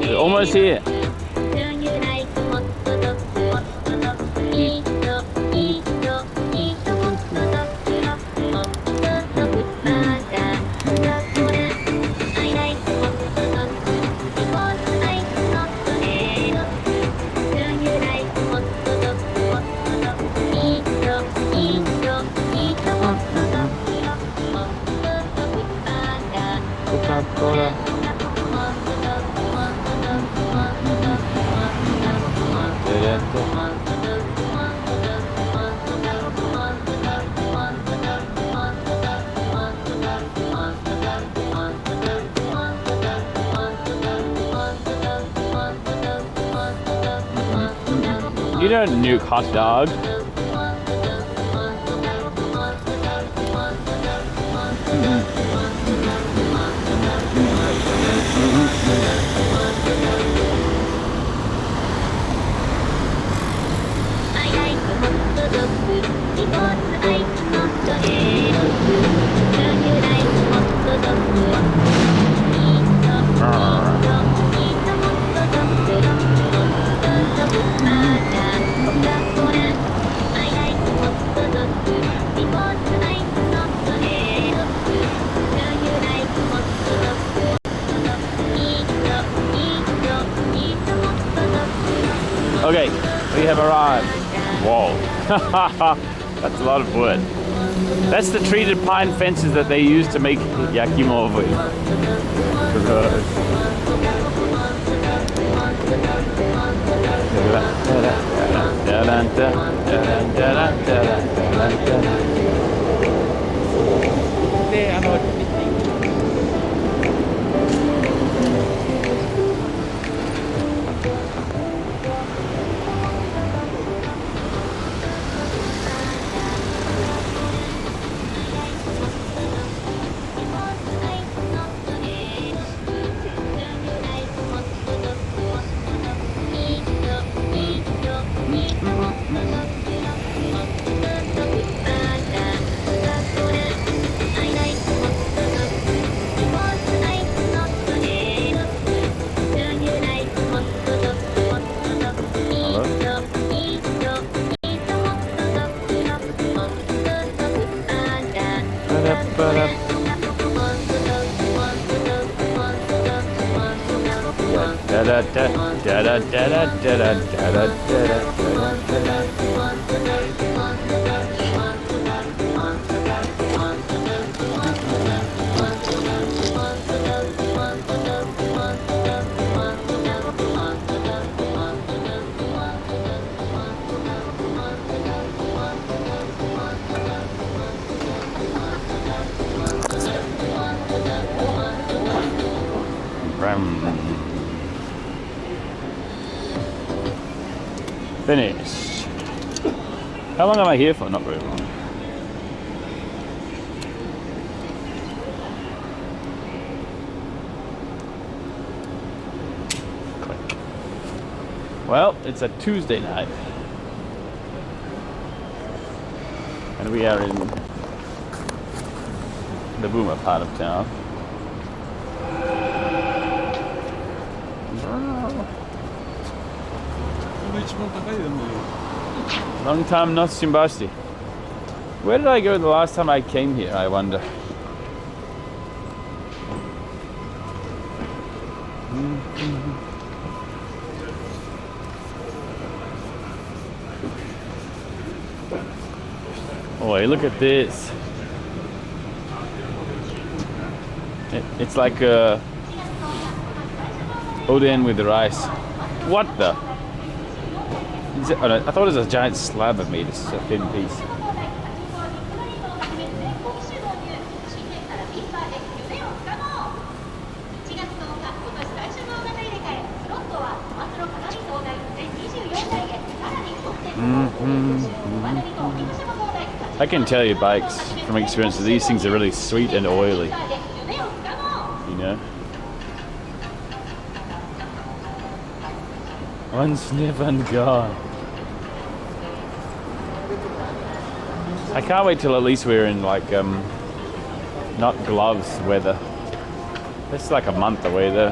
We're almost here. Coca-Cola. You don't nuke hot dog. Okay, we have arrived. Whoa. That's a lot of wood. That's the treated pine fences that they use to make yakimovi. da da da da da da da Finished. How long am I here for? Not very long. Click. Well, it's a Tuesday night. And we are in the boomer part of town. Long time not seen Basti. Where did I go the last time I came here, I wonder? Oh, hey, look at this. It's like a oden with the rice. What the? Is it, oh no, I thought it was a giant slab of meat. It's a thin piece. I can tell you, bikes, from experience, that these things are really sweet and oily. You know? One sniff and gone. I can't wait till at least we're in like not gloves weather. It's like a month away though.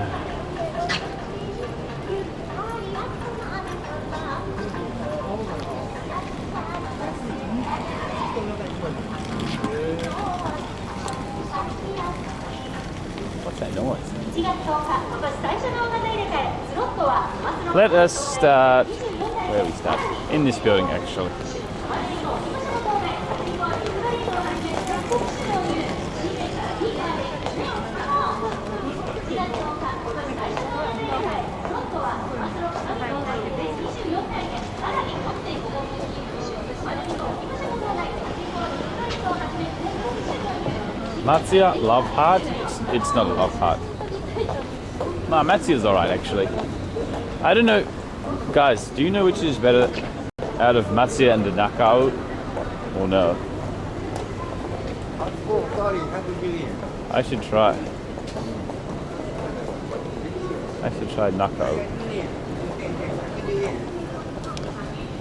What's that noise? Let us start where we start. In this building actually. Matsuya, love heart? It's not a love heart. No, Matsuya's alright actually. I don't know, guys, do you know which is better out of Matsuya and the Nakao? Or no? I should try. Nakao.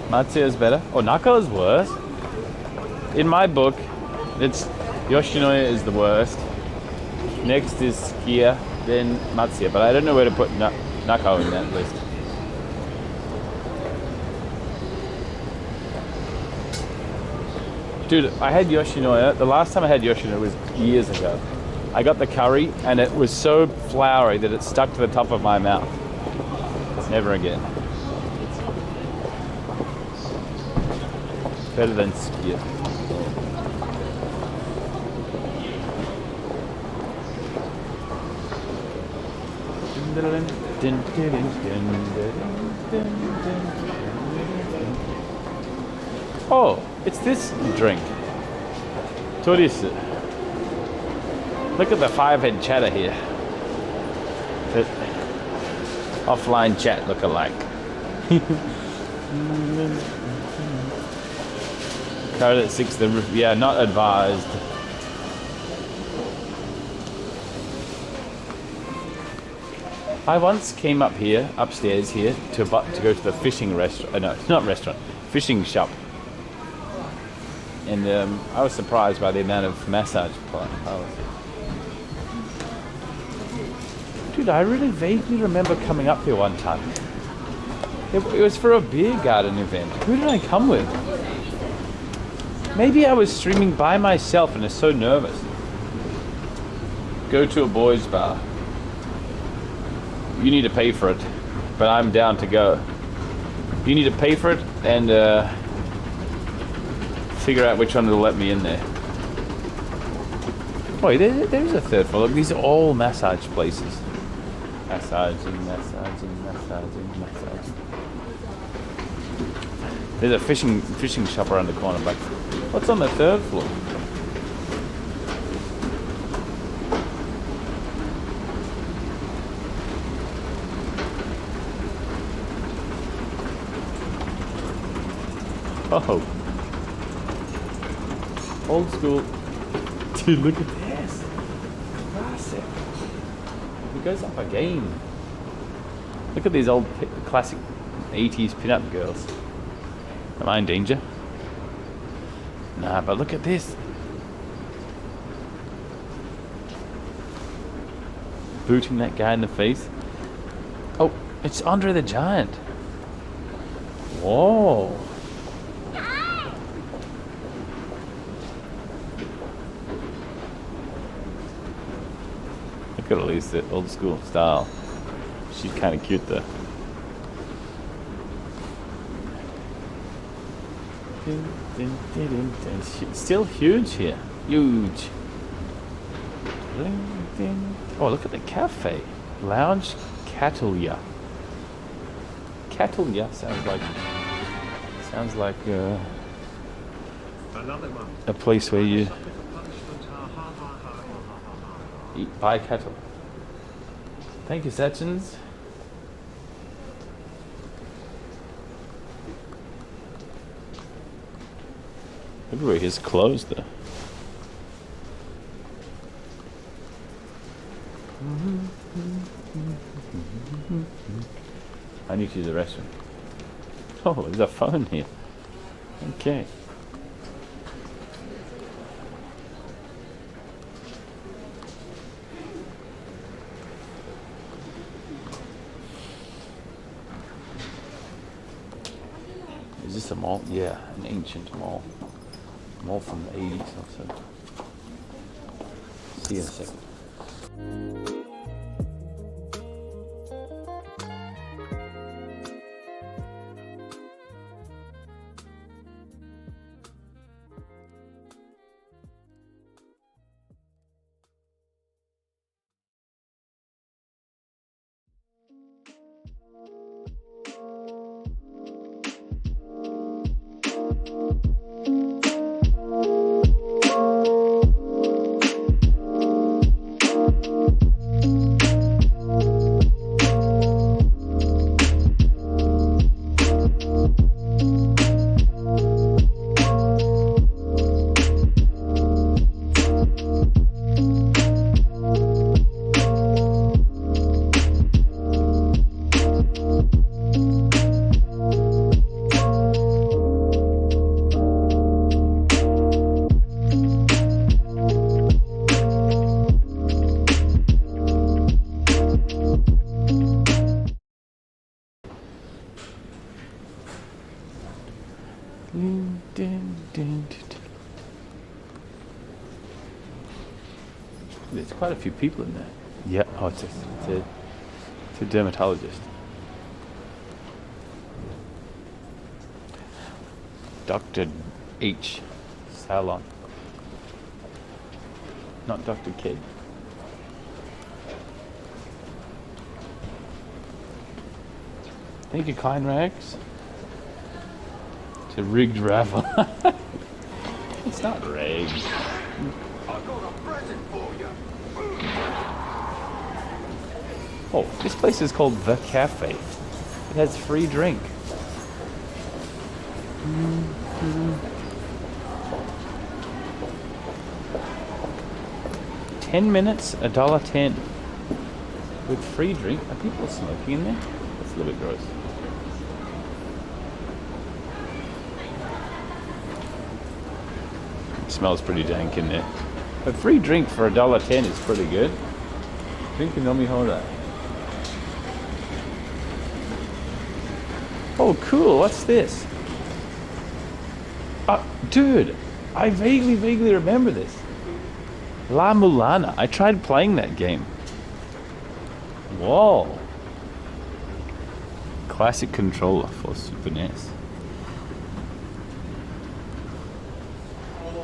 Matsuya's better? Oh, Nakao's worse? In my book, it's Yoshinoya is the worst. Next is Skiya, then Matsuya. But I don't know where to put Nakao in that list. Dude, I had Yoshinoya. The last time I had Yoshinoya was years ago. I got the curry and it was so floury that it stuck to the top of my mouth. It's never again. Better than Skiya. Oh, it's this drink. Torisu. Look at the five-head chatter here. Offline chat look-alike. Carried at 6, yeah, not advised. I once came up here, upstairs here, to go to the fishing restaurant. No, not restaurant, fishing shop. And I was surprised by the amount of massage powers. Dude, I really vaguely remember coming up here one time. It was for a beer garden event. Who did I come with? Maybe I was streaming by myself and was so nervous. Go to a boys' bar. You need to pay for it. but I'm down to go. You need to pay for it and figure out which one will let me in there. Wait, there's a third floor. Look, these are all massage places. Massaging. There's a fishing shop around the corner, but what's on the third floor? Oh, old school. Dude, look at this. Classic. It goes up a game. Look at these old classic 80s pin-up girls. Am I in danger? Nah, but look at this. Booting that guy in the face. Oh, it's Andre the Giant. Whoa. Look at at least the old school style. She's kind of cute though. It's still huge here. Huge. Oh, look at the cafe. Lounge Catalia. Catalia sounds like a place where you buy cattle. Thank you, Sachins. Everywhere is closed though. I need to use the restroom. Oh, there's a phone here. Okay. Is this a mall? Yeah, an ancient mall. Mall from the 80s also. See you in a second. There's quite a few people in there. Yeah, oh, it's a dermatologist. Dr. H. Salon. Not Dr. Kid. Thank you, Klein Rags. It's a rigged raffle. It's not rigged. I've got a present for you. Oh, this place is called The Cafe. It has free drink. $10, $1.10. With free drink. Are people smoking in there? That's a little bit gross. It smells pretty dank in there. A free drink for $1.10 is pretty good. Drink and nomi hora. Oh, cool. What's this? Dude, I vaguely remember this. La Mulana. I tried playing that game. Whoa. Classic controller for Super NES.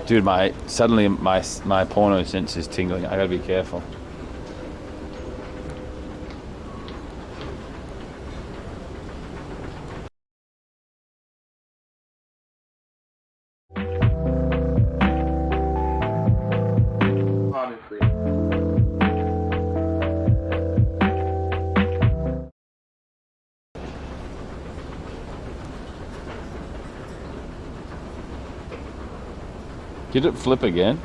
Dude, suddenly my porno sense is tingling. I gotta be careful. Did it flip again?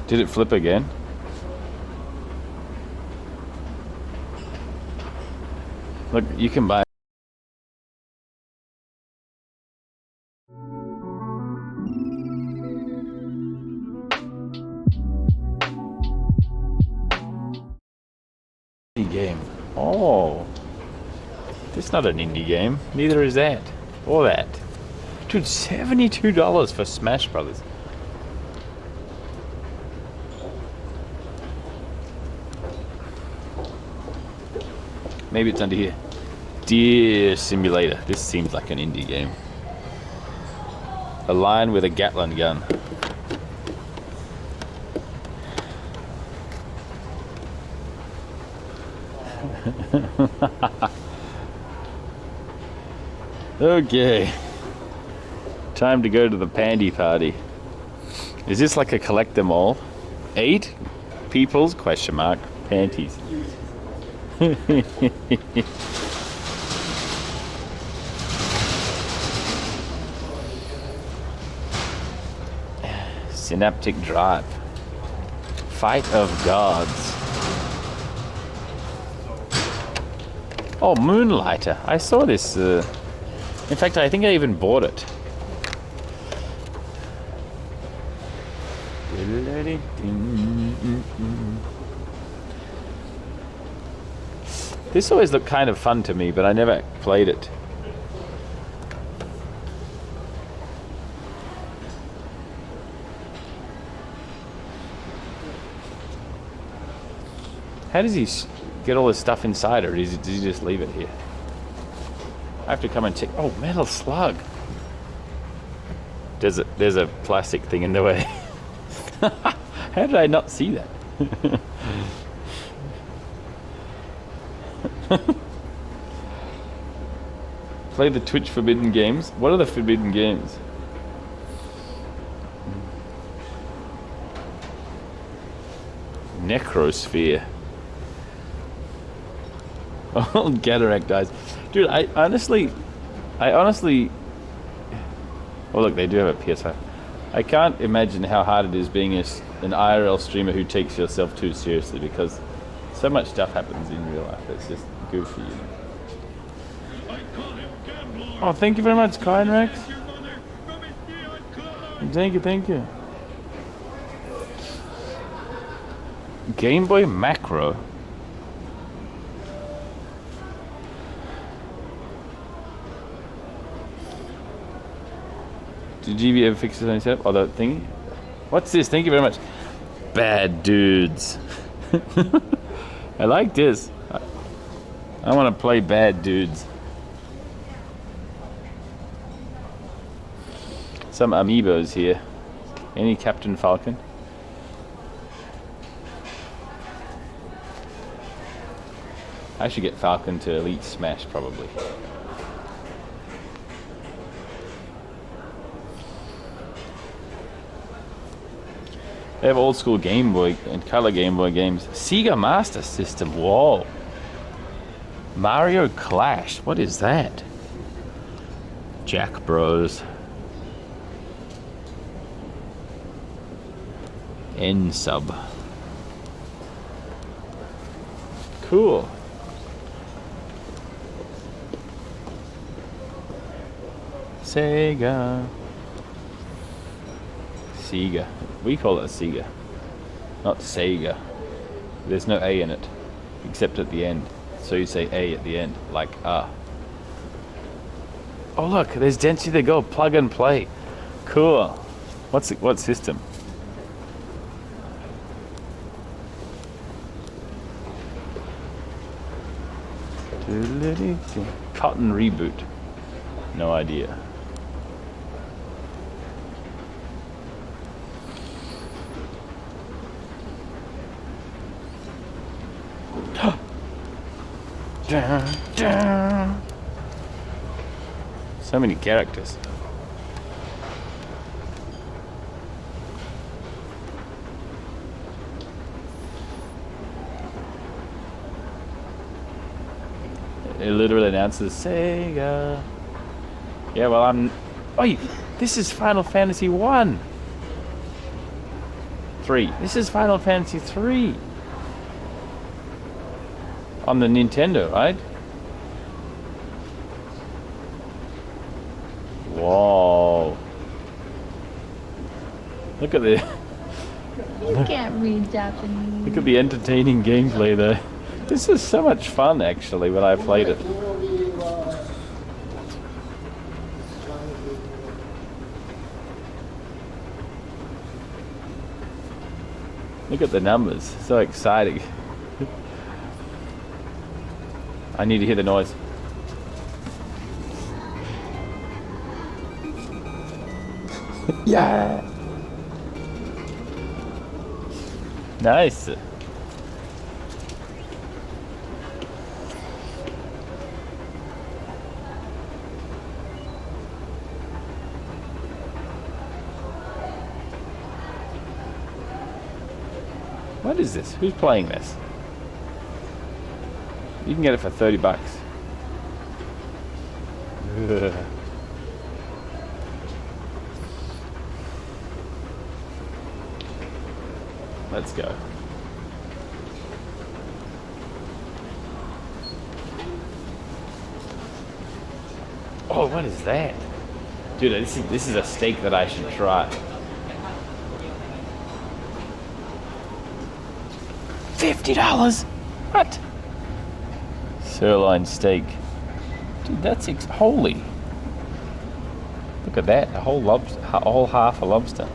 Did it flip again? Look, you can buy game. Oh, this is not an indie game. Neither is that or that. Dude, $72 for Smash Brothers. Maybe it's under here. Deer Simulator. This seems like an indie game. A lion with a Gatling gun. Okay. Time to go to the panty party. Is this like a collect them all? 8 people's question mark panties. Synaptic Drive. Fight of Gods. Oh, Moonlighter. I saw this. In fact, I think I even bought it. This always looked kind of fun to me, but I never played it. How does he get all this stuff inside, or does he just leave it here? I have to come and check. Oh, Metal Slug. There's a plastic thing in the way. How did I not see that? Play the Twitch forbidden games. What are the forbidden games? Necrosphere. Oh, Gataract dies. Dude, I honestly... Oh look, they do have a PS5. I can't imagine how hard it is being an IRL streamer who takes yourself too seriously, because so much stuff happens in real life that's just goofy, you know. Oh, thank you very much, Kyrex. Thank you. Game Boy Macro. Did GB ever fix this on yourself? Oh, the thingy? What's this? Thank you very much. Bad dudes. I like this. I want to play Bad Dudes. Some amiibos here. Any Captain Falcon? I should get Falcon to Elite Smash probably. They have old school Game Boy and color Game Boy games. Sega Master System, whoa. Mario Clash, what is that? Jack Bros. N-Sub. Cool. Sega. Sega. We call it a Sega, not Sega. There's no A in it, except at the end. So you say A at the end, like ah. Oh look, there's Density to Go, plug and play. Cool. What system? Cotton Reboot. No idea. So many characters. It literally announces Sega. Yeah, well, oh, this is Final Fantasy 1. 3. This is Final Fantasy 3. On the Nintendo, right? Whoa. Look at the... You can't read Japanese. Look at the entertaining gameplay there. This is so much fun, actually, when I played it. Look at the numbers. So exciting. I need to hear the noise. Yeah. Nice. What is this? Who's playing this? You can get it for 30 bucks. Ugh. Let's go. Oh, what is that? Dude, this is a steak that I should try. $50? What? Sirloin steak. Dude, that's holy. Look at that, a whole lobster, a whole half a lobster.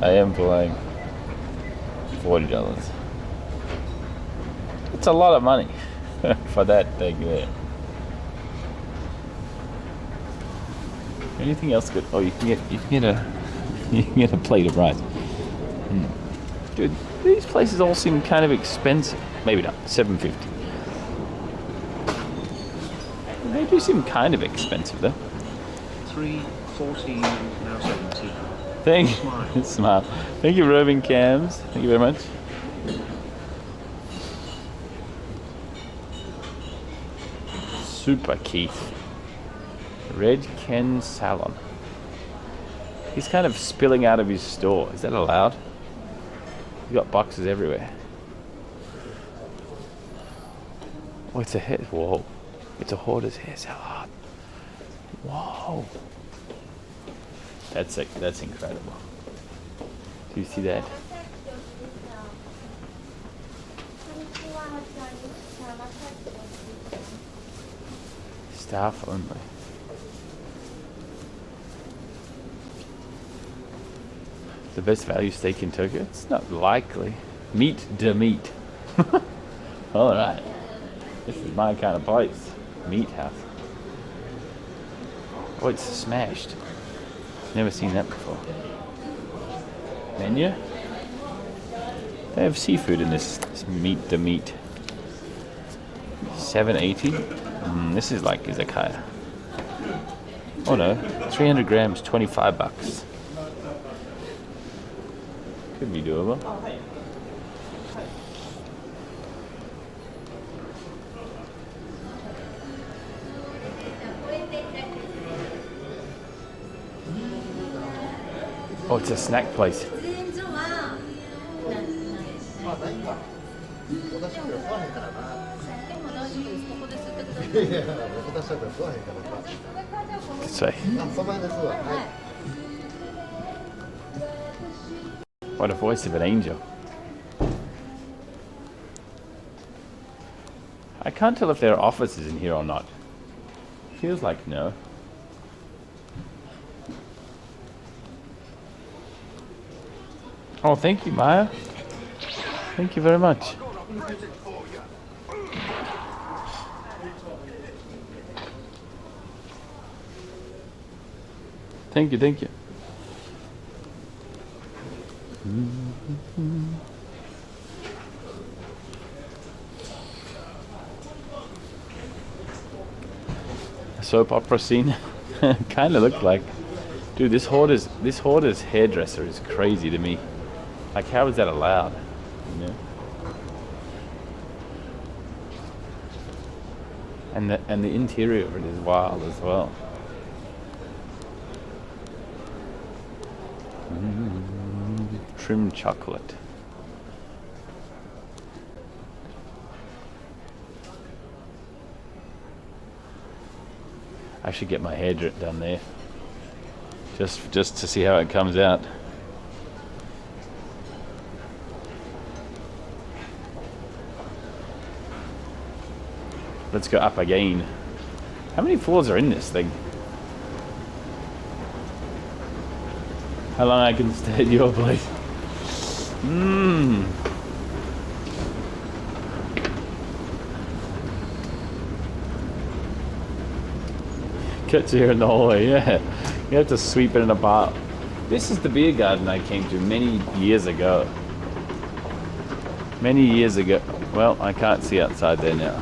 I am playing $40. It's a lot of money for that thing there. Anything else good? Oh, you can get a plate of rice. Dude, these places all seem kind of expensive. Maybe not. $7.50. They do seem kind of expensive though. 3:14 now 17. Thank you. Smile. Thank you, roving cams. Thank you very much. Super Keith. Red Ken Salon. He's kind of spilling out of his store. Is that allowed? He's got boxes everywhere. Oh, it's a hair. Whoa. It's a hoarder's hair salon. Whoa. That's incredible. Do you see that? Staff only. The best value steak in Tokyo? It's not likely. Meat de meat. Alright. This is my kind of place. Meat house. Oh, it's smashed. Never seen that before. Menu? They have seafood in this meat de meat. $7.80. This is like izakaya. Oh no, 300 grams, 25 bucks. Could be doable. Oh, it's a snack place. Say. What a voice of an angel. I can't tell if there are offices in here or not. Feels like no. Oh, thank you, Maya. Thank you very much. Thank you, thank you. A soap opera scene. Kind of looked like. Dude, this hoarder's hairdresser is crazy to me. Like, how is that allowed? You know? And the interior of it is wild as well. Trim chocolate. I should get my hair done there. Just to see how it comes out. Let's go up again. How many floors are in this thing? How long I can stay at your place? Gets here in the hallway, yeah. You have to sweep it in a pile. This is the beer garden I came to many years ago. Many years ago. Well, I can't see outside there now.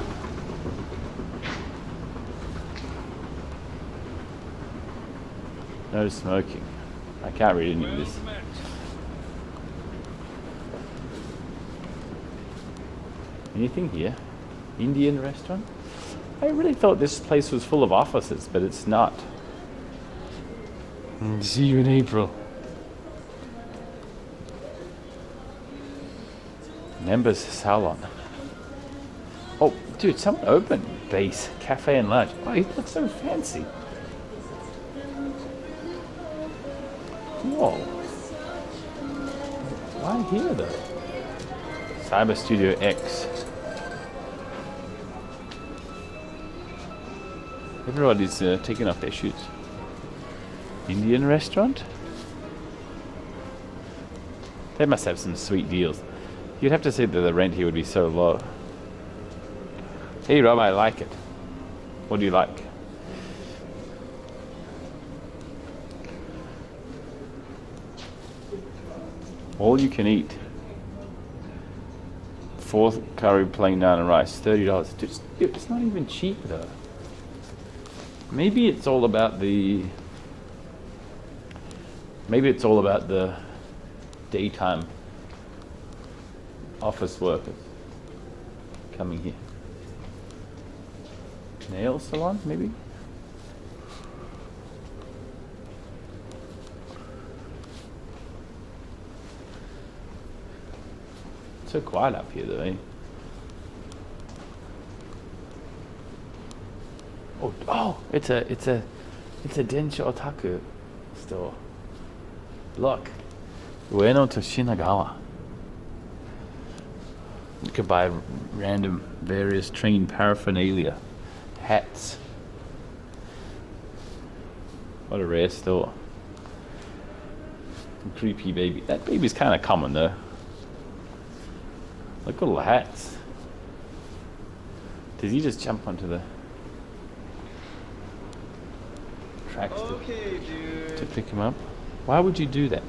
No smoking. I can't read any of this. Anything here? Indian restaurant? I really thought this place was full of offices, but it's not. See you in April. Members salon. Oh, dude, someone opened Base Cafe and Lounge. Oh, it looks so fancy. Whoa. Why here though? Cyber Studio X. Everybody's taking off their shoes. Indian restaurant? They must have some sweet deals. You'd have to say that the rent here would be so low. Hey Rob, I like it. What do you like? All you can eat. 4th curry, plain naan and rice, $30. Dude, it's not even cheap though. Maybe it's all about the daytime office workers coming here. Nail salon, maybe? It's so quiet up here though, eh? Oh, it's a Densho Otaku store. Look, Ueno to Shinagawa. You could buy random various train paraphernalia, hats. What a rare store. Creepy baby. That baby's kind of common though. Look at all the hats. Did he just jump onto the tracks to pick him up? Why would you do that?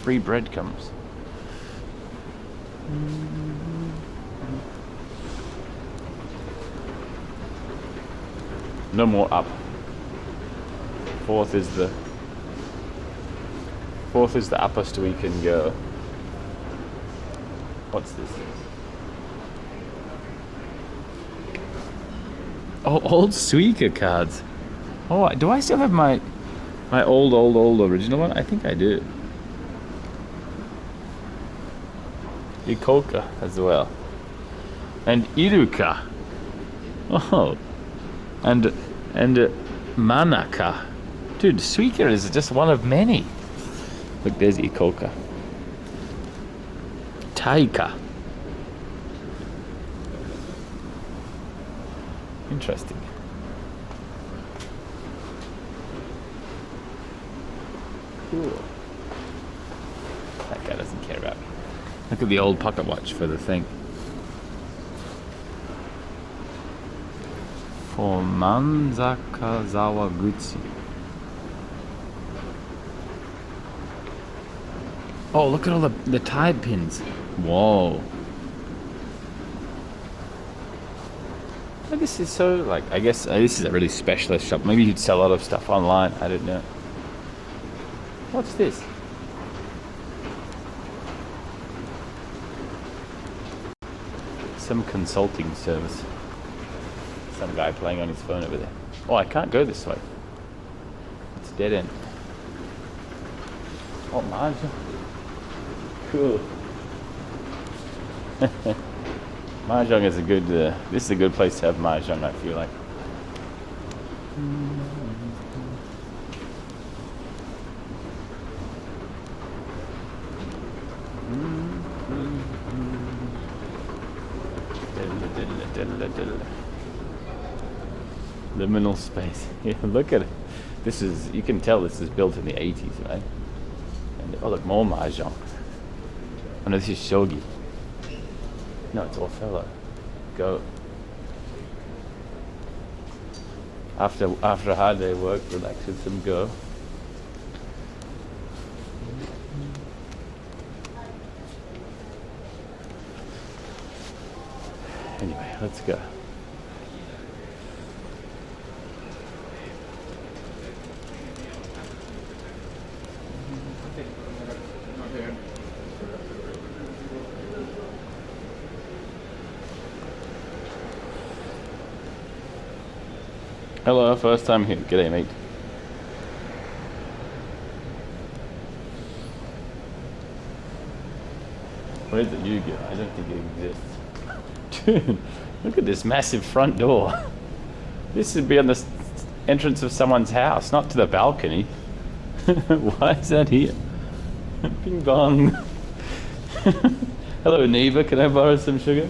Free breadcrumbs. No more up. 4th is the uppest we can go. What's this? Oh, old Suica cards. Oh, do I still have my old original one? I think I do. Ikoka as well. And Iruka. Oh. And Manaka. Dude, Suica is just one of many. Look, there's Ikoka. Taika. Interesting. Cool. That guy doesn't care about me. Look at the old pocket watch for the thing. For Manzakazawa Gutsu. Oh, look at all the tide pins. Whoa. Oh, this is so, like, I guess this is a really specialist shop. Maybe you'd sell a lot of stuff online. I don't know. What's this? Some consulting service. Some guy playing on his phone over there. Oh, I can't go this way. It's a dead end. Oh, mahjong. Cool. Mahjong is a good, this is a good place to have mahjong, I feel like. Liminal space. Yeah, look at it. This is, you can tell this is built in the 80s, right? And, oh look, more mahjong. Oh no, this is shogi. No, it's Othello. Go. After a hard day of work, relax with some go. Anyway, let's go. Hello, first time here. G'day, mate. Where's the Yu-Gi-Oh? I don't think it exists. Dude, look at this massive front door. This would be on the entrance of someone's house, not to the balcony. Why is that here? Bing bong. Hello, neighbor. Can I borrow some sugar?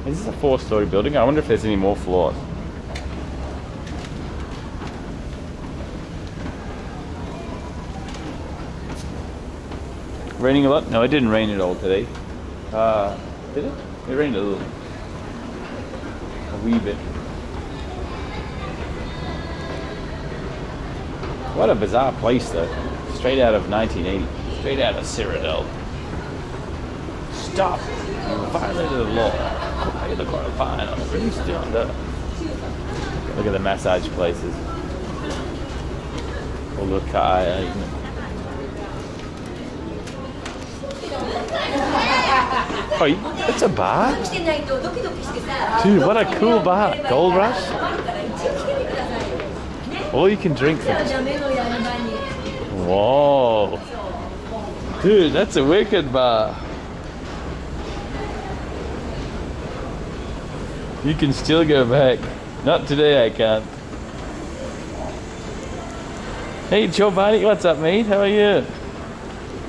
This is a 4-story building. I wonder if there's any more floors. Raining a lot? No, it didn't rain at all today. Did it? It rained a little. A wee bit. What a bizarre place though. Straight out of 1980. Straight out of Cyrodiil. Stop! You violated the law. I'll pay the court a fine on the release under. Look at the massage places. All the kaya, isn't it? Oh, it's a bar? Dude, what a cool bar. Gold Rush? All you can drink from. Whoa. Dude, that's a wicked bar. You can still go back. Not today, I can't. Hey, Giovanni, what's up, mate? How are you?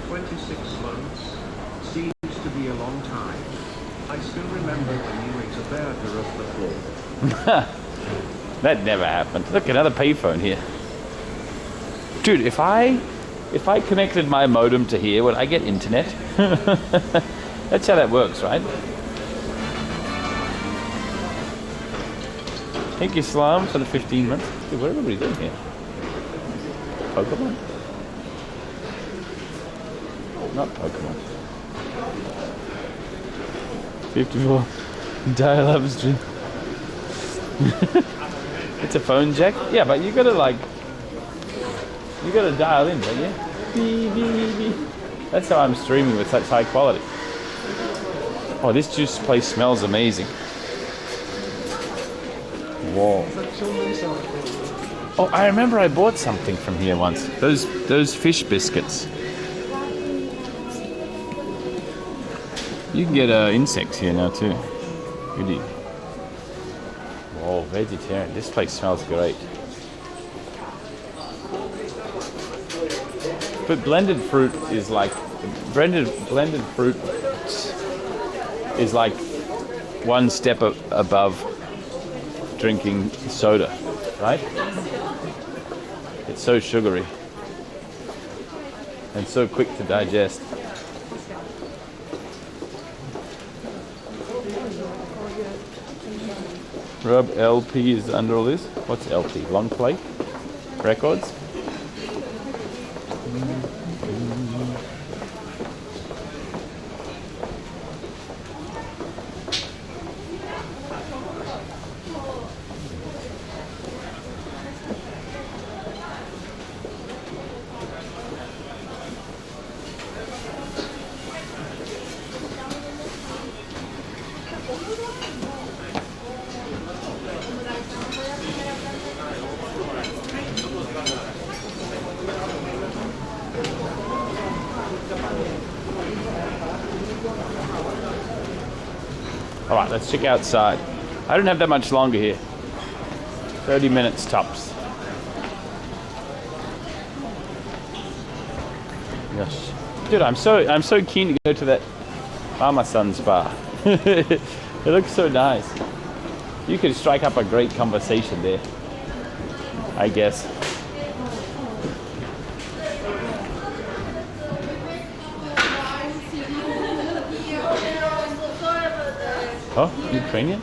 26 months. Seems to be a long time. I still remember when you ate a burger off the floor. That never happened. Look, another payphone here. Dude, if I connected my modem to here, would I get internet? That's how that works, right? Thank you, Slam, for the 15 months. Dude, what are everybody doing here? Pokemon? Not Pokemon. 54. Dial-up stream. It's a phone jack? Yeah, but you gotta dial in, don't you? Beep, beep, beep. That's how I'm streaming with such high quality. Oh, this juice place smells amazing. Whoa. Oh, I remember I bought something from here once. Those fish biscuits. You can get insects here now too. Goody. Oh, vegetarian. This place smells great. But blended fruit is like blended fruit is like one step above drinking soda, right? It's so sugary and so quick to digest. Rob, LP is under all this. What's LP? Long play? Records? All right, let's check outside. I don't have that much longer here. 30 minutes tops. Yes. Dude, I'm so keen to go to that Mama Son spa. It looks so nice. You could strike up a great conversation there, I guess. Oh, Ukrainian?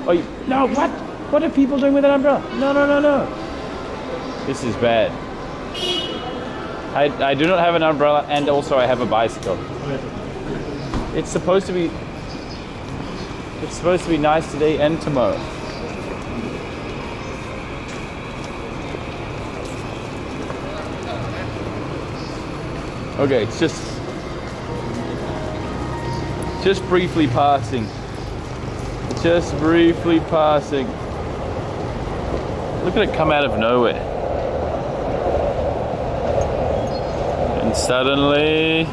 Oh, no, what? What are people doing with an umbrella? No, no, no, no. This is bad. I do not have an umbrella, and also I have a bicycle. It's supposed to be nice today and tomorrow. Okay, it's just briefly passing. Just briefly passing. Look at it come out of nowhere. And suddenly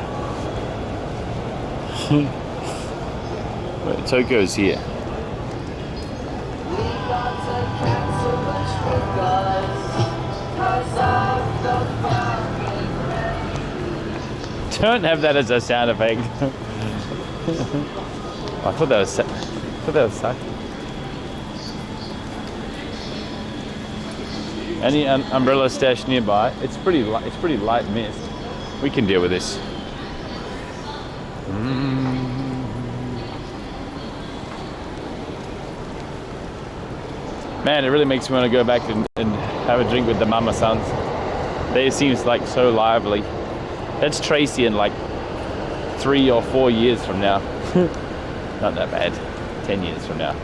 wait, Tokyo's here. Don't have that as a sound effect. I thought that was sucking. Any umbrella stash nearby? It's pretty light mist. We can deal with this. Man, it really makes me want to go back and have a drink with the Mama Sons. They seems like so lively. That's Tracy in like 3 or 4 years from now. Not that bad. 10 years from now.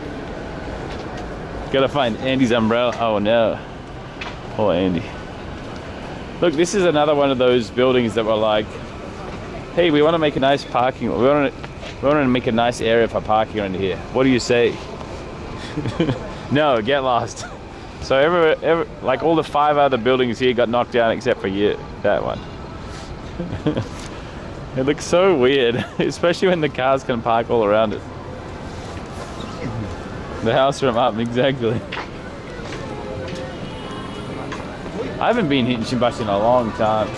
Gotta find Andy's umbrella. Oh no. Poor Andy. Look, this is another one of those buildings that were like, hey, we want to make a nice parking. We want to make a nice area for parking around here. What do you say? No, get lost. So every like all the 5 other buildings here got knocked down except for you, that one. It looks so weird, especially when the cars can park all around it. The house from up, exactly. I haven't been here in Shimbashi in a long time.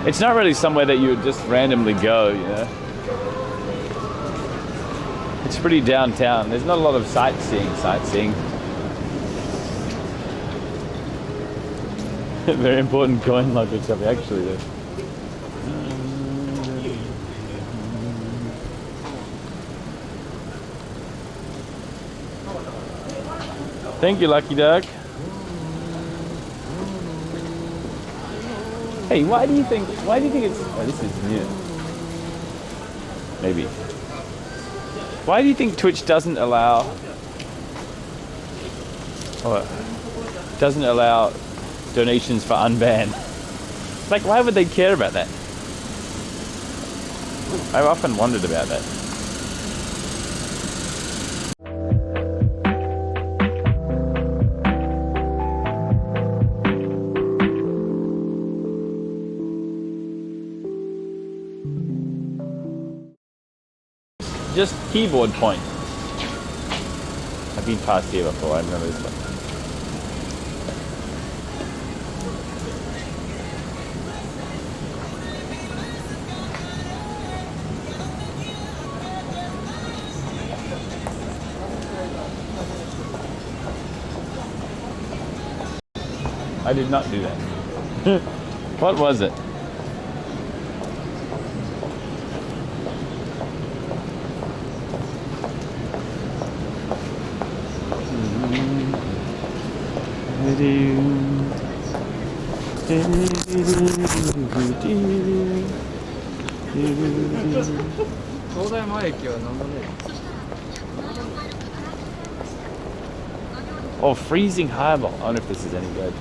It's not really somewhere that you would just randomly go, you know. It's pretty downtown. There's not a lot of sightseeing. Very important coin locker shop, actually. Though. Thank you, Lucky Duck. Hey, why do you think it's... Oh, this is new. Maybe. Why do you think Twitch doesn't allow... doesn't allow donations for unbanned? Like, why would they care about that? I've often wondered about that. Just keyboard point. I've been past here before, I remember this one. I did not do that. What was it? Oh, freezing highball. I wonder if this is any good.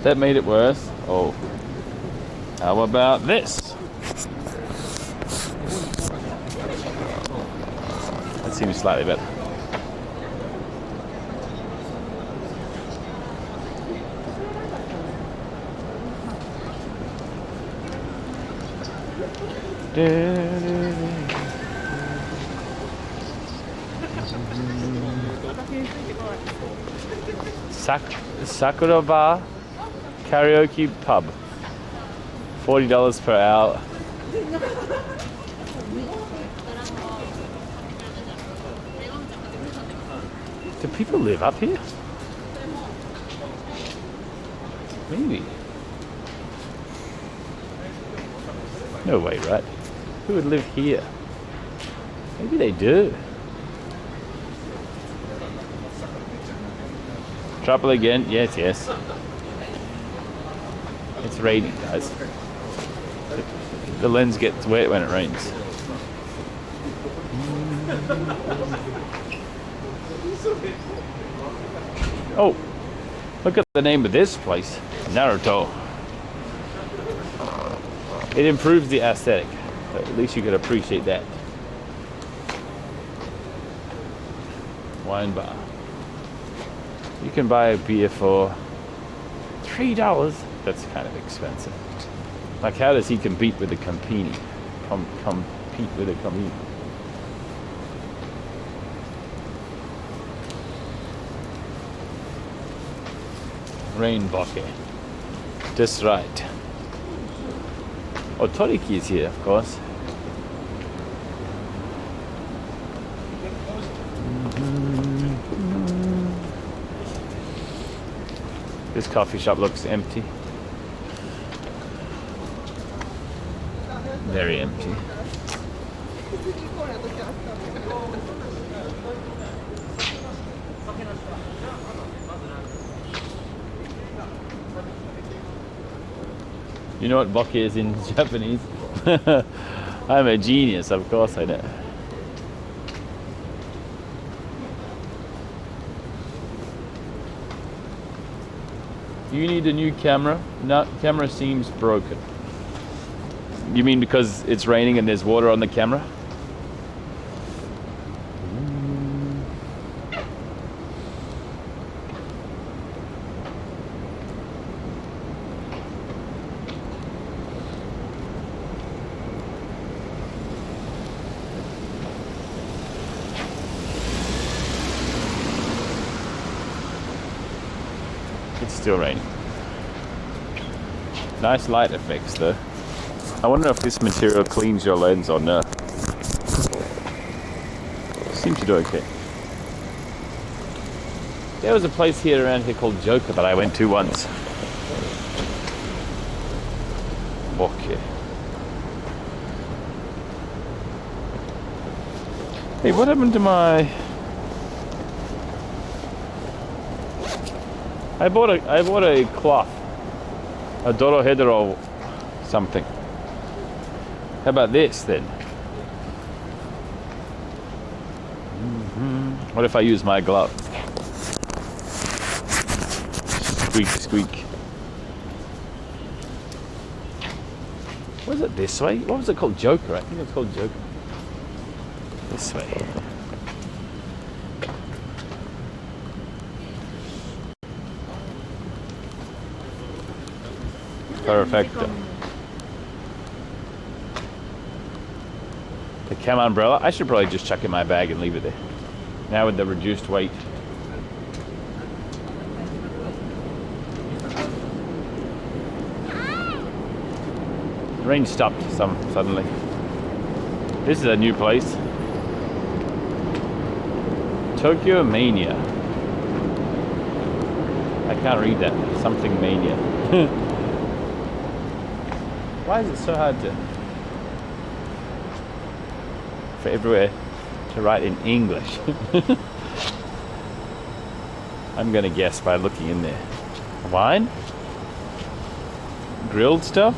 That made it worse. Oh. How about this? That seems slightly better. Sakura Bar Karaoke Pub. $40 per hour. Do people live up here? Maybe. No way, right? Who would live here? Maybe they do. Trouble again? Yes, yes. It's raining, guys. The lens gets wet when it rains. Oh, look at the name of this place. Naruto. It improves the aesthetic. At least you could appreciate that. Wine bar. You can buy a beer for $3. That's kind of expensive. Like, how does he compete with a Campini? Compete with a Campini. Rain bokeh. Just right. Oh, Toriki is here, of course. This coffee shop looks empty. Very empty. You know what bokeh is in Japanese? I'm a genius, of course I know. You need a new camera? No, camera seems broken. You mean because it's raining and there's water on the camera? It's still raining. Nice light effects though. I wonder if this material cleans your lens or no. Seems to do okay. There was a place here around here called Joker that I went to once. Okay. Hey, what happened to my... I bought a cloth. A Dorohedoro something. How about this then? What if I use my glove? Squeak, squeak. Was it this way? What was it called? Joker? I think it's called Joker. This way. Perfecto. The cam umbrella. I should probably just chuck it in my bag and leave it there. Now with the reduced weight. The rain stopped suddenly. This is a new place. Tokyo Mania. I can't read that. Something Mania. Why is it so hard for everywhere to write in English? I'm gonna guess by looking in there. Wine? Grilled stuff?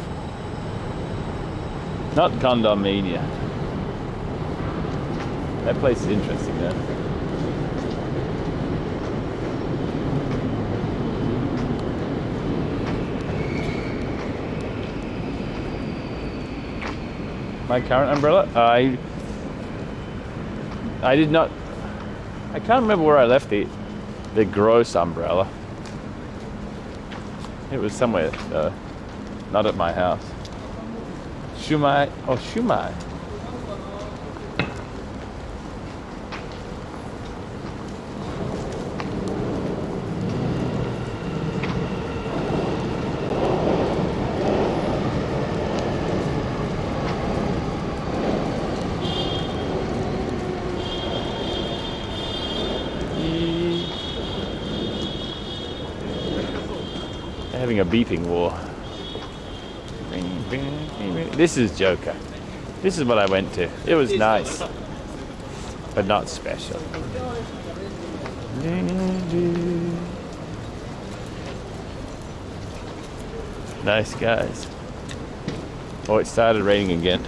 Not Condomania. That place is interesting though. My current umbrella? I did not. I can't remember where I left the gross umbrella. It was somewhere, not at my house. Shumai. Oh, Shumai. Having a beeping war. This is Joker. This is what I went to. It was nice, but not special. Nice guys. Oh, it started raining again.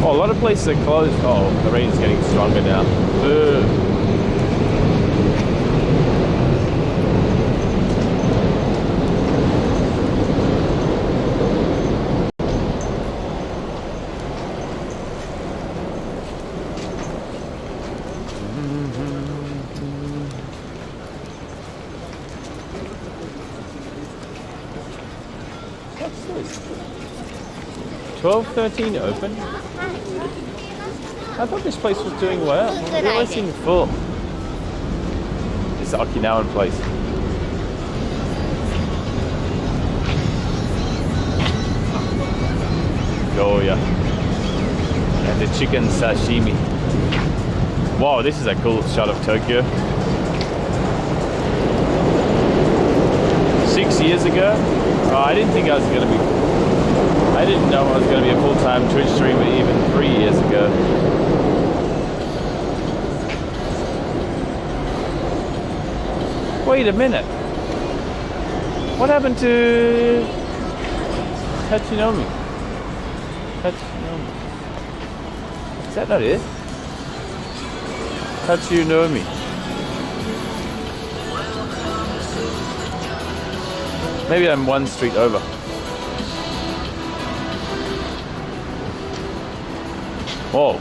Oh, a lot of places are closed. Oh, the rain's getting stronger now. Ugh. What's this? 12:13 open? I thought this place was doing well. It always seemed full. This Okinawan place. Oh yeah. And the chicken sashimi. Wow, this is a cool shot of Tokyo. 6 years ago, I didn't think I was going to be. I didn't know I was going to be a full-time Twitch streamer even 3 years ago. Wait a minute. What happened to Tachinomi? Tachinomi. Is that not it? Tachinomi. Maybe I'm one street over. Whoa.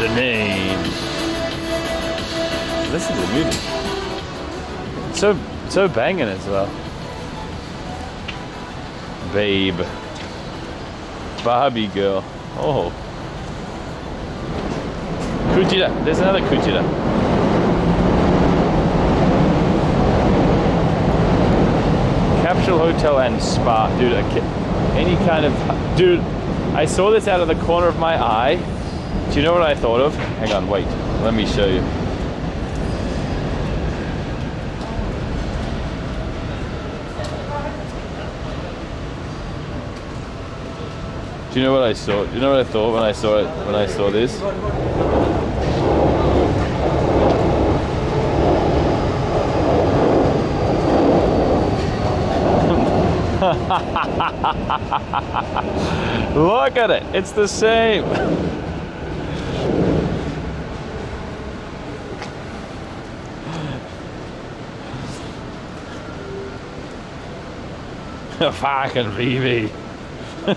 The name. Listen to the music. So banging as well. Babe. Barbie girl. Oh. Kujira. There's another Kujira. Capsule Hotel and Spa. Dude, any kind of... Dude, I saw this out of the corner of my eye. Do you know what I thought of? Hang on, wait. Let me show you. Do you know what I saw? Do you know what I thought when I saw it? When I saw this? Look at it! It's the same. Fucking BB. I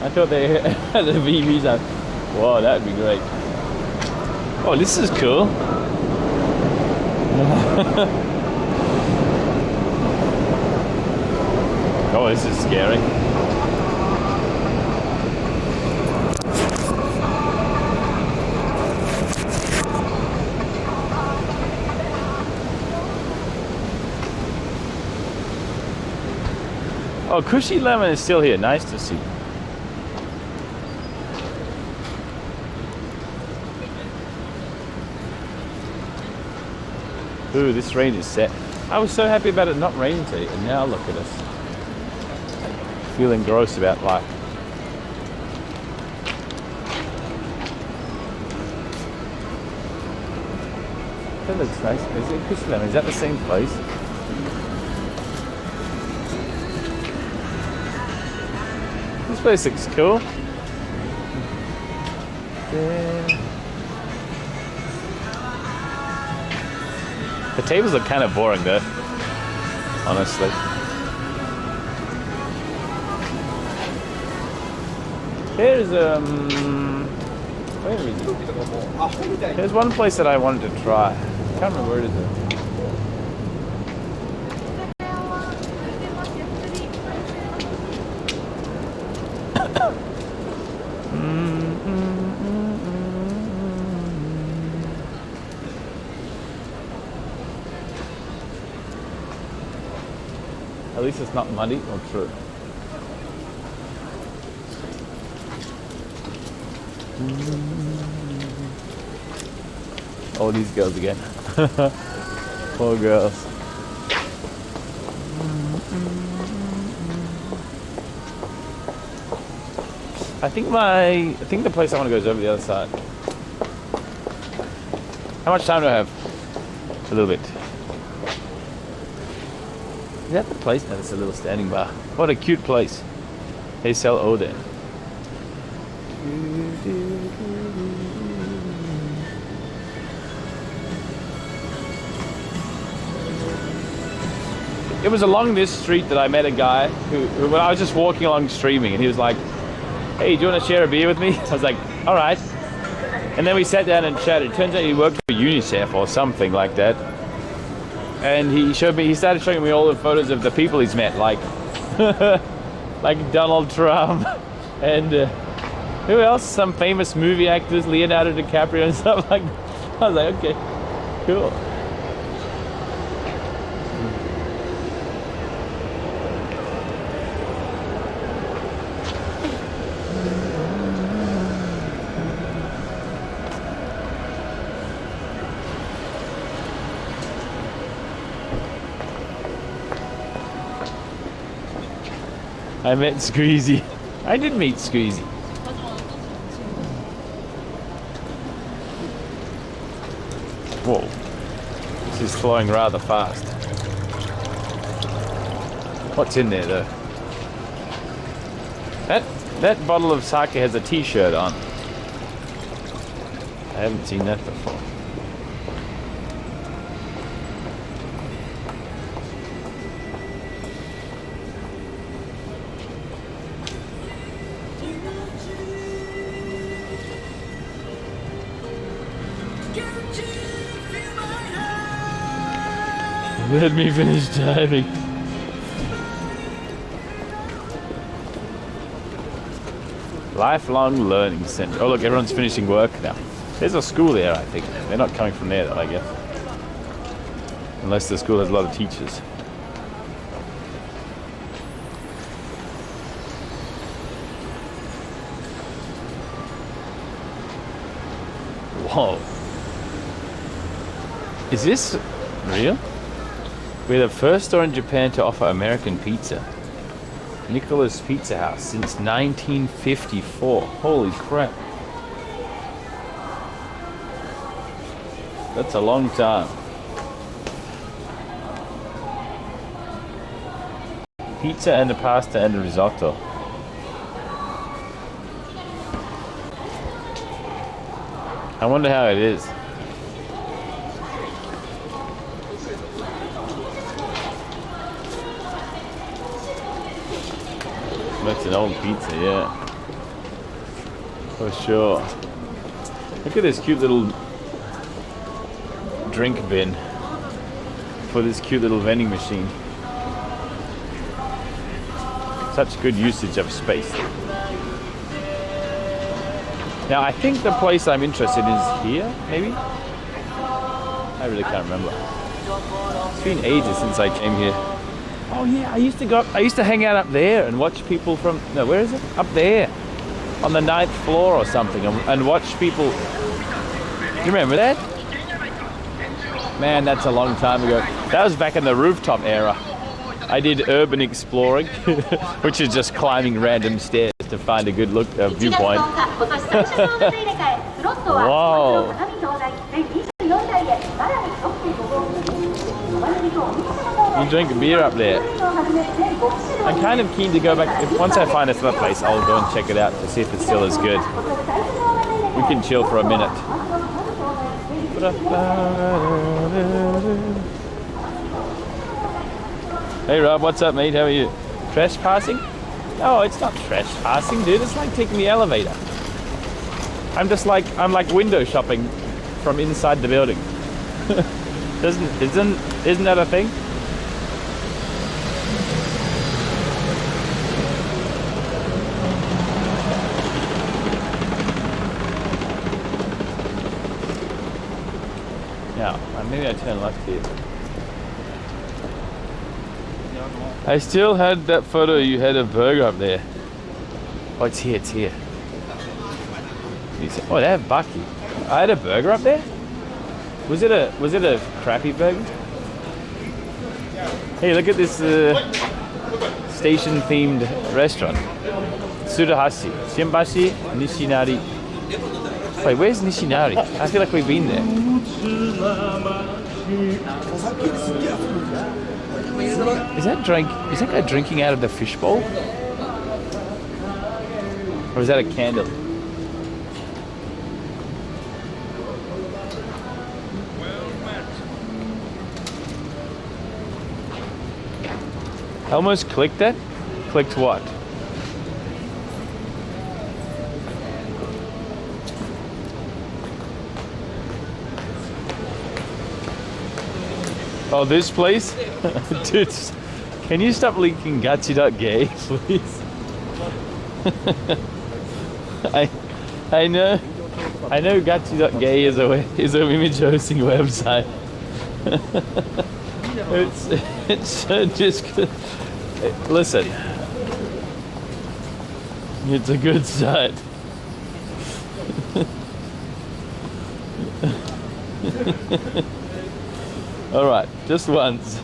thought they had the VVs out. Whoa, that'd be great. Oh, this is cool. Oh, this is scary. Oh, Cushy Lemon is still here. Nice to see. Ooh, this rain is set. I was so happy about it not raining today, and now look at us. Feeling gross about life. That looks nice. Is it Cushy Lemon? Is that the same place? This place looks cool. Yeah. The tables look kind of boring though, honestly. Here's where is it? There's one place that I wanted to try. I can't remember where it is. At least it's not muddy or true. Oh, these girls again. Poor girls. I think the place I want to go is over the other side. How much time do I have? A little bit. Is that the place? No, it's a little standing bar. What a cute place. They sell Oden. It was along this street that I met a guy who when I was just walking along streaming, and he was like, "Hey, do you want to share a beer with me?" I was like, "All right." And then we sat down and chatted. It turns out he worked for UNICEF or something like that. And he started showing me all the photos of the people he's met, like like Donald Trump and who else? Some famous movie actors, Leonardo DiCaprio and stuff like that. I was like, okay, cool. I met Squeezy. I did meet Squeezy. Whoa. This is flowing rather fast. What's in there though? That bottle of sake has a t-shirt on. I haven't seen that before. Let me finish diving. Lifelong Learning Center. Oh look, everyone's finishing work now. There's a school there, I think. They're not coming from there though, I guess. Unless the school has a lot of teachers. Whoa. Is this real? We're the first store in Japan to offer American pizza. Nicola's Pizza House since 1954. Holy crap. That's a long time. Pizza and a pasta and a risotto. I wonder how it is. That's an old pizza, yeah. For sure. Look at this cute little drink bin for this cute little vending machine. Such good usage of space. Now I think the place I'm interested in is here, maybe? I really can't remember. It's been ages since I came here. Oh yeah, I used to hang out up there and watch people from, no, where is it? Up there. On the 9th floor or something and watch people. Do you remember that? Man, that's a long time ago. That was back in the rooftop era. I did urban exploring, which is just climbing random stairs to find a good viewpoint. Wow. You drink beer up there. I'm kind of keen to go back. Once I find this other place, I'll go and check it out to see if it's still as good. We can chill for a minute. Hey Rob, what's up mate? How are you? Trespassing? No, it's not trespassing, dude. It's like taking the elevator. I'm like window shopping from inside the building. Isn't that a thing? Yeah, maybe I turn left here. I still had that photo you had a burger up there. Oh, it's here, it's here. Oh, they have Bucky. I had a burger up there? Was it a crappy burger? Hey, look at this station-themed restaurant. Tsuruhashi, Shimbashi, Nishinari. Wait, where's Nishinari? I feel like we've been there. Is that guy drinking out of the fishbowl? Or is that a candle? I almost clicked that. Clicked what? Oh, this place? Dude, can you stop linking gachi.gay, please? I know gachi.gay is a image hosting website. it's just listen. It's a good site. All right, just once.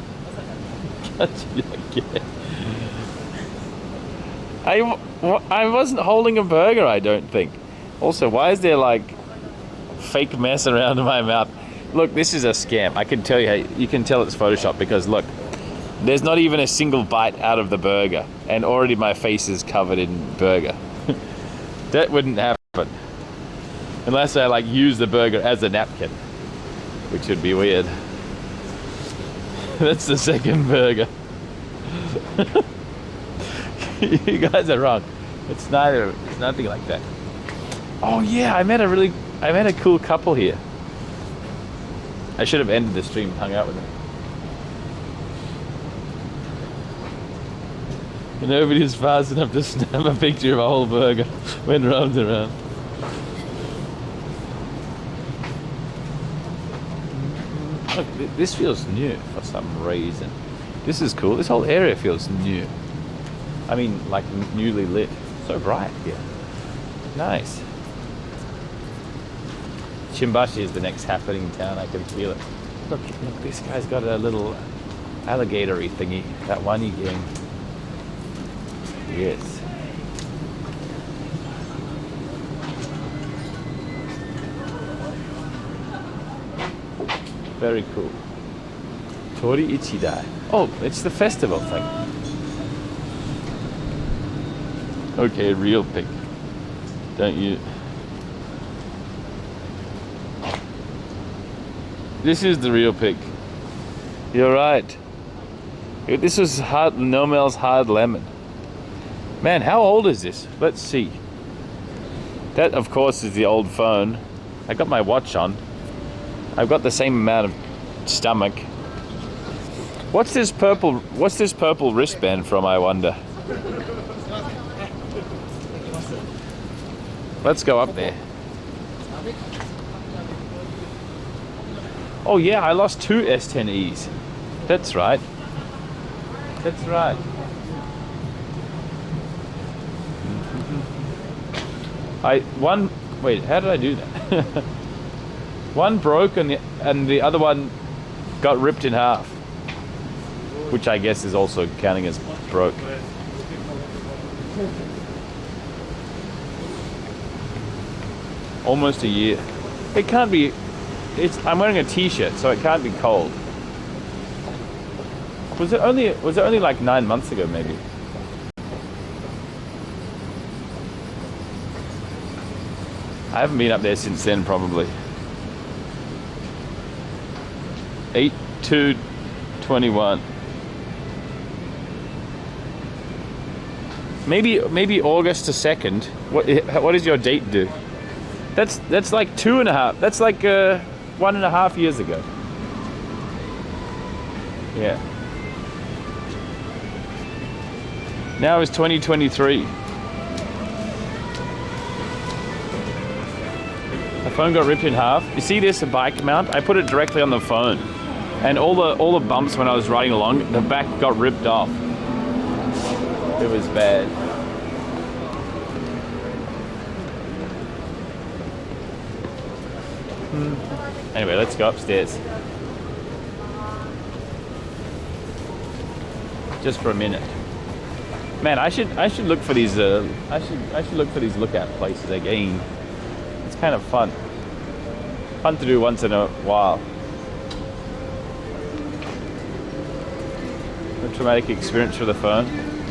Gachi.gay. I wasn't holding a burger, I don't think. Also, why is there like fake mess around my mouth? Look, this is a scam. I can tell you, you can tell it's Photoshop because look, there's not even a single bite out of the burger and already my face is covered in burger. That wouldn't happen unless I like use the burger as a napkin, which would be weird. That's the second burger. You guys are wrong. It's nothing like that. Oh yeah, I met a cool couple here. I should have ended the stream and hung out with them. Nobody's fast enough to snap a picture of a whole burger when round and round. Look, this feels new for some reason. This is cool. This whole area feels new. I mean, like newly lit. So bright here. Nice. Shimbashi is the next happening town. I can feel it. Look, this guy's got a little alligatory thingy. That one you getting. Yes. Very cool. Tori Ichidai. Oh, it's the festival thing. Okay, real pic. Don't you? This is the real pic. You're right. This was Nomel's hard lemon. Man, how old is this? Let's see. That, of course, is the old phone. I got my watch on. I've got the same amount of stomach. What's this purple wristband from, I wonder? Let's go up there. Oh yeah, I lost 2 S10es. That's right. That's right. Wait, how did I do that? One broke and the other one got ripped in half, which I guess is also counting as broke. Almost a year. It can't be. I'm wearing a t-shirt, so it can't be cold. Was it only like 9 months ago, maybe? I haven't been up there since then, probably. 8/2/21. Maybe August 2nd. What does your date do? That's like 2.5. That's like 1.5 years ago. Yeah. Now it's 2023. The phone got ripped in half. You see this bike mount? I put it directly on the phone, and all the bumps when I was riding along, the back got ripped off. It was bad. Anyway, let's go upstairs. Just for a minute. Man, I should look for these. I should look for these lookout places again. It's kind of fun. Fun to do once in a while. A traumatic experience for the phone.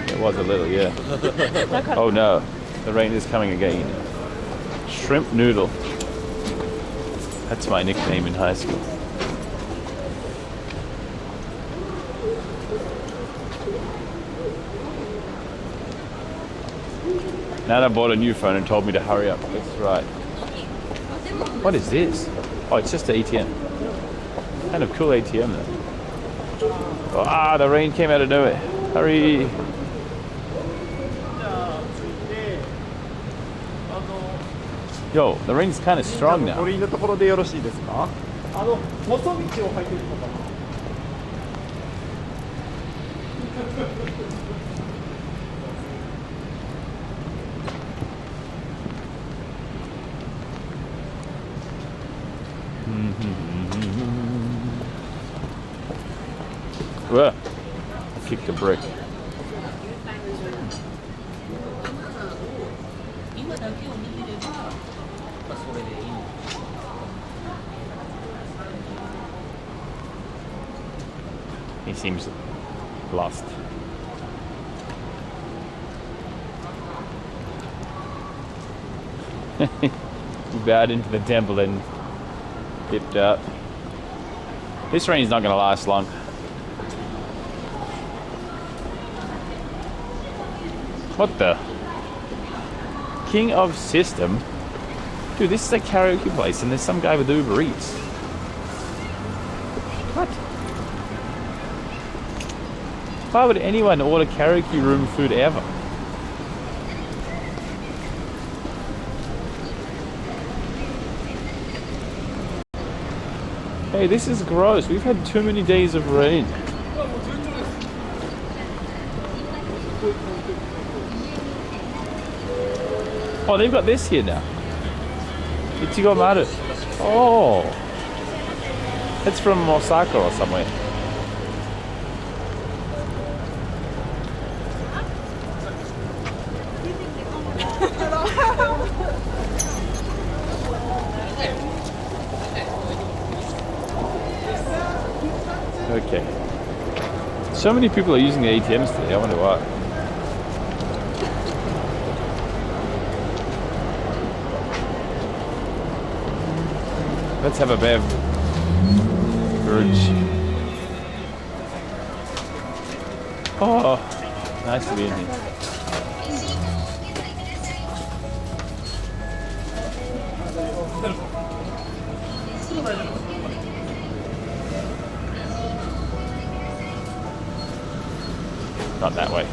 It was a little, yeah. Oh no, the rain is coming again. Shrimp noodle. That's my nickname in high school. Nana bought a new phone and told me to hurry up. That's right. What is this? Oh, it's just an ATM. Kind of cool ATM though. Ah, the rain came out of nowhere. Hurry. Yo, the rain's kind of strong now. Whoa, I kicked a brick. He seems lost. He bowed into the temple and dipped out. This rain's not going to last long. What the? King of System? Dude, this is a karaoke place and there's some guy with Uber Eats. What? Why would anyone order karaoke room food ever? Hey, this is gross. We've had too many days of rain. Oh, they've got this here now. Ichigo Maru. Oh. It's from Osaka or somewhere. Okay. So many people are using the ATMs today, I wonder why. Let's have a bev. Urge. Oh, nice to be in here. Not that way.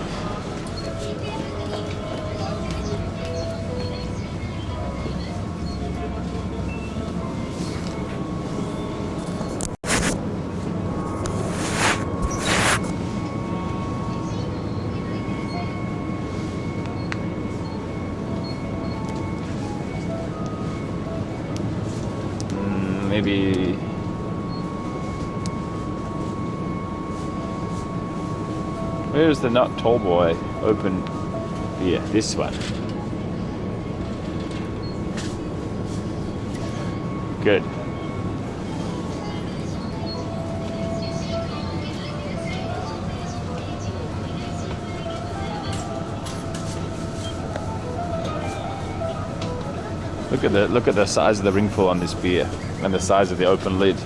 Maybe. Where's the not tall boy open beer? This one. Good. Look at the size of the ring pull on this beer and the size of the open lid.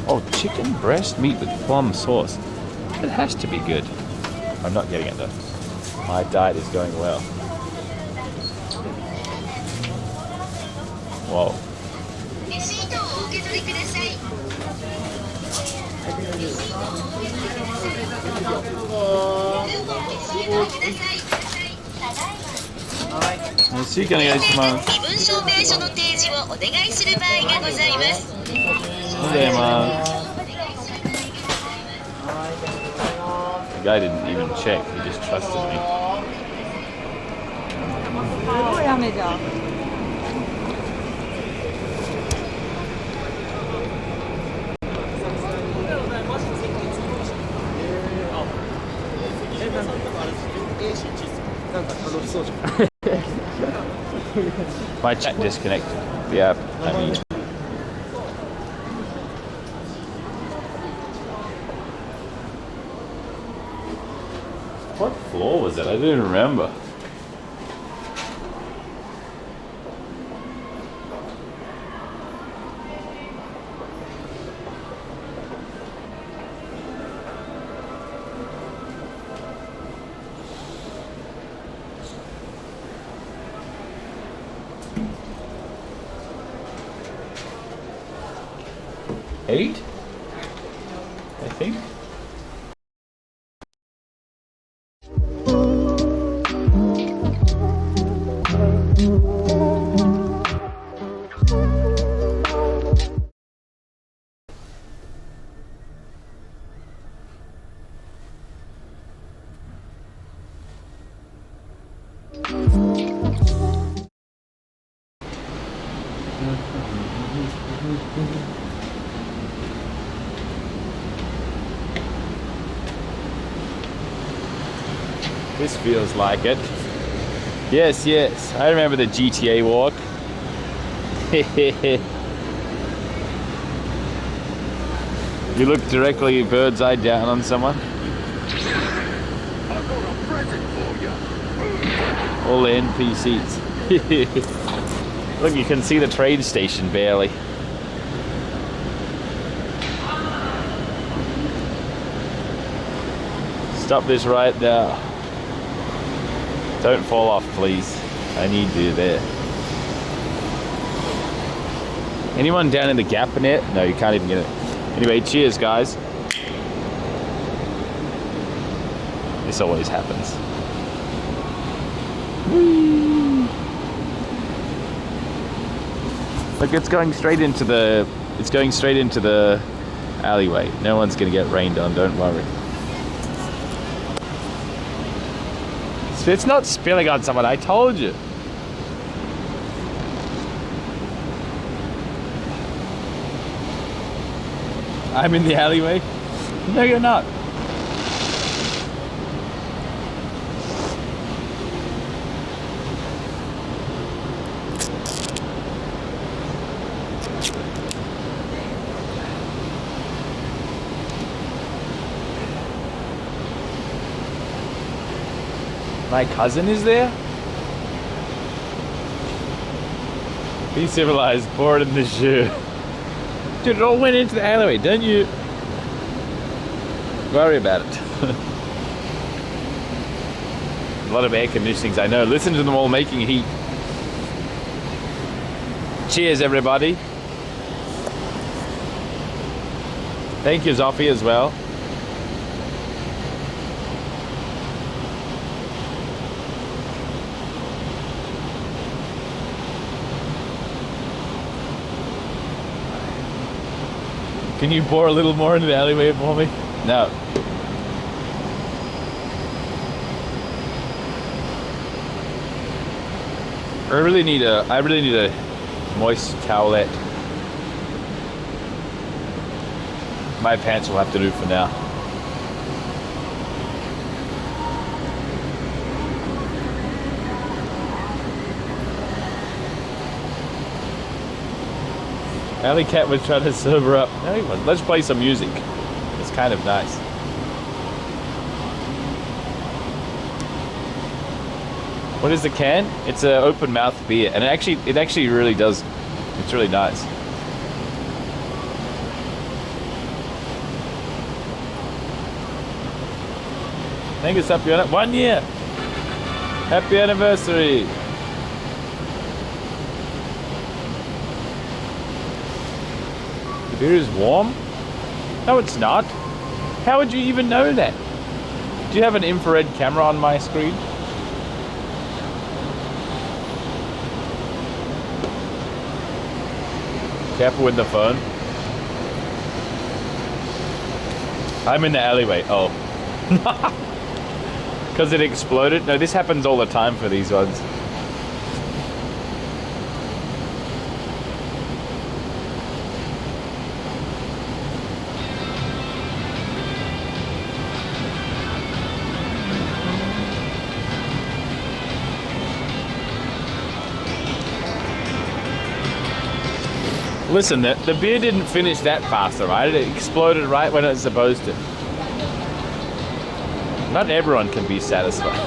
Oh, chicken breast meat with plum sauce. It has to be good. I'm not getting it though. My diet is going well. Whoa. See you guys tomorrow. The guy didn't even check, he just trusted me. My chat disconnected the app. I mean, what floor was it? I didn't remember. Eight, I think. This feels like it. Yes, yes. I remember the GTA walk. You look directly bird's eye down on someone. All the NPCs. Look, you can see the train station barely. Stop this right now. Don't fall off, please. I need you there. Anyone down in the gap in it? No, you can't even get it. Anyway, cheers, guys. This always happens. Whee! Look, it's going straight into the alleyway. No one's gonna get rained on, don't worry. It's not spilling on someone, I told you. I'm in the alleyway? No, you're not. My cousin is there? Be civilized, pour it in the shoe. Dude, it all went into the alleyway, don't you worry about it. A lot of air conditionings, I know. Listen to them all making heat. Cheers, everybody. Thank you, Zoffy, as well. Can you pour a little more into the alleyway for me? No. I really need a moist towelette. My pants will have to do for now. Alley Cat was trying to sober up. No, he wasn't. Let's play some music. It's kind of nice. What is the can? It's an open mouth beer, and it actually really does. It's really nice. I think it's happy 1 year. Happy anniversary. The beer is warm? No, it's not. How would you even know that? Do you have an infrared camera on my screen? Careful with the phone. I'm in the alleyway. Oh. Because it exploded? No, this happens all the time for these ones. Listen, the beer didn't finish that fast, alright? It exploded right when it was supposed to. Not everyone can be satisfied.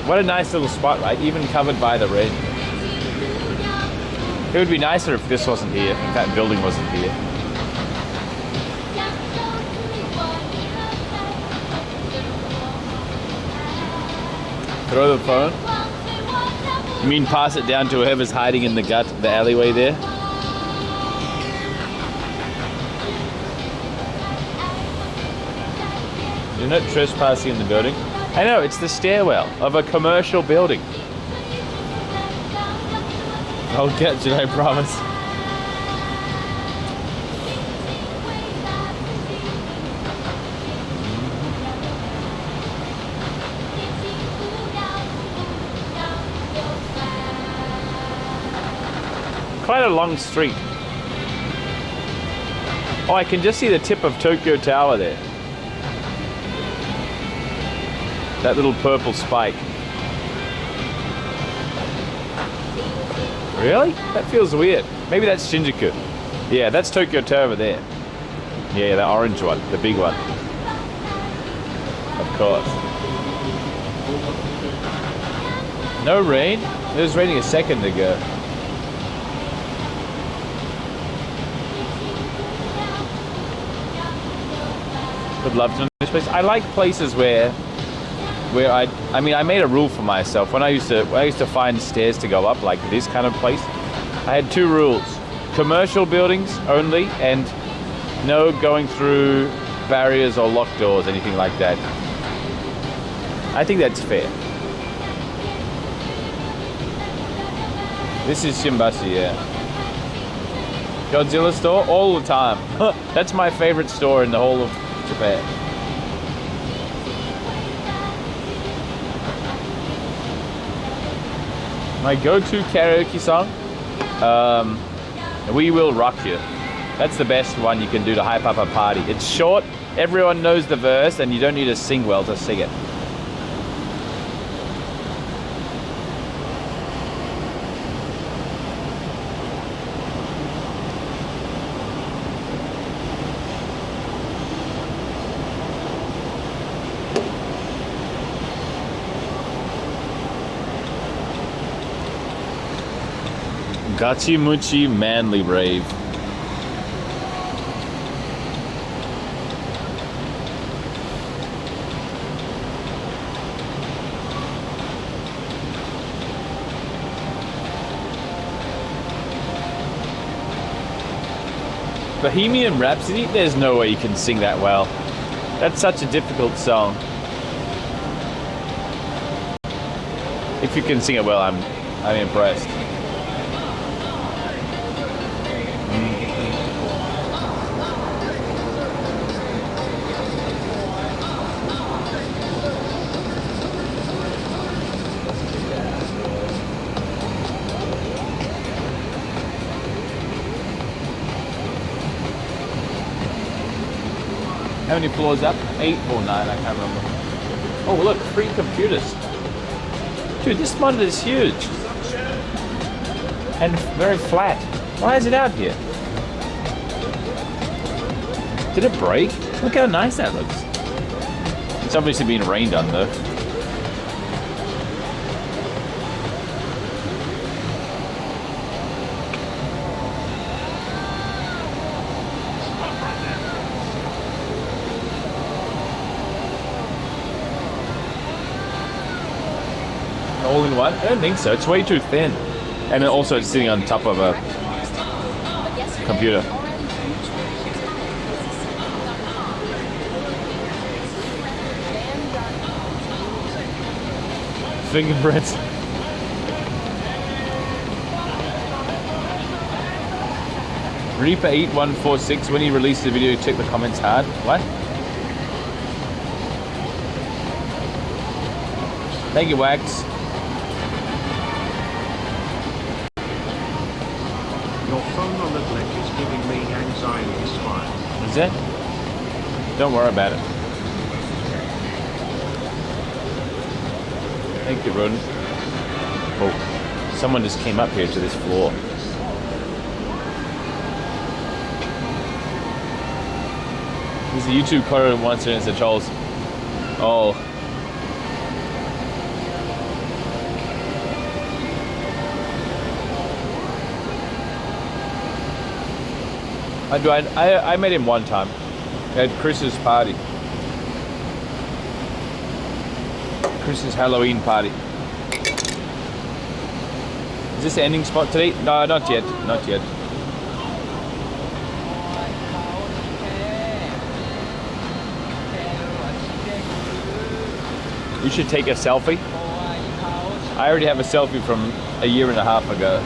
What a nice little spot, right? Even covered by the rain. It would be nicer if this wasn't here, if that building wasn't here. Throw the phone? You mean pass it down to whoever's hiding in the gut, the alleyway there? You're not trespassing in the building. I know, it's the stairwell of a commercial building. I'll catch it, I promise. Quite a long street. Oh, I can just see the tip of Tokyo Tower there. That little purple spike. Really? That feels weird. Maybe that's Shinjuku. Yeah, that's Tokyo Tower over there. Yeah, the orange one, the big one. Of course. No rain? It was raining a second ago. Would love to know this place. I like places where I mean I made a rule for myself when I used to find stairs to go up, like this kind of place. I had two rules: commercial buildings only, and no going through barriers or locked doors, anything like that. I think that's fair. This is Shimbashi, yeah. Godzilla store all the time. That's my favorite store in the whole of Japan. My go-to karaoke song, We Will Rock You. That's the best one you can do to hype up a party. It's short, everyone knows the verse, and you don't need to sing well to sing it. Gachimuchi Manly Brave. Bohemian Rhapsody? There's no way you can sing that well. That's such a difficult song. If you can sing it well, I'm impressed. How many floors up? 8 or 9, I can't remember. Oh look, 3 computers. Dude, this monitor is huge. And very flat. Why is it out here? Did it break? Look how nice that looks. It's obviously been rained on though. All in one? I don't think so. It's way too thin. And then also it's sitting on top of a computer. Fingerprints. Reaper 8146, when he released the video, check the comments hard. What? Thank you, Wax. Your phone on the click is giving me anxiety smile. Is it? Don't worry about it. Thank you, Rodent. Oh, someone just came up here to this floor. There's a YouTube corridor once and said, Charles. Oh. I met him one time at Chris's party. Chris's Halloween party. Is this the ending spot today? No, not yet. Not yet. You should take a selfie. I already have a selfie from a year and a half ago.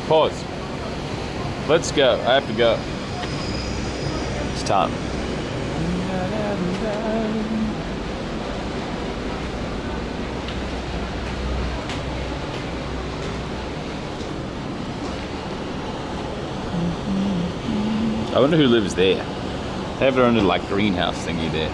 Pause. Let's go. I have to go. It's time. I wonder who lives there. They have their own little like greenhouse thingy there.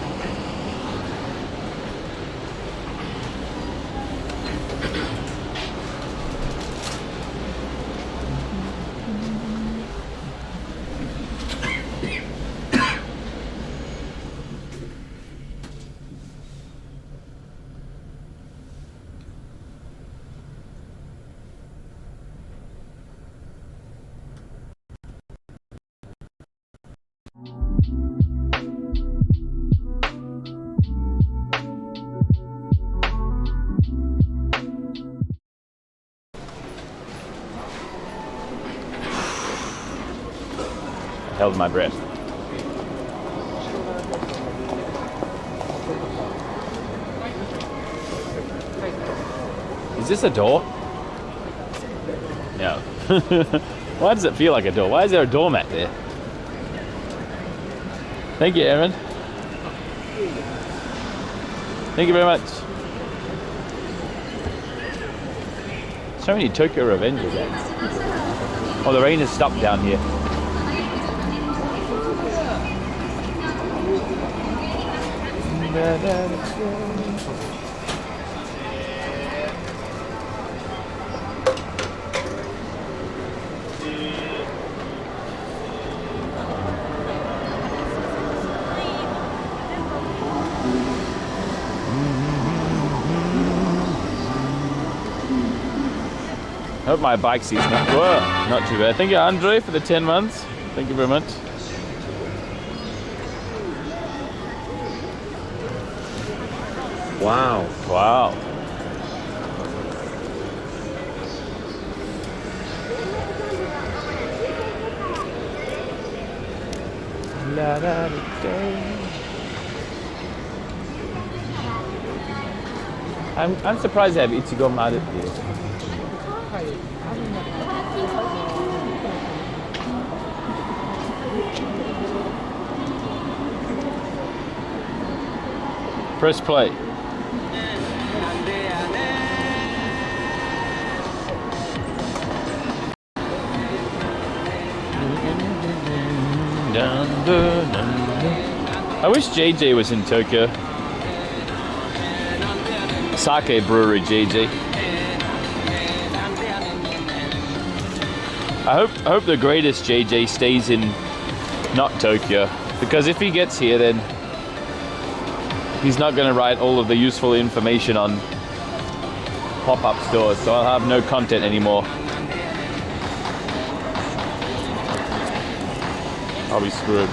Held my breath. Is this a door? No. Why does it feel like a door? Why is there a doormat there? Thank you, Aaron. Thank you very much. So many Tokyo Revengers games. Oh, the rain has stopped down here. I hope my bike seat's not, whoa, not too bad. Thank you, Andre, for the 10 months. Thank you very much. Wow. Wow. La, da, da, da. I'm surprised they have Ichigo Maru here. Press play. I wish JJ was in Tokyo. Sake brewery JJ. I hope the greatest JJ stays in not Tokyo, because if he gets here then he's not going to write all of the useful information on pop-up stores, so I'll have no content anymore. I'll be screwed.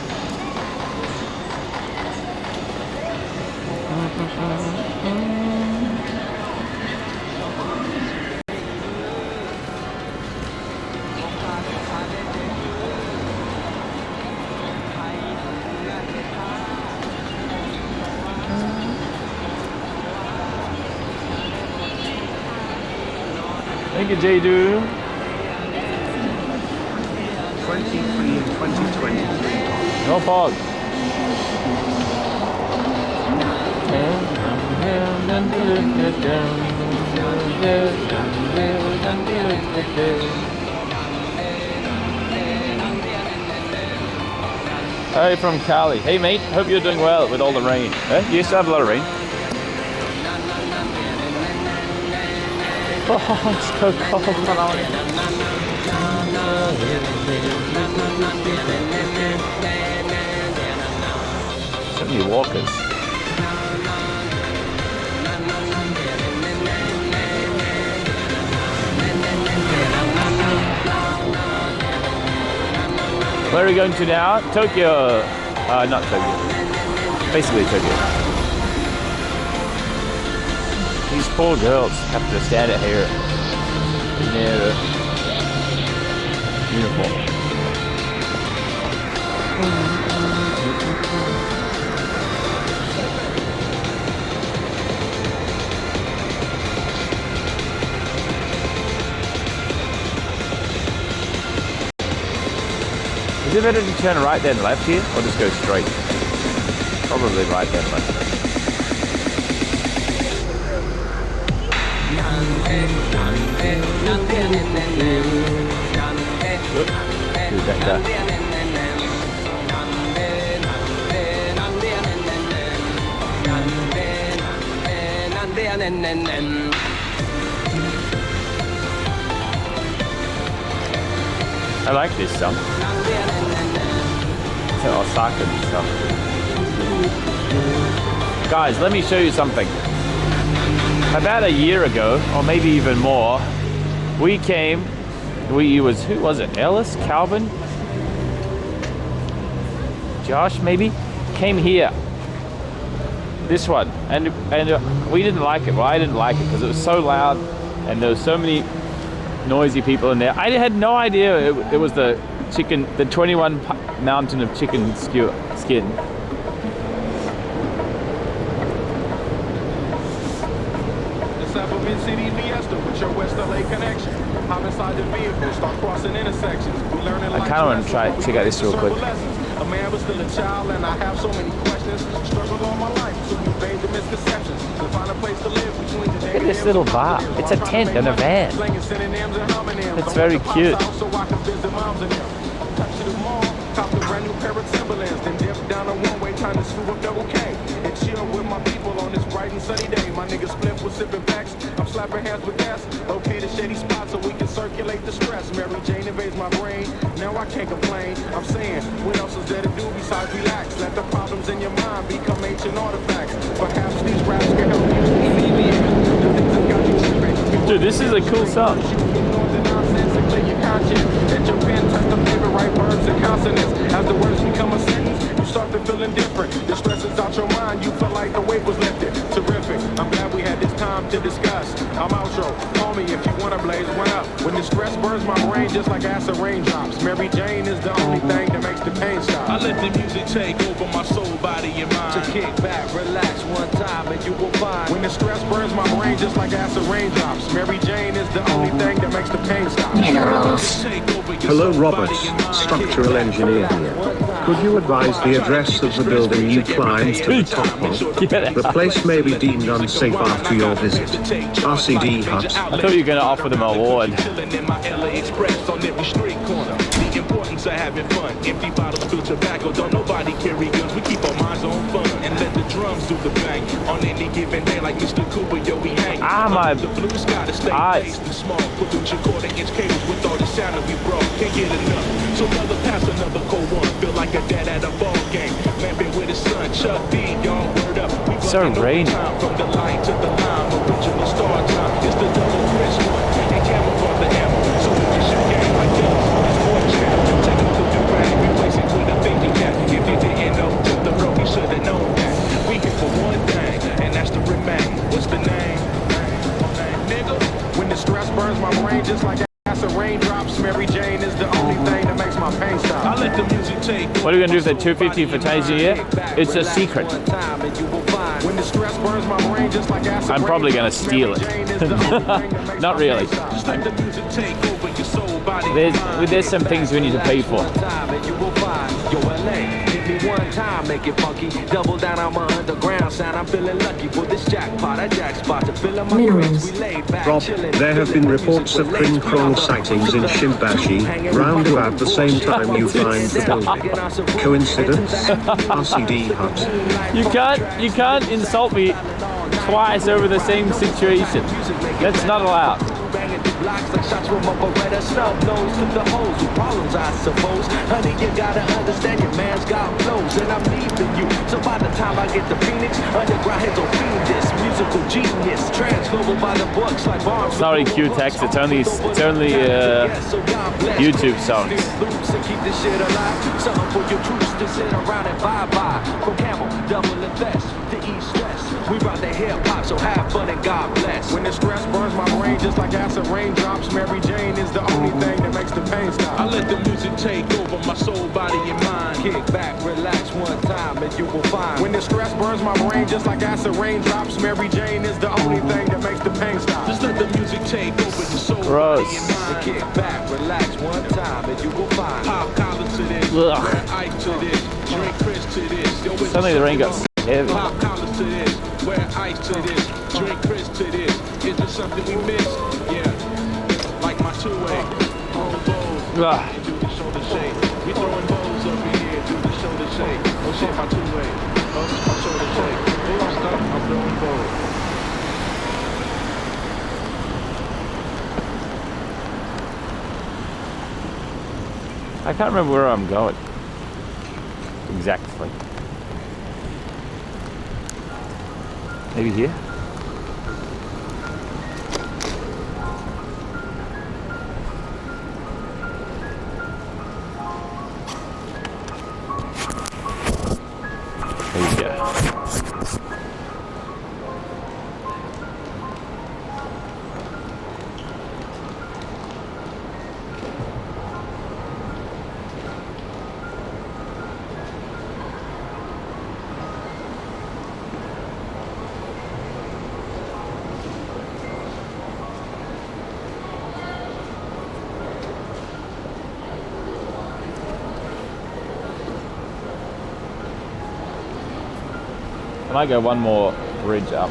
Thank you, Jadu. 23 in 2023. No pog. Hey, from Cali. Hey, mate. Hope you're doing well with all the rain. You used to have a lot of rain. Oh, it's so cold. So many walkers. Where are we going to now? Tokyo. Not Tokyo. Basically Tokyo. These poor girls have to stand out here in their uniform. Is it better to turn right then left here, or just go straight? Probably right then left. I like this song. It's an Osaka song. Guys, let me show you something. About a year ago, or maybe even more, who was it? Ellis? Calvin? Josh, maybe? Came here. This one. And we didn't like it. Well, I didn't like it because it was so loud and there were so many noisy people in there. I had no idea it was the 21 mountain of chicken skin. Mid-City Fiesta with your West LA connection. Hop inside the vehicle, start crossing intersections. We learning I kind of want to check out this real quick. A man was still a child and I have so many questions. Struggled all my life to evade the misconceptions. To find a place to live between the Look at this little bar. It's a tent and a van. It's very cute. So I can visit moms and them. Touch to the mall, cop the brand new pair of Timberlands. Then dip down a one-way trying to screw up double K. And chill with my people on this bright and sunny day. My niggas split with sipping packs. I'm slapping hands with gas. Okay, the shady spot so we can circulate the stress. Mary Jane invades my brain. Now I can't complain. I'm saying, what else is there to do besides relax? Let the problems in your mind become ancient artifacts. Perhaps these raps can help you alleviate the things that got you tripping. Dude, this is a cool song. Let your pen touch the paper, write verbs and consonants. As the words become a sentence, you start to feel indifferent. The stress is out your mind, you feel like the weight was lifted. Terrific. It's time to discuss. I'm outro. Call me if you wanna blaze one up. When the stress burns my brain just like acid raindrops. Mary Jane is the only thing that makes the pain stop. I let the music take over my soul, body, and mind. So kick back, relax one time, and you will find. When the stress burns my brain just like acid raindrops. Mary Jane is the only thing that makes the pain stop. Hello Robert, structural engineer here. Could you advise the address of the building you climbed to the top of? The place may be deemed unsafe after your visit. RCD Hut. I thought you were going to offer them an award. The importance of having fun. Empty bottles, fill tobacco. Don't nobody carry guns. We keep our minds on fun and let the drums do the bang. On any given day, like Mr. Cooper, yo, we hang. My the blue sky to stay nice and small. Put through your quarter-inch cables with all the sound that we brought. Can't get enough. So brother, pass another cold one. Feel like a dad at a ball game. Man, been with his son, Chuck D. Y'all word up. We so rainy. From the light to the line, original star time. It's the double Chris one. And camouflage the ammo. So we can shoot game like this. It's more jam. Technical durag. Replace it with a thinking cap. If you didn't know, took the road, you should have known that. We here for one thing, and that's to remain. What's the name? Nigga. When the stress burns my brain just like acid raindrops. Mary Jane is the only thing that makes my pain stop. I let the music take. What are we going to do with the 250 for Tanzania? It's a secret. When the stress burns my brain just like acid I'm probably going to steal it. Not really. Just let the music take over your soul, body. There's some things we need to pay for. One time, make it funky. Double down on my underground sound. I'm feeling lucky for this jackpot. A jackpot to fill up my Minerals. Rob, there have been reports of Kring Krong sightings in Shimbashi, round about the same time you find the building. Coincidence? RCD Hut. You can't insult me twice over the same situation. That's not allowed. Blocks like shots from a Beretta, snub nose to the hoes with problems, I suppose. Honey, you gotta understand your man's got flows, and I'm leaving you. So by the time I get to Phoenix, underground heads will feed this musical genius. Transglobal by the books like bombs. Sorry, Q-Tex. It's only YouTube songs. Keep this shit alive. Something for your troops to sit around and bye-bye. From Camel, double invest to ease stress. We brought the hip-hop, so have fun and God bless. When the stress burns my brain just like acid raindrops. Mary Jane is the only thing that makes the pain stop. I let the music take over my soul, body, and mind. Kick back, relax one time, and you will find. When the stress burns my brain just like acid raindrops. Mary Jane is the only thing that makes the pain stop. Just let the music take over your soul, Gross. body, and mind. Kick back, relax one time, and you will find. Pop collar to this, Ugh. wear ice to this, drink Chris to this. Yo, it's Suddenly the rain got heavy. Pop collars to this, wear ice to this, drink Chris to this. Is there something we missed? Yeah, like my two-way, home bows, do the shoulder shake. We throwing bows over here, do the shoulder shake. Oh shit, my two-way, oh my shoulder shake. Oh stop, I'm throwing bows. I can't remember where I'm going. Exactly. Maybe here? There you go. I might go one more bridge up.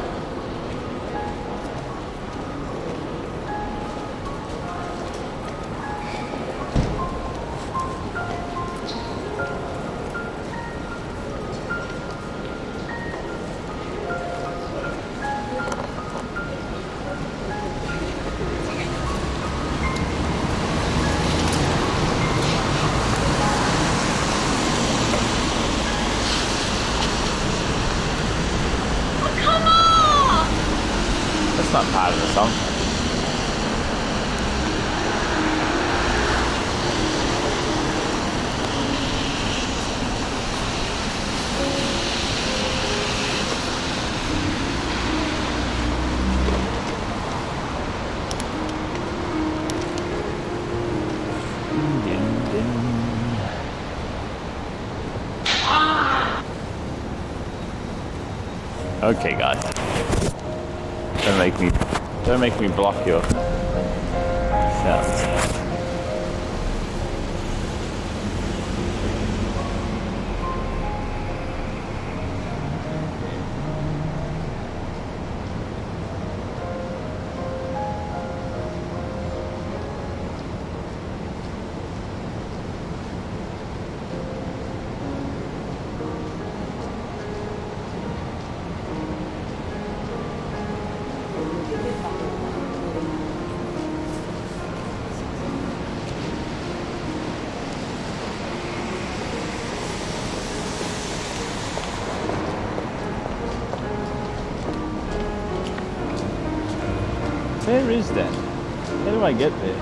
That's not part of the song. Okay, guys. Don't make me block your sounds. Where is that? How do I get there?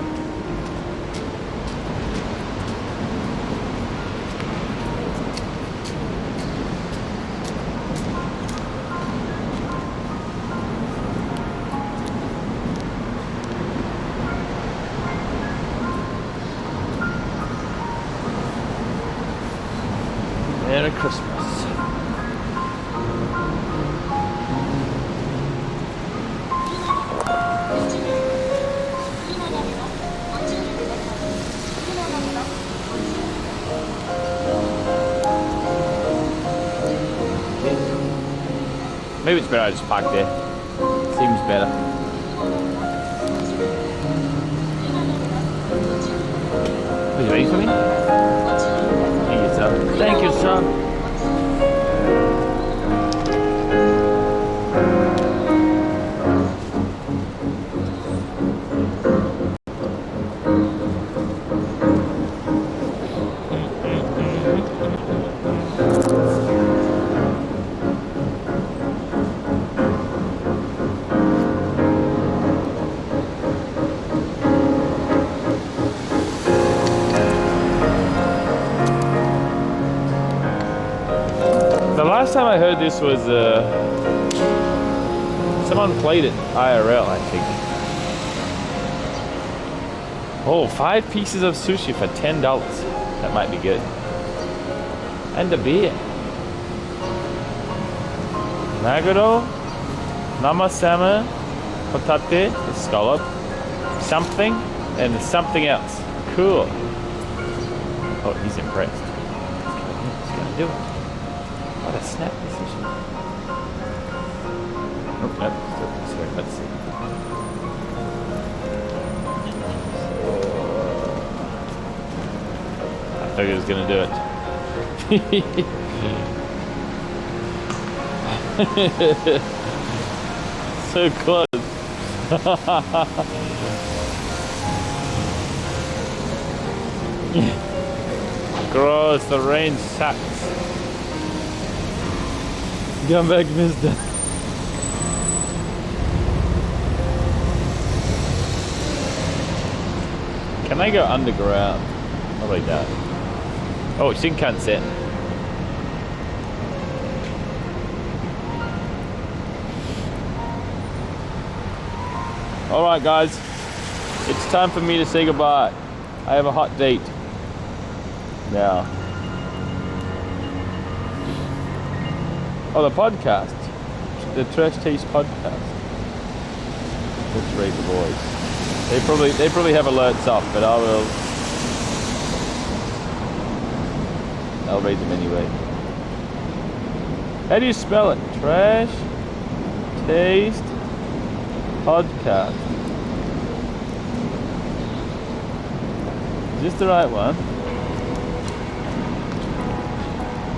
Merry Christmas. Maybe it's better I just park there. Seems better. Are you waiting for me? Thank you, sir. Thank you, sir. The last time I heard this was someone played it IRL, I think. Oh, 5 pieces of sushi for $10. That might be good. And a beer. Maguro, nama salmon, hotate, scallop, something, and something else. Cool. Oh, he's impressed. He's gonna do it. What a snap decision. Oh, nope. Sorry, let's see. I thought he was gonna do it. So close. Gross, the rain sucks. Come back, mister. Can I go underground? Probably not. Oh, Shinkansen. Alright guys, it's time for me to say goodbye. I have a hot date now. Oh, the podcast. The Trash Taste podcast. Let's read the boys. They probably have alerts off, but I'll read them anyway. How do you spell it? Trash Taste Podcast. Is this the right one?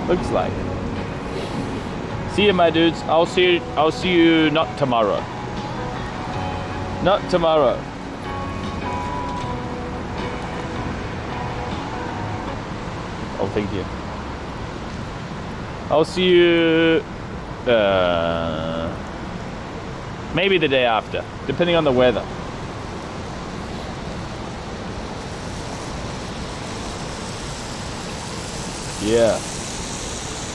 Looks like it. See you, my dudes. I'll see you not tomorrow. Not tomorrow. Oh, thank you. I'll see you maybe the day after, depending on the weather. Yeah.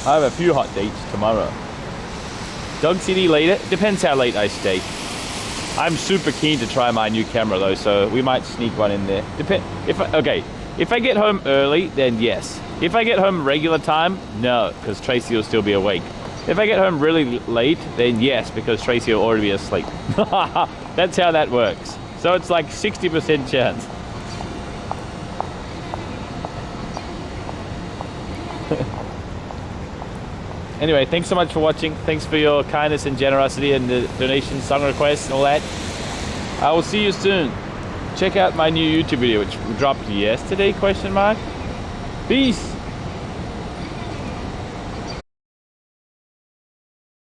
I have a few hot dates tomorrow. Dog City later. Depends how late I stay. I'm super keen to try my new camera though, so we might sneak one in there. If I get home early, then yes. If I get home regular time, no, because Tracy will still be awake. If I get home really late, then yes, because Tracy will already be asleep. That's how that works. So it's like 60% chance. Anyway, thanks so much for watching. Thanks for your kindness and generosity and the donations, song requests, and all that. I will see you soon. Check out my new YouTube video, which dropped yesterday, ? Peace.